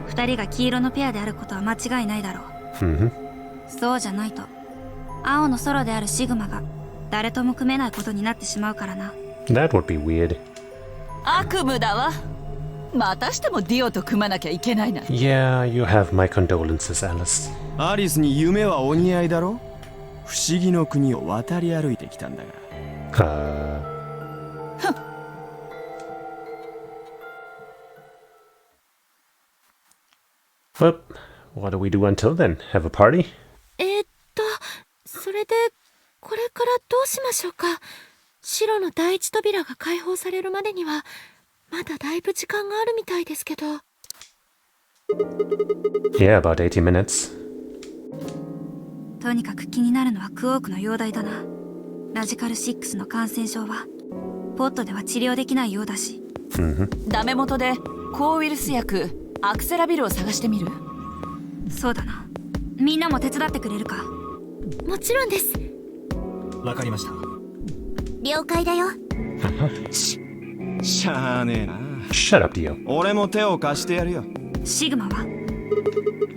二人が黄色のペアであることは間違いないだろう。そうじゃないと青のソロであるシグマが誰とも組めないことになってしまうからな。 That would be weird. 悪夢だわ。またしてもディオと組まなきゃいけないなんて。 Yeah, you have my condolences, Alice. アリスに夢はお似合いだろ？不思議の国を渡り歩いてきたんだが。Well, what do we do until then? Have a party? それでこれからどうしましょうか。白の第一扉が開放されるまでにはまだだいぶ時間があるみたいですけど。 Yeah, about 80 minutes. とにかく気になるのはクオークの容体だな。ラジカル6の感染症はポットでは治療できないようだし。ダメ元で抗ウイルス薬アクセラビルを探してみる？そうだな。みんなも手伝ってくれるか？もちろんです。わかりました。了解だよ。しゃあねえな。 Shut up, Dio. 俺も手を貸してやるよ。シグマは？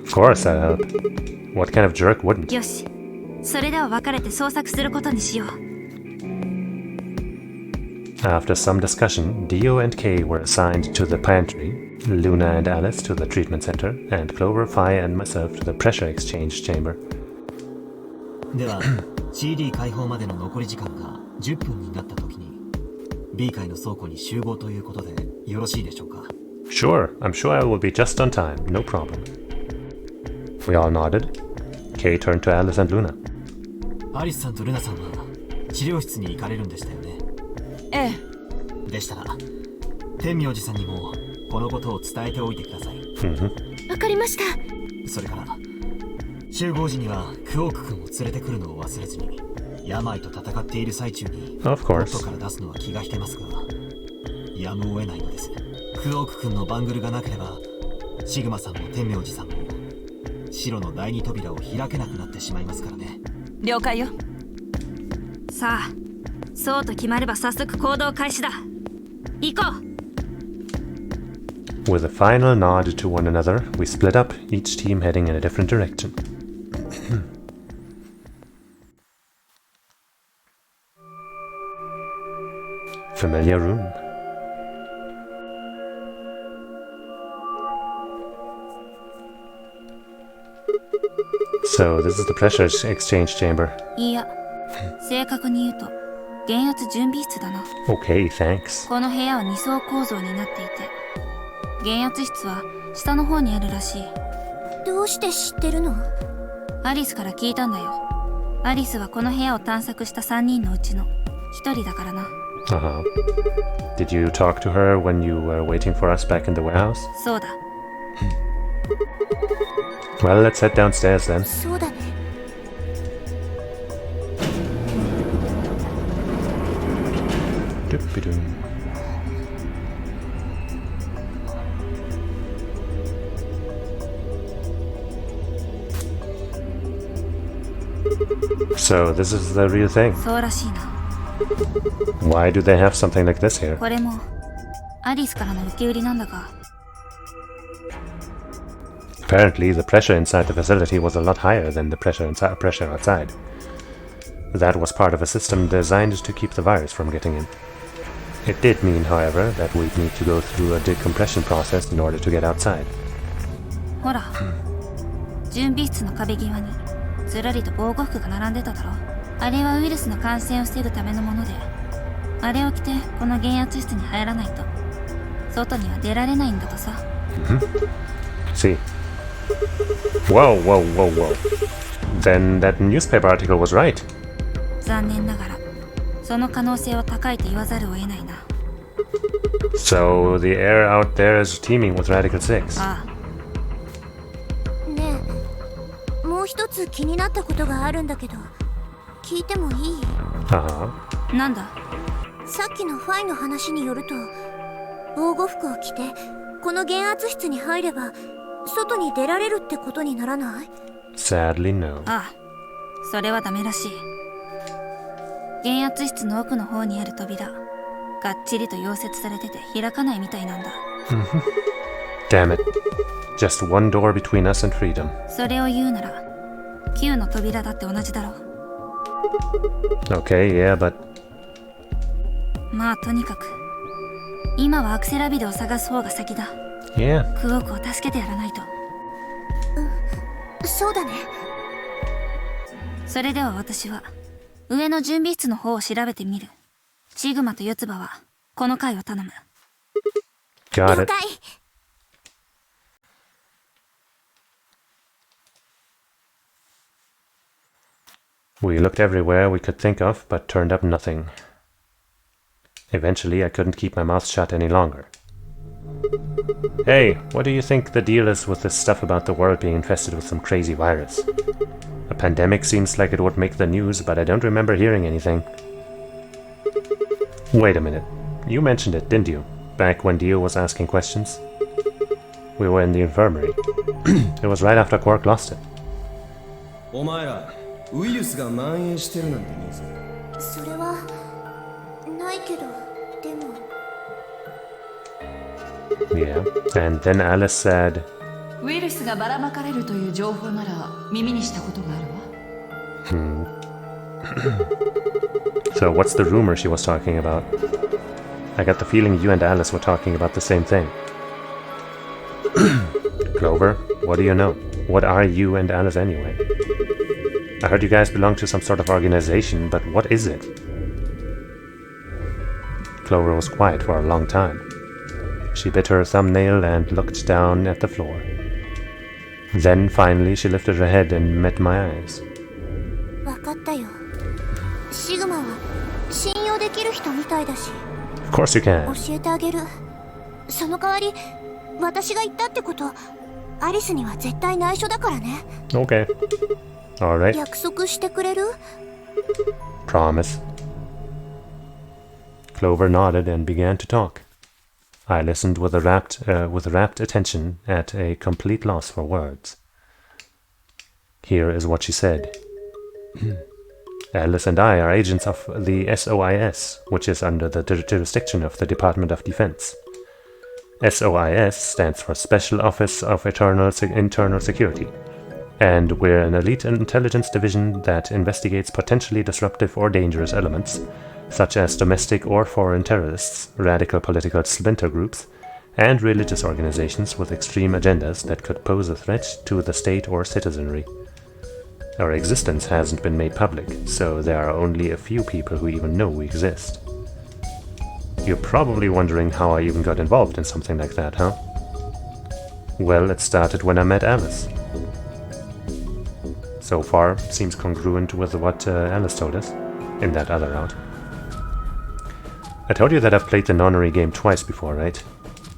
Of course I'll help. What kind of jerk wouldn't? よし。それでは別れて捜索することにしよう。 After some discussion, Dio and Kay were assigned to the pantry, Luna and Alice to the treatment center, and Clover, Phi, and myself to the pressure exchange chamber. では CD 開放までの残り時間が10分になった時に B 階の倉庫に集合ということでよろしいでしょうか Sure, I'm sure I will be just on time, no problem. We all nodded. Kay turned to Alice and Luna. アリスさんとルナさんは治療室に行かれるんでしたよねええでしたら天明寺さんにもこのことを伝えておいてくださいわかりました。それから集合時にはクオーク君を連れてくるのを忘れずに病と戦っている最中に Of ポ course. ットから出すのは気が引けますがやむを得ないのですクオーク君のバングルがなければシグマさんも天明寺さんも白の第二扉を開けなくなってしまいますからね了解よさあそうと決まれば早速行動開始だ行こう With a final nod to one another, we split up, each team heading in a different direction. Familiar room. So, this is the pressure exchange chamber. いや正確に言うと減圧準備室だな Okay, thanks. この部屋は2層構造になっていて減圧室は下の方にあるらしいどうして知ってるの？アリスから聞いたんだよアリスはこの部屋を探索した3人のうちの1人だからな Uh-huh. Did you talk to her when you were waiting for us back in the warehouse? そうだ Well, let's head downstairs then. そうだね。 Doop-a-doom. So, this is the real thing. そうらしいな Why do they have something like this here? これもアリスからの受け売りなんだが Apparently, the pressure inside the facility was a lot higher than the pressure outside. That was part of a system designed to keep the virus from getting in. It did mean, however, that we'd need to go through a decompression process in order to get outside. ほら準備室の壁際にずらりと防護服が並んでただろあれはウイルスの感染を防ぐためのものであれを着てこの減圧室に入らないと外には出られないんだとさ See. Whoa, whoa, whoa, whoa. Then that newspaper article was right. 残念ながらその可能性は高いと言わざるを得ないな So the air out there is teeming with Radical 6. ああねえ、もう一つ気になったことがあるんだけど、聞いてもいい？ Uh-huh. なんださっきのファイの話によると、防護服を着てこの減圧室に入れば外に出られるってことにならない？ Sadly, no. ああそれはダメらしい減圧室の奥の方にある扉がっちりと溶接されてて開かないみたいなんだ Damn it. Just one door between us and freedom. それを言うなら9の扉だって同じだろ Okay, yeah, but まあとにかく今はアクセラビデを探す方が先だ yeah. クオークを助けてやらないとそうだね。それでは私は上の準備室の方を調べてみるシグマと四つ葉はこの回を頼む Got 了 it. 解。We looked everywhere we could think of, but turned up nothing. Eventually, I couldn't keep my mouth shut any longer. Hey, what do you think the deal is with this stuff about the world being infested with some crazy virus? A pandemic seems like it would make the news, but I don't remember hearing anything. Wait a minute. You mentioned it, didn't you? Back when Dio was asking questions? We were in the infirmary. It was right after Quark lost it. お前らウイルスが蔓延してるなんてニュースそれはないけど、でも Yeah. And then Alice said, ウイルスがばらまかれるという情報なら耳にしたことがあるわ So what's the rumor she was talking about? I got the feeling you and Alice were talking about the same thing. Clover, what do you know? What are you and Alice anyway? I heard you guys belong to some sort of organization, but what is it? Clover was quiet for a long time. She bit her thumbnail and looked down at the floor. Then finally she lifted her head and met my eyes. わかったよ。シグマは信用できる人みたいだし。Of course you can. 教えてあげる。その代わり、私が言ったってこと、アリスには絶対内緒だからね。Okay. Alright. 約束してくれる？ Promise. Clover nodded and began to talk. I listened with rapt attention at a complete loss for words. Here is what she said. Alice and I are agents of the SOIS, which is under the jurisdiction of the Department of Defense. SOIS stands for Special Office of Internal Security, and we're an elite intelligence division that investigates potentially disruptive or dangerous elements, such as domestic or foreign terrorists, radical political splinter groups, and religious organizations with extreme agendas that could pose a threat to the state or citizenry. Our existence hasn't been made public, so there are only a few people who even know we exist. You're probably wondering how I even got involved in something like that, huh? Well, it started when I met Alice. So far, seems congruent with what Alice told us in that other route. I told you that I've played the nonary game twice before, right?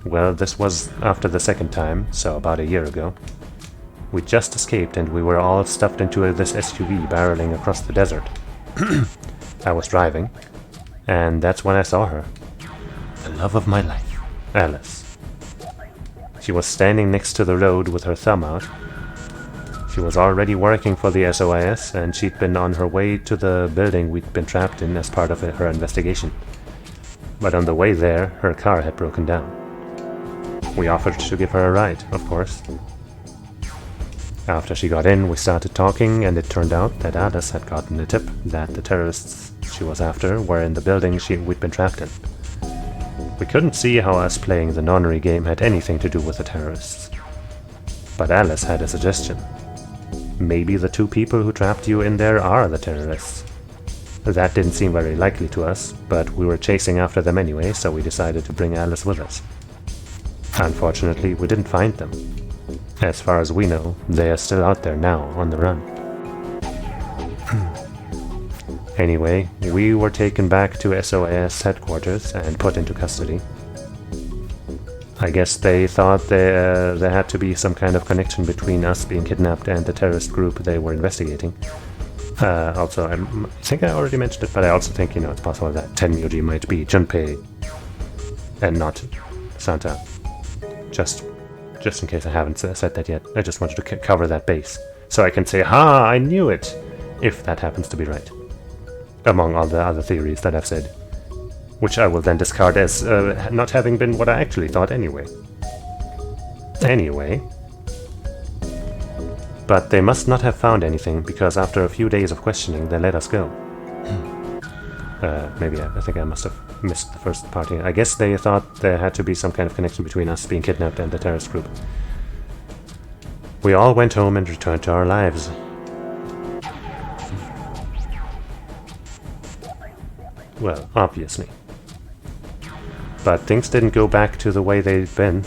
Well, this was after the second time, so about a year ago. We just escaped and we were all stuffed into this SUV barreling across the desert. I was driving, and that's when I saw her. The love of my life, Alice. She was standing next to the road with her thumb out. She was already working for the SOIS, and she'd been on her way to the building we'd been trapped in as part of her investigation. But on the way there, her car had broken down. We offered to give her a ride, of course. After she got in, we started talking, and it turned out that Alice had gotten a tip that the terrorists she was after were in the building we'd been trapped in. We couldn't see how us playing the nonary game had anything to do with the terrorists. But Alice had a suggestion. Maybe the two people who trapped you in there are the terrorists. That didn't seem very likely to us, but we were chasing after them anyway, so we decided to bring Alice with us. Unfortunately, we didn't find them. As far as we know, they are still out there now, on the run. Anyway, we were taken back to SOAS headquarters and put into custody. I guess they thought there had to be some kind of connection between us being kidnapped and the terrorist group they were investigating. Also, I think I already mentioned it, but I also think, it's possible that Tenmyoji might be Junpei and not Santa. Just in case I haven't said that yet, I just wanted to cover that base. So I can say, ha, I knew it! If that happens to be right. Among all the other theories that I've said. Which I will then discard as not having been what I actually thought anyway. Anyway. But they must not have found anything, because after a few days of questioning, they let us go. Maybe I think I must have missed the first part here. I guess they thought there had to be some kind of connection between us being kidnapped and the terrorist group. We all went home and returned to our lives. Well, obviously. But things didn't go back to the way they'd been.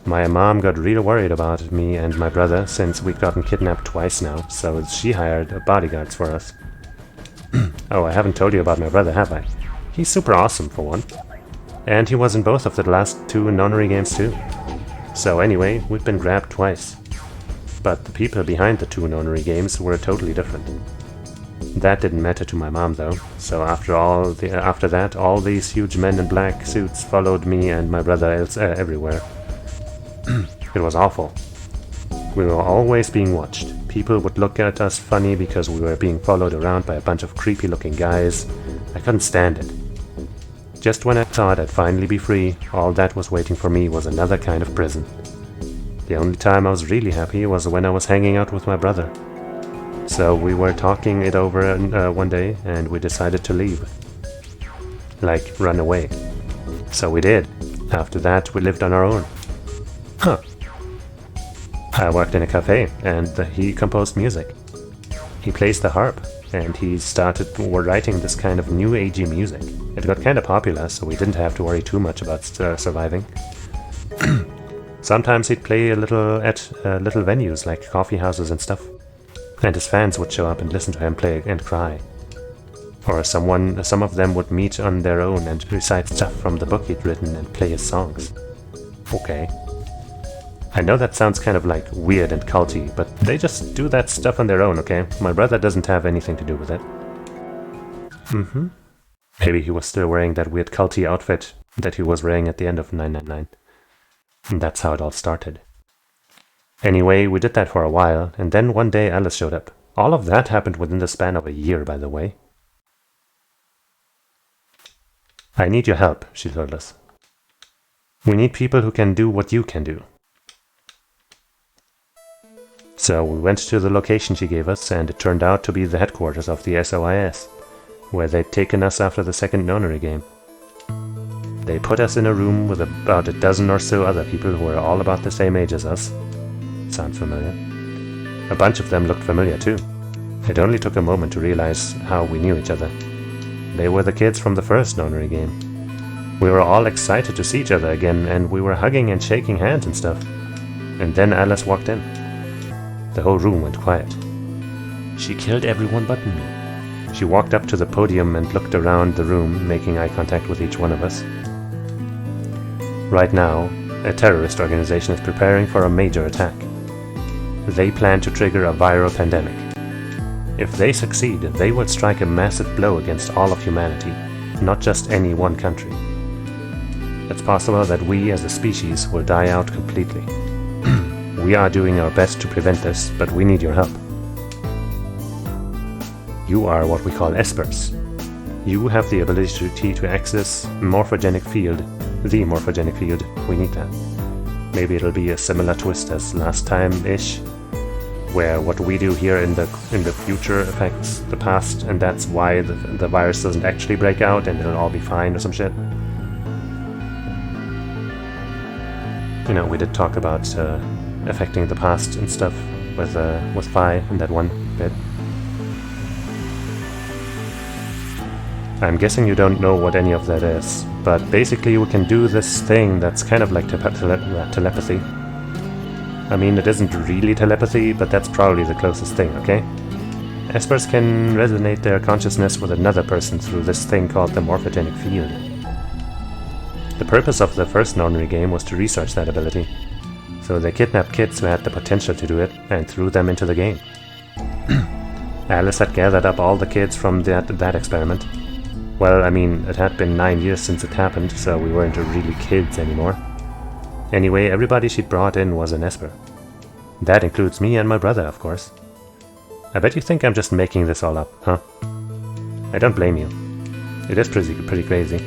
My mom got really worried about me and my brother since we'd gotten kidnapped twice now, so she hired bodyguards for us. Oh, I haven't told you about my brother, have I? He's super awesome, for one. And he was in both of the last two nonary games too. So anyway, we've been grabbed twice. But the people behind the two nonary games were totally different. That didn't matter to my mom though, so after that, all these huge men in black suits followed me and my brother everywhere. It was awful. We were always being watched. People would look at us funny because we were being followed around by a bunch of creepy-looking guys. I couldn't stand it. Just when I thought I'd finally be free, all that was waiting for me was another kind of prison. The only time I was really happy was when I was hanging out with my brother. So we were talking it over one day, and we decided to leave. Like, run away. So we did. After that, we lived on our own. Huh. I worked in a cafe, and he composed music. He plays the harp, and he started writing this kind of new agey music. It got kind of popular, so we didn't have to worry too much about surviving. Sometimes he'd play a little at little venues like coffee houses and stuff, and his fans would show up and listen to him play and cry. Or some of them would meet on their own and recite stuff from the book he'd written and play his songs. Okay. I know that sounds kind of like weird and culty, but they just do that stuff on their own, okay? My brother doesn't have anything to do with it. Maybe he was still wearing that weird culty outfit that he was wearing at the end of 999. And that's how it all started. Anyway, we did that for a while, and then one day Alice showed up. All of that happened within the span of a year, by the way. I need your help, she told us. We need people who can do what you can do. So we went to the location she gave us, and it turned out to be the headquarters of the SOIS, where they'd taken us after the second nonary game. They put us in a room with about a dozen or so other people who were all about the same age as us. Sound familiar? A bunch of them looked familiar too. It only took a moment to realize how we knew each other. They were the kids from the first nonary game. We were all excited to see each other again, and we were hugging and shaking hands and stuff. And then Alice walked in. The whole room went quiet. She killed everyone but me. She walked up to the podium and looked around the room, making eye contact with each one of us. Right now, a terrorist organization is preparing for a major attack. They plan to trigger a viral pandemic. If they succeed, they would strike a massive blow against all of humanity, not just any one country. It's possible that we as a species will die out completely. We are doing our best to prevent this, but we need your help. You are what we call espers. You have the ability to access morphogenic field, the morphogenic field. We need that. Maybe it'll be a similar twist as last time-ish, where what we do here in the future affects the past, and that's why the virus doesn't actually break out and it'll all be fine or some shit. You know, we did talk about affecting the past and stuff with Phi in that one bit. I'm guessing you don't know what any of that is, but basically we can do this thing that's kind of like telepathy. I mean, it isn't really telepathy, but that's probably the closest thing, okay? Espers can resonate their consciousness with another person through this thing called the morphogenic field. The purpose of the first nonary game was to research that ability. So they kidnapped kids who had the potential to do it and threw them into the game. Alice had gathered up all the kids from that experiment. Well, I mean, it had been 9 years since it happened, so we weren't really kids anymore. Anyway, everybody she'd brought in was an Esper. That includes me and my brother, of course. I bet you think I'm just making this all up, huh? I don't blame you. It is pretty crazy.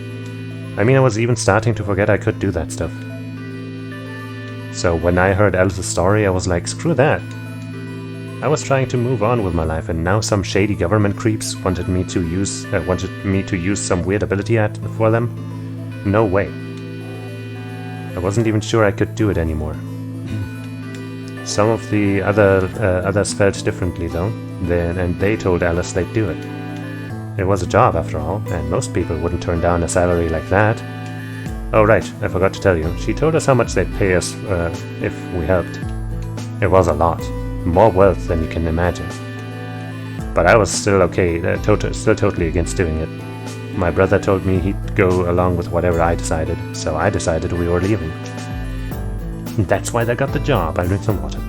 I mean, I was even starting to forget I could do that stuff. So when I heard Alice's story, I was like, screw that. I was trying to move on with my life, and now some shady government creeps wanted me to use some weird ability for them? No way. I wasn't even sure I could do it anymore. Some of the others felt differently though, and they told Alice they'd do it. It was a job after all, and most people wouldn't turn down a salary like that. Oh right, I forgot to tell you, she told us how much they'd pay us if we helped. It was a lot. More wealth than you can imagine. But I was still okay, still totally against doing it. My brother told me he'd go along with whatever I decided, so I decided we were leaving. That's why they got the job. I'll drink some water.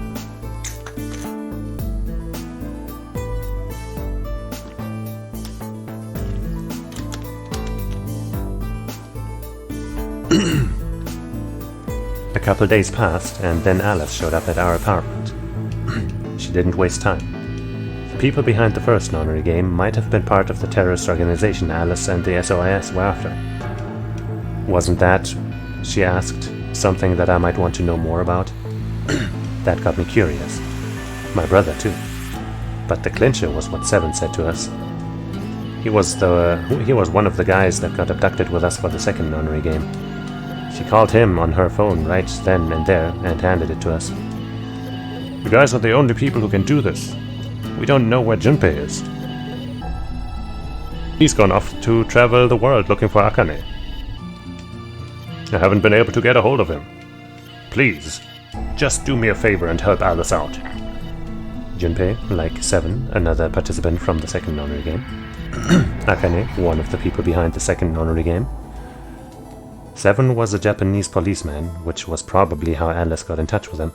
A couple days passed, and then Alice showed up at our apartment. She didn't waste time. The people behind the first nonary game might have been part of the terrorist organization Alice and the SOIS were after. Wasn't that, she asked, something that I might want to know more about? That got me curious. My brother too. But the clincher was what Seven said to us. He was one of the guys that got abducted with us for the second nonary game. She called him on her phone right then and there and handed it to us. You guys are the only people who can do this. We don't know where Junpei is. He's gone off to travel the world looking for Akane. I haven't been able to get a hold of him. Please, just do me a favor and help Alice out. Junpei, like Seven, another participant from the second Nonary game. Akane, one of the people behind the second Nonary game. Seven was a Japanese policeman, which was probably how Alice got in touch with him.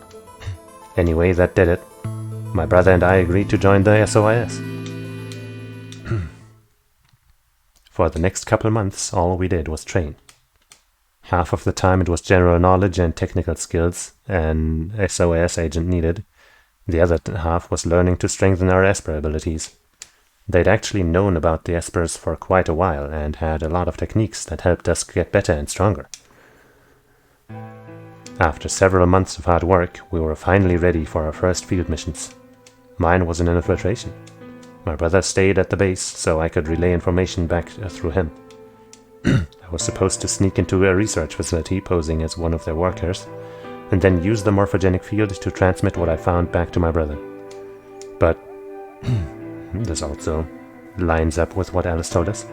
Anyway, that did it. My brother and I agreed to join the SOIS. For the next couple months, all we did was train. Half of the time it was general knowledge and technical skills an SOS agent needed. The other half was learning to strengthen our Esper abilities. They'd actually known about the Espers for quite a while and had a lot of techniques that helped us get better and stronger. After several months of hard work, we were finally ready for our first field missions. Mine was an infiltration. My brother stayed at the base so I could relay information back through him. I was supposed to sneak into a research facility posing as one of their workers, and then use the morphogenic field to transmit what I found back to my brother. But this also lines up with what Alice told us.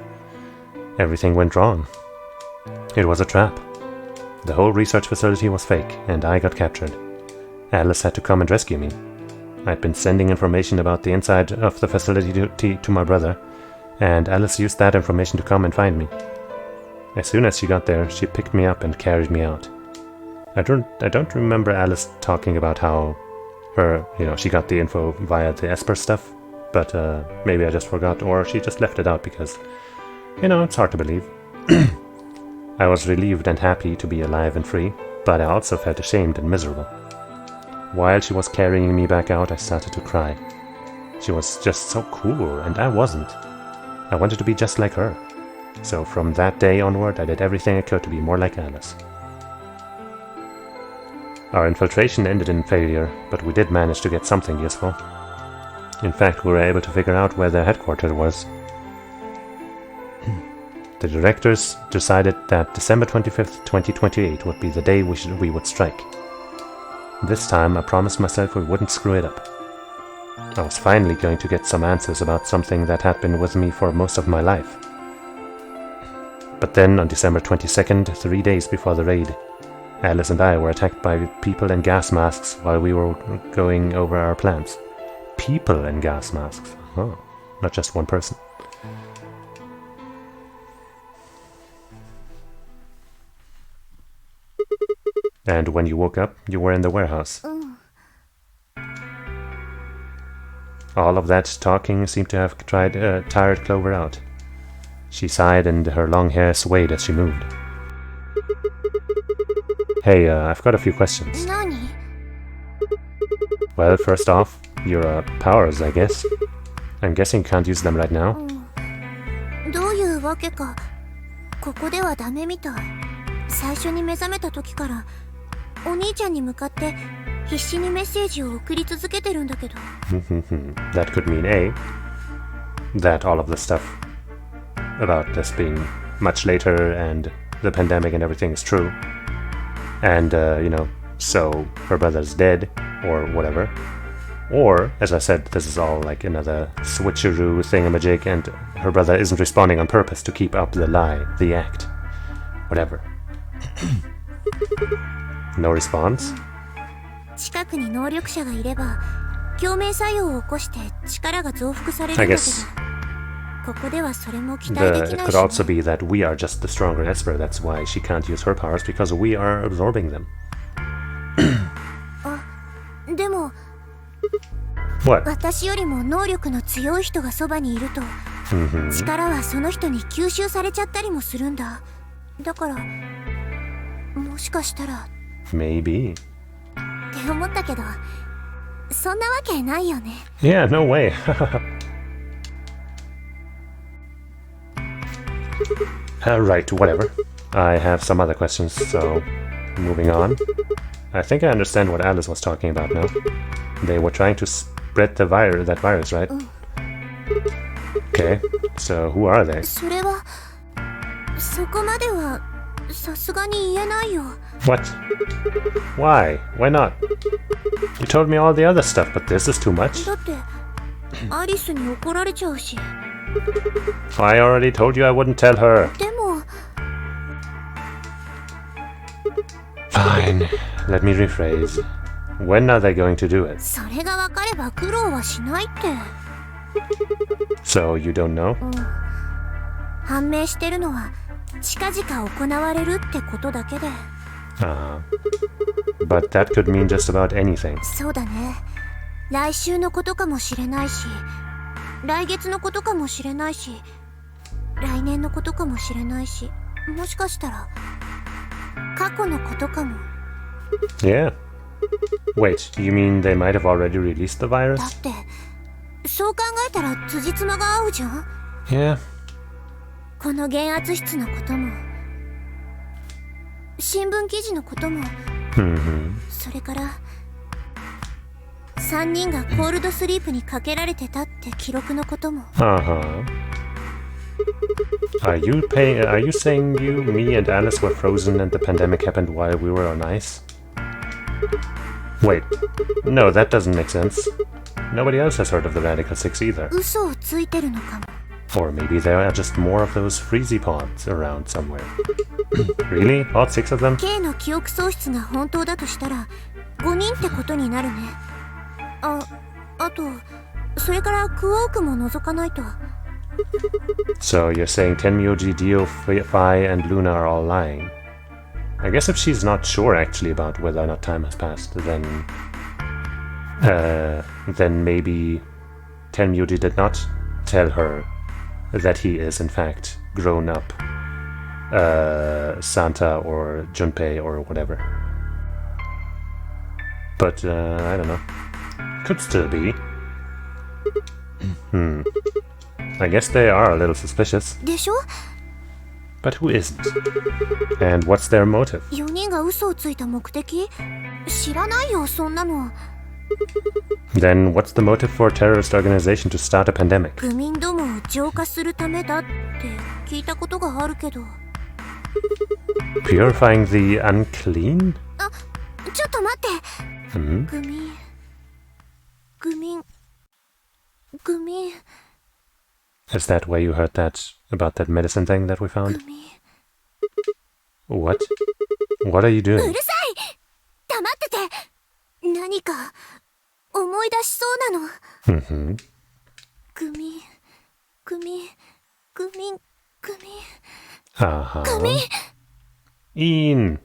Everything went wrong. It was a trap. The whole research facility was fake, and I got captured. Alice had to come and rescue me. I'd been sending information about the inside of the facility to my brother, and Alice used that information to come and find me. As soon as she got there, she picked me up and carried me out. I don't remember Alice talking about how she got the info via the Esper stuff, but maybe I just forgot, or she just left it out because, it's hard to believe. I was relieved and happy to be alive and free, but I also felt ashamed and miserable. While she was carrying me back out, I started to cry. She was just so cool, and I wasn't. I wanted to be just like her. So from that day onward, I did everything I could to be more like Alice. Our infiltration ended in failure, but we did manage to get something useful. In fact, we were able to figure out where their headquarters was. The directors decided that December 25th, 2028 would be the day we would strike. This time, I promised myself we wouldn't screw it up. I was finally going to get some answers about something that had been with me for most of my life. But then, on December 22nd, 3 days before the raid, Alice and I were attacked by people in gas masks while we were going over our plans. People in gas masks. Oh, not just one person. And when you woke up, you were in the warehouse. All of that talking seemed to have tired Clover out. She sighed and her long hair swayed as she moved. Hey, I've got a few questions. Nani? Well, first off, your powers, I guess. I'm guessing you can't use them right now. どういうわけか、ここではダメみたい。最初に目覚めた時から、お兄ちゃんに向かって必死にメッセージを送り続けてるんだけど。That could mean A, that all of the stuff about this being much later and the pandemic and everything is true. And, so her brother's dead, or whatever. Or, as I said, this is all like another switcheroo thingamajig, and her brother isn't responding on purpose to keep up the lie, the act. Whatever. No response? 近くに能力者がいれば、共鳴作用を起こして力が増幅されるんだけど、ここではそれも期待できないし。It could also be that we are just the stronger Esper, that's why she can't use her powers, because we are absorbing them. でも、私よりも能力の強い人がそばにいると、力はその人に吸収されちゃったりもするんだ。だから、もしかしたら。Maybe. って思ったけど、そんなわけないよね。Yeah, no way. Right, whatever. I have some other questions, so moving on. I think I understand what Alice was talking about now. They were trying to spread that virus, right? Okay, so who are they? それは、そこまではさすがに言えないよ。 What? Why? Why not? You told me all the other stuff, but this is too much. だってアリスに怒られちゃうし。 I already told you I wouldn't tell her. でも Fine. Let me rephrase. When are they going to do it? それが分かれば苦労はしないって。 So you don't know? 判明してるのは近々行われるってことだけで。 But that could mean just about anything. そうだね。来週のことかもしれないし、来月のことかもしれないし、来年のことかもしれないし、もしかしたら過去のことかも。 Yeah. Wait, you mean they might have already released the だ virus? ってそう考えたら辻褄が合うじゃん。 Yeah. この減圧室のことも新聞記事のことも、 それから3人がコールドスリープにかけられてたって記録のことも。 Are you saying you, me, and Alice were frozen and the pandemic happened while we were on ice? Wait. No, that doesn't make sense. Nobody else has heard of the Radical Six either. 嘘をついてるのかも。 Or maybe there are just more of those freezy pods around somewhere. Really? All 6 of them? K の記憶喪失が本当だとしたら5人ってことになるね。あとそれからクォークも除かないと。 So you're saying Tenmyoji, Dio, Phi, and Luna are all lying? I guess if she's not sure actually about whether or not time has passed, then maybe Tenmyoji did not tell her that he is in fact grown up Santa or Junpei or whatever. But I don't know. Could still be. I guess they are a little suspicious. でしょ？ But who isn't? And what's their motive? 4人が嘘をついた目的？知らないよ、そんなの。 Then what's the motive for a terrorist organization to start a pandemic? 愚民どもを浄化するためだって聞いたことがあるけど。 Purifying the unclean? あ、ちょっと待って。愚民。 Is that where you heard that about that medicine thing that we found? 愚民。 What? What are you う doing? るさい！黙ってて。何か思い出しそうなの。愚民。Ian!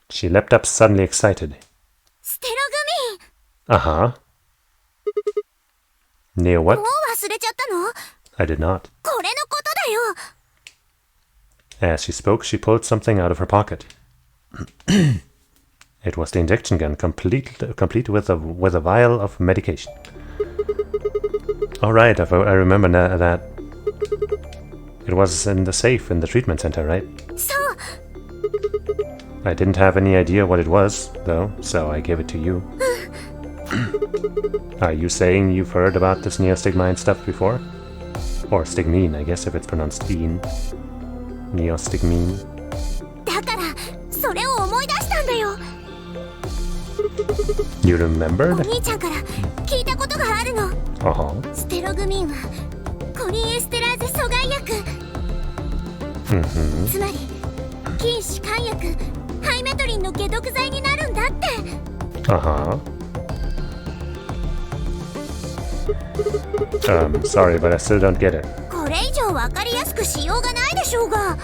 She leapt up suddenly excited. ステロ愚民。 Uh-huh. Near what? もう忘れちゃったの？ I did not. これのことだよ。 As she spoke, she pulled something out of her pocket. It was the injection gun, complete with a vial of medication. All right, I remember that. It was in the safe in the treatment center, right? そう。 I didn't have any idea what it was, though, so I gave it to you. Are you saying you've heard about this neostigmine stuff before? Or stigmine, I guess, if it's pronounced "een." Neostigmine. だからそれを思い出したんだよ。 You お remembered? 兄ちゃんから聞いたことがあるの。 Uh-huh. ステログミンはコリンエステラーゼ阻害薬。つまり筋弛緩薬ハイメトリンの解毒剤になるんだって。 Uh-huh. Sorry, but I still don't get it. これ以上わかりやすくしようがないでしょうが。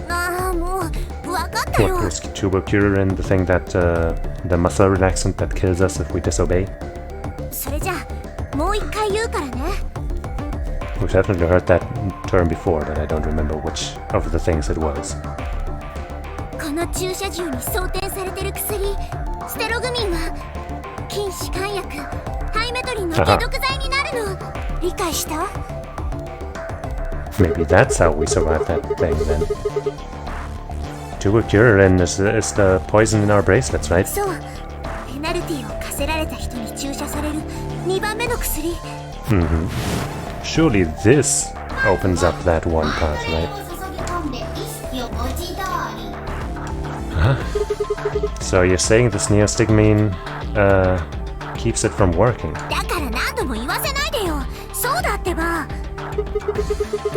ああ、もうわかったよ。 What was tuberculin, the thing that, the muscle relaxant that kills us if we disobey? それじゃあもう一回言うからね。 We've definitely heard that term before, but I don't remember which of the things it was. この注射銃に装填されてる薬ステログミンは筋弛緩薬ハイメトリンの解毒剤になるの。理解した？ Maybe that's how we survived that thing then. Tuberculin is the poison in our bracelets, right? そう。ペナルティを課せられた人に注射される2番目の薬。 Surely this opens up that one path, right? So you're saying this neostigmine keeps it from working? だから何度も言わせないでよ。そうだってば。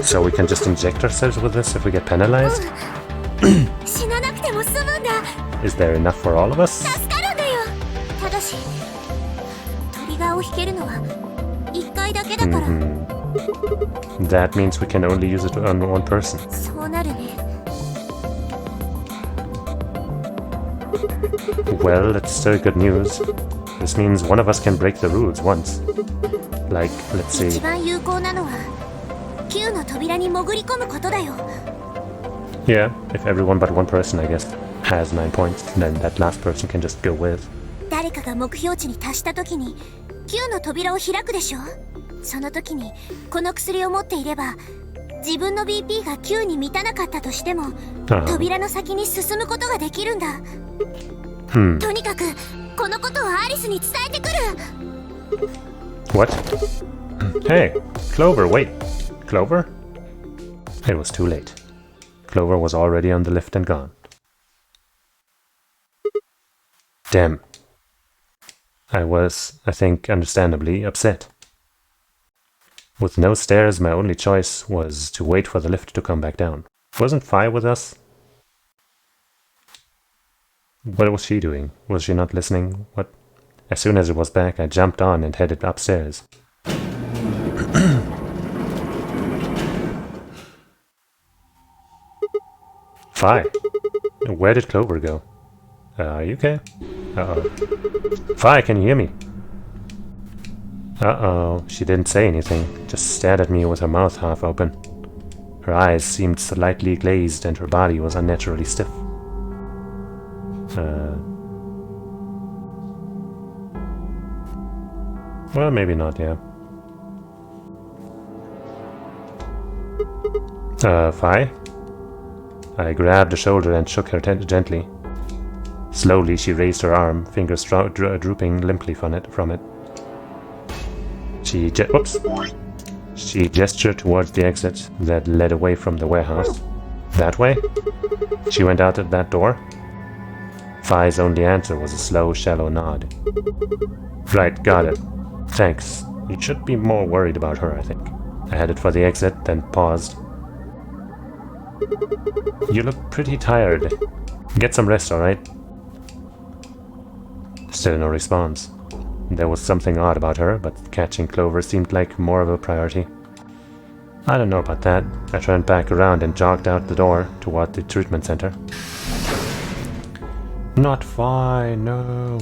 So we can just inject ourselves with this if we get penalized? 死ななくても済むんだ。 Is there enough for all of us? 助かるんだよ。ただし、トリガーを引けるのは1回だけだから。That means we can only use it on one person. そうなるね。 Well, it's still good news. This means one of us can break the rules once. Like, let's 一 see. 番有効なのは9の扉に潜り込むことだよ。 Yeah, if everyone but one person, I guess, has 9 points, then that last person can just go with. 誰かが目標値に達した時に9の扉を開くでしょ。その時にこの薬を持っていれば自分の BP が9に満たなかったとしても扉の先に進むことができるんだ。とにかくこのことをアリスに伝えてくる。 What? Hey, Clover, wait. Clover? It was too late. Clover was already on the lift and gone. Damn. I was, I think, understandably upset. With no stairs, my only choice was to wait for the lift to come back down. Wasn't Fi with us? What was she doing? Was she not listening? What? As soon as it was back, I jumped on and headed upstairs. Fi, where did Clover go? Are you okay? Uh-oh. Fi, can you hear me? Uh-oh, she didn't say anything, just stared at me with her mouth half open. Her eyes seemed slightly glazed and her body was unnaturally stiff. Well, maybe not, yeah. Fi? I grabbed her shoulder and shook her gently. Slowly, she raised her arm, fingers drooping limply from it. She gestured towards the exit that led away from the warehouse. That way? She went out at that door? Fi's only answer was a slow, shallow nod. Right, got it. Thanks. You should be more worried about her, I think. I headed for the exit, then paused. You look pretty tired. Get some rest, alright? Still no response. There was something odd about her, but catching Clover seemed like more of a priority. I don't know about that. I turned back around and jogged out the door toward the treatment center. Not fine, no.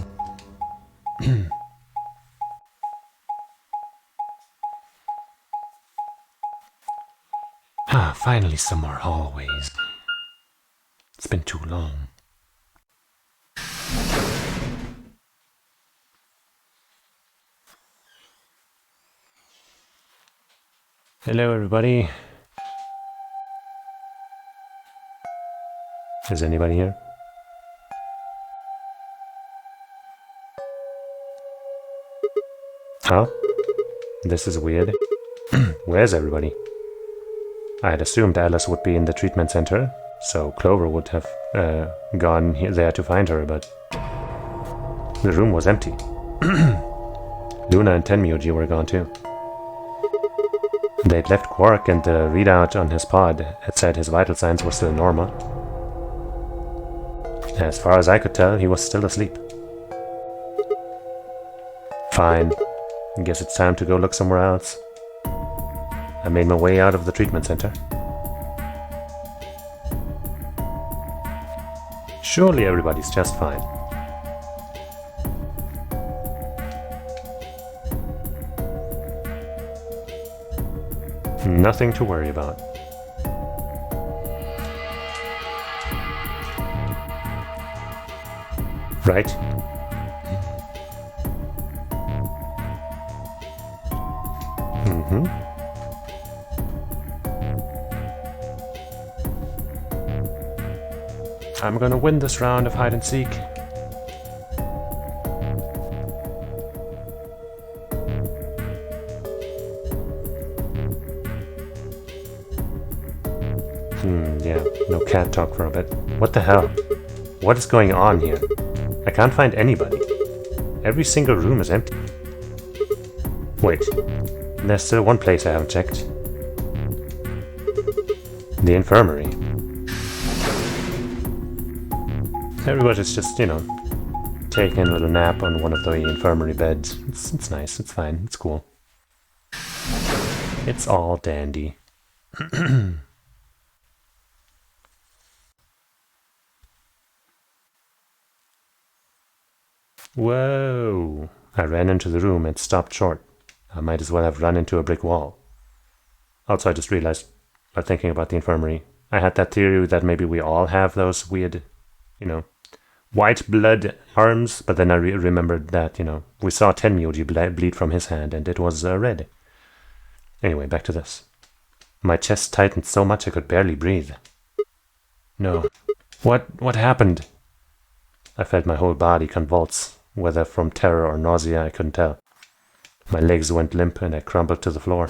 Finally some more hallways. It's been too long. Hello, everybody. Is anybody here? Huh? This is weird. Where's everybody? I had assumed Alice would be in the treatment center, so Clover would have gone there to find her, but the room was empty. Luna and Tenmyoji were gone too. They'd left Quark, and the readout on his pod had said his vital signs were still normal. As far as I could tell, he was still asleep. Fine. Guess it's time to go look somewhere else. I made my way out of the treatment center. Surely everybody's just fine. Nothing to worry about. Right? Mm-hmm. I'm gonna win this round of hide and seek. Yeah, no cat talk for a bit. What the hell? What is going on here? I can't find anybody. Every single room is empty. Wait, there's still one place I haven't checked. The infirmary. Everybody's just, taking a little nap on one of the infirmary beds. It's nice, it's fine, it's cool. It's all dandy. Whoa! I ran into the room and stopped short. I might as well have run into a brick wall. Also, I just realized, while thinking about the infirmary, I had that theory that maybe we all have those weird, white blood arms, but then I remembered that, we saw Tenmyoji bleed from his hand, and it was red. Anyway, back to this. My chest tightened so much I could barely breathe. No. What happened? I felt my whole body convulse, whether from terror or nausea I couldn't tell. My legs went limp and I crumbled to the floor.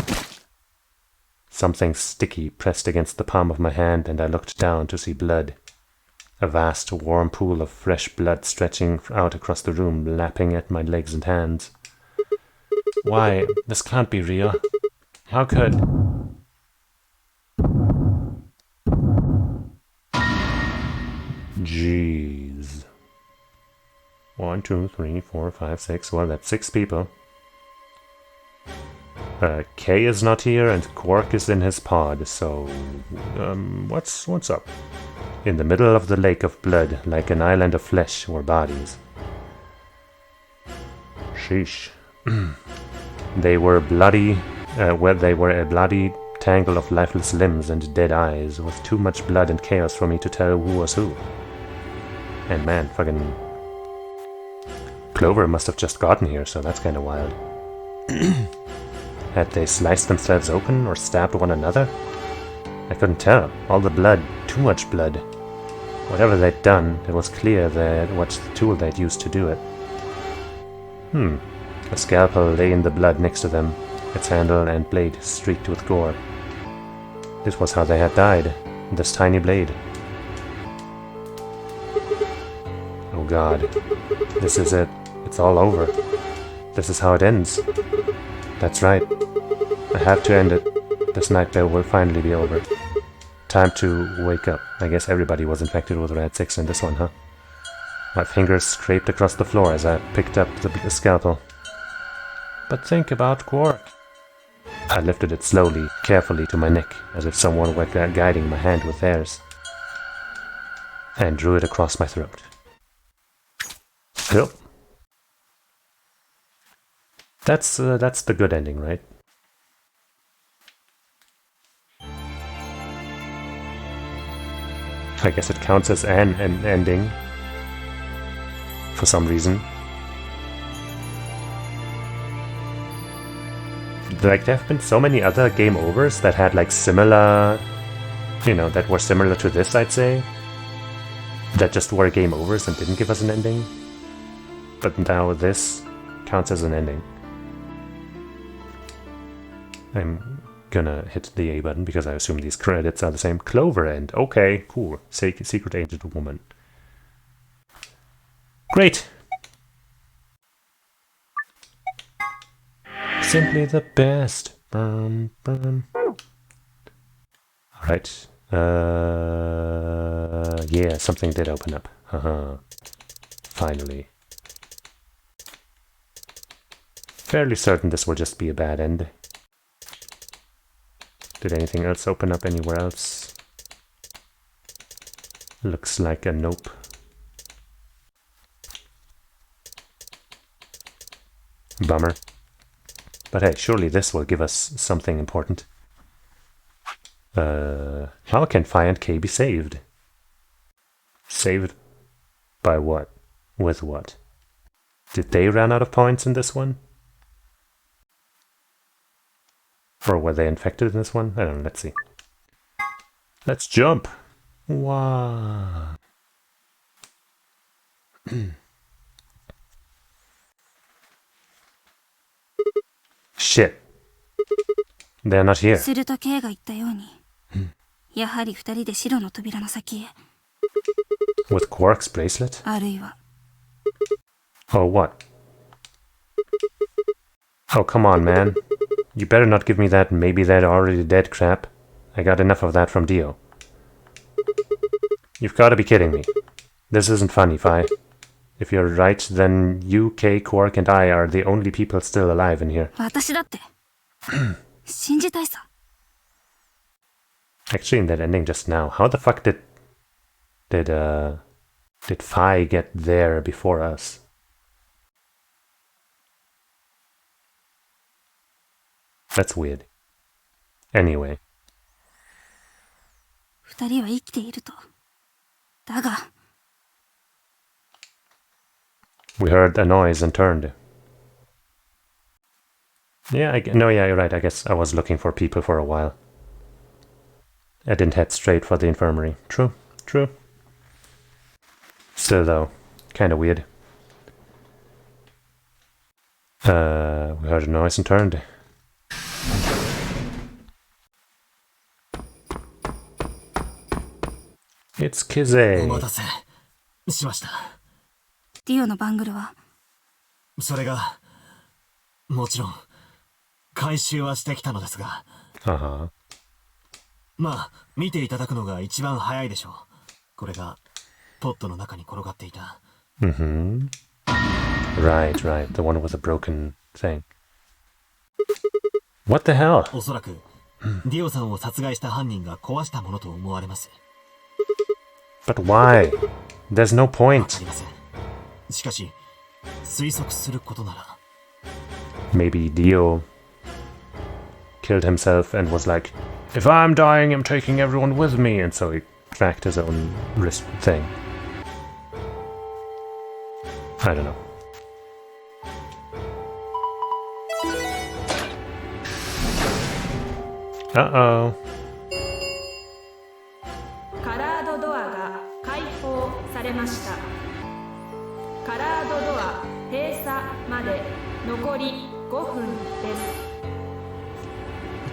Something sticky pressed against the palm of my hand and I looked down to see blood. A vast warm pool of fresh blood stretching out across the room, lapping at my legs and hands. Why? This can't be real. How could... Jeez. 1, 2, 3, 4, 5, 6. Well, that's 6 people. Kay is not here and Quark is in his pod, so... what's up? In the middle of the lake of blood, like an island of flesh, were bodies. Sheesh. They were bloody... they were a bloody tangle of lifeless limbs and dead eyes, with too much blood and chaos for me to tell who was who. And man, fucking... Clover must have just gotten here, so that's kinda wild. Had they sliced themselves open or stabbed one another? I couldn't tell. All the blood, too much blood. Whatever they'd done, it was clear that what tool they'd used to do it. A scalpel lay in the blood next to them, its handle and blade streaked with gore. This was how they had died, this tiny blade. Oh god. This is it. It's all over. This is how it ends. That's right. I have to end it. This nightmare will finally be over. Time to wake up. I guess everybody was infected with Rad 6 in this one, huh? My fingers scraped across the floor as I picked up the scalpel. But think about Quark. I lifted it slowly, carefully to my neck, as if someone were guiding my hand with theirs, and drew it across my throat. Cool. That's the good ending, right? I guess it counts as an ending. For some reason. Like, there have been so many other game overs that had like similar... that were similar to this, I'd say. That just were game overs and didn't give us an ending. But now this counts as an ending. I'm gonna hit the A button because I assume these credits are the same. Clover End. Okay, cool. Secret Agent Woman. Great! Simply the best. Alright. Yeah, something did open up. Finally. Fairly certain this will just be a bad end. Did anything else open up anywhere else? Looks like a nope. Bummer. But hey, surely this will give us something important. How can Phi and K be saved? Saved by what? With what? Did they run out of points in this one? Or were they infected in this one? I don't know, let's see. Let's jump! Wow. Shit. They're not here. すると K が言ったように、やはり二人で白の扉の先へ。With Quark's bracelet? あるいは。Oh, what? Oh, come on, man. You better not give me that maybe they're already dead crap. I got enough of that from Dio. You've got to be kidding me. This isn't funny, Fi. If you're right, then you, Kay, Quark, and I are the only people still alive in here. 私だって。信じたいさ。Actually, in that ending just now, how the fuck did Fi get there before us? That's weird. Anyway. 二人は生きていると。だが。We heard a noise and turned. Yeah, yeah, you're right. I guess I was looking for people for a while. I didn't head straight for the infirmary. True, true. Still, though, kind of weird. We heard a noise and turned. It's Kizé. お待たせしました。ディオのバングルは。それがもちろん回収はしてきたのですが。まあ見ていただくのが一番早いでしょう。これがポットの中に転がっていた。Right, right. The one with the broken thing. What the hell? おそらくディオさんを殺害した犯人が壊したものと思われます。But why? There's no point. わかりません。しかし推測することなら。Maybe Dio killed himself and was like, if I'm dying, I'm taking everyone with me, and so he cracked his own wrist thing. I don't know. Uh-oh. カラードドアが開放されました。カラードドア閉鎖まで残り5分です。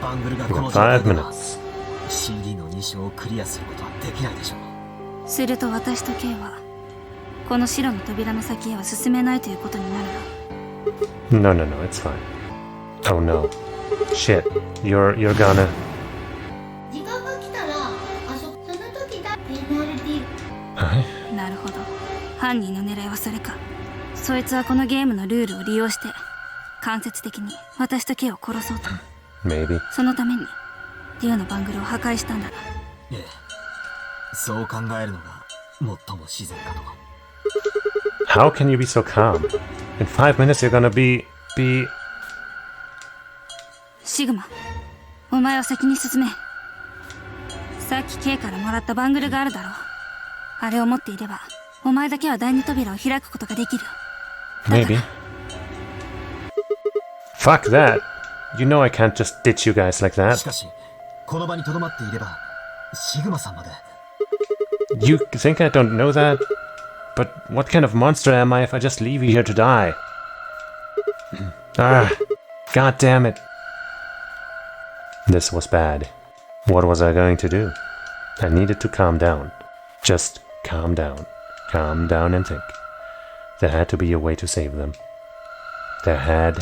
バングルがこの状態では CD の2章をクリアすることはできないでしょう。すると私と K はこの白の扉の先へは進めないということになるNo, の。no, no, it's fine. Oh no. Shit. You're gonna... 時間が来たら、その時だペナルティー。なるほど。犯人の狙いはそれか。そいつはこのゲームのルールを利用して間接的に私と K を殺そうと。Maybe. そのためにディオのバングルを破壊したんだな。ええ、そう考えるのが最も自然かと。How can you be so calm? In 5 minutes you're gonna be... シグマ、お前は先に進め。さっき K からもらったバングルがあるだろう。あれを持っていればお前だけは第二扉を開くことができる。Maybe. Fuck that. You know I can't just ditch you guys like that. しかし、この場に留まっていれば、シグマさんまで。You think I don't know that? But what kind of monster am I if I just leave you here to die? Ah, god damn it. This was bad. What was I going to do? I needed to calm down. Just calm down. Calm down and think. There had to be a way to save them. There had...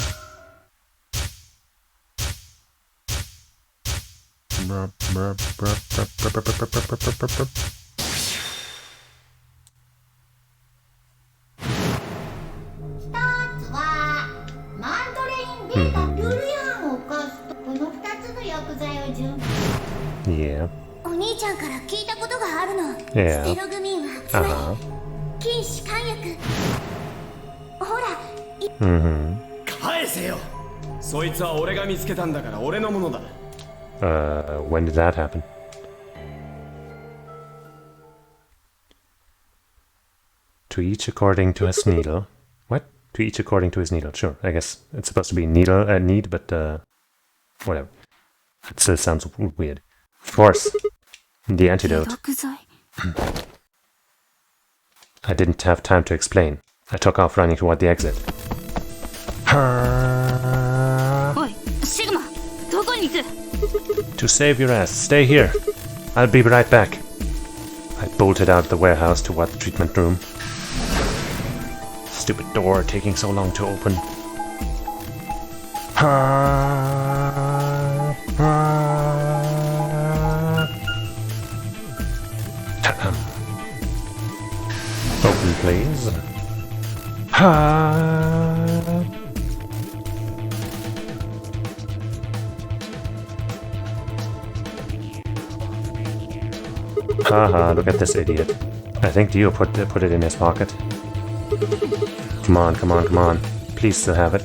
Yeah. お兄ちゃんから聞いたことがあるの。 Yeah. ステログミンはつまり禁止慣薬。ほら。返せよ。そいつは俺が見つけたんだから俺のものだ。When did that happen? To each according to his needle. What? To each according to his needle. Sure, I guess it's supposed to be needle, need, but whatever. It still sounds weird. Of course, the antidote. I didn't have time to explain. I took off running toward the exit. Oi, Sigma, どこに行く? To save your ass, stay here. I'll be right back. I bolted out of the warehouse toward the treatment room. Stupid door taking so long to open. Open, please. Haha, look at this idiot. I think Dio put it in his pocket. Come on, come on, come on. Please still have it.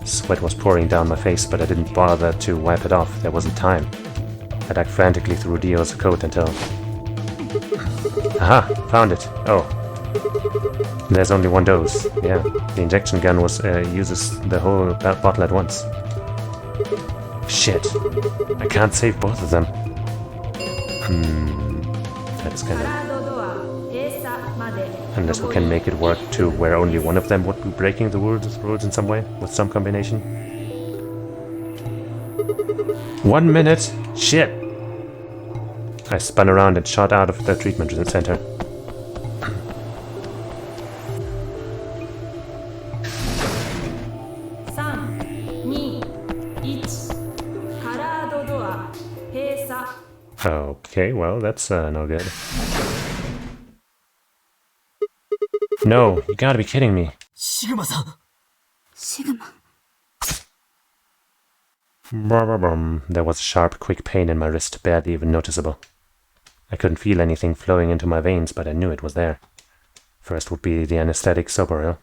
Sweat was pouring down my face, but I didn't bother to wipe it off. There wasn't time. I dug frantically through Dio's coat until... Aha! Found it. Oh. There's only one dose. Yeah, the injection gun uses the whole bottle at once. Shit. I can't save both of them. That's kind of... Unless we can make it work to where only one of them would be breaking the rules in some way, with some combination. 1 minute! Shit! I spun around and shot out of the treatment center. Okay, well, that's no good. No, you gotta be kidding me. Sigma-san! Sigma. There was a sharp, quick pain in my wrist, barely even noticeable. I couldn't feel anything flowing into my veins, but I knew it was there. First would be the anesthetic Soboril.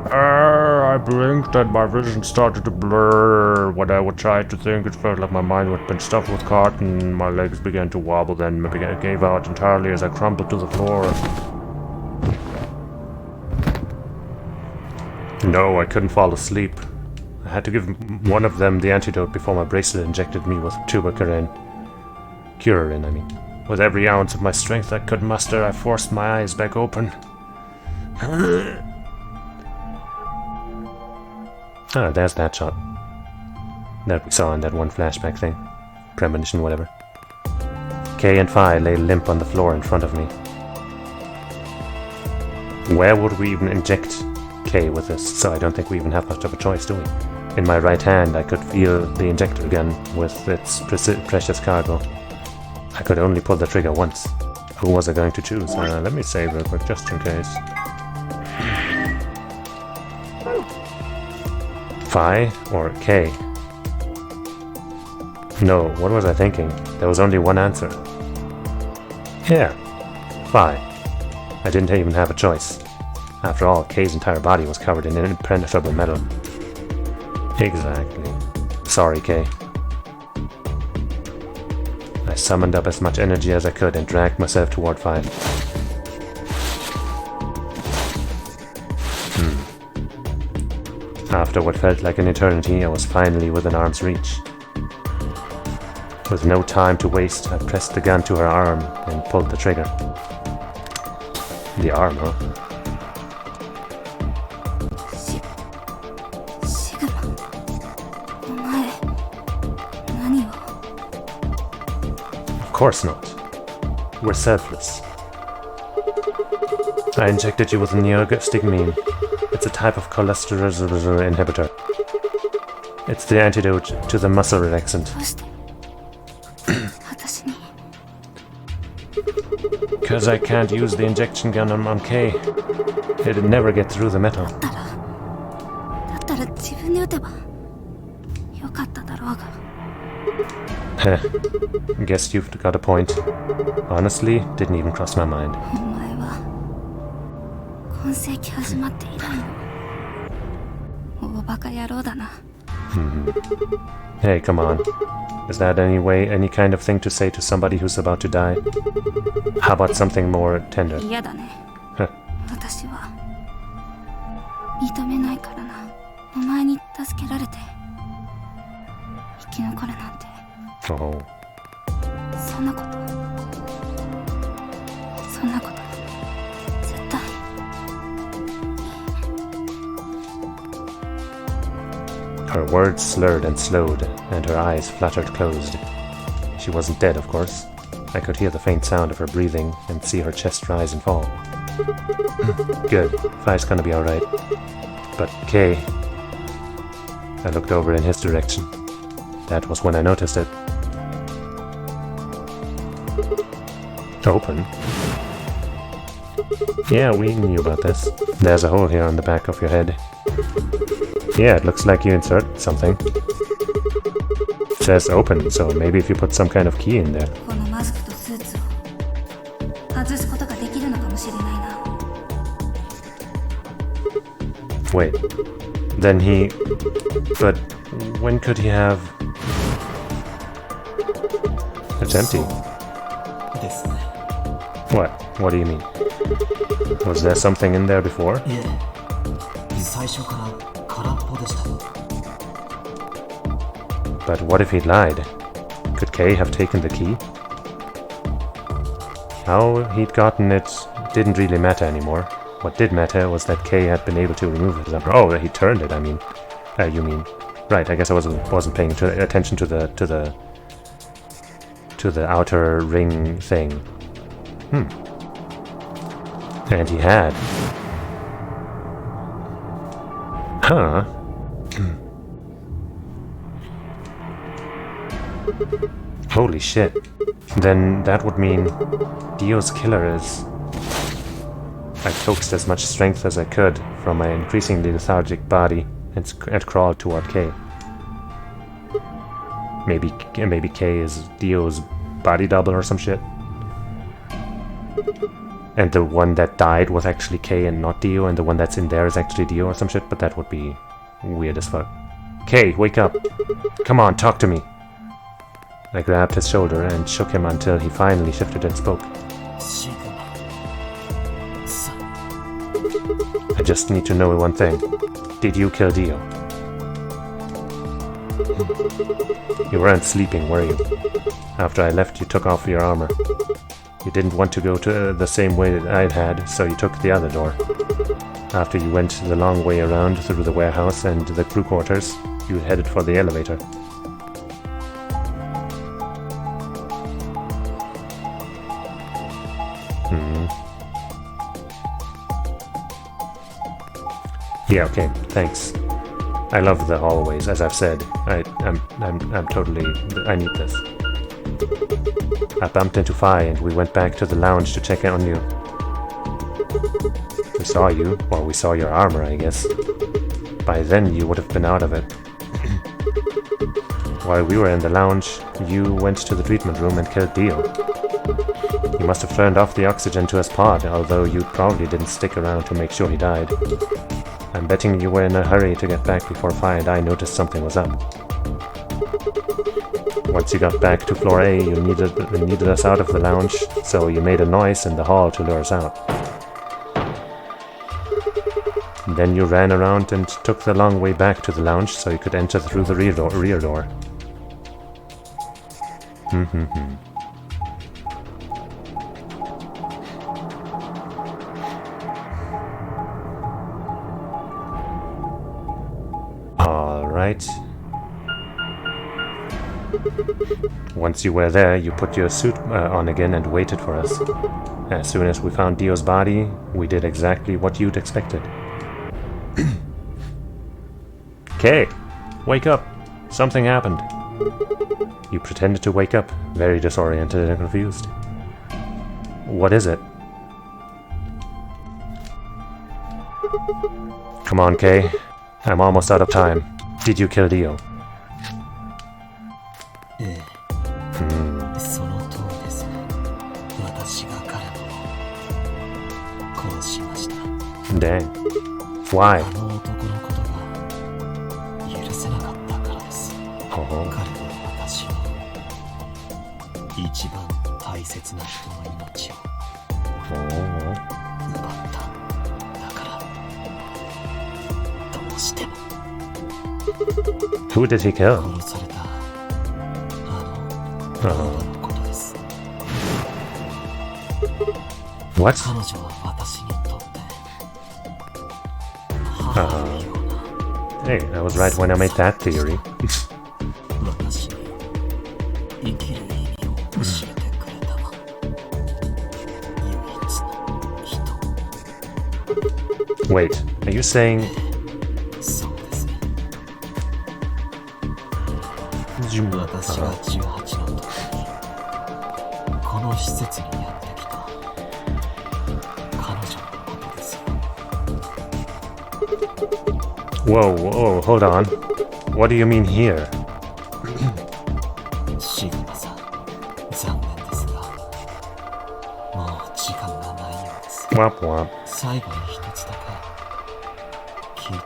I blinked and my vision started to blur. When I would try to think, it felt like my mind had been stuffed with cotton. My legs began to wobble, then gave out entirely as I crumpled to the floor. No, I couldn't fall asleep. I had to give one of them the antidote before my bracelet injected me with Curarin, I mean. With every ounce of my strength I could muster, I forced my eyes back open. Ah, there's that shot. That we saw in that one flashback thing. Premonition, whatever. Kay and Phi lay limp on the floor in front of me. Where would we even inject Kay with this? So I don't think we even have much of a choice, do we? In my right hand I could feel the injector gun with its precious cargo. I could only pull the trigger once. Who was I going to choose? Let me save real quick, just in case. Phi or K? No, what was I thinking? There was only one answer. Yeah, Phi. I didn't even have a choice. After all, K's entire body was covered in impenetrable metal. Exactly. Sorry, K. I summoned up as much energy as I could and dragged myself toward Phi. After what felt like an eternity, I was finally within arm's reach. With no time to waste, I pressed the gun to her arm and pulled the trigger. The arm, huh? Of course not. We're selfless. I injected you with neostigmine. It's a type of cholesterol inhibitor. It's the antidote to the muscle relaxant. Because I can't use the injection gun on K. It'd never get through the metal. Heh. Guess you've got a point. Honestly, didn't even cross my mind. Hey, come on. Is that any kind of thing to say to somebody who's about to die? How about something more tender? Huh. Oh. Her words slurred and slowed, and her eyes fluttered closed. She wasn't dead, of course. I could hear the faint sound of her breathing and see her chest rise and fall. Good. Fi's gonna be alright. But Kay... I looked over in his direction. That was when I noticed it. Open? Yeah, we knew about this. There's a hole here on the back of your head. Yeah, it looks like you insert something. It says open, so maybe if you put some kind of key in there. このマスクとスーツを外すことができるのかもしれないな。 Wait. Then he... But when could he have... It's empty. ですね。 What? What do you mean? Was there something in there before? いえ、最初から空っぽでしたよ。 But what if he lied? Could Kay have taken the key? How he'd gotten it didn't really matter anymore. What did matter was that Kay had been able to remove his armor. Oh, he turned it, I mean. You mean. Right, I guess I wasn't paying attention to the outer ring thing. And he had. Huh. Holy shit. Then that would mean Dio's killer is... I coaxed as much strength as I could from my increasingly lethargic body and crawled toward Kay. Maybe Kay is Dio's body double or some shit. And the one that died was actually Kay and not Dio, and the one that's in there is actually Dio or some shit, but that would be weird as fuck. Kay, wake up! Come on, talk to me! I grabbed his shoulder and shook him until he finally shifted and spoke. I just need to know one thing. Did you kill Dio? You weren't sleeping, were you? After I left, you took off your armor. You didn't want to go to the same way that I'd had, so you took the other door. After you went the long way around through the warehouse and the crew quarters, you headed for the elevator. Yeah, okay, thanks. I love the hallways, as I've said. I'm totally... I need this. I bumped into Fi and we went back to the lounge to check on you. We saw you, or we saw your armor, I guess. By then you would have been out of it. While we were in the lounge, you went to the treatment room and killed Dio. You must have turned off the oxygen to his pod, although you probably didn't stick around to make sure he died. I'm betting you were in a hurry to get back before Fi and I noticed something was up. Once you got back to floor A, you needed us out of the lounge, so you made a noise in the hall to lure us out. Then you ran around and took the long way back to the lounge so you could enter through the rear door. Alright. Once you were there, you put your suit on again and waited for us. As soon as we found Dio's body, we did exactly what you'd expected. Kay, wake up! Something happened. You pretended to wake up, very disoriented and confused. What is it? Come on, Kay. I'm almost out of time. Did you kill Dio? ええ、その通りですね。私が彼を殺しました。 Dang. Why? あの男のことが許せなかったからです。彼は私を一番大切な人の命を奪った。だからどうしても Who did he kill? 殺されたあのことです。 What? 彼女は私にとって母のような Hey, I was right when I made that theory. 私に生きる意味を Wait, are you saying... そうですね。 Zoom- 私が18の時、この施設にやってきた彼女のことですよ。 Whoa, whoa, hold on. What do you mean here? シグマさん、残念ですが、もう時間がないようです。 Womp womp. 最後に一つだけ聞いて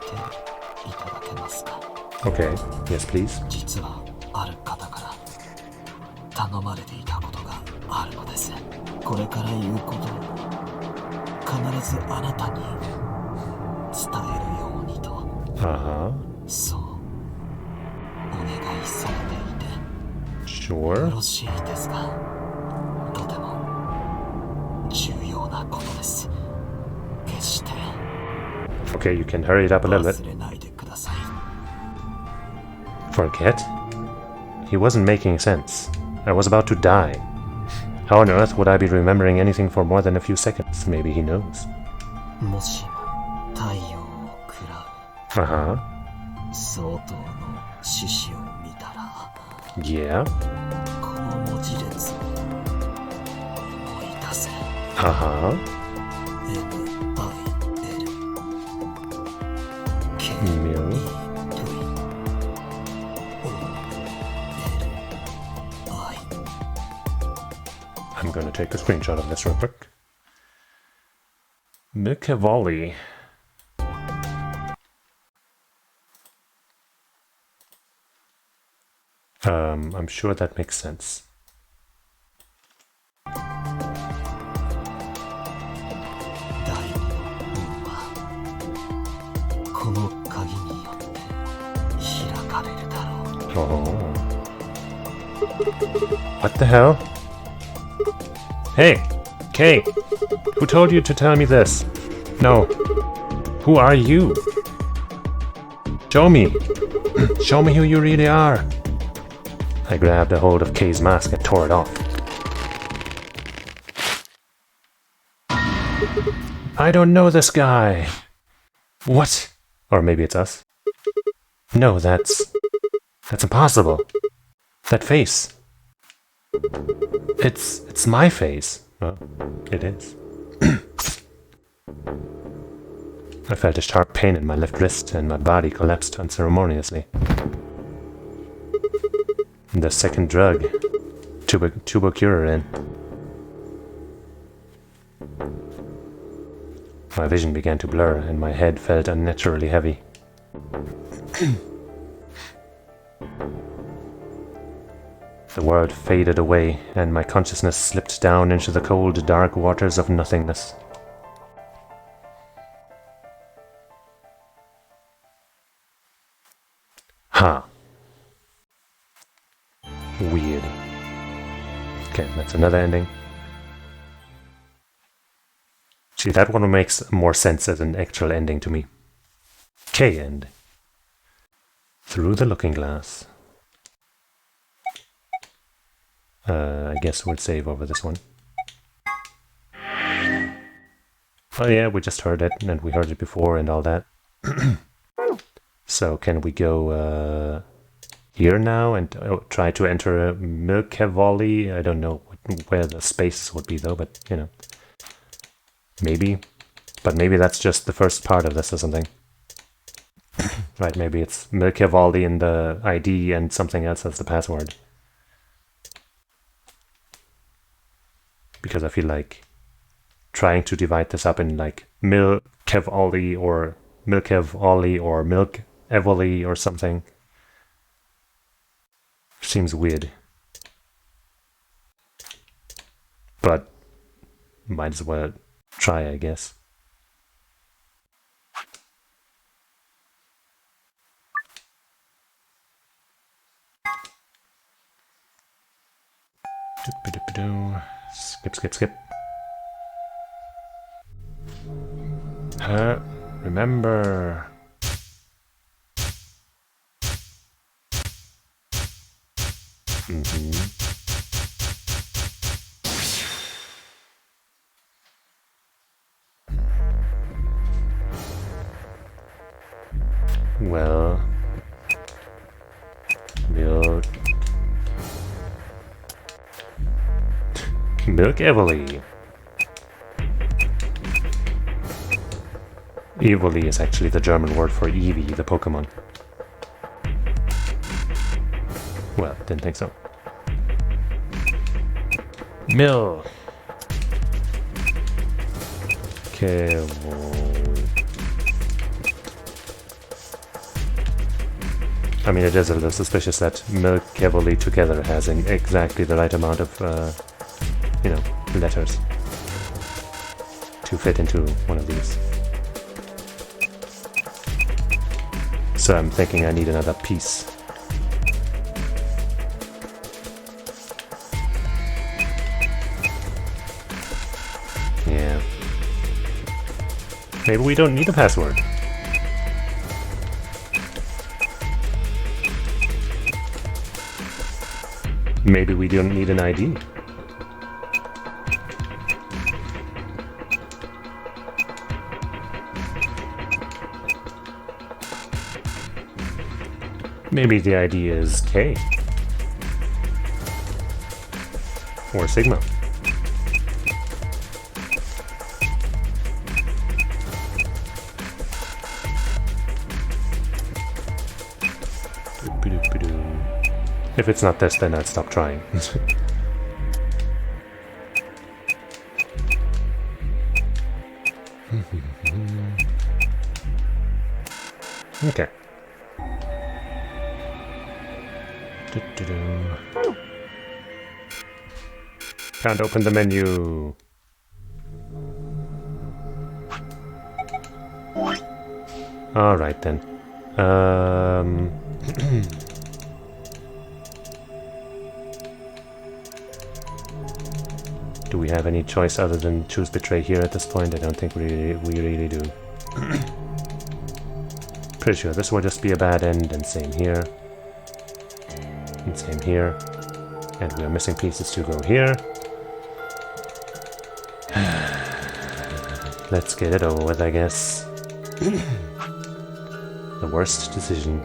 いただけますか。 Okay, yes please. 実はある方から頼まれていたことがあるのです。これから言うことを必ずあなたに伝えるようにと。 Uh-huh. そうお願いされていて Sure. よろしいですか。とても重要なことです。決して Okay, you can hurry it up a little bit. 忘れないでください。 Forget? He wasn't making sense. I was about to die. How on earth would I be remembering anything for more than a few seconds? Maybe he knows. もしも太陽を食ら Uh-huh. う相当の獅子を見たら Yeah. この文字列を思い出せ。 Uh-huh. MIL K Mil. I'm gonna take a screenshot of this real quick. Mikavali. I'm sure that makes sense. 第二の門はこの鍵によって開かれるだろう。 Oh. What the hell? Hey! Kay! Who told you to tell me this? No. Who are you? Show me! Show me who you really are! I grabbed a hold of Kay's mask and tore it off. I don't know this guy! What? Or maybe it's us? No, that's impossible. That face. It's my face. Well, it is. I felt a sharp pain in my left wrist and my body collapsed unceremoniously. The second drug, tubercurin. My vision began to blur and my head felt unnaturally heavy. The world faded away and my consciousness slipped down into the cold, dark waters of nothingness. Huh. Weird. Okay, that's another ending. See, that one makes more sense as an actual ending to me. K end. Through the looking glass. I guess we'll save over this one. Oh yeah, we just heard it, and we heard it before and all that. So can we go here now and try to enter a Milkevoli? I don't know where the spaces would be though, but you know. Maybe. But maybe that's just the first part of this or something. Right, maybe it's Milkevoli in the ID and something else as the password. Because I feel like trying to divide this up in like Milkevoli or Milkevoli or Milkevoli or something seems weird. But might as well try, I guess. Skip, skip, skip. Remember. Well... Milk... Milk Evoli. Evoli is actually the German word for Eevee, the Pokemon. Well, didn't think so. Mill. Kevoli. I mean, it is a little suspicious that Milk Kevoli together has exactly the right amount of, you know, letters to fit into one of these. So I'm thinking I need another piece. Yeah. Maybe we don't need a password. Maybe we don't need an ID. Maybe the ID is K. Or Sigma. If it's not this, then I'd stop trying. Okay. Can't open the menu. Alright then. Do we have any choice other than choose Betray here at this point? I don't think we really do. Pretty sure this will just be a bad end, and same here. And same here. And we are missing pieces to go here. Let's get it over with, I guess. The worst decision.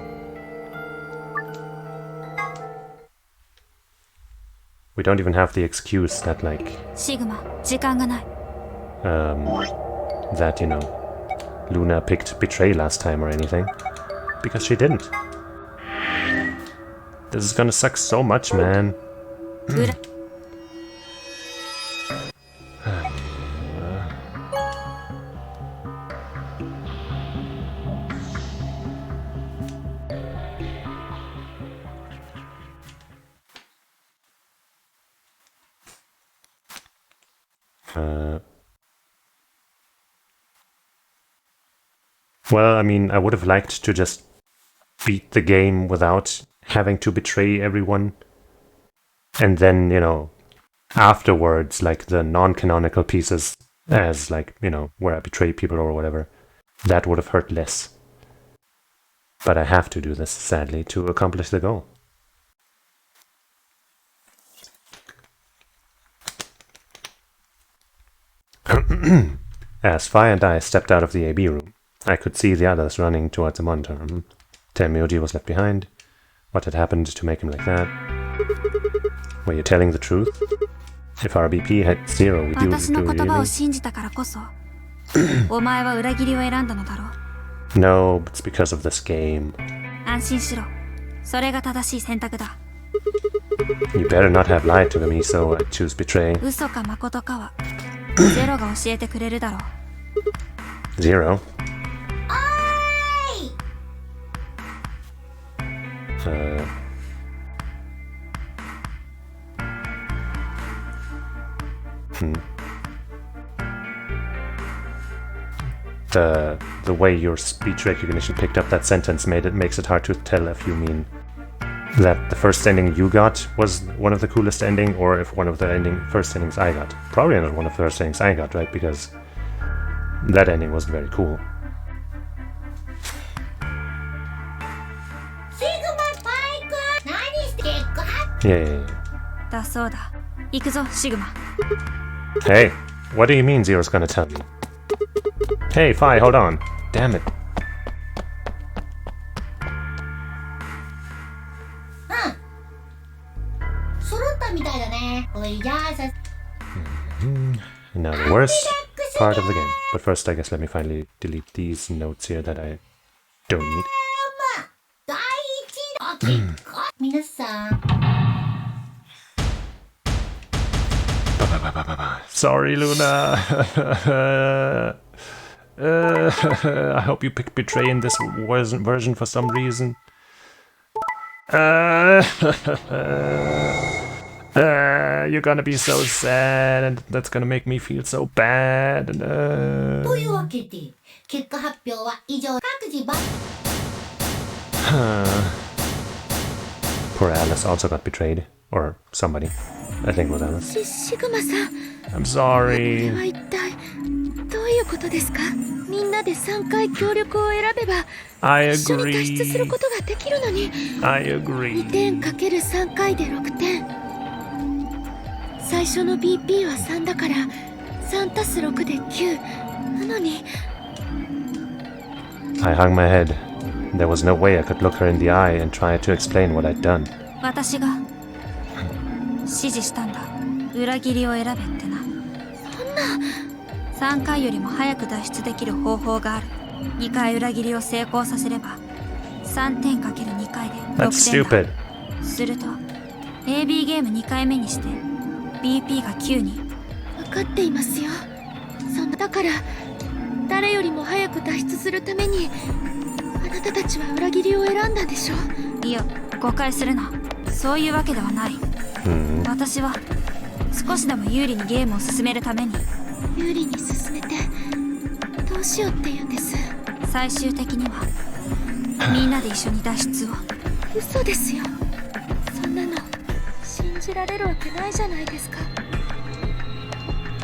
We don't even have the excuse that, like... Sigma, 時間がない。that, you know, Luna picked Betray last time or anything. Because she didn't. This is gonna suck so much, man. Well, I mean, I would have liked to just beat the game without having to betray everyone. And then, you know, afterwards, like the non-canonical pieces, as like, you know, where I betray people or whatever, that would have hurt less. But I have to do this, sadly, to accomplish the goal. As Fi and I stepped out of the AB room, I could see the others running towards the monitor. Tenmyoji was left behind. What had happened to make him like that? Were you telling the truth? If our BP had 0, we do really? No, it's because of this game. You better not have lied to me, so I choose Betray. 0? The way your speech recognition picked up that sentence makes it hard to tell if you mean that the first ending you got was one of the coolest ending, or if one of the first endings I got. Probably not one of the first endings I got, right? Because that ending wasn't very cool. Yeah. Hey, what do you mean Zero's gonna tell me? Hey, Fi, hold on. Damn it. Now the worst part of the game. But first, I guess let me finally delete these notes here that I don't need. 皆さん Sorry, Luna. I hope you picked Betray in this version for some reason. You're gonna be so sad, and that's gonna make me feel so bad. というわけで結果発表は以上。各自ば Poor Alice also got betrayed. Or somebody. I think it was Alice. シグマさん I'm sorry. これは一体どういうことですか？みんなで3回協力を選べば I 一緒に脱出する agree. ことができるのに I 2 agree. 点かける3回で6点最初の BP は3だから3たす6で9なのに I hung my head. There was no way I could look her in the eye and try to explain what I'd done. 私が指示したんだ裏切りを選べってな3回よりも早く脱出できる方法がある2回裏切りを成功させれば3点かける2回で That's 6点 stupid. だすると AB ゲーム2回目にして BP が9に分かっていますよそんなだから誰よりも早く脱出するためにあなたたちは裏切りを選んだんでしょいや誤解するなそういうわけではない、私は少しでも有利にゲームを進めるために有利に進めてどうしようって言うんです最終的にはみんなで一緒に脱出を嘘ですよそんなの信じられるわけないじゃないですか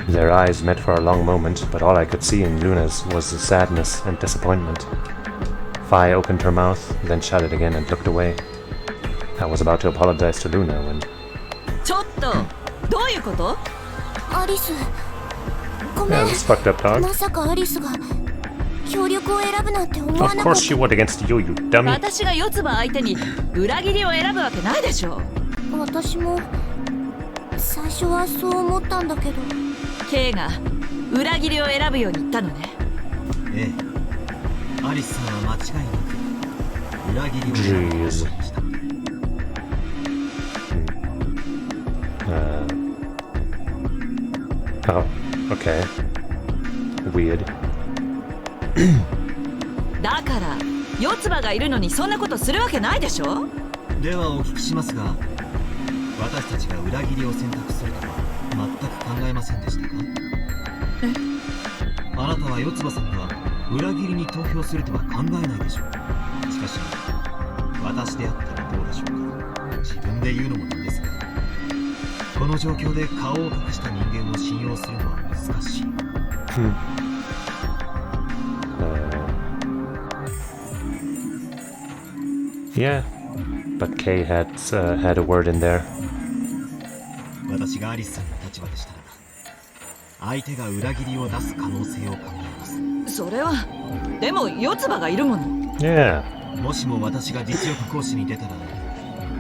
Their eyes met for a long moment, but all I could see in Luna's was the sadness and disappointment. Fi opened her mouth, then shut it again and looked away. I was about to apologize to Luna when... ちょっとどういうこと？アリスごめ Yeah, ん this fucked up dog. まさかアリスが協力を選ぶなんて思わ Of なかっ course she would against you, you dummy. 私が四つ葉相手に裏切りを選ぶわけないでしょ。た私も最初はそう思ったんだけど K が裏切りを選ぶように言ったのね。ええアリスさんは間違いなく裏切りを選ぶと思いました Oh, okay. Weird. だから四つ葉がいるのにそんなことするわけないでしょ。ではお聞きしますが私たちが裏切りを選択するとは全く考えませんでしたかあなたは四つ葉さんが裏切りに投票するとは考えないでしょうしかし私であったらどうでしょうか自分で言うのもなんですがこの状況で顔を隠した人間を信用するのは難しい Yeah, but Kay had a word in there. 私がアリスさんの立場でしたら相手が裏切りを出す可能性を考えますそれはでも四つ葉がいるもの。Yeah. もしも私が実力行使に出たら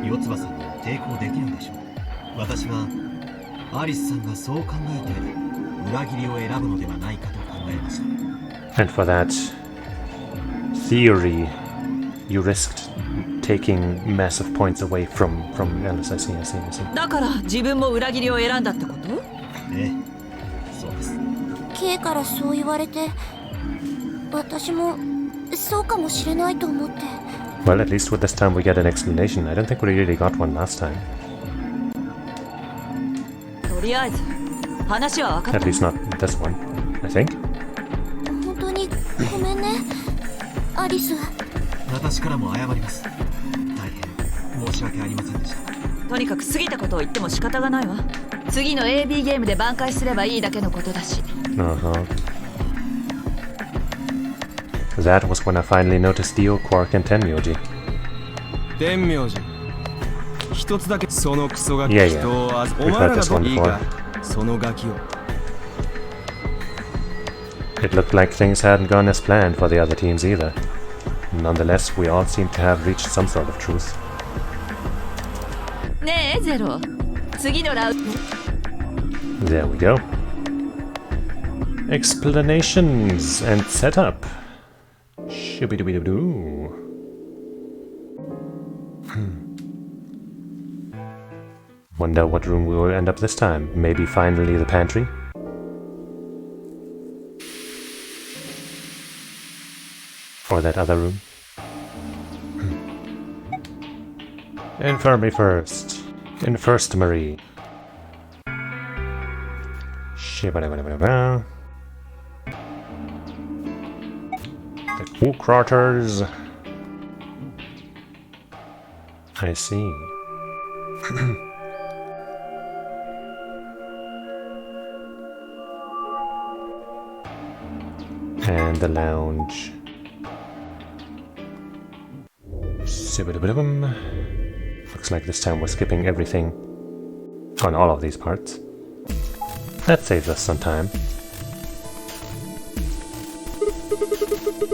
四つ葉さんには抵抗できるでしょう私はアリスさんがそう考えて裏切りを選ぶのではないかと考えました And for that theory, you risked taking massive points away from Alice. I see. だから自分も裏切りを選んだってこと？ええそうです K からそう言われて私もそうかもしれないと思って Well, at least with this time we get an explanation. I don't think we really got one last time. とりあえず話は分かっ At た。 least not this one, I think. 本当にごめんねアリス私からも謝ります大変申し訳ありませんでしたとにかく過ぎたことを言っても仕方がないわ。次の AB ゲームで挽回すればいいだけのことだし。Uh-huh. That was when I finally noticed Dio, Quark, and Tenmyoji. 天明寺一つだけそのクソガキいやいや人をお We've 前 heard らが this ど one ういい before. かそのガキを It looked like things hadn't gone as planned for the other teams either. Nonetheless, we all seemed to have reached some sort of truth. ねえゼロ、次のラウンド There we go. explanations and setup. Shibidibidibidoo. Wonder what room we will end up this time. Maybe finally the pantry? Or that other room? Infirmary first. Infirmary. Shibidibidibidoo. The cool quarters. I see. And the lounge. Looks like this time we're skipping everything on all of these parts. That saves us some time.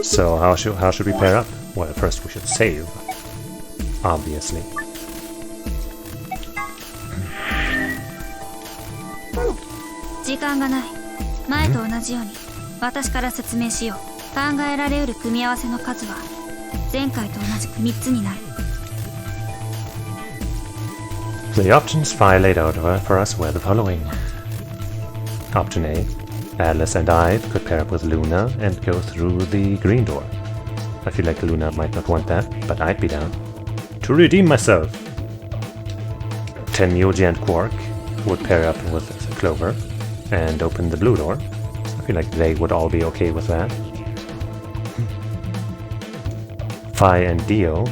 So how should we pair up? Well, first we should save. Obviously. The options Fi laid out for us were the following. Option A. Alice and I could pair up with Luna and go through the green door. I feel like Luna might not want that, but I'd be down. To redeem myself! Tenyoji and Quark would pair up with Clover and open the blue door. I feel like they would all be okay with that. Fi and Dio,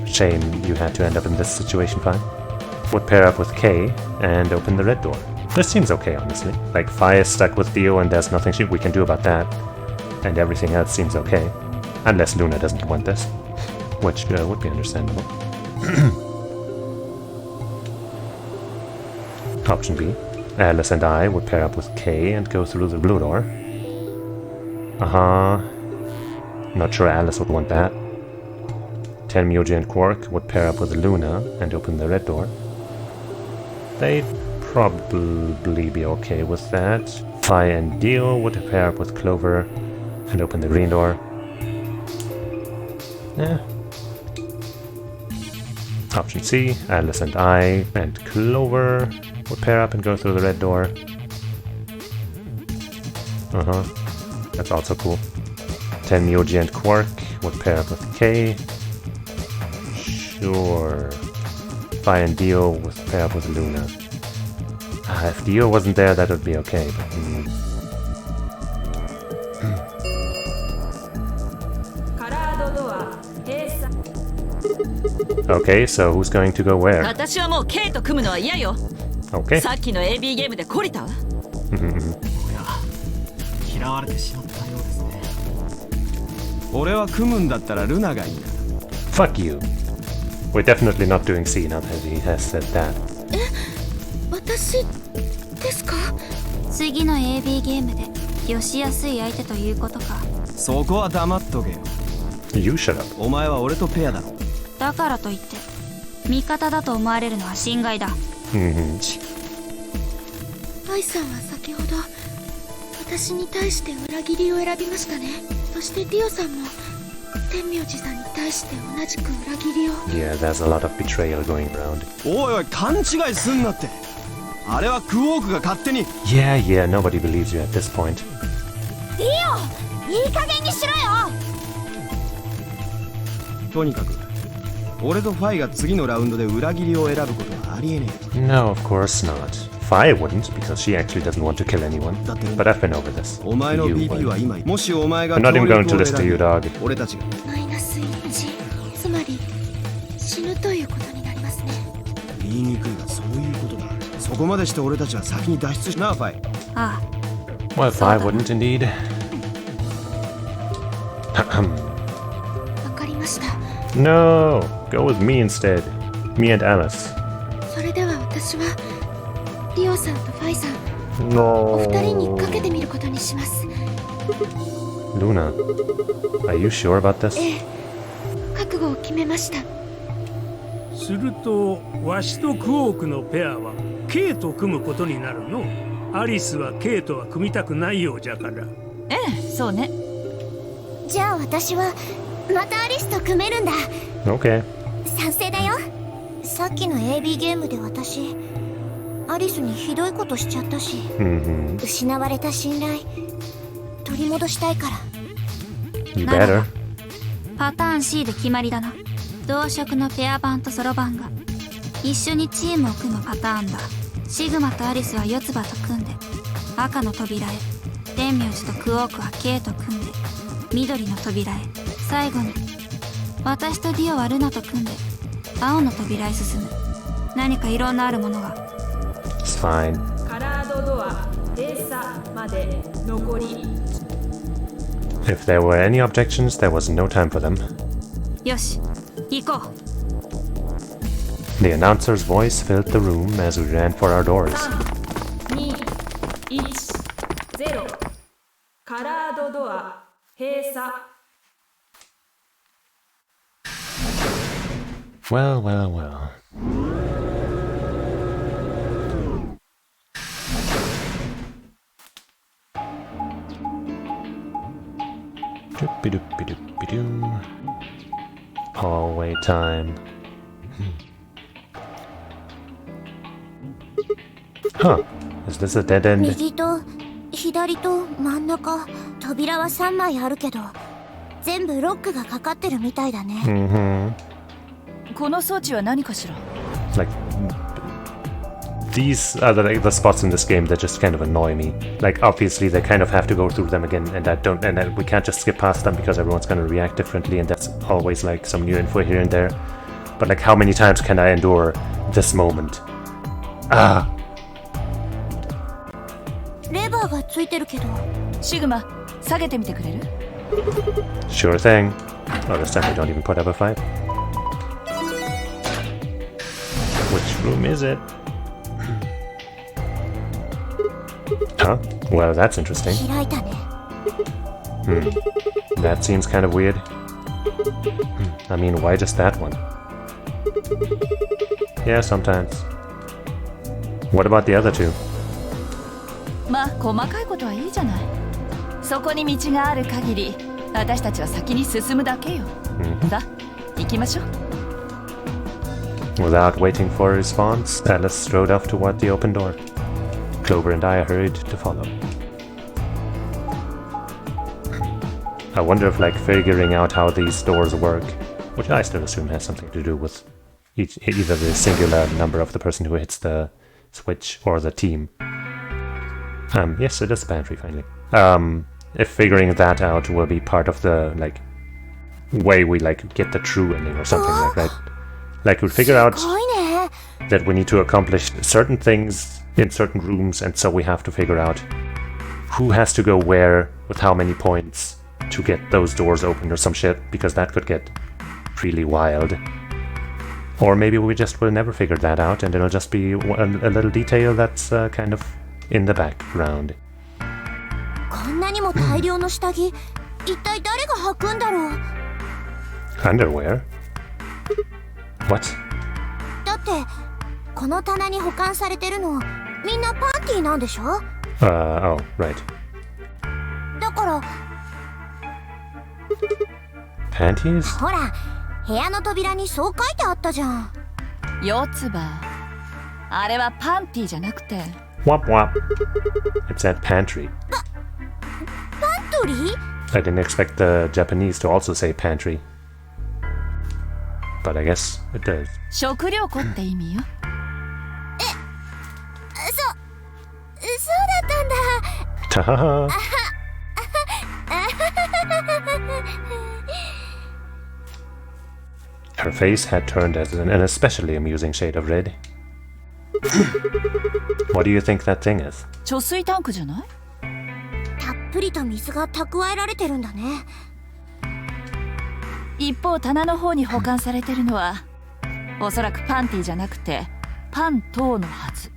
shame you had to end up in this situation, Fi, would pair up with Kay and open the red door. This seems okay, honestly. Like, Fi is stuck with Dio and there's nothing we can do about that. And everything else seems okay. Unless Luna doesn't want this. Which would be understandable. Option B. Alice and I would pair up with Kay and go through the blue door. Not sure Alice would want that. Tenmyoji and Quark would pair up with Luna and open the red door. They'd probably be okay with that. Fi and Dio would pair up with Clover and open the green door. Option C, Alice and I and Clover would pair up and go through the red door. That's also cool. Tenmyoji and Quark would pair up with Kay. Sure. Fi and Dio would pair up with Luna. If Dio wasn't there, that would be okay, but... Okay, so who's going to go where? Okay. さっきの AB ゲームで懲りたわ。嫌われてしまったようですね。俺は組むんだったらルナがいいな。Fuck you. We're definitely not doing C now that he has said that. 私ですか？次の AB ゲームでよしやすい相手ということか。そこは黙っとけよ。You shut up. お前は俺とペアだろ。だからといって味方だと思われるのは心外だ。アイさんは先ほど私に対して裏切りを選びましたね。そしてディオさんも天明寺さんに対して同じく裏切りを。Yeah, there's a lot of betrayal going around. おいおい、勘違いすんなって。あれはクォークが勝手に。Yeah, nobody believes you at this point. ディオ、いい加減にしろよ。とにかく俺とファイが次のラウンドで裏切りを選ぶことはありえねえ。No, of course not. Fi wouldn't, because she actually doesn't want to kill anyone. But I've been over this. お前の BP は今、もしお前が I'm not even going to listen to you, dog. 俺たちがマイナス1、つまり死ぬということになりますね。言いにくいがそういうことだ。そこまでして俺たちは先に脱出しなあ、ファイ。ああ。Well, Fi wouldn't indeed. わかりました。No, go with me instead. Me and Alice. それでは私はリオさんとファイさん、 No. お二人にかけてみることにします。 Luna, are you sure about this? ええ、覚悟を決めました。するとわしとクオークのペアは K と組むことになるの。アリスはケイとは組みたくないようじゃから。ええ、そうね。じゃあ私はまたアリスと組めるんだ。 Okay. 賛成だよ。さっきの AB ゲームで私アリスにひどいことしちゃったし、失われた信頼取り戻したいから。 You better. パターン C で決まりだな。同色のペア版とソロ版が一緒にチームを組むパターンだ。シグマとアリスは四つ葉と組んで赤の扉へ、天明寺とクオークは K と組んで緑の扉へ、最後に私とディオはルナと組んで青の扉へ進む。何か色のあるものが。 It's fine. カラードドア閉鎖まで残り。 If there were any objections, there was no time for them. よし、行こう。 The announcer's voice filled the room as we ran for our doors. 2、1、0。カラードドア閉鎖。 Well, well, well. Doopy-doopy-doopy-doo. Hallway time. Huh. Is this a dead end? 右と左と真ん中、扉は3枚あるけど全部ロックがかかってるみたいだね。 Mm-hmm. この装置は何かしら。 Like, these are the spots in this game that just kind of annoy me. Like, obviously they kind of have to go through them again, and we can't just skip past them because everyone's gonna react differently, and that's always like some new info here and there. But like, how many times can I endure this moment? Ah. レバーがついてるけど。シグマ、下げてみてくれる？ Sure thing. Oh, this time we don't even put up a fight. Which room is it? Huh? Well, that's interesting. 開いたね。 That seems kind of weird. I mean, why just that one? Yeah, sometimes. What about the other two? まあ細かいことはいいじゃない。そこに道がある限り私たちは先に進むだけよ。さあ行きましょう。 Without waiting for a response, Alice strode off toward the open door. Clover and I hurried to follow. I wonder if, like, figuring out how these doors work, which I still assume has something to do with either the singular number of the person who hits the switch or the team. Yes, it is pantry finally. If figuring that out will be part of the, like, way we, like, get the true ending or something like that. Like, we figure out that we need to accomplish certain things in certain rooms, and so we have to figure out who has to go where with how many points to get those doors open or some shit, because that could get really wild. Or maybe we just will never figure that out, and it'll just be a little detail that's kind of in the background. こんなにも大量の下着、一体誰が履くんだろう。 Underwear? What? だってこの棚に保管されてるのみんなパンティーなんでしょ？ Oh, right. だから Panties? ほら部屋の扉にそう書いてあったじゃん。四つ葉。あれはパンティじゃなくて。 Wop wop. It said pantry. パントリー？ I didn't expect the Japanese to also say pantry. But I guess it does. 食料庫って意味よ。そうだったんだ。 Ta-ha-ha. Her face had turned as an especially amusing shade of red. What do you think that thing is? 貯水タンクじゃない？たっぷりと水が蓄えられてるんだね。一方棚の方に保管されてるのはおそらくパンティじゃなくてパン等のはず。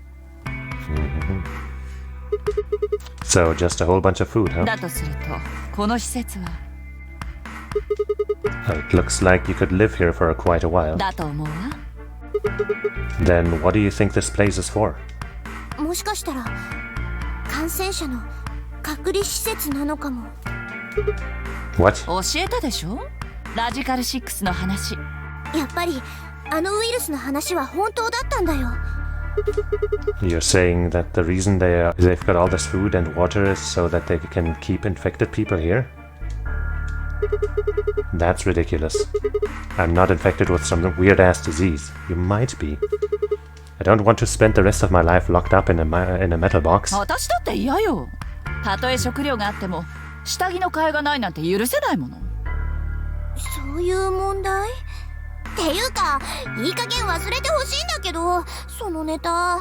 So just a whole bunch of food, huh? だとするとこの施設は It looks like you could live here for quite a while. だと思うわ。 Then what do you think this place is for? もしかしたら感染者の隔離施設なのかも。 What? 教えたでしょ、ラジカル6の話。やっぱりあのウイルスの話は本当だったんだよ。 You're saying that the reason they've got all this food and water is so that they can keep infected people here? That's ridiculous. I'm not infected with some weird-ass disease. You might be. I don't want to spend the rest of my life locked up in a metal box. 私だって嫌よ。たとえ食料があっても下着の替えがないなんて許せないもの。そういう問題っていうか、いい加減忘れてほしいんだけど、そのネタ。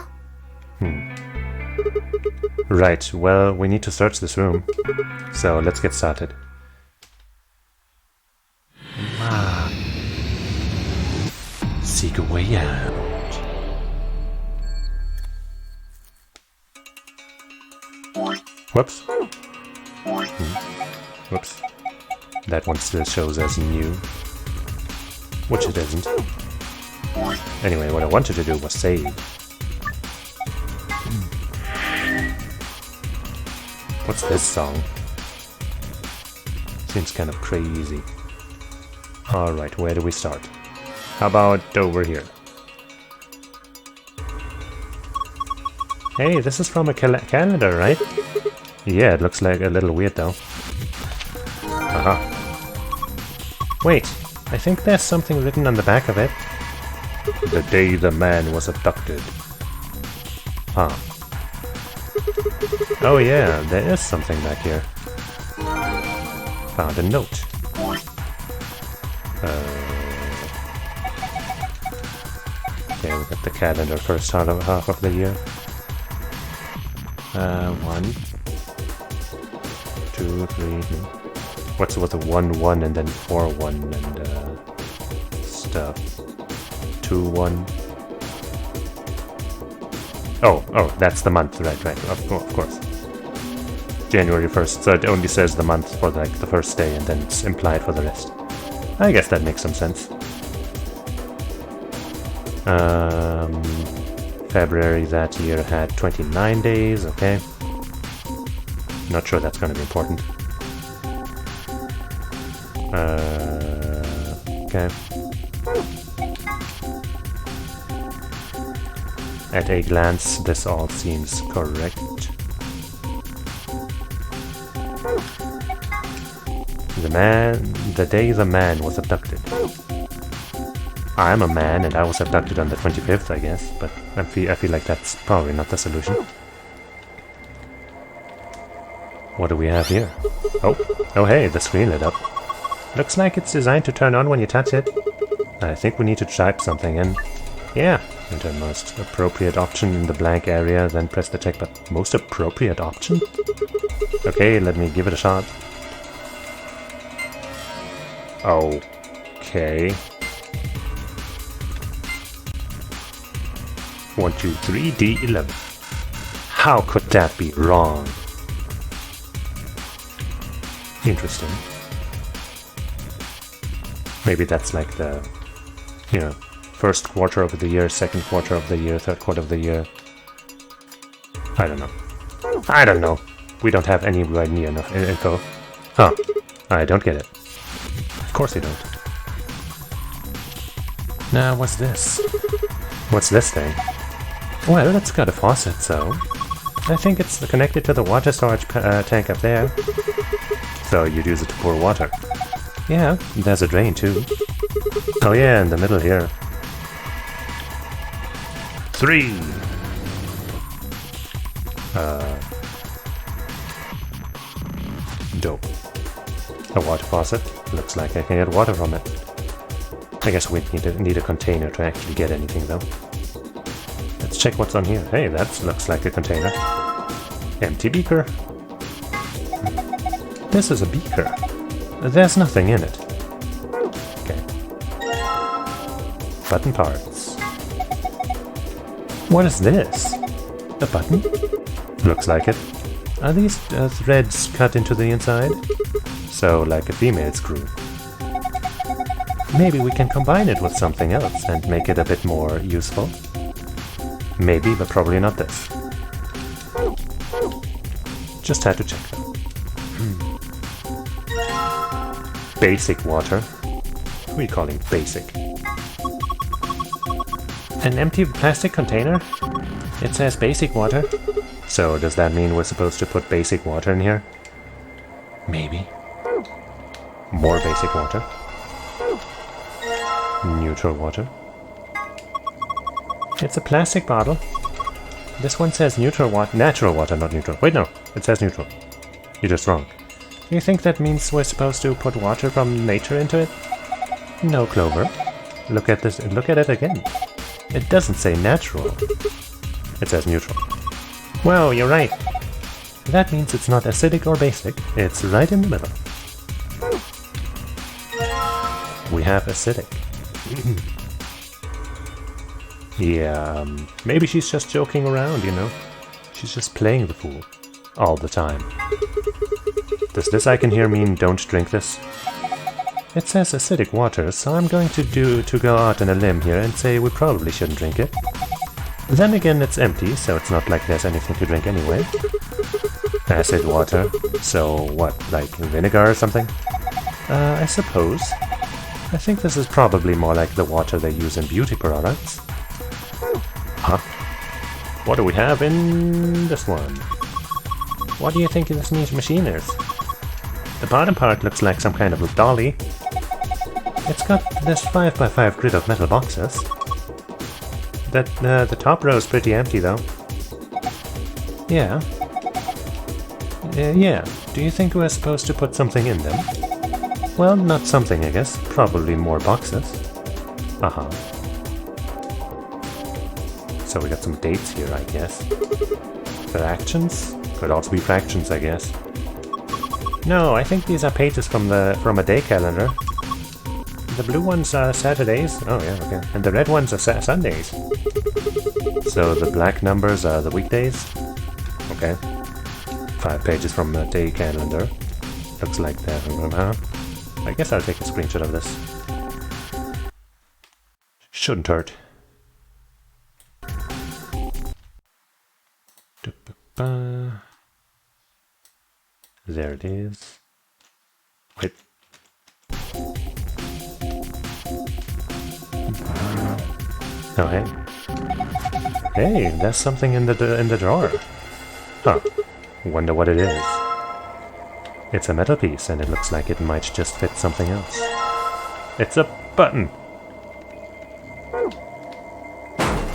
Right, well, we need to search this room. So let's get started. Seek a way out. Whoops. Whoops. That one still shows as new. Which it isn't. Anyway, what I wanted to do was save. What's this song? Seems kind of crazy. Alright, where do we start? How about over here? Hey, this is from a calendar, right? Yeah, it looks like a little weird though. Aha. Wait, I think there's something written on the back of it. The day the man was abducted. Huh. Oh yeah, there is something back here. Found a note. Okay, we got the calendar first half of the year. 1, 2, 3. What's with the 1, 1 and then 4, 1 and stuff? 2, 1. Oh, that's the month, right. Of course. January 1st, so it only says the month for like the first day and then it's implied for the rest. I guess that makes some sense. February that year had 29 days, okay. Not sure that's going to be important. Okay. At a glance, this all seems correct. The day the man was abducted. I'm a man and I was abducted on the 25th, I guess, but I feel like that's probably not the solution. What do we have here? Oh hey, the screen lit up. Looks like it's designed to turn on when you touch it. I think we need to type something in. Yeah, enter most appropriate option in the blank area, then press the check button. Most appropriate option? Okay, let me give it a shot. Okay. 1, 2, 3, D11. How could that be wrong? Interesting. Maybe that's like the, first quarter of the year, second quarter of the year, third quarter of the year. I don't know. We don't have anywhere near enough info. Huh. I don't get it. Of course you don't. Now, what's this? What's this thing? Well, it's got a faucet, so I think it's connected to the water storage tank up there. So you'd use it to pour water. Yeah, there's a drain too. Oh yeah, in the middle here. 3! Dope. A water faucet. Looks like I can get water from it. I guess we need a container to actually get anything though. Let's check what's on here. Hey, that looks like a container. Empty beaker. This is a beaker. There's nothing in it. Okay. Button parts. What is this? A button? Looks like it. Are these threads cut into the inside? So, like a female screw. Maybe we can combine it with something else and make it a bit more useful. Maybe, but probably not this. Just had to check that. Basic water. What are we calling basic? An empty plastic container? It says basic water. So does that mean we're supposed to put basic water in here? Maybe. More basic water. Neutral water. It's a plastic bottle. This one says neutral water. Natural water, not neutral. Wait, no. It says neutral. You're just wrong. Do you think that means we're supposed to put water from nature into it? No, Clover. Look at this. Look at it again. It doesn't say natural. It says neutral. Well, you're right. That means it's not acidic or basic. It's right in the middle. We have acidic. Yeah, maybe she's just joking around, you know? She's just playing the fool. All the time. Does this I can hear mean don't drink this? It says acidic water, so I'm going to go out on a limb here and say we probably shouldn't drink it. Then again, it's empty, so it's not like there's anything to drink anyway. Acid water, so what, like vinegar or something? I suppose. I think this is probably more like the water they use in beauty products. Huh? What do we have in this one? What do you think this machine is? The bottom part looks like some kind of a dolly. It's got this 5x5 grid of metal boxes. The top row is pretty empty though. Yeah. Yeah. Do you think we're supposed to put something in them? Well, not something, I guess. Probably more boxes. Uh-huh. So we got some dates here, I guess. Fractions? Could also be fractions, I guess. No, I think these are pages from a day calendar. The blue ones are Saturdays. Oh yeah, okay. And the red ones are Sundays. So the black numbers are the weekdays. Okay. 5 pages from a day calendar. Looks like that. I guess I'll take a screenshot of this. Shouldn't hurt. There it is. Wait. Oh hey. Hey, there's something in the drawer. Huh. Wonder what it is. It's a metal piece, and it looks like it might just fit something else. It's a button!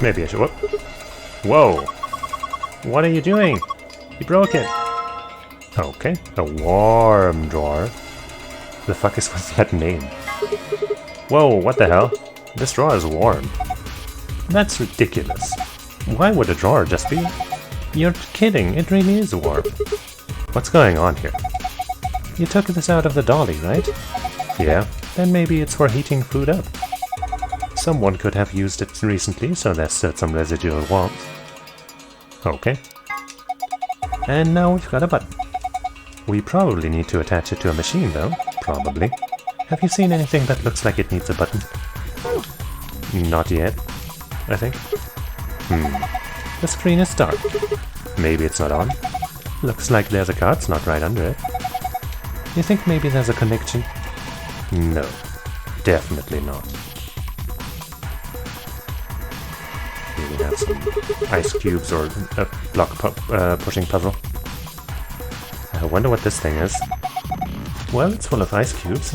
Maybe I should... Whoa! What are you doing? You broke it! Okay, a warm drawer. The fuck is with that name? Whoa, what the hell? This drawer is warm. That's ridiculous. Why would a drawer just be... You're kidding, it really is warm. What's going on here? You took this out of the dolly, right? Yeah, then maybe it's for heating food up. Someone could have used it recently, so there's still some residual warmth. Okay. And now we've got a button. We probably need to attach it to a machine, though. Probably. Have you seen anything that looks like it needs a button? Not yet, I think. The screen is dark. Maybe it's not on. Looks like there's a card slot right under it. You think maybe there's a connection? No, definitely not. Here we have some ice cubes or a block pushing puzzle. I wonder what this thing is. Well, it's full of ice cubes.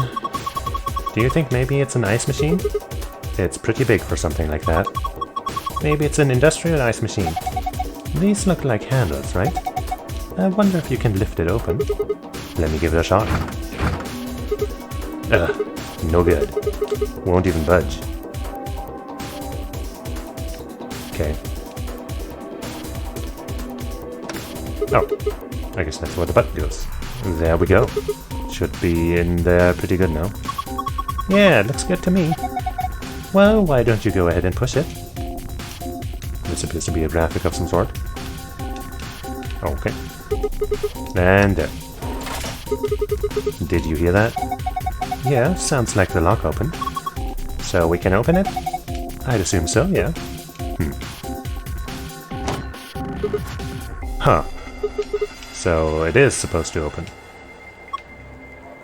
Do you think maybe it's an ice machine? It's pretty big for something like that. Maybe it's an industrial ice machine. These look like handles, right? I wonder if you can lift it open. Let me give it a shot. Ugh, no good. Won't even budge. Okay. Oh, I guess that's where the button goes. There we go. Should be in there pretty good now. Yeah, it looks good to me. Well, why don't you go ahead and push it? This appears to be a graphic of some sort. Okay. And there. Did you hear that? Yeah, sounds like the lock opened. So we can open it? I'd assume so, yeah. Huh. so it is supposed to open.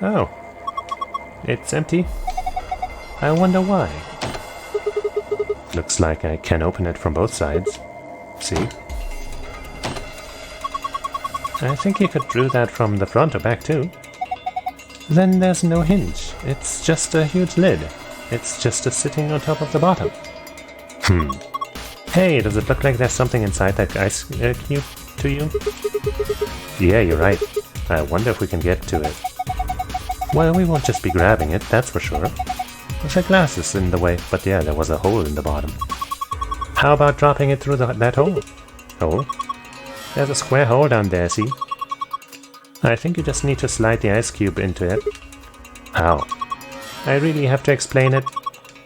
Oh. It's empty. I wonder why. Looks like I can open it from both sides. See? I think you could do that from the front or back too. Then there's no hinge. It's just a huge lid. It's just sitting on top of the bottom. Hey, does it look like there's something inside that ice cube to you? Yeah, you're right. I wonder if we can get to it. Well, we won't just be grabbing it, that's for sure. The glass is in the way, but yeah, there was a hole in the bottom. How about dropping it through that hole? Hole? There's a square hole down there, see? I think you just need to slide the ice cube into it. How? I really have to explain it?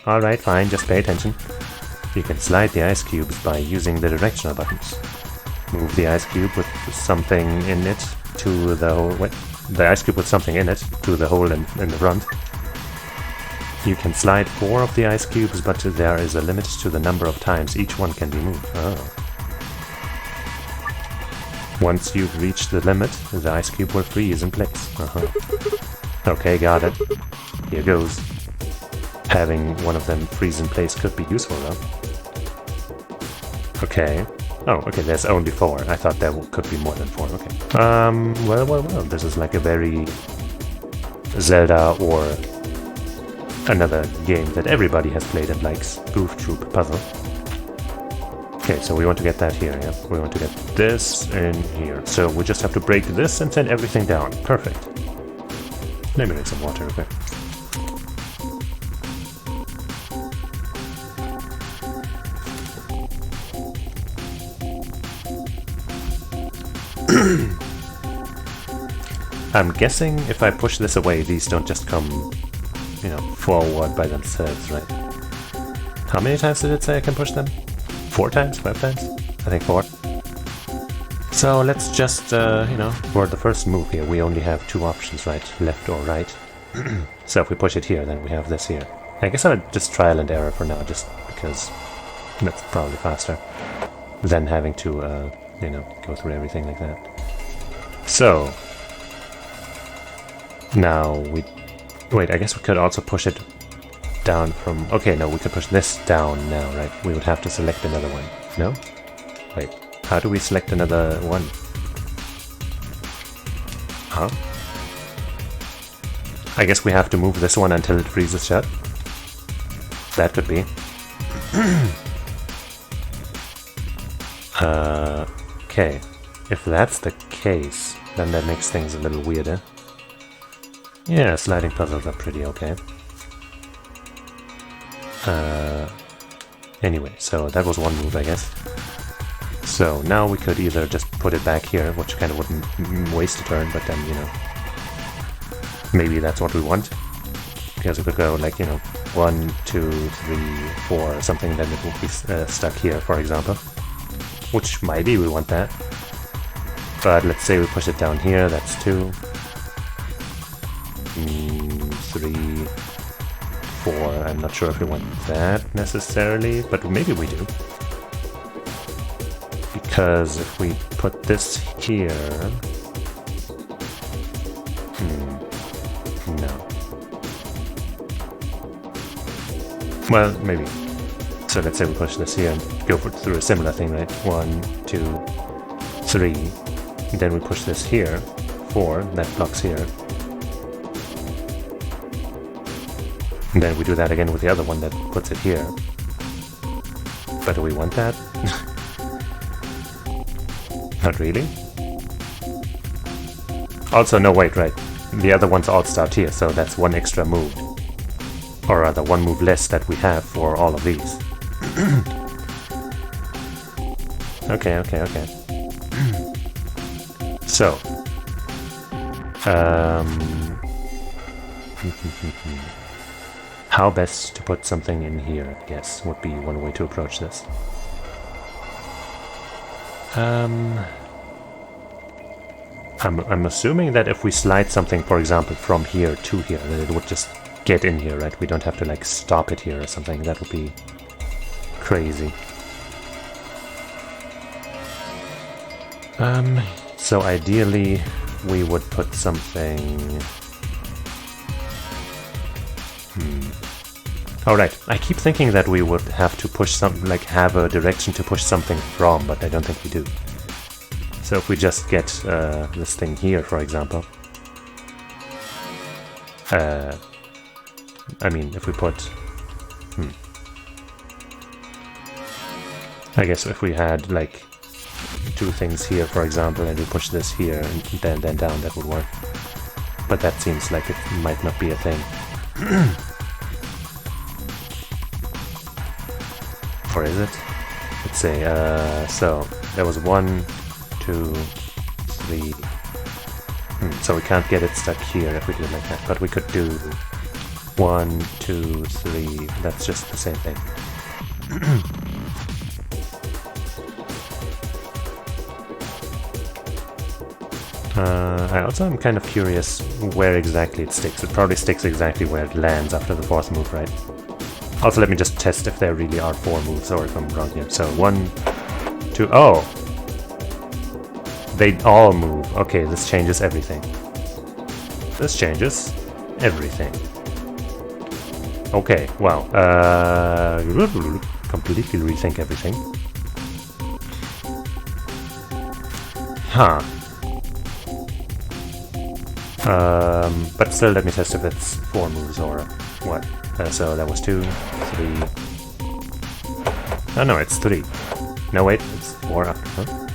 Alright, fine, just pay attention. You can slide the ice cubes by using the directional buttons. Move the ice cube with something in it to the hole. Wait, the ice cube with something in it to the hole in the front. You can slide 4 of the ice cubes, but there is a limit to the number of times each one can be moved. Oh. Once you've reached the limit, the ice cube will freeze in place. Okay, got it. Here goes. Having one of them freeze in place could be useful, though. Okay. Oh, okay, there's only 4. I thought there could be more than 4. Okay. Well. This is like a very Zelda or another game that everybody has played and likes. Goof Troop puzzle. Okay, so we want to get that here, yeah? We want to get this in here. So we just have to break this and send everything down. Perfect. Let me drink some water, okay? I'm guessing if I push this away, these don't just come, you know, forward by themselves, right? How many times did it say I can push them? 4 times? 5 times? I think 4. So let's just, you know, for the first move here, we only have 2 options, right? Left or right. So if we push it here, then we have this here. I guess I would just trial and error for now, just because that's probably faster than having to, you know, go through everything like that. So now we... Wait, I guess we could also push it down from... Okay, no, we could push this down now, right? We would have to select another one. No? Wait, how do we select another one? Huh? I guess we have to move this one until it freezes shut. That could be. Okay. If that's the case, then that makes things a little weirder. Yeah, sliding puzzles are pretty okay. Anyway, so that was one move, I guess. So now we could either just put it back here, which kind of wouldn't waste a turn, but then, you know, maybe that's what we want. Because we could go like, you know, 1, 2, 3, 4 or something, then it would be stuck here, for example. Which maybe we want that. But let's say we push it down here, that's 2. 3, 4, I'm not sure if we want that necessarily, but maybe we do. Because if we put this here... no. Well, maybe. So let's say we push this here and go through a similar thing, right? 1, 2, 3. And then we push this here. 4, that blocks here. And then we do that again with the other one that puts it here. But do we want that? Not really. Also, no, wait, right. The other ones all start here, so that's 1 extra move. Or rather, 1 move less that we have for all of these. Okay. So. How best to put something in here, I guess, would be one way to approach this. I'm assuming that if we slide something, for example, from here to here, then it would just get in here, right? We don't have to, like, stop it here or something. That would be crazy. So ideally, we would put something... Alright, I keep thinking that we would have to push something, like have a direction to push something from, but I don't think we do. So if we just get this thing here, for example. I mean, if we put... I guess if we had, like, 2 things here, for example, and we push this here and then down, that would work. But that seems like it might not be a thing. Or is it? Let's say, so there was 1, 2, 3. So we can't get it stuck here if we do it like that, but we could do 1, 2, 3. That's just the same thing. I also am kind of curious where exactly it sticks. It probably sticks exactly where it lands after the 4th move, right? Also, let me just test if there really are 4 moves, or if I'm wrong here. So 1, 2... Oh! They all move. Okay, this changes everything. This changes everything. Okay, wow. Completely rethink everything. Huh. But still, let me test if it's 4 moves or what. So that was 2, 3... Oh no, it's 3. No wait, it's 4 after, huh?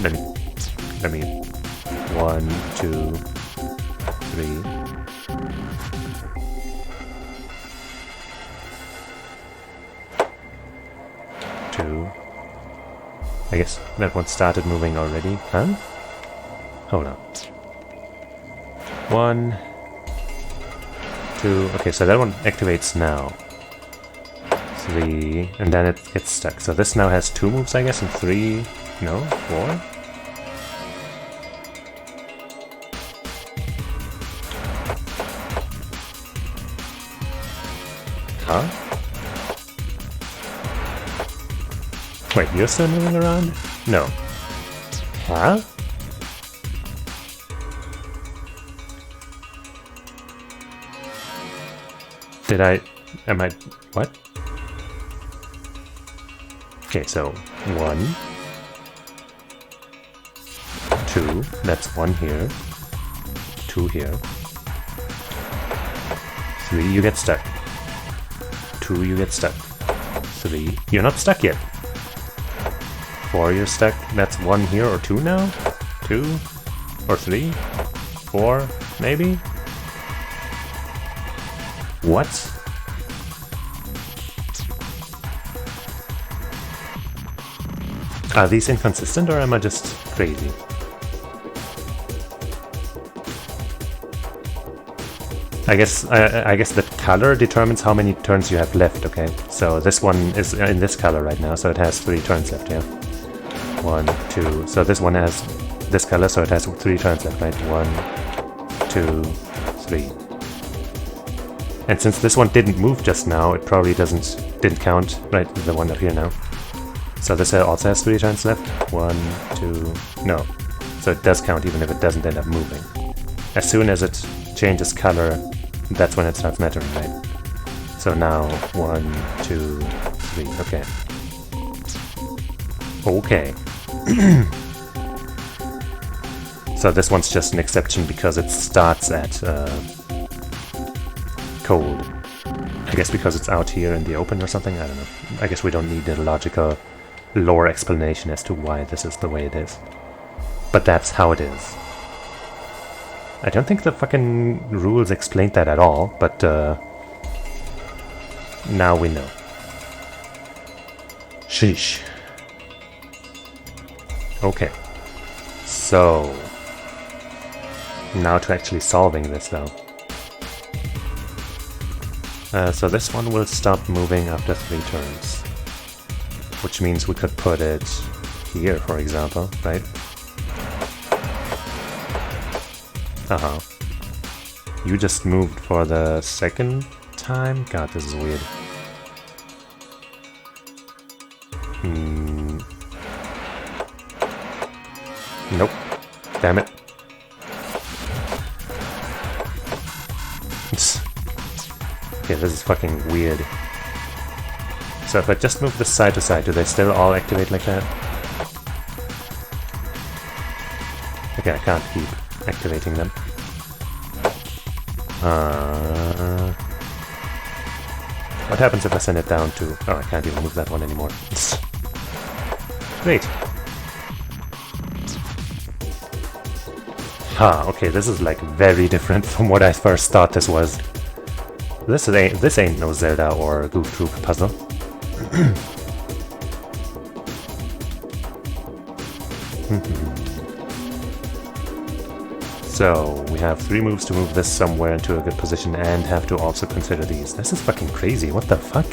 Let me... 1, 2, 3... I guess that one started moving already, huh? Hold on. 1, 2, okay, so that one activates now. 3, and then it gets stuck. So this now has 2 moves, I guess, and 3, no, 4? Huh? Wait, you're still moving around? No. Huh? Am I, what? Okay, so 1, 2, that's 1 here, 2 here, 3, you get stuck, 2, you get stuck, 3, you're not stuck yet, 4, you're stuck, that's 1 here or 2 now, 2, or 3, 4, maybe? What? Are these inconsistent, or am I just crazy? I guess the color determines how many turns you have left, okay? So this one is in this color right now, so it has 3 turns left, yeah? 1, 2, so this one has this color, so it has 3 turns left, right? 1, 2, 3. And since this one didn't move just now, it probably didn't count, right? The one up here now. So this also has 3 turns left. 1, 2, no. So it does count even if it doesn't end up moving. As soon as it changes color, that's when it starts mattering, right? So now 1, 2, 3. Okay. Okay. So this one's just an exception because it starts at cold. I guess because it's out here in the open or something? I don't know. I guess we don't need a logical lore explanation as to why this is the way it is. But that's how it is. I don't think the fucking rules explained that at all, but now we know. Sheesh. Okay. So... now to actually solving this though. So this one will stop moving after 3 turns. Which means we could put it here, for example, right? Uh-huh. You just moved for the 2nd time? God, this is weird. Damn it. Okay, this is fucking weird. So if I just move this side to side, do they still all activate like that? Okay, I can't keep activating them. What happens if I send it down to... Oh, I can't even move that one anymore. Wait. Okay, this is like very different from what I first thought this was. This ain't no Zelda or Goof Troop puzzle. So, we have 3 moves to move this somewhere into a good position and have to also consider these. This is fucking crazy, what the fuck?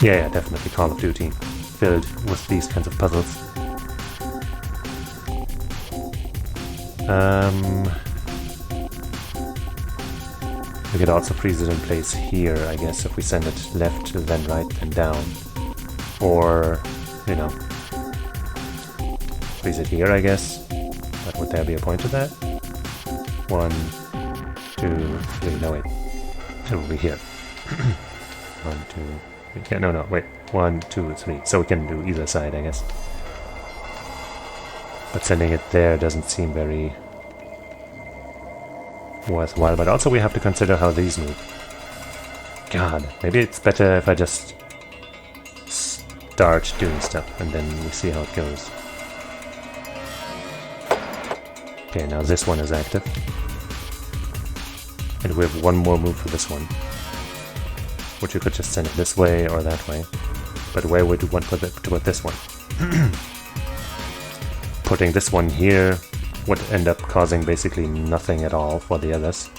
Yeah, definitely Call of Duty. Filled with these kinds of puzzles. We could also freeze it in place here, I guess, if we send it left, then right, then down. Or, you know, freeze it here, I guess. But would there be a point to that? 1, 2, 3, no wait. It will be here. 1, 2, 3, no, wait. 1, 2, 3. So we can do either side, I guess. But sending it there doesn't seem very worthwhile. But also we have to consider how these move. God, maybe it's better if I just start doing stuff and then we see how it goes. Okay, now this one is active. And we have one more move for this one. Which you could just send it this way or that way. But where would you want to put this one? Putting this one here would end up causing basically nothing at all for the others.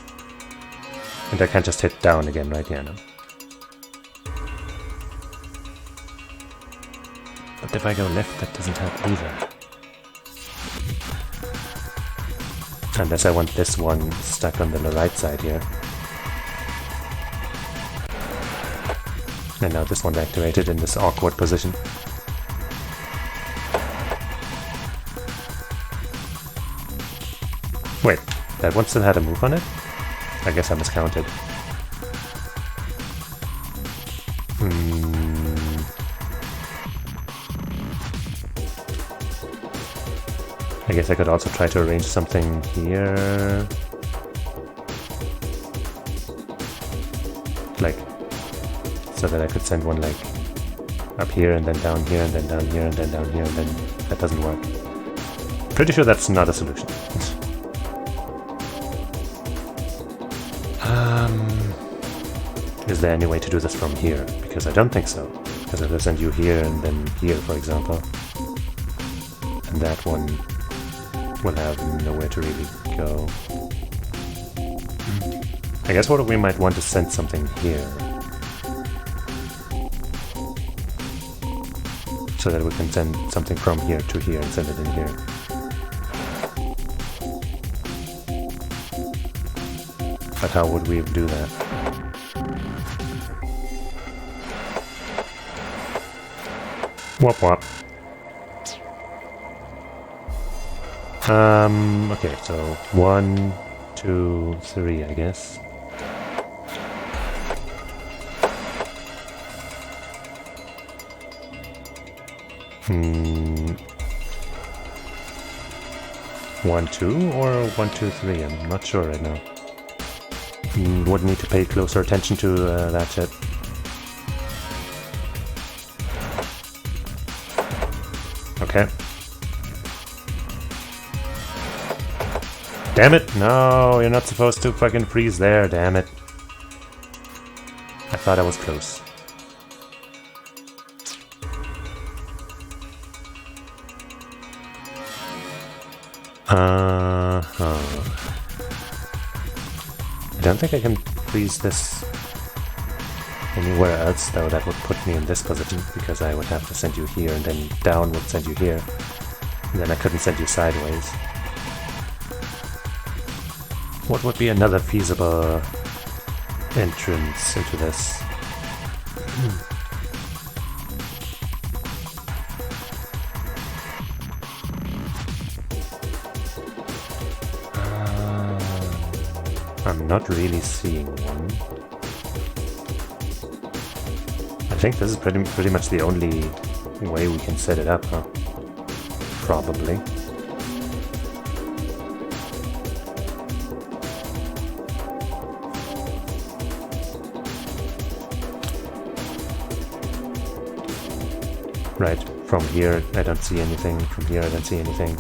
And I can't just hit down again, right? Yeah, no. But if I go left, that doesn't help either. Unless I want this one stuck on the right side here. And now this one's activated in this awkward position. Wait, that one still had a move on it? I guess I miscounted. I guess I could also try to arrange something here. Like, so that I could send one like up here and then down here and then down here and then down here and then that doesn't work. Pretty sure that's not a solution. Is there any way to do this from here? Because I don't think so. Because if I send you here and then here, for example, and that one will have nowhere to really go. I guess what we might want to send something here. So that we can send something from here to here and send it in here. But how would we do that? Wop wop. Okay, so 1, 2, 3, I guess. One, 2, or 1, 2, 3? I'm not sure right now. Would need to pay closer attention to that shit. Okay. Damn it! No, you're not supposed to fucking freeze there, damn it. I thought I was close. I don't think I can freeze this anywhere else, though. That would put me in this position, because I would have to send you here, and then down would send you here. And then I couldn't send you sideways. What would be another feasible entrance into this? I'm not really seeing one. I think this is pretty much the only way we can set it up, huh? Probably. Right, from here I don't see anything, from here I don't see anything,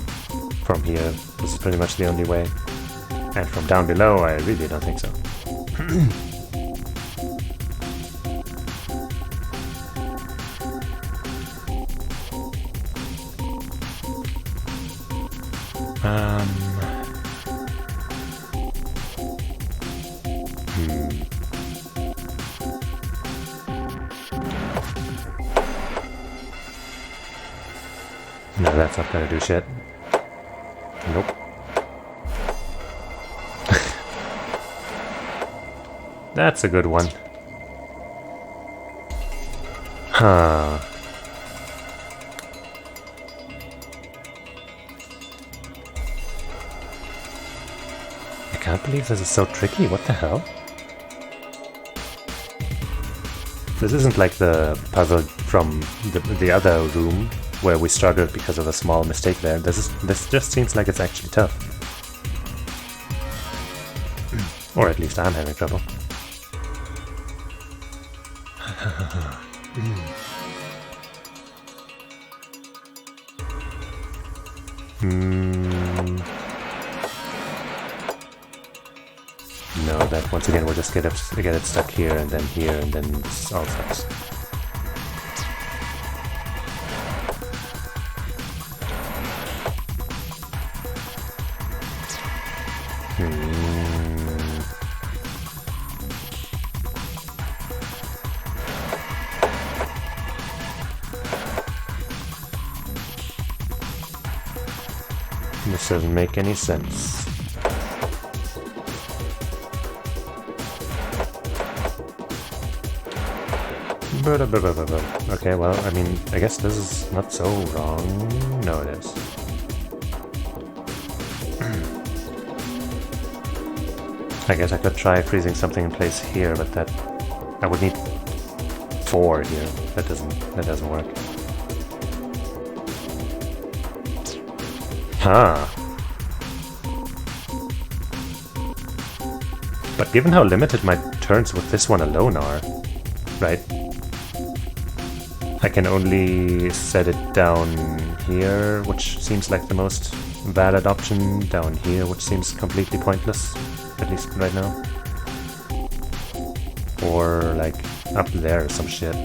from here this is pretty much the only way, and from down below I really don't think so. No, that's not gonna do shit. Nope. That's a good one. Huh. I can't believe this is so tricky. What the hell? This isn't like the puzzle from the other room where we struggled because of a small mistake there. This just seems like it's actually tough. Or at least I'm having trouble. No, that once again we'll just get it stuck here and then this all sucks. This doesn't make any sense. Okay, well, I mean, I guess this is not so wrong. No, it is. I guess I could try freezing something in place here, but that I would need 4 here. That doesn't work. Huh. But given how limited my turns with this one alone are, right? I can only set it down here, which seems like the most valid option, down here, which seems completely pointless, at least right now. Or like up there or some shit.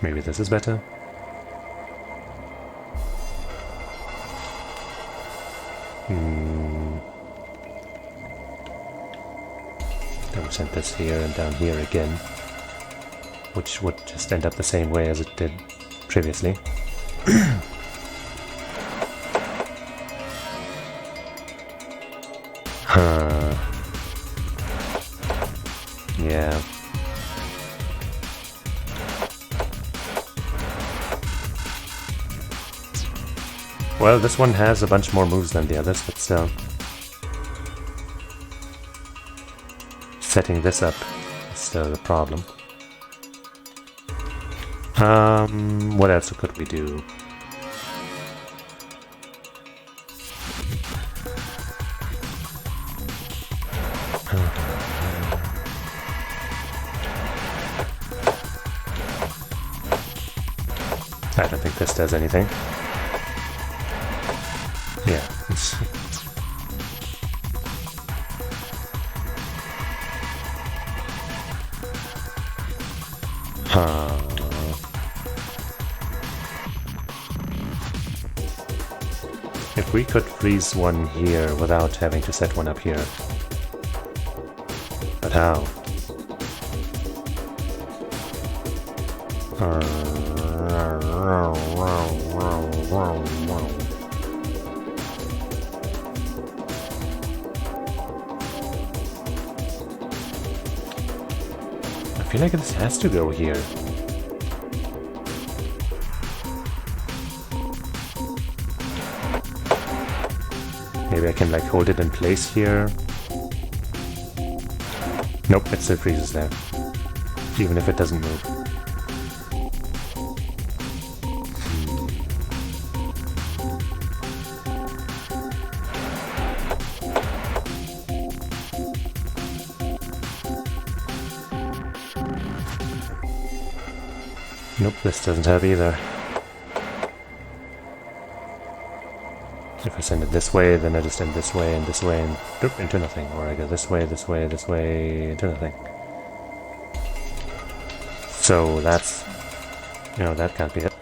Maybe this is better. Then we send this here and down here again, which would just end up the same way as it did previously. Huh. Yeah. Well, this one has a bunch more moves than the others, but still. Setting this up is still a problem. What else could we do? I don't think this does anything. Yeah. If we could freeze one here without having to set one up here. But how? I feel like this has to go here. Maybe I can like hold it in place here. Nope, it still freezes there. Even if it doesn't move. Nope, this doesn't have either. If I send it this way, then I just send this way, and doop, into nothing. Or I go this way, into nothing. So that's... You know, that can't be it.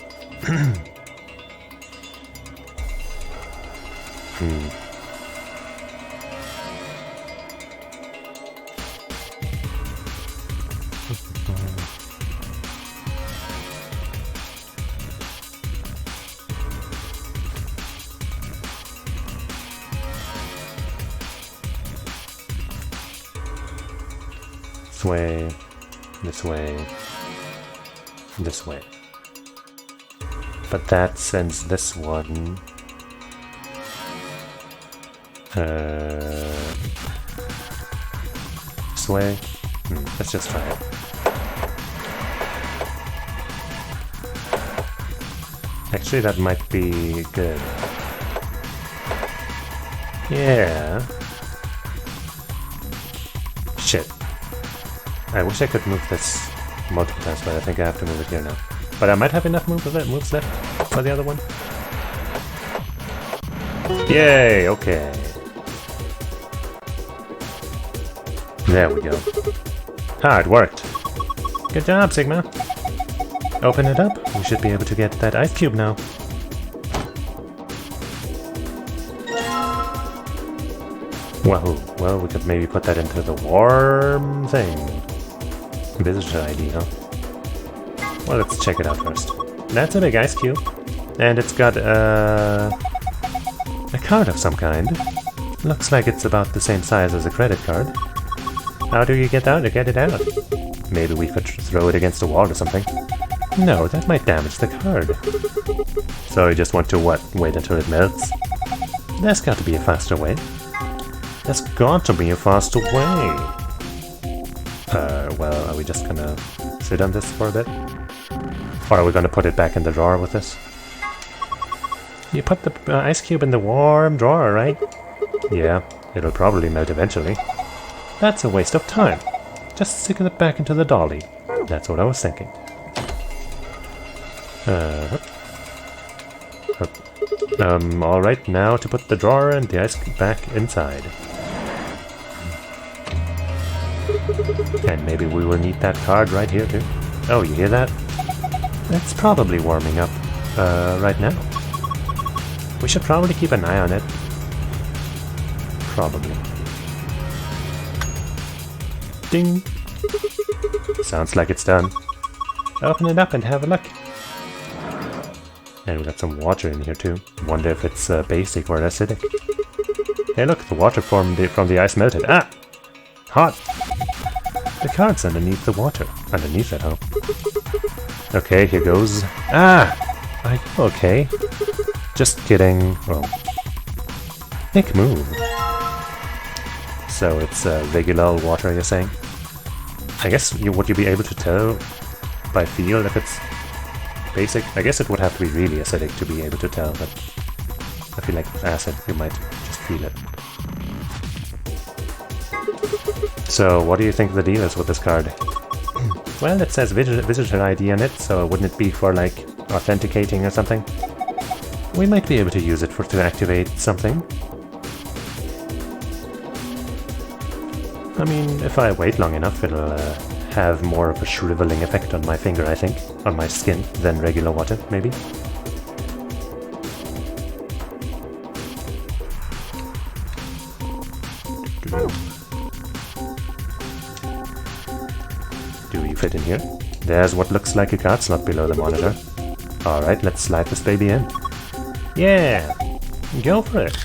This way. But that sends this one... this way? Let's just try it. Actually, that might be good. Yeah. Shit. I wish I could move this multiple times, but I think I have to move it here now. But I might have enough moves left for the other one. Yay, okay. There we go. Ah, it worked. Good job, Sigma. Open it up. We should be able to get that ice cube now. Wahoo. Well, we could maybe put that into the warm thing. Visitor ID, huh? Well, let's check it out first. That's a big ice cube. And it's got a card of some kind. Looks like it's about the same size as a credit card. How do you get it out? Maybe we could throw it against a wall or something. No, that might damage the card. So you just want to what? Wait until it melts? There's got to be a faster way. There's got to be a faster way. Well, are we just gonna sit on this for a bit? Or are we gonna put it back in the drawer with this? You put the ice cube in the warm drawer, right? Yeah, it'll probably melt eventually. That's a waste of time. Just stick it back into the dolly. That's what I was thinking. Alright, now to put the drawer and the ice cube back inside. And maybe we will need that card right here too. Oh, you hear that? It's probably warming up right now. We should probably keep an eye on it. Probably. Ding! Sounds like it's done. Open it up and have a look. And we got some water in here too. Wonder if it's basic or acidic. Hey look, the water from the ice melted. Ah! Hot! The card's underneath the water. Underneath it, huh? Okay, here goes. Ah! Are you okay? Just kidding. Well, thick move. So it's regular water, you're saying? I guess would you be able to tell by feel if it's basic? I guess it would have to be really acidic to be able to tell, but I feel like with acid you might just feel it. So, what do you think the deal is with this card? Well, it says visitor ID on it, so wouldn't it be for, like, authenticating or something? We might be able to use it to activate something. I mean, if I wait long enough, it'll have more of a shriveling effect on my finger, I think. On my skin, than regular water, maybe. Do you fit in here? There's what looks like a card slot below the monitor. Alright, let's slide this baby in. Yeah! Go for it!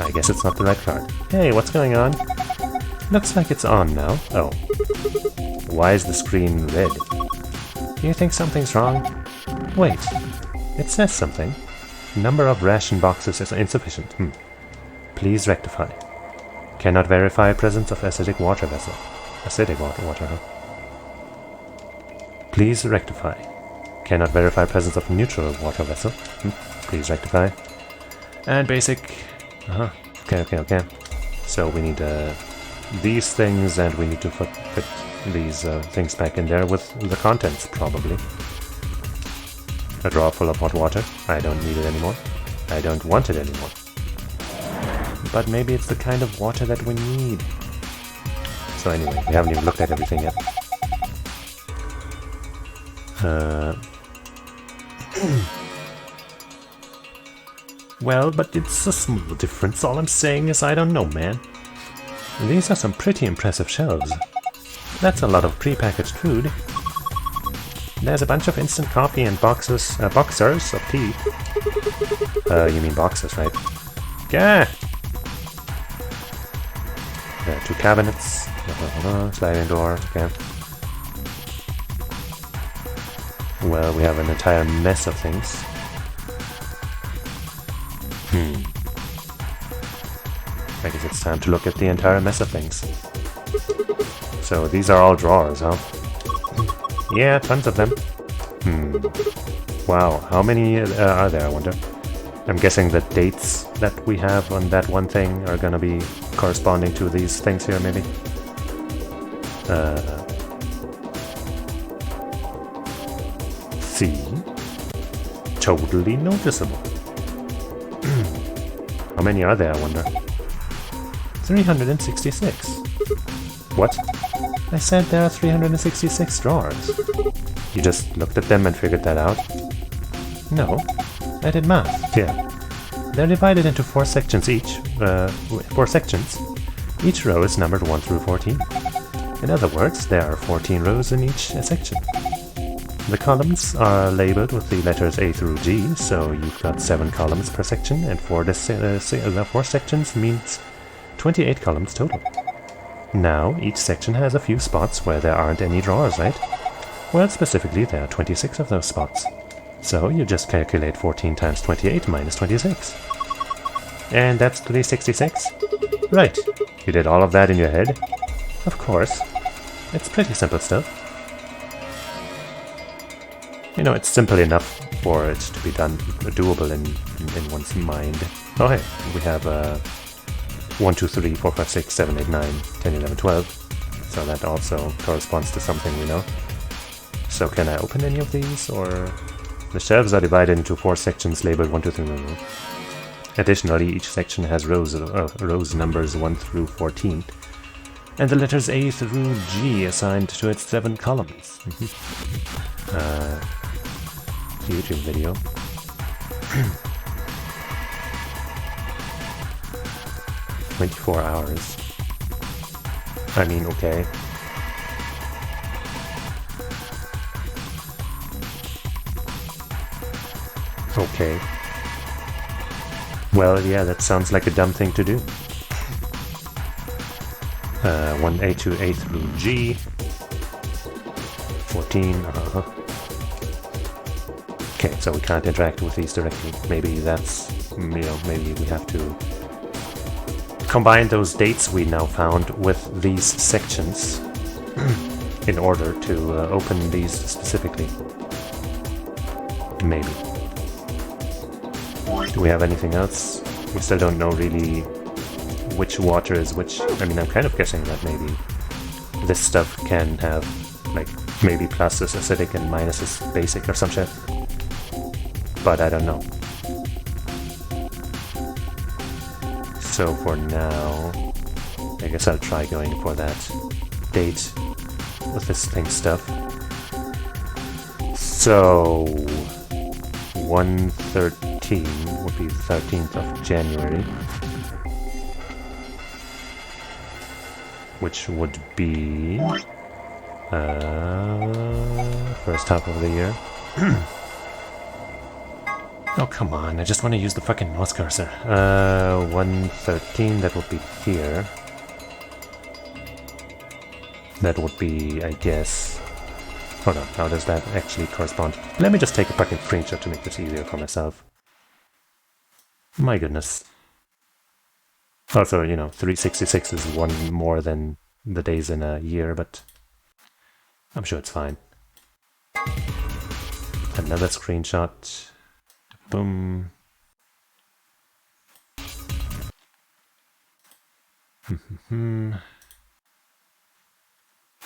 I guess it's not the right card. Hey, what's going on? Looks like it's on now. Oh. Why is the screen red? Do you think something's wrong? Wait. It says something. Number of ration boxes is insufficient. Please rectify. Cannot verify presence of acidic water vessel. Acidic water, huh? Please rectify. Cannot verify presence of neutral water vessel. Please rectify. And basic. Okay. So we need these things, and we need to fit these things back in there with the contents, probably. A drawer full of hot water. I don't need it anymore. I don't want it anymore. But maybe it's the kind of water that we need. So anyway, we haven't even looked at everything yet. Well, but it's a small difference. All I'm saying is I don't know, man. These are some pretty impressive shelves. That's a lot of pre-packaged food. There's a bunch of instant coffee and boxers of tea. You mean boxes, right? Yeah. There are 2 cabinets. Sliding door. Okay. Well, we have an entire mess of things. I guess it's time to look at the entire mess of things. So these are all drawers, huh? Yeah, tons of them. Wow, how many are there, I wonder? I'm guessing the dates that we have on that one thing are gonna be corresponding to these things here, maybe? See? Totally noticeable. How many are there, I wonder? 366. What? I said there are 366 drawers. You just looked at them and figured that out? No. I did math, yeah. They're divided into 4 sections each. 4 sections. Each row is numbered 1 through 14. In other words, there are 14 rows in each section. The columns are labeled with the letters A through G, so you've got 7 columns per section, and 4 sections means 28 columns total. Now, each section has a few spots where there aren't any drawers, right? Well, specifically, there are 26 of those spots. So you just calculate 14 times 28 minus 26. And that's 366? Right. You did all of that in your head? Of course. It's pretty simple stuff. You know, it's simple enough for it to be done, doable in one's mind. Oh hey, we have 1, 2, 3, 4, 5, 6, 7, 8, 9, 10, 11, 12. So that also corresponds to something we know. So can I open any of these, or... The shelves are divided into 4 sections labeled 1, 2, 3, 4. Additionally, each section has rows numbers 1 through 14, and the letters A through G assigned to its 7 columns. YouTube video. "24 hours. I mean, okay. Okay. Well, yeah, that sounds like a dumb thing to do. 1A to A through G. 14, Okay, so we can't interact with these directly. Maybe that's, maybe we have to combine those dates we now found with these sections in order to open these specifically. Maybe. Do we have anything else? We still don't know really which water is which. I mean, I'm kind of guessing that maybe this stuff can have, like, maybe plus is acidic and minus is basic or some shit. But I don't know. So for now, I guess I'll try going for that date with this thing stuff. So 113 would be 13th of January, which would be first half of the year. Oh, come on, I just want to use the fucking mouse cursor. 113, that would be here. That would be, I guess... Hold on, how does that actually correspond? Let me just take a fucking screenshot to make this easier for myself. My goodness. Also, you know, 366 is one more than the days in a year, but I'm sure it's fine. Another screenshot. Boom.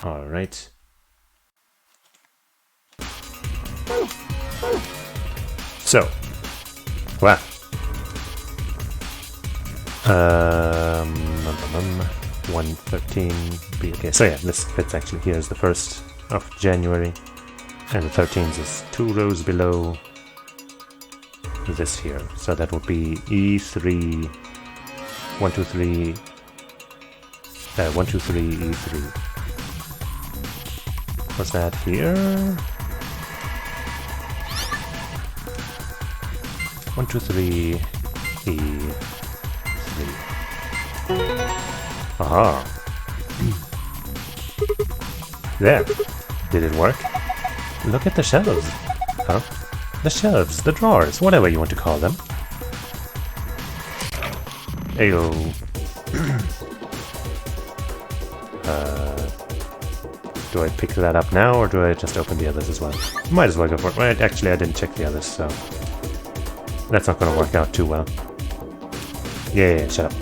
All right. So, wow. 113. Okay, so yeah, this fits actually. Here's the 1st of January, and the 13th is 2 rows below this here. So that would be E3, 1, 2, 3, 1, 2, 3, E3. Was that here? 1, 2, 3, E3. Aha. There. Did it work? Look at the shelves. Huh? The shelves, the drawers, whatever you want to call them. Ayo. Do I pick that up now, or do I just open the others as well? Might as well go for it. Right, actually, I didn't check the others, so that's not going to work out too well. Yeah, shut up.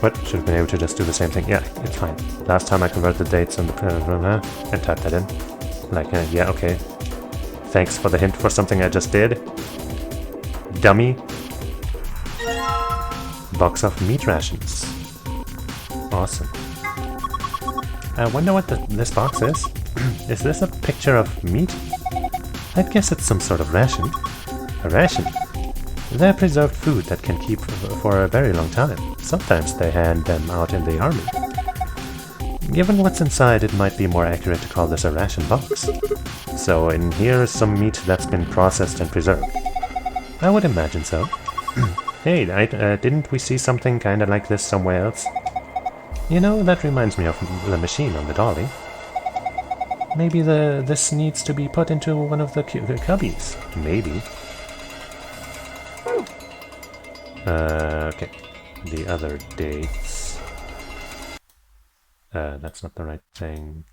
What? Should have been able to just do the same thing. Yeah, it's fine. Last time I converted the dates on the and typed that in. Like, yeah, okay. Thanks for the hint for something I just did. Dummy. Box of meat rations. Awesome. I wonder what this box is. Is this a picture of meat? I'd guess it's some sort of ration. A ration? They're preserved food that can keep for a very long time. Sometimes they hand them out in the army. Given what's inside, it might be more accurate to call this a ration box. So in here is some meat that's been processed and preserved. I would imagine so. Hey, didn't we see something kinda like this somewhere else? You know, that reminds me of the machine on the dolly. Maybe this needs to be put into one of the cubbies. Maybe. Okay. The other dates. That's not the right thing.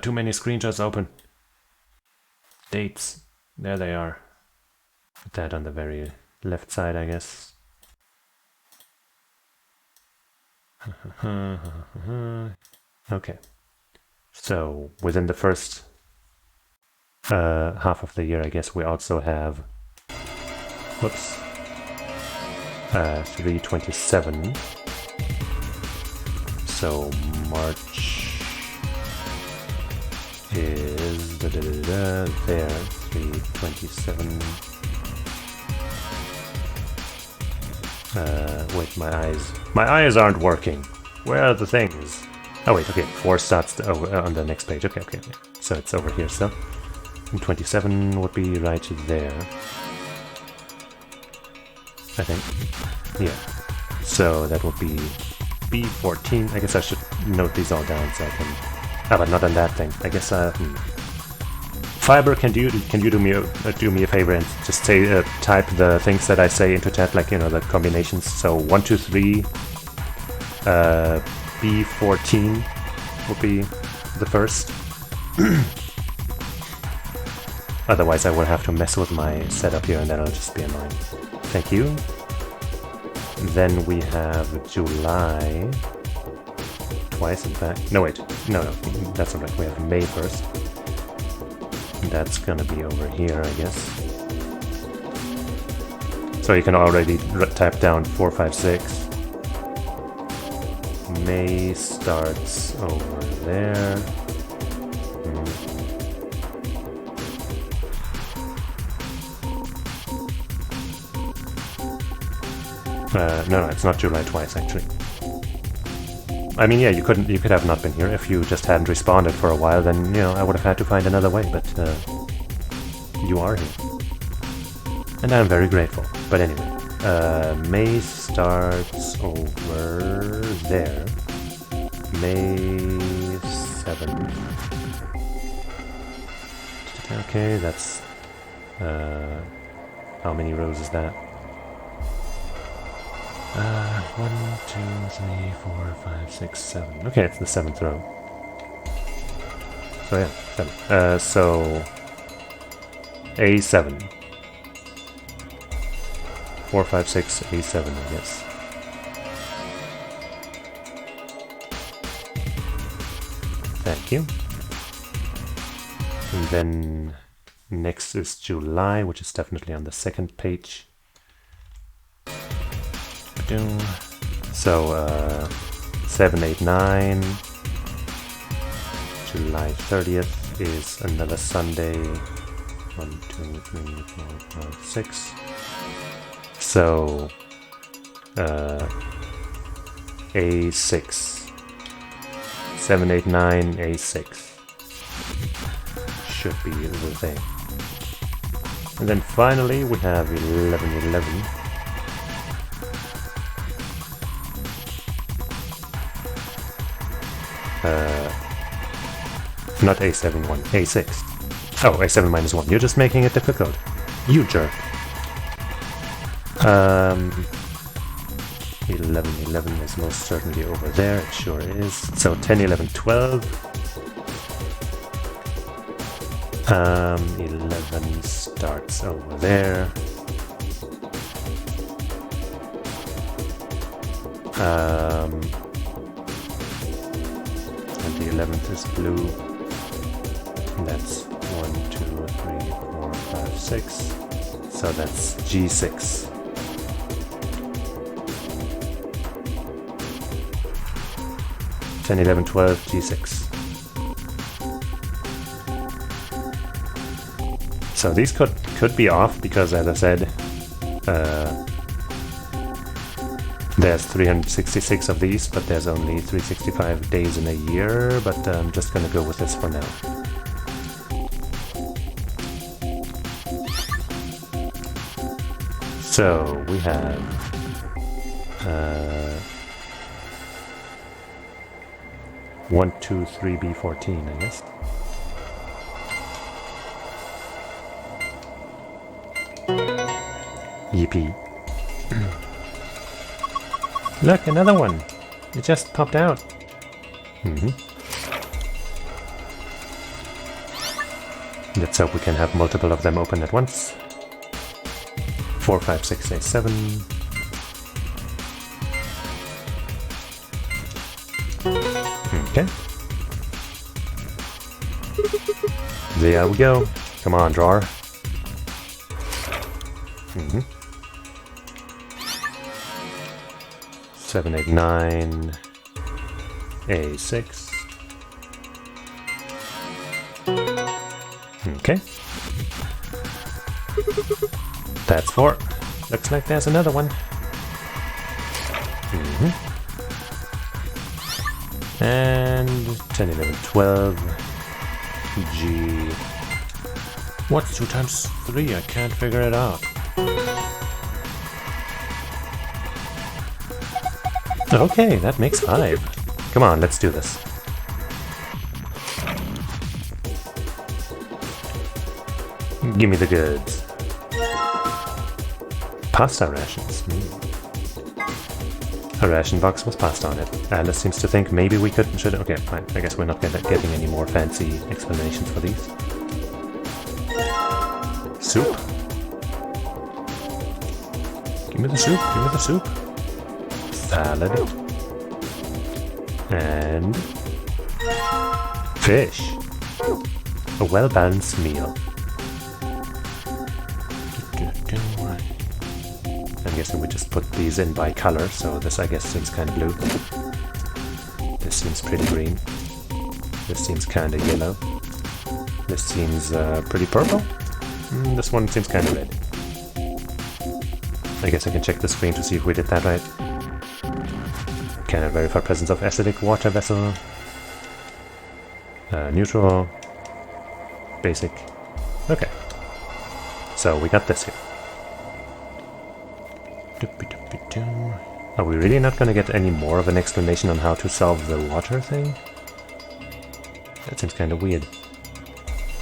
Too many screenshots open. Dates. There they are. Put that on the very left side, I guess. Okay. So, within the first half of the year, I guess we also have... Whoops. 327. So March is there, 327. Wait, my eyes aren't working. Where are the things? Oh wait, okay, 4 starts on the next page. Okay. So it's over here. So, and 27 would be right there. I think. Yeah. So that would be B14. I guess I should note these all down so I can... Ah, but not on that thing. I guess, Fiber, can you do me a favor and just say, type the things that I say into chat, like, you know, the combinations. So 1, 2, 3, B14 would be the first. Otherwise I will have to mess with my setup here and that'll just be annoying. Thank you. Then we have July. Twice, in fact. No, wait. No, that's not right. We have May first. That's gonna be over here, I guess. So you can already type down 4, 5, 6. May starts over there. No, it's not July twice, actually. I mean, yeah, you could have not been here if you just hadn't responded for a while. Then, you know, I would have had to find another way. But you are here, and I'm very grateful. But anyway, May starts over there. May 7th. Okay, that's how many rows is that? 1, 2, 3, 4, 5, 6, 7. Okay, it's the 7th row. So yeah, 7. So A7. 4, 5, 6, A7, I guess. Thank you. And then next is July, which is definitely on the 2nd page. So 7, 8, 9. July 30th is another Sunday. 1, 2, 3, 4, 5, 6. So A6. 7, 8, 9, A6. Should be the thing. And then finally we have 11, 11. Not A7, 1, A6. Oh, A7 minus 1. You're just making it difficult. You jerk. 11, 11 is most certainly over there. It sure is. So 10, 11, 12. 11 starts over there. And the 11th is blue. And that's 1, 2, 3, 4, 5, 6. So that's G6. Ten, 11, 12, G6. So these could be off because, as I said, there's 366 of these, but there's only 365 days in a year. But I'm just gonna go with this for now. So we have 1, 2, 3, B14, I guess. Yippee. Look, another one! It just popped out. Let's hope we can have multiple of them open at once. 4, 5, 6, 8, 7. Okay. There we go. Come on, drawer. 7, 8, 9. A6. Okay. That's 4. Looks like there's another one. And 10, 11, 12. G. What's 2 times 3? I can't figure it out. Okay, that makes 5. Come on, let's do this. Give me the goods. Pasta rations. A ration box was passed on it. Alice seems to think maybe we should... Okay, fine. I guess we're not getting any more fancy explanations for these. Soup. Give me the soup. Give me the soup. Salad. And... fish. A well-balanced meal. I'm guessing we just put these in by color, so this I guess seems kind of blue. This seems pretty green. This seems kind of yellow. This seems pretty purple. This one seems kind of red. I guess I can check the screen to see if we did that right. Can I verify presence of acidic water vessel? Neutral. Basic. Okay. So we got this here. Are we really not going to get any more of an explanation on how to solve the water thing? That seems kind of weird.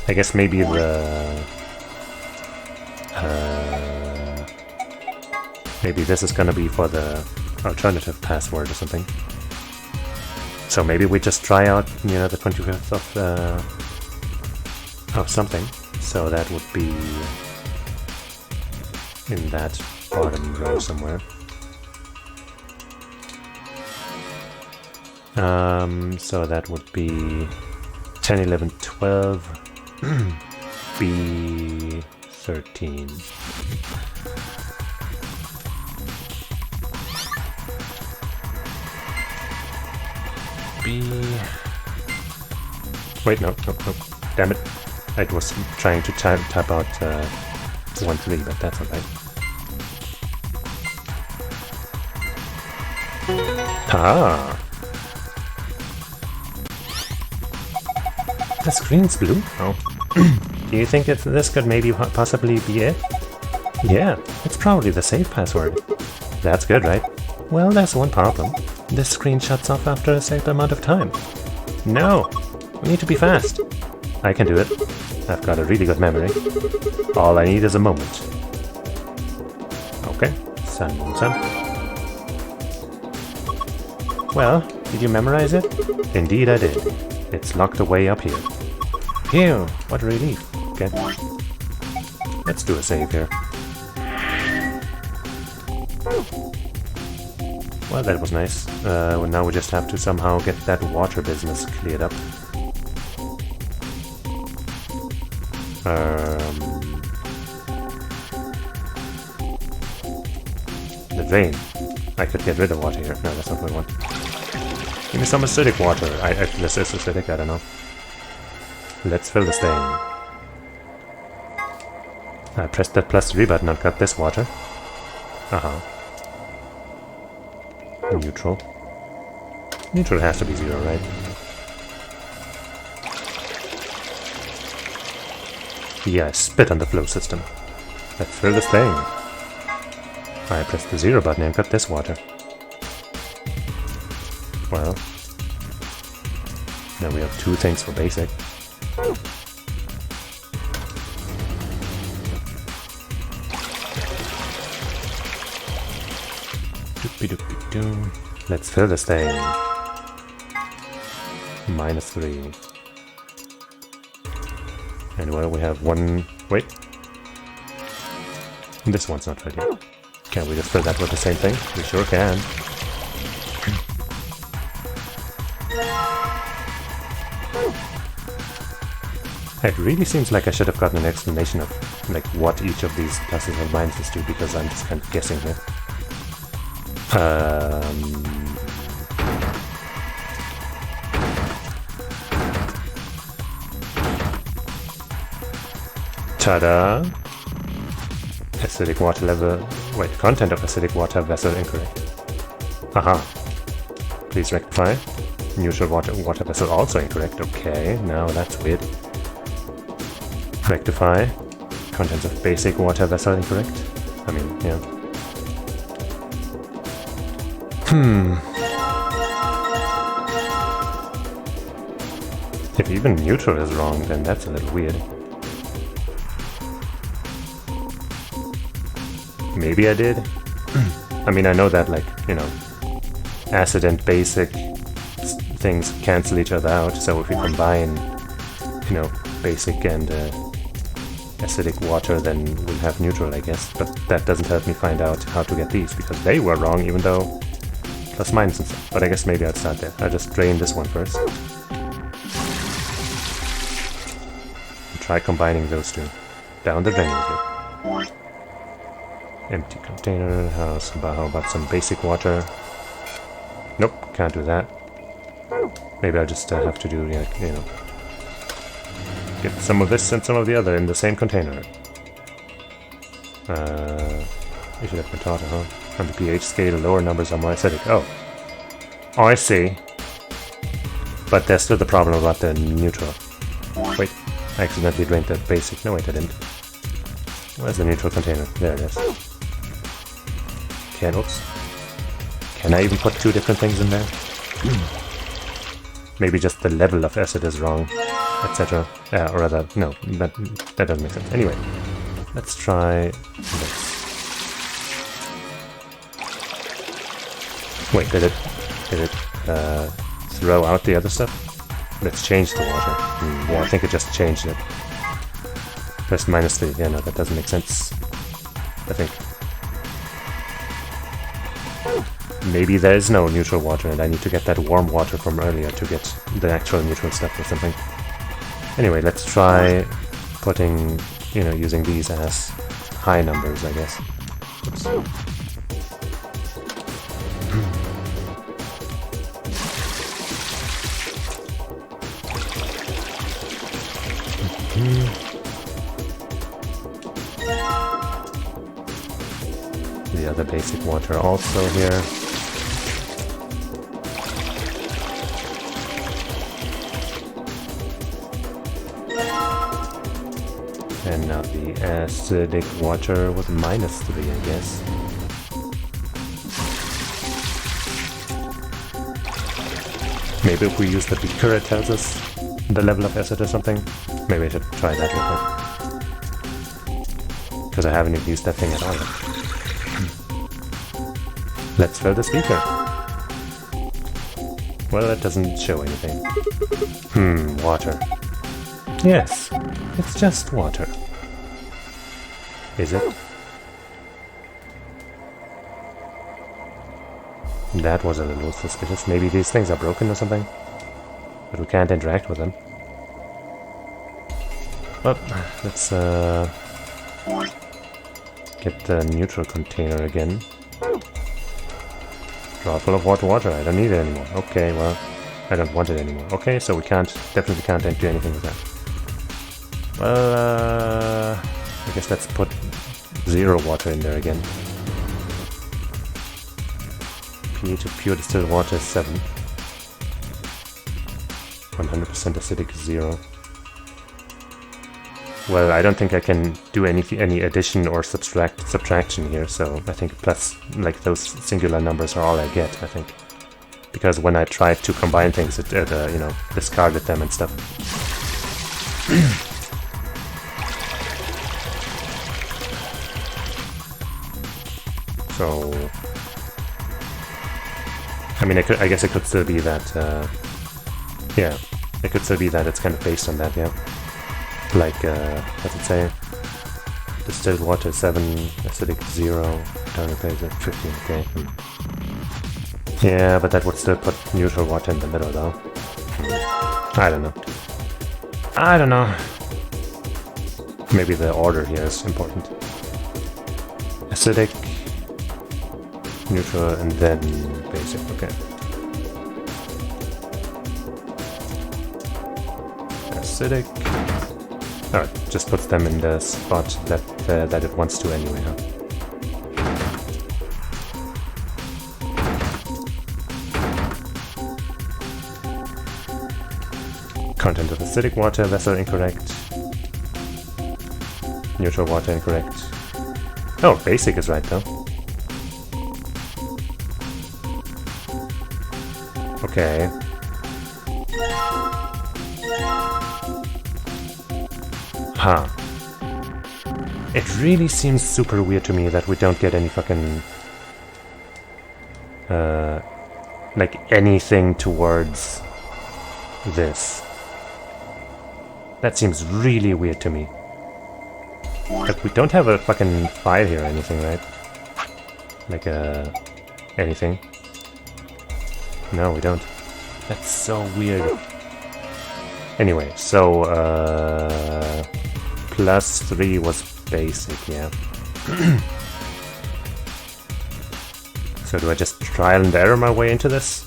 I guess maybe maybe this is going to be for the alternative password or something. So maybe we just try out, you know, the 25th of something. So that would be in that bottom row somewhere. So that would be 10, 11, 12, B13. Wait, no. Damn it. I was trying to type out 1, 3, but that's alright. Ah! The screen's blue? Oh. Do you think this could maybe possibly be it? Yeah, it's probably the safe password. That's good, right? Well, there's one problem. This screen shuts off after a certain amount of time. No! We need to be fast. I can do it. I've got a really good memory. All I need is a moment. Okay. Sun. Well, did you memorize it? Indeed I did. It's locked away up here. Phew, what a relief. Okay. Let's do a save here. Well, that was nice. Well, now we just have to somehow get that water business cleared up. The vein. I could get rid of water here. No, that's not what I want. Give me some acidic water. This is acidic, I don't know. Let's fill this thing. I pressed that +3 button and got this water. Neutral. Neutral has to be 0, right? Yeah, I spit on the flow system. Let's fill this thing. I pressed the 0 button and got this water. Well, now we have 2 things for basic. Doopy-doopy-doo. Let's fill this thing. -3. And well, we have 1... Wait. This one's not ready. Can we just fill that with the same thing? We sure can. It really seems like I should have gotten an explanation of like what each of these pluses and minuses do, because I'm just kind of guessing here. Ta-da! Acidic water level... Wait, content of acidic water vessel incorrect. Aha. Please rectify. Neutral water vessel also incorrect. Okay, now that's weird. Rectify. Contents of basic water vessel incorrect. I mean, yeah. If even neutral is wrong, then that's a little weird. Maybe I did. I mean, I know that, like, you know, acid and basic things cancel each other out, so if we combine, you know, basic and acidic water, then we'll have neutral, I guess. But that doesn't help me find out how to get these, because they were wrong, even though plus minus and stuff. But I guess maybe I'll start there. I'll just drain this one first. And try combining those two. Down the drain with it. Empty container. How about some basic water? Nope, can't do that. Maybe I'll just have to do, like, you know, get some of this and some of the other in the same container. You should have been taught, huh? On the pH scale, lower numbers are more acidic. Oh, I see. But there's still the problem about the neutral. Wait, I accidentally drained the basic. No, wait, I didn't. Where's the neutral container? There it is. Oops. Can I even put 2 different things in there? Maybe just the level of acid is wrong, etc. Or rather, no, that doesn't make sense. Anyway, let's try this. Wait, did it throw out the other stuff? Let's change the water. Yeah, I think it just changed it. Press -3. Yeah, no, that doesn't make sense. I think. Maybe there is no neutral water and I need to get that warm water from earlier to get the actual neutral stuff or something. Anyway, let's try putting, you know, using these as high numbers, I guess. Oops. The other basic water also here. And now the acidic water with -3, I guess. Maybe if we use the beaker it tells us the level of acid or something. Maybe I should try that real quick. Because I haven't used that thing at all yet. Let's fill the speaker. Well, that doesn't show anything. Water. Yes, it's just water. Is it? That was a little suspicious. Maybe these things are broken or something? But we can't interact with them. Well, let's get the neutral container again. Draw full of water. I don't need it anymore. Okay, well, I don't want it anymore. Okay, so we definitely can't do anything with that. Well, I guess let's put 0 water in there again. pH of pure distilled water is 7. 100% acidic is 0. Well, I don't think I can do any addition or subtraction here, so I think plus, like, those singular numbers are all I get, I think. Because when I tried to combine things, it you know, discarded them and stuff. So, I mean, I guess it could still be that, yeah, it could still be that it's kind of based on that, yeah. Like, what's it say? Distilled water 7, acidic 0, internal phase at 15, okay. Yeah, but that would still put neutral water in the middle, though. I don't know. I don't know. Maybe the order here is important. Acidic, neutral, and then basic, okay. Acidic. Alright, just puts them in the spot that it wants to anyway, huh? Content of acidic water, vessel incorrect. Neutral water incorrect. Oh, basic is right though. Okay. Huh. It really seems super weird to me that we don't get any fucking... like anything towards this. That seems really weird to me. Like, we don't have a fucking file here or anything, right? Like, anything. No, we don't. That's so weird. Anyway, so, +3 was basic, yeah. So do I just trial and error my way into this?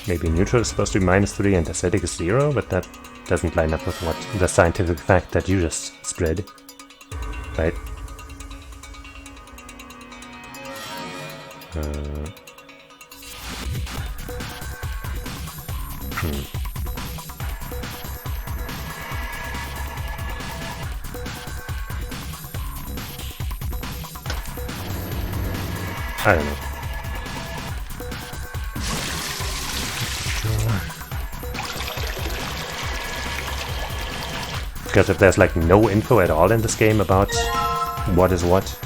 Maybe neutral is supposed to be -3 and acidic is 0, but that doesn't line up with what the scientific fact that you just spread, right? I don't know. Because if there's like no info at all in this game about what is what,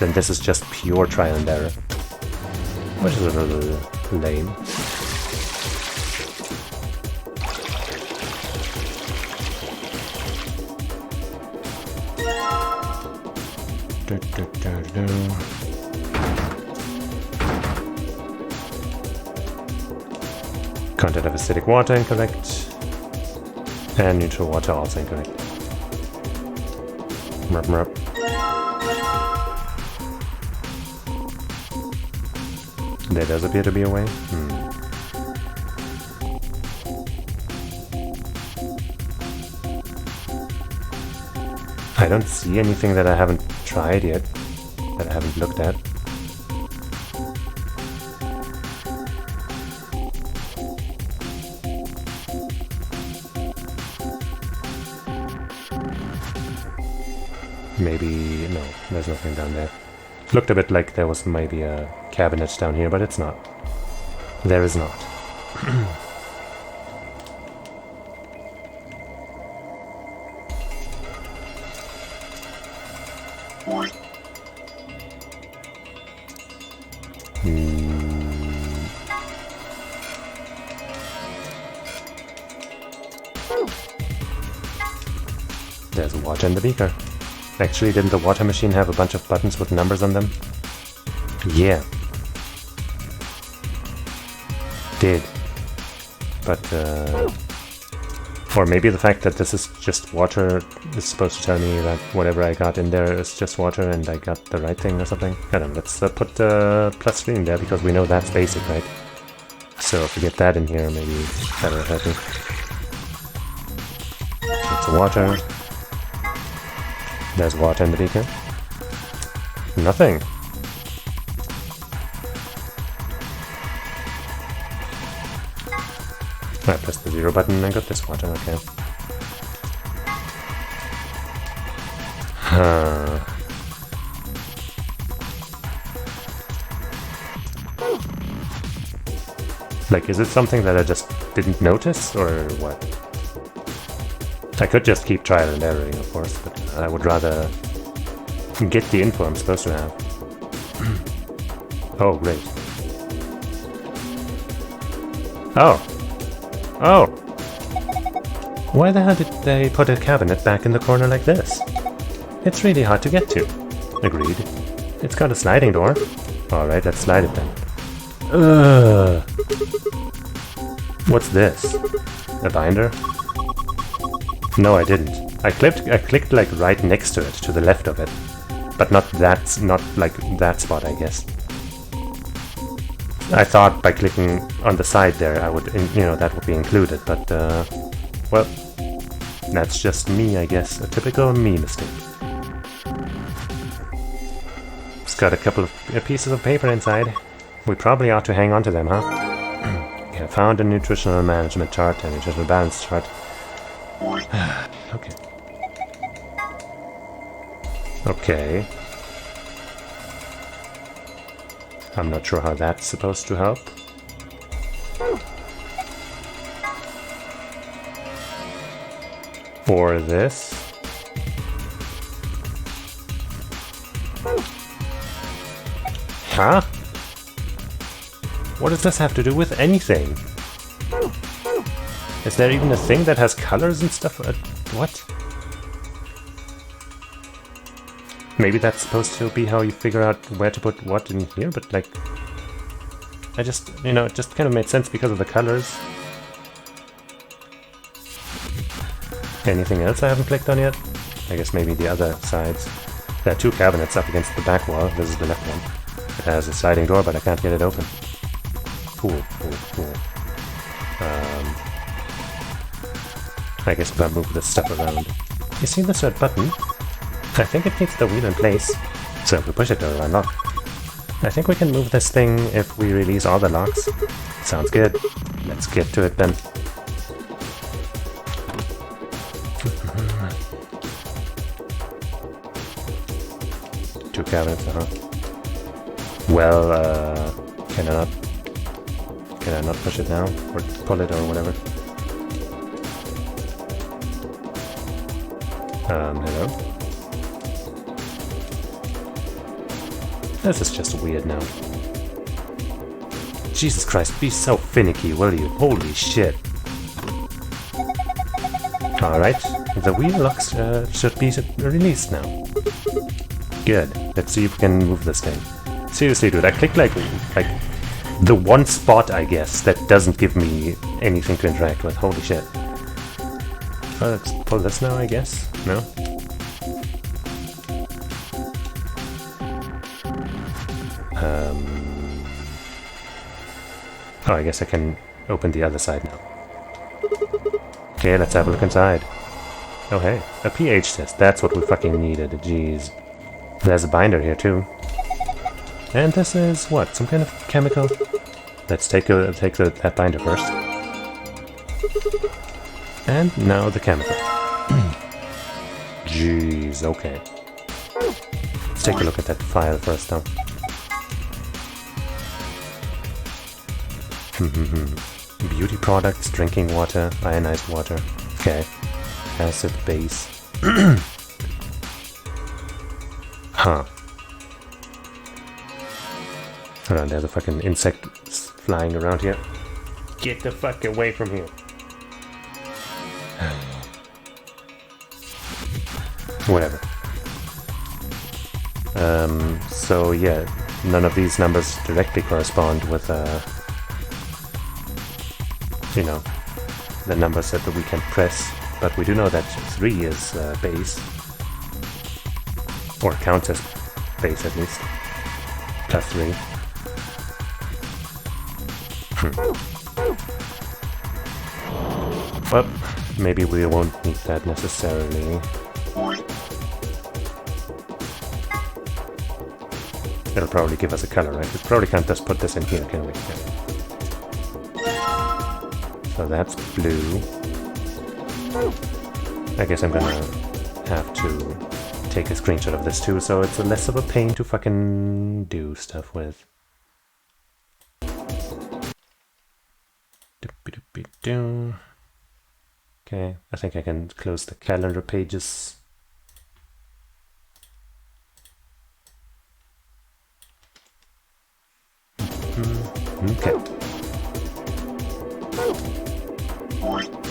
then this is just pure trial and error. Which is a little lame. Content of acidic water incorrect. And neutral water also incorrect. Merp merp. There does appear to be a way. I don't see anything that I haven't tried yet, that I haven't looked at. Maybe... no, there's nothing down there. Looked a bit like there was maybe a cabinet down here, but it's not. There is not. There's water in the beaker. Actually, didn't the water machine have a bunch of buttons with numbers on them? Yeah. Did. But, or maybe the fact that this is just water is supposed to tell me that whatever I got in there is just water and I got the right thing or something. I don't know, let's put +3 in there because we know that's basic, right? So if we get that in here, maybe that'll help me. It's water. There's water in the beaker. Nothing. I pressed the 0 button and I got this water, okay. Like, is it something that I just didn't notice, or what? I could just keep trial and erroring, of course, but I would rather get the info I'm supposed to have. Oh, great. Oh! Oh! Why the hell did they put a cabinet back in the corner like this? It's really hard to get to. Agreed. It's got a sliding door. Alright, let's slide it then. Ugh! What's this? A binder? No, I didn't. I clicked like right next to it, to the left of it. But not like that spot, I guess. I thought by clicking on the side there, I would, that would be included, but, well, that's just me, I guess. A typical me mistake. It's got a couple of pieces of paper inside. We probably ought to hang on to them, huh? Okay, found a nutritional management chart and nutritional balance chart. Okay. Okay. I'm not sure how that's supposed to help. Or this. Huh? What does this have to do with anything? Is there even a thing that has colors and stuff? What? Maybe that's supposed to be how you figure out where to put what in here, but like... I just, it just kind of made sense because of the colors. Anything else I haven't clicked on yet? I guess maybe the other sides. There are two cabinets up against the back wall. This is the left one. It has a sliding door, but I can't get it open. Cool. I guess if I move this stuff around. You see this red button? I think it keeps the wheel in place. So if we push it, it'll unlock. I think we can move this thing if we release all the locks. Sounds good. Let's get to it then. Two cabinets, Well, can I not push it now? Or pull it or whatever? Hello? This is just weird now. Jesus Christ, be so finicky, will you? Holy shit. Alright, the wheel locks should be released now. Good. Let's see if we can move this thing. Seriously, dude, I clicked like the one spot, I guess, that doesn't give me anything to interact with. Holy shit. Well, let's pull this now, I guess. No? Oh, I guess I can open the other side now. Okay, let's have a look inside. Oh hey, a pH test. That's what we fucking needed. Jeez. There's a binder here too. And this is what? Some kind of chemical? Let's take that binder first. And now the chemical. Jeez, okay. Let's take a look at that file first though. Beauty products, drinking water, ionized water. Okay. Acid, base. Huh. Hold on, there's a fucking insect flying around here. Get the fuck away from here. Whatever. So yeah, none of these numbers directly correspond with, you know, the numbers that we can press, but we do know that 3 is base, or counts as base at least, plus 3. Well, maybe we won't need that necessarily. It'll probably give us a color, right? We probably can't just put this in here, can we? Yeah. So that's blue. I guess I'm gonna have to take a screenshot of this too, so it's less of a pain to fucking do stuff with. Okay, I think I can close the calendar pages. Okay.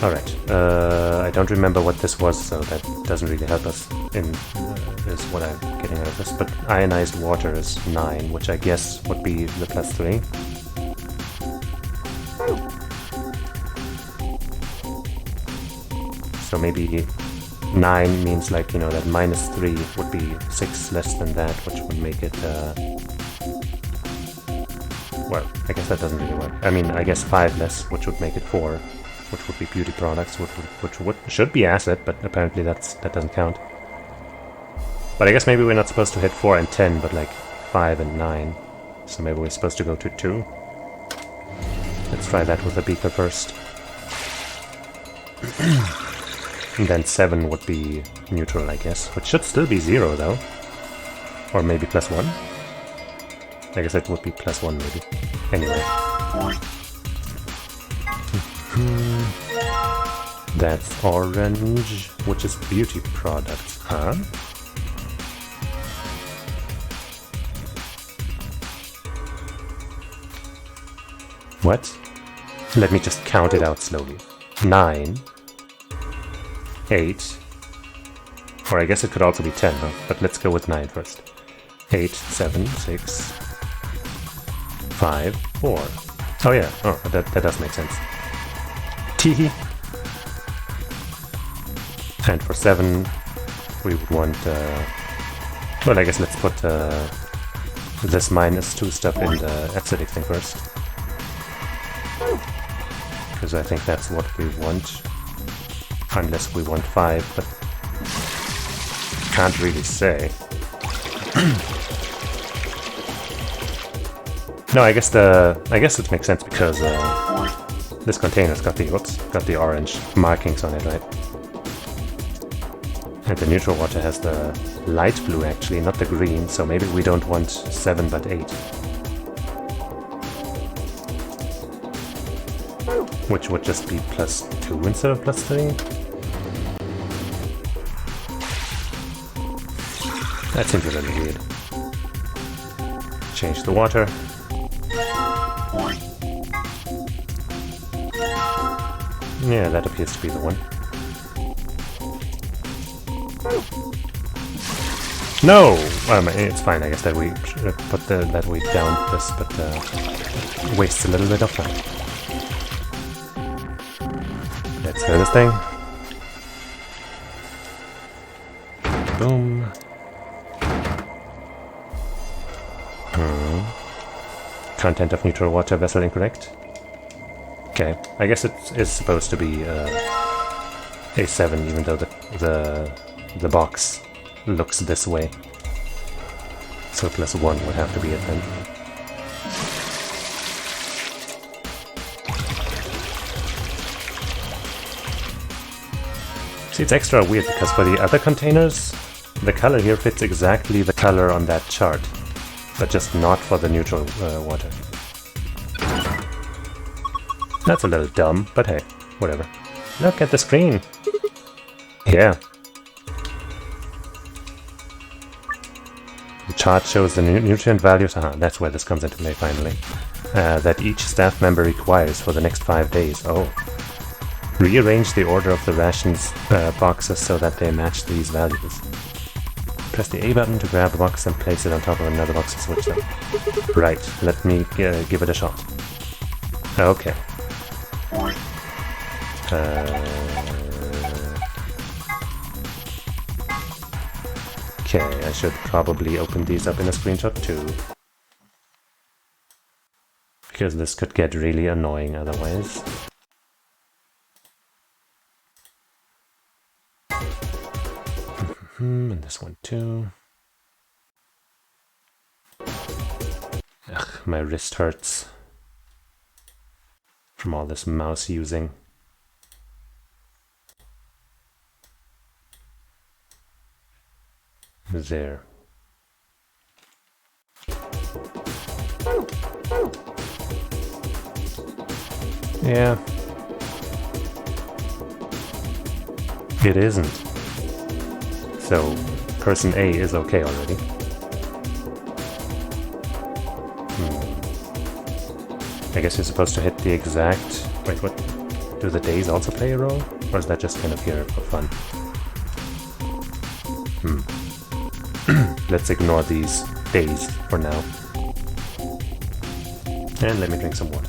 Alright, I don't remember what this was, so that doesn't really help us in is what I'm getting out of this, but ionized water is 9, which I guess would be the plus 3. So maybe 9 means like, you know, that minus 3 would be 6 less than that, which would make it, well, I guess that doesn't really work. I mean, I guess 5 less, which would make it 4, which would be beauty products, which should be acid, but apparently that doesn't count. But I guess maybe we're not supposed to hit 4 and 10, but like 5 and 9. So maybe we're supposed to go to 2. Let's try that with a beaker first. And then 7 would be neutral, I guess, which should still be 0 though. Or maybe plus 1. I guess it would be plus 1 maybe. Anyway. That's orange, which is beauty products, huh? What? Let me just count it out slowly. 9, 8, or I guess it could also be 10, huh? But let's go with 9 first. 8, 7, 6, 5, 4. Oh yeah, oh, that does make sense. Teehee. And for 7, we would want, well, I guess let's put this minus 2 stuff in the acidic thing first. Because I think that's what we want. Unless we want 5, but can't really say. No, I guess it makes sense because this container's got the orange markings on it, right? And the neutral water has the light blue actually, not the green, so maybe we don't want 7 but 8. Which would just be plus 2 instead of plus 3. That seems a little weird. change the water. Yeah, that appears to be the one. No! It's fine, I guess that we should put that we down this, but wastes a little bit of time. Let's fill this thing. Boom. Content of neutral water vessel incorrect. Okay, I guess it is supposed to be a 7, even though the box looks this way. So +1 would have to be it then. See, it's extra weird because for the other containers, the color here fits exactly the color on that chart, but just not for the neutral water. That's a little dumb, but hey, whatever. Look at the screen! Yeah. The chart shows the nutrient values, that's where this comes into play finally, that each staff member requires for the next 5 days. Oh. Rearrange the order of the rations boxes so that they match these values. Press the A button to grab a box and place it on top of another box and switch them. Right, let me give it a shot. Okay. Okay, I should probably open these up in a screenshot too. Because this could get really annoying otherwise. And this one too. Ugh, my wrist hurts from all this mouse using. There. Yeah. It isn't. So, person A is okay already. I guess you're supposed to hit the exact... Wait, what? Do the days also play a role? Or is that just kind of here for fun? Let's ignore these days for now. And let me drink some water.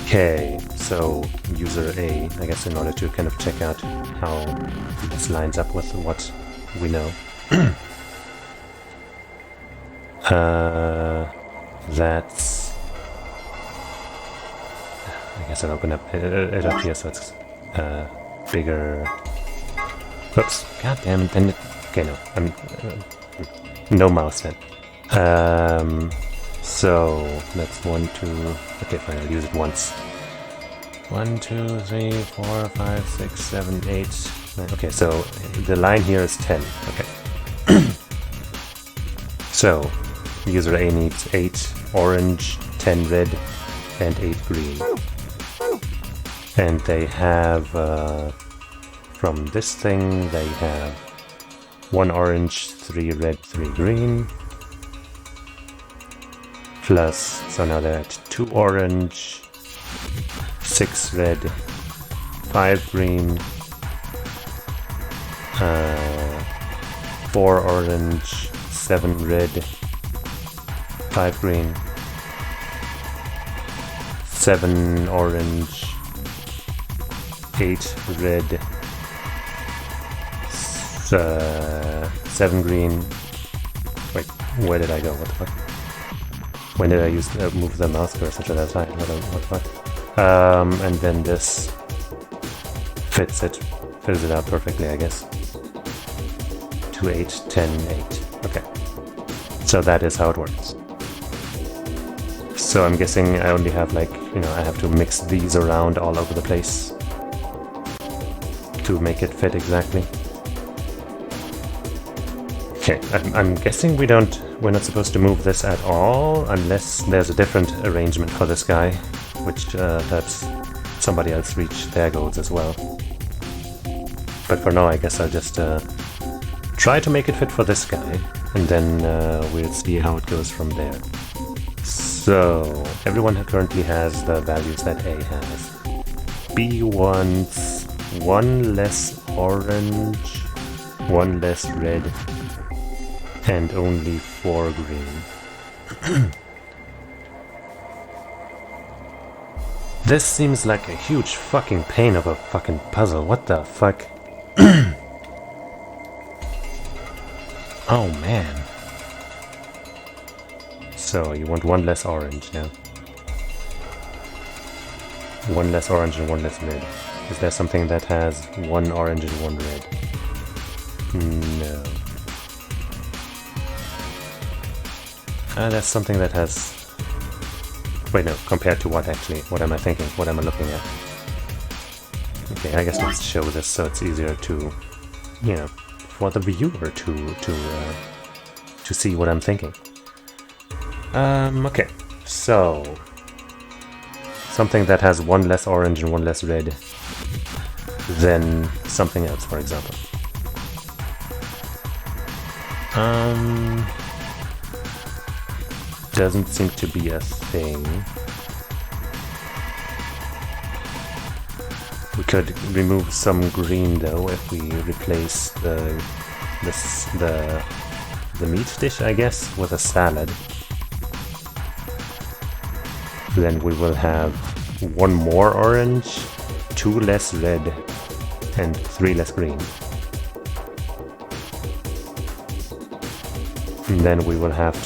Okay, so user A, I guess in order to kind of check out how this lines up with what we know. That's... I guess I'll open up it up here so it's bigger. Oops, god damn it, then it... Okay, no, no mouse then. So, that's 1, 2... Okay, fine, I'll use it once. 1, 2, 3, 4, 5, 6, 7, 8... 9. Okay, so the line here is 10. Okay. So, user A needs 8 orange, 10 red, and 8 green. And they have... from this thing, they have 1 orange, 3 red, 3 green. Plus, so now they're at 2 orange, 6 red, 5 green, 4 orange, 7 red, 5 green, 7 orange, 8 red, 7 green. Wait, where did I go? What the fuck? When did I move the mouse cursor to that side? What the fuck? And then this fills it out perfectly, I guess. 2, 8, 10, 8. Okay. So that is how it works. So I'm guessing I only have I have to mix these around all over the place to make it fit exactly. Okay, I'm guessing we're not supposed to move this at all, unless there's a different arrangement for this guy, which helps somebody else reach their goals as well. But for now, I guess I'll just try to make it fit for this guy, and then we'll see how it goes from there. So, everyone currently has the values that A has. B wants 1 less orange, 1 less red, and only 4 green. This seems like a huge fucking pain of a fucking puzzle. What the fuck? Oh man. So you want 1 less orange now. 1 less orange and 1 less red. Is there something that has 1 orange and 1 red? No. That's something that has... Wait, no, compared to what actually? What am I thinking? What am I looking at? Okay, I guess let's show this so it's easier to, you know, for the viewer to see what I'm thinking. Okay, so... something that has 1 less orange and 1 less red than something else, for example. Doesn't seem to be a thing. We could remove some green though if we replace the meat dish, I guess, with a salad. Then we will have 1 more orange, 2 less red, and 3 less green. And then we will have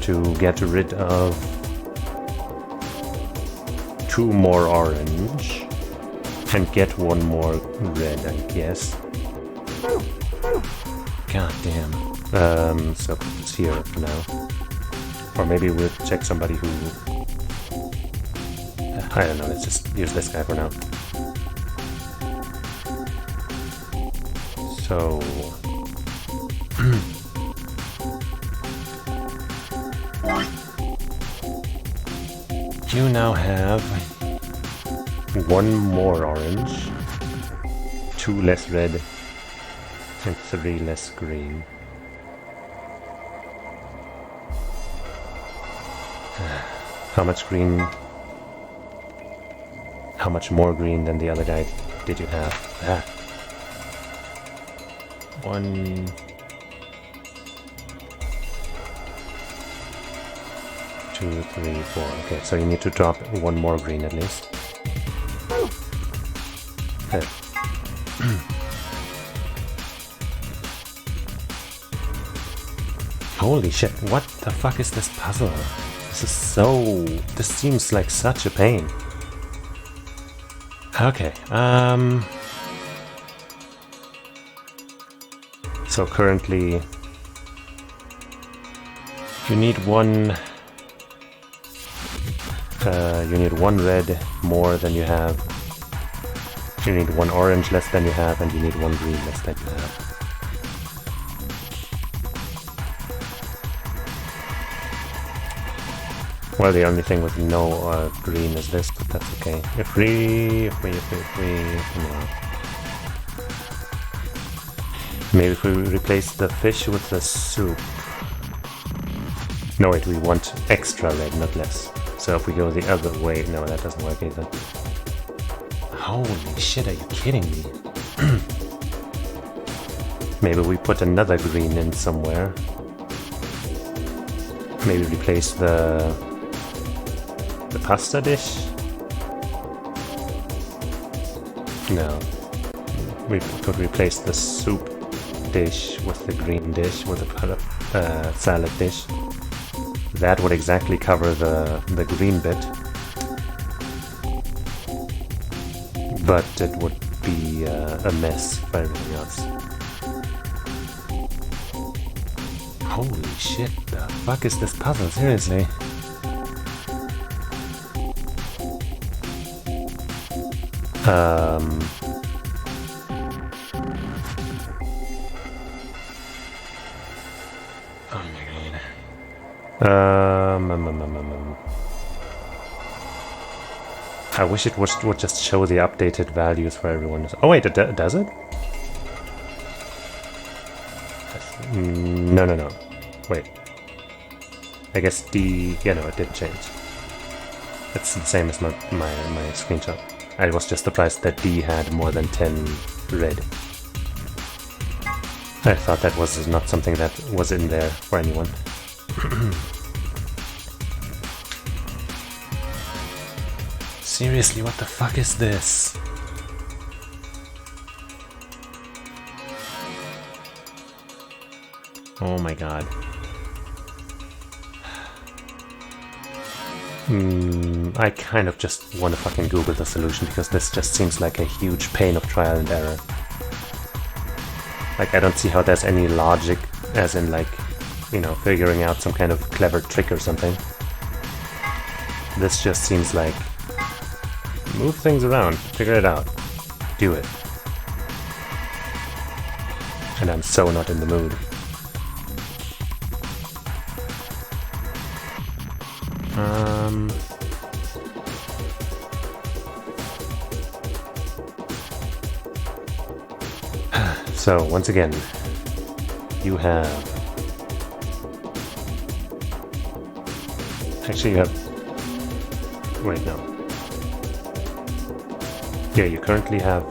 to get rid of 2 more orange and get 1 more red, I guess. God damn. So put this here for now. Or maybe we'll check somebody who... I don't know, let's just use this guy for now. So... you now have 1 more orange, 2 less red, and 3 less green. How much green? How much more green than the other guy did you have? 1... 2, 3, 4. Okay, so you need to drop 1 more green at least. Okay. Holy shit, what the fuck is this puzzle? This seems like such a pain. Okay, so currently you need 1 red more than you have. You need 1 orange less than you have, and you need 1 green less than you have. Well, the only thing with no green is this, but that's okay. If we, no. Maybe if we replace the fish with the soup. No, wait, we want extra red, not less. So if we go the other way, no, that doesn't work either. Holy shit, are you kidding me? Maybe we put another green in somewhere. Maybe replace the pasta dish? No. We could replace the soup dish with the green dish, with the salad dish. That would exactly cover the green bit. But it would be a mess for everything else. Holy shit, the fuck is this puzzle, seriously? I wish it would just show the updated values for everyone. Oh wait, does it? No. Wait. I guess yeah, no, it didn't change. It's the same as my screenshot. I was just surprised that D had more than 10 red. I thought that was not something that was in there for anyone. Seriously, what the fuck is this? Oh my god. I kind of just want to fucking Google the solution, because this just seems like a huge pain of trial and error. Like, I don't see how there's any logic, as in, like, you know, figuring out some kind of clever trick or something. This just seems like, move things around, figure it out, do it. And I'm so not in the mood. So, once again, you have... Actually, you have... Wait, no. Yeah, you currently have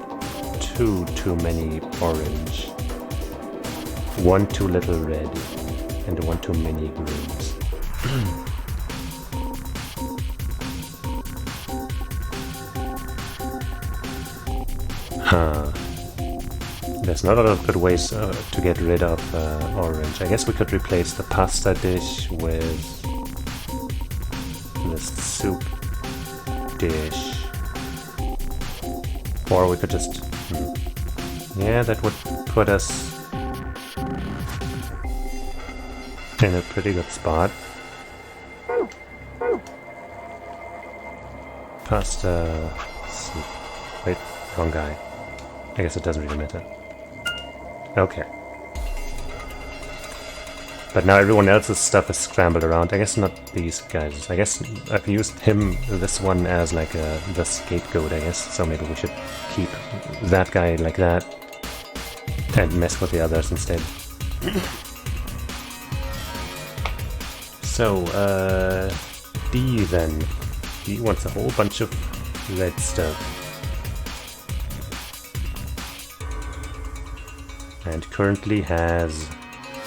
too many orange, one too little red, and one too many greens. Huh. There's not a lot of good ways to get rid of orange. I guess we could replace the pasta dish with this soup dish. Or we could just... Yeah, that would put us in a pretty good spot. Pasta... soup. Wait, wrong guy. I guess it doesn't really matter. Okay. But now everyone else's stuff is scrambled around. I guess not these guys. I guess I've used this one as like the scapegoat, I guess. So maybe we should keep that guy like that and mess with the others instead. So, D then. D wants a whole bunch of red stuff. And currently has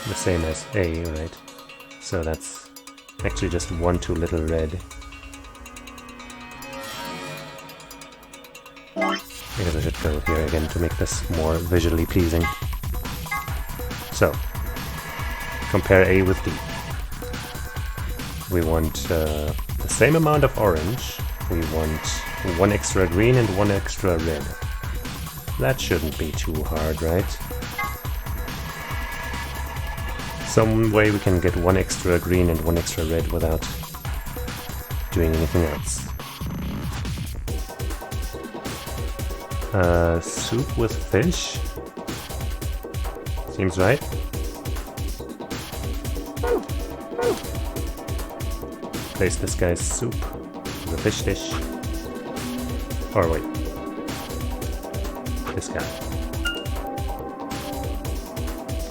the same as A, right? So that's actually just one too little red. I guess I should go here again to make this more visually pleasing. So, compare A with D. We want the same amount of orange. We want one extra green and one extra red. That shouldn't be too hard, right? Some way we can get one extra green and one extra red without doing anything else. Soup with fish? Seems right. Place this guy's soup with a fish dish. Or wait. This guy.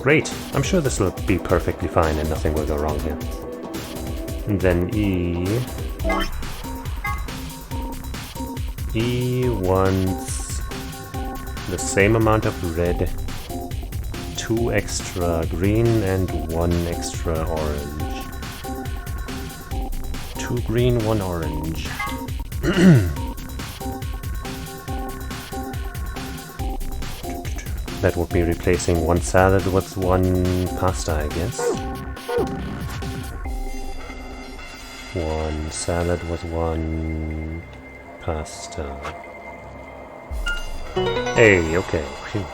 Great! I'm sure this will be perfectly fine and nothing will go wrong here. And then E... E wants the same amount of red, 2 extra green and 1 extra orange. 2 green, 1 orange. That would be replacing 1 salad with 1 pasta, I guess. 1 salad with 1 pasta. Hey, okay. Phew.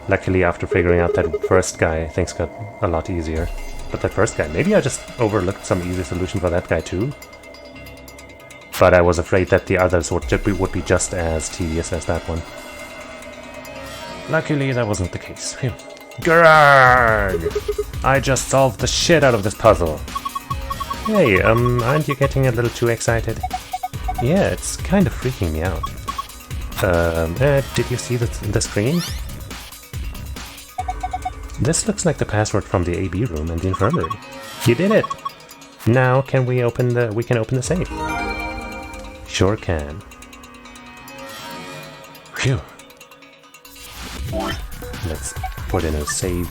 Luckily, after figuring out that first guy, things got a lot easier. But that first guy, maybe I just overlooked some easy solution for that guy too? But I was afraid that the others would be just as tedious as that one. Luckily, that wasn't the case. Phew. Good! I just solved the shit out of this puzzle. Hey, aren't you getting a little too excited? Yeah, it's kind of freaking me out. Did you see the screen? This looks like the password from the AB room and the infirmary. You did it! Now can we open the safe? Sure can. Phew. Let's put in a save.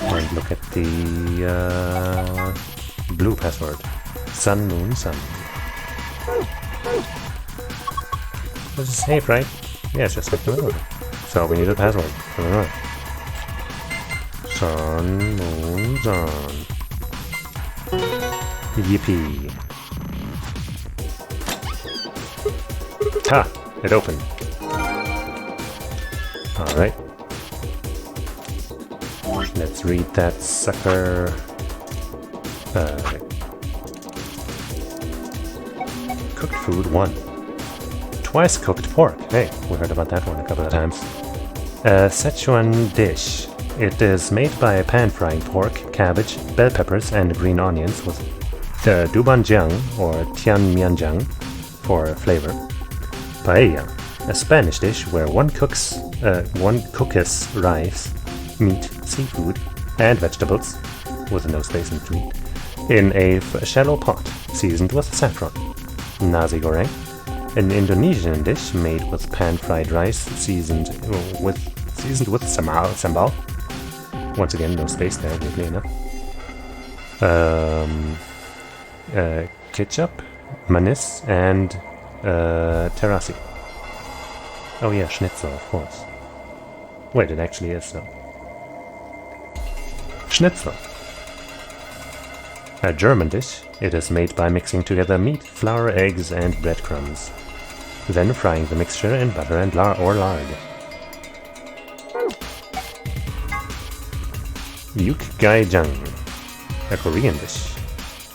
And look at the blue password. Sun, moon, sun. This is safe, right? Yeah, it's just like the middle. So we need a password. Sun, moon, sun. Yippee. Ha! It opened. Alright. Let's read that sucker. Cooked food 1. Twice cooked pork. Hey, we heard about that one a couple of times. Szechuan dish. It is made by pan-frying pork, cabbage, bell peppers, and green onions with dubanjiang or tianmianjiang for flavor. Paella. A Spanish dish where one cooks rice, meat, seafood, and vegetables, with no space in between, in a shallow pot seasoned with saffron. Nasi goreng. An Indonesian dish made with pan-fried rice seasoned with sambal. Once again, no space there, weirdly enough. Ketchup, manis, and terasi. Oh yeah, schnitzel, of course. Wait, it actually is so. Schnitzel. A German dish. It is made by mixing together meat, flour, eggs, and breadcrumbs. Then frying the mixture in butter and lard. Yukgaejang. A Korean dish.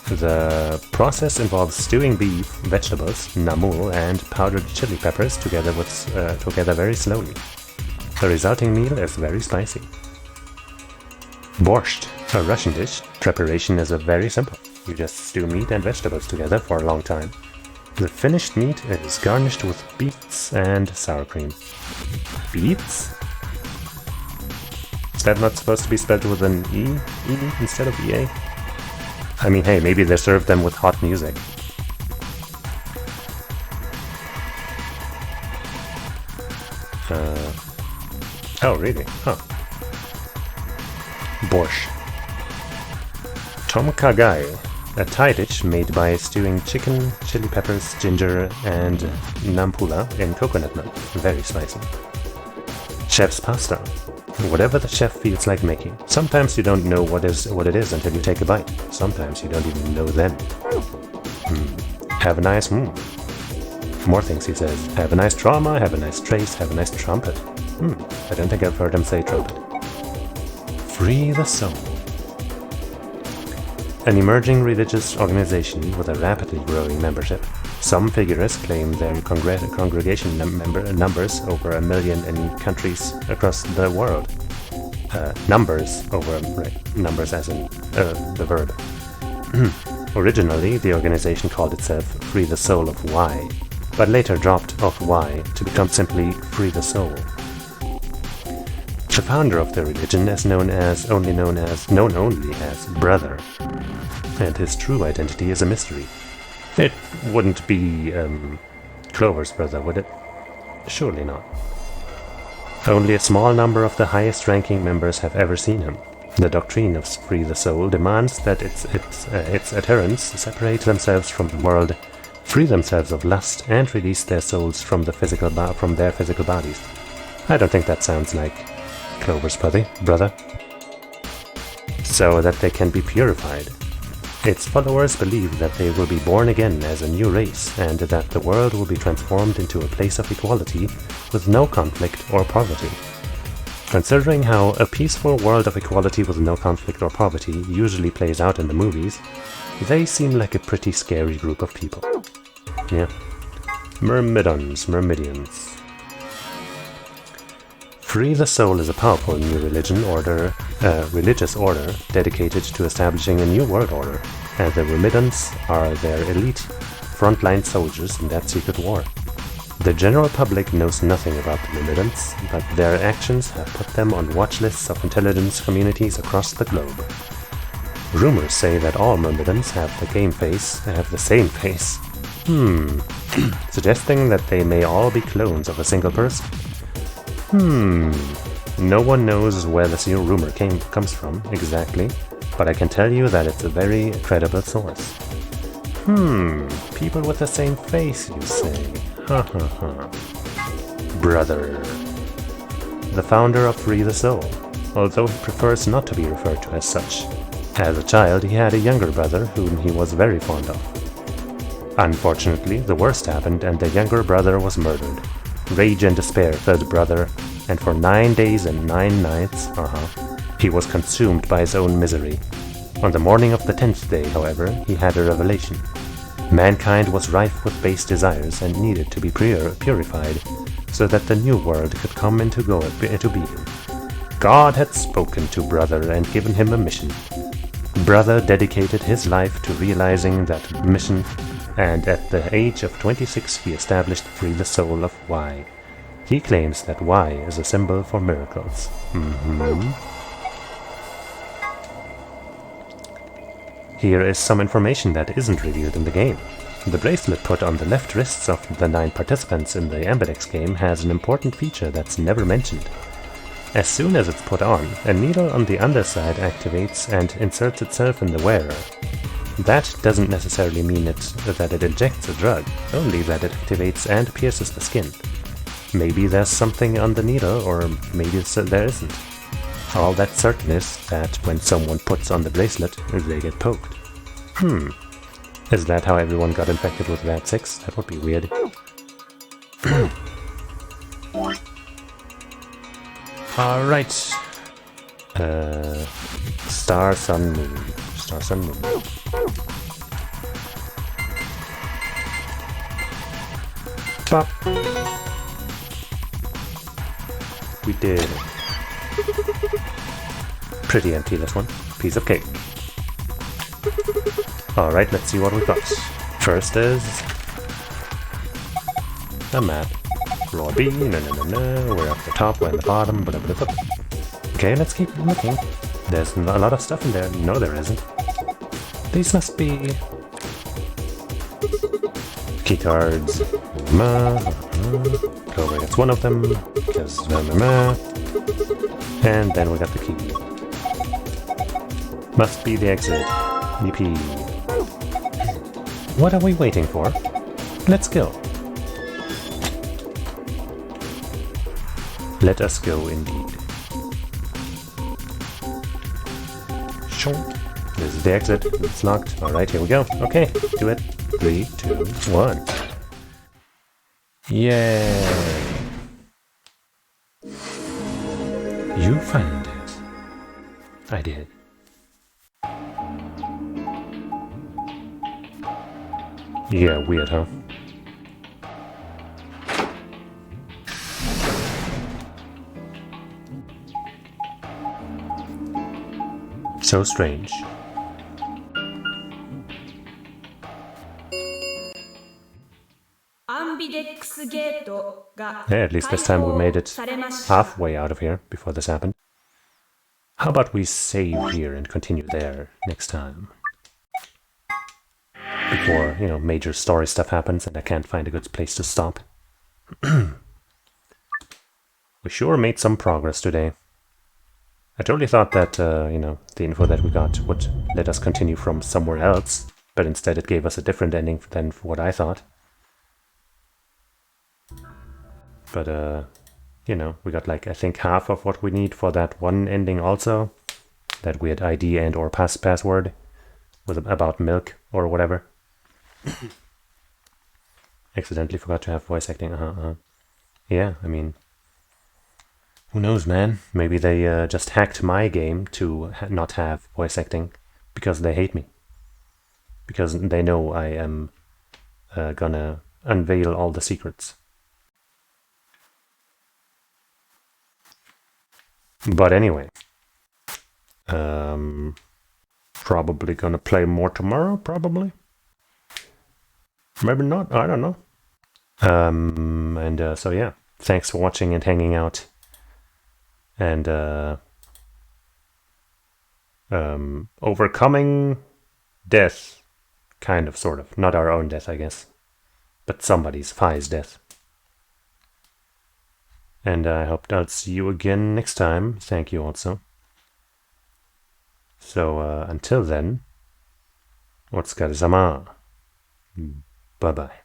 The process involves stewing beef, vegetables, namul, and powdered chili peppers together very slowly. The resulting meal is very spicy. Borscht, a Russian dish. Preparation is very simple. You just stew meat and vegetables together for a long time. The finished meat is garnished with beets and sour cream. Beets? Is that not supposed to be spelled with an E instead of EA? I mean, hey, maybe they serve them with hot music. Oh, really? Huh. Borscht. Tom Kha Gai, a Thai dish made by stewing chicken, chili peppers, ginger, and nampula in coconut milk. Very spicy. Chef's pasta. Whatever the chef feels like making. Sometimes you don't know what it is until you take a bite. Sometimes you don't even know then. Have a nice More things he says. Have a nice drama, have a nice trace, have a nice trumpet. I don't think I've heard him say trumpet. Free the soul. An emerging religious organization with a rapidly growing membership. Some figures claim their congregation numbers over 1 million in countries across the world. Numbers as in the verb. Originally, the organization called itself Free the Soul of Y, but later dropped off Y to become simply Free the Soul. The founder of the religion is known only as Brother, and his true identity is a mystery. It wouldn't be Clover's brother, would it? Surely not. Only a small number of the highest-ranking members have ever seen him. The doctrine of Free the Soul demands that its adherents separate themselves from the world, free themselves of lust, and release their souls from their physical bodies. I don't think that sounds like Clover's brother. So that they can be purified. Its followers believe that they will be born again as a new race, and that the world will be transformed into a place of equality with no conflict or poverty. Considering how a peaceful world of equality with no conflict or poverty usually plays out in the movies, they seem like a pretty scary group of people. Yeah. Myrmidons. Free the Soul is a powerful new religious order dedicated to establishing a new world order, and the Remidants are their elite frontline soldiers in that secret war. The general public knows nothing about the Remidants, but their actions have put them on watch lists of intelligence communities across the globe. Rumors say that all Myrmidons have the same face. Suggesting that they may all be clones of a single person. No one knows where this new rumor comes from exactly, but I can tell you that it's a very credible source. People with the same face, you say? Ha ha ha. Brother. The founder of Free the Soul, although he prefers not to be referred to as such. As a child, he had a younger brother whom he was very fond of. Unfortunately, the worst happened and the younger brother was murdered. Rage and despair filled the brother, and for 9 days and 9 nights, he was consumed by his own misery. On the morning of the 10th day, however, he had a revelation. Mankind was rife with base desires and needed to be purified, so that the new world could come into being. God had spoken to Brother and given him a mission. Brother dedicated his life to realizing that mission, and at the age of 26 he established Free the Soul of Y. He claims that Y is a symbol for miracles. Here is some information that isn't revealed in the game. The bracelet put on the left wrists of the 9 participants in the Ambidex game has an important feature that's never mentioned. As soon as it's put on, a needle on the underside activates and inserts itself in the wearer. That doesn't necessarily mean that it injects a drug, only that it activates and pierces the skin. Maybe there's something on the needle, or maybe there isn't. All that's certain is that when someone puts on the bracelet, they get poked. Is that how everyone got infected with VAT6? That would be weird. Alright. Star, Sun, Moon. Star, Sun, Moon. Bop. We did it. Pretty empty, this one. Piece of cake. Alright, let's see what we've got. First is a map. Roll B, no, we're at the top, we're at the bottom, blah, blah, blah. Okay, let's keep looking. There's a lot of stuff in there. No, there isn't. These must be key cards. Clover gets one of them, because and then we got the key. Must be the exit. Yippee. What are we waiting for? Let's go. Let us go indeed. This is the exit. It's locked. Alright, here we go. Okay, do it. 3, 2, 1. Yay! You found it. I did. Yeah, weird, huh? So strange. Yeah, at least this time we made it halfway out of here before this happened. How about we save here and continue there next time? Before, major story stuff happens and I can't find a good place to stop. We sure made some progress today. I totally thought that, the info that we got would let us continue from somewhere else, but instead it gave us a different ending than what I thought. But, we got I think half of what we need for that one ending also. That weird ID and or password with about milk or whatever. Accidentally forgot to have voice acting. Yeah, I mean, who knows, man? Maybe they just hacked my game to not have voice acting because they hate me. Because they know I am gonna unveil all the secrets. But anyway, probably gonna play more tomorrow, probably. Maybe not, I don't know. So yeah, thanks for watching and hanging out. And overcoming death, kind of, sort of. Not our own death, I guess. But somebody's, Phi's death. And I hope I'll see you again next time. Thank you also. So until then, お疲れ様. Bye bye.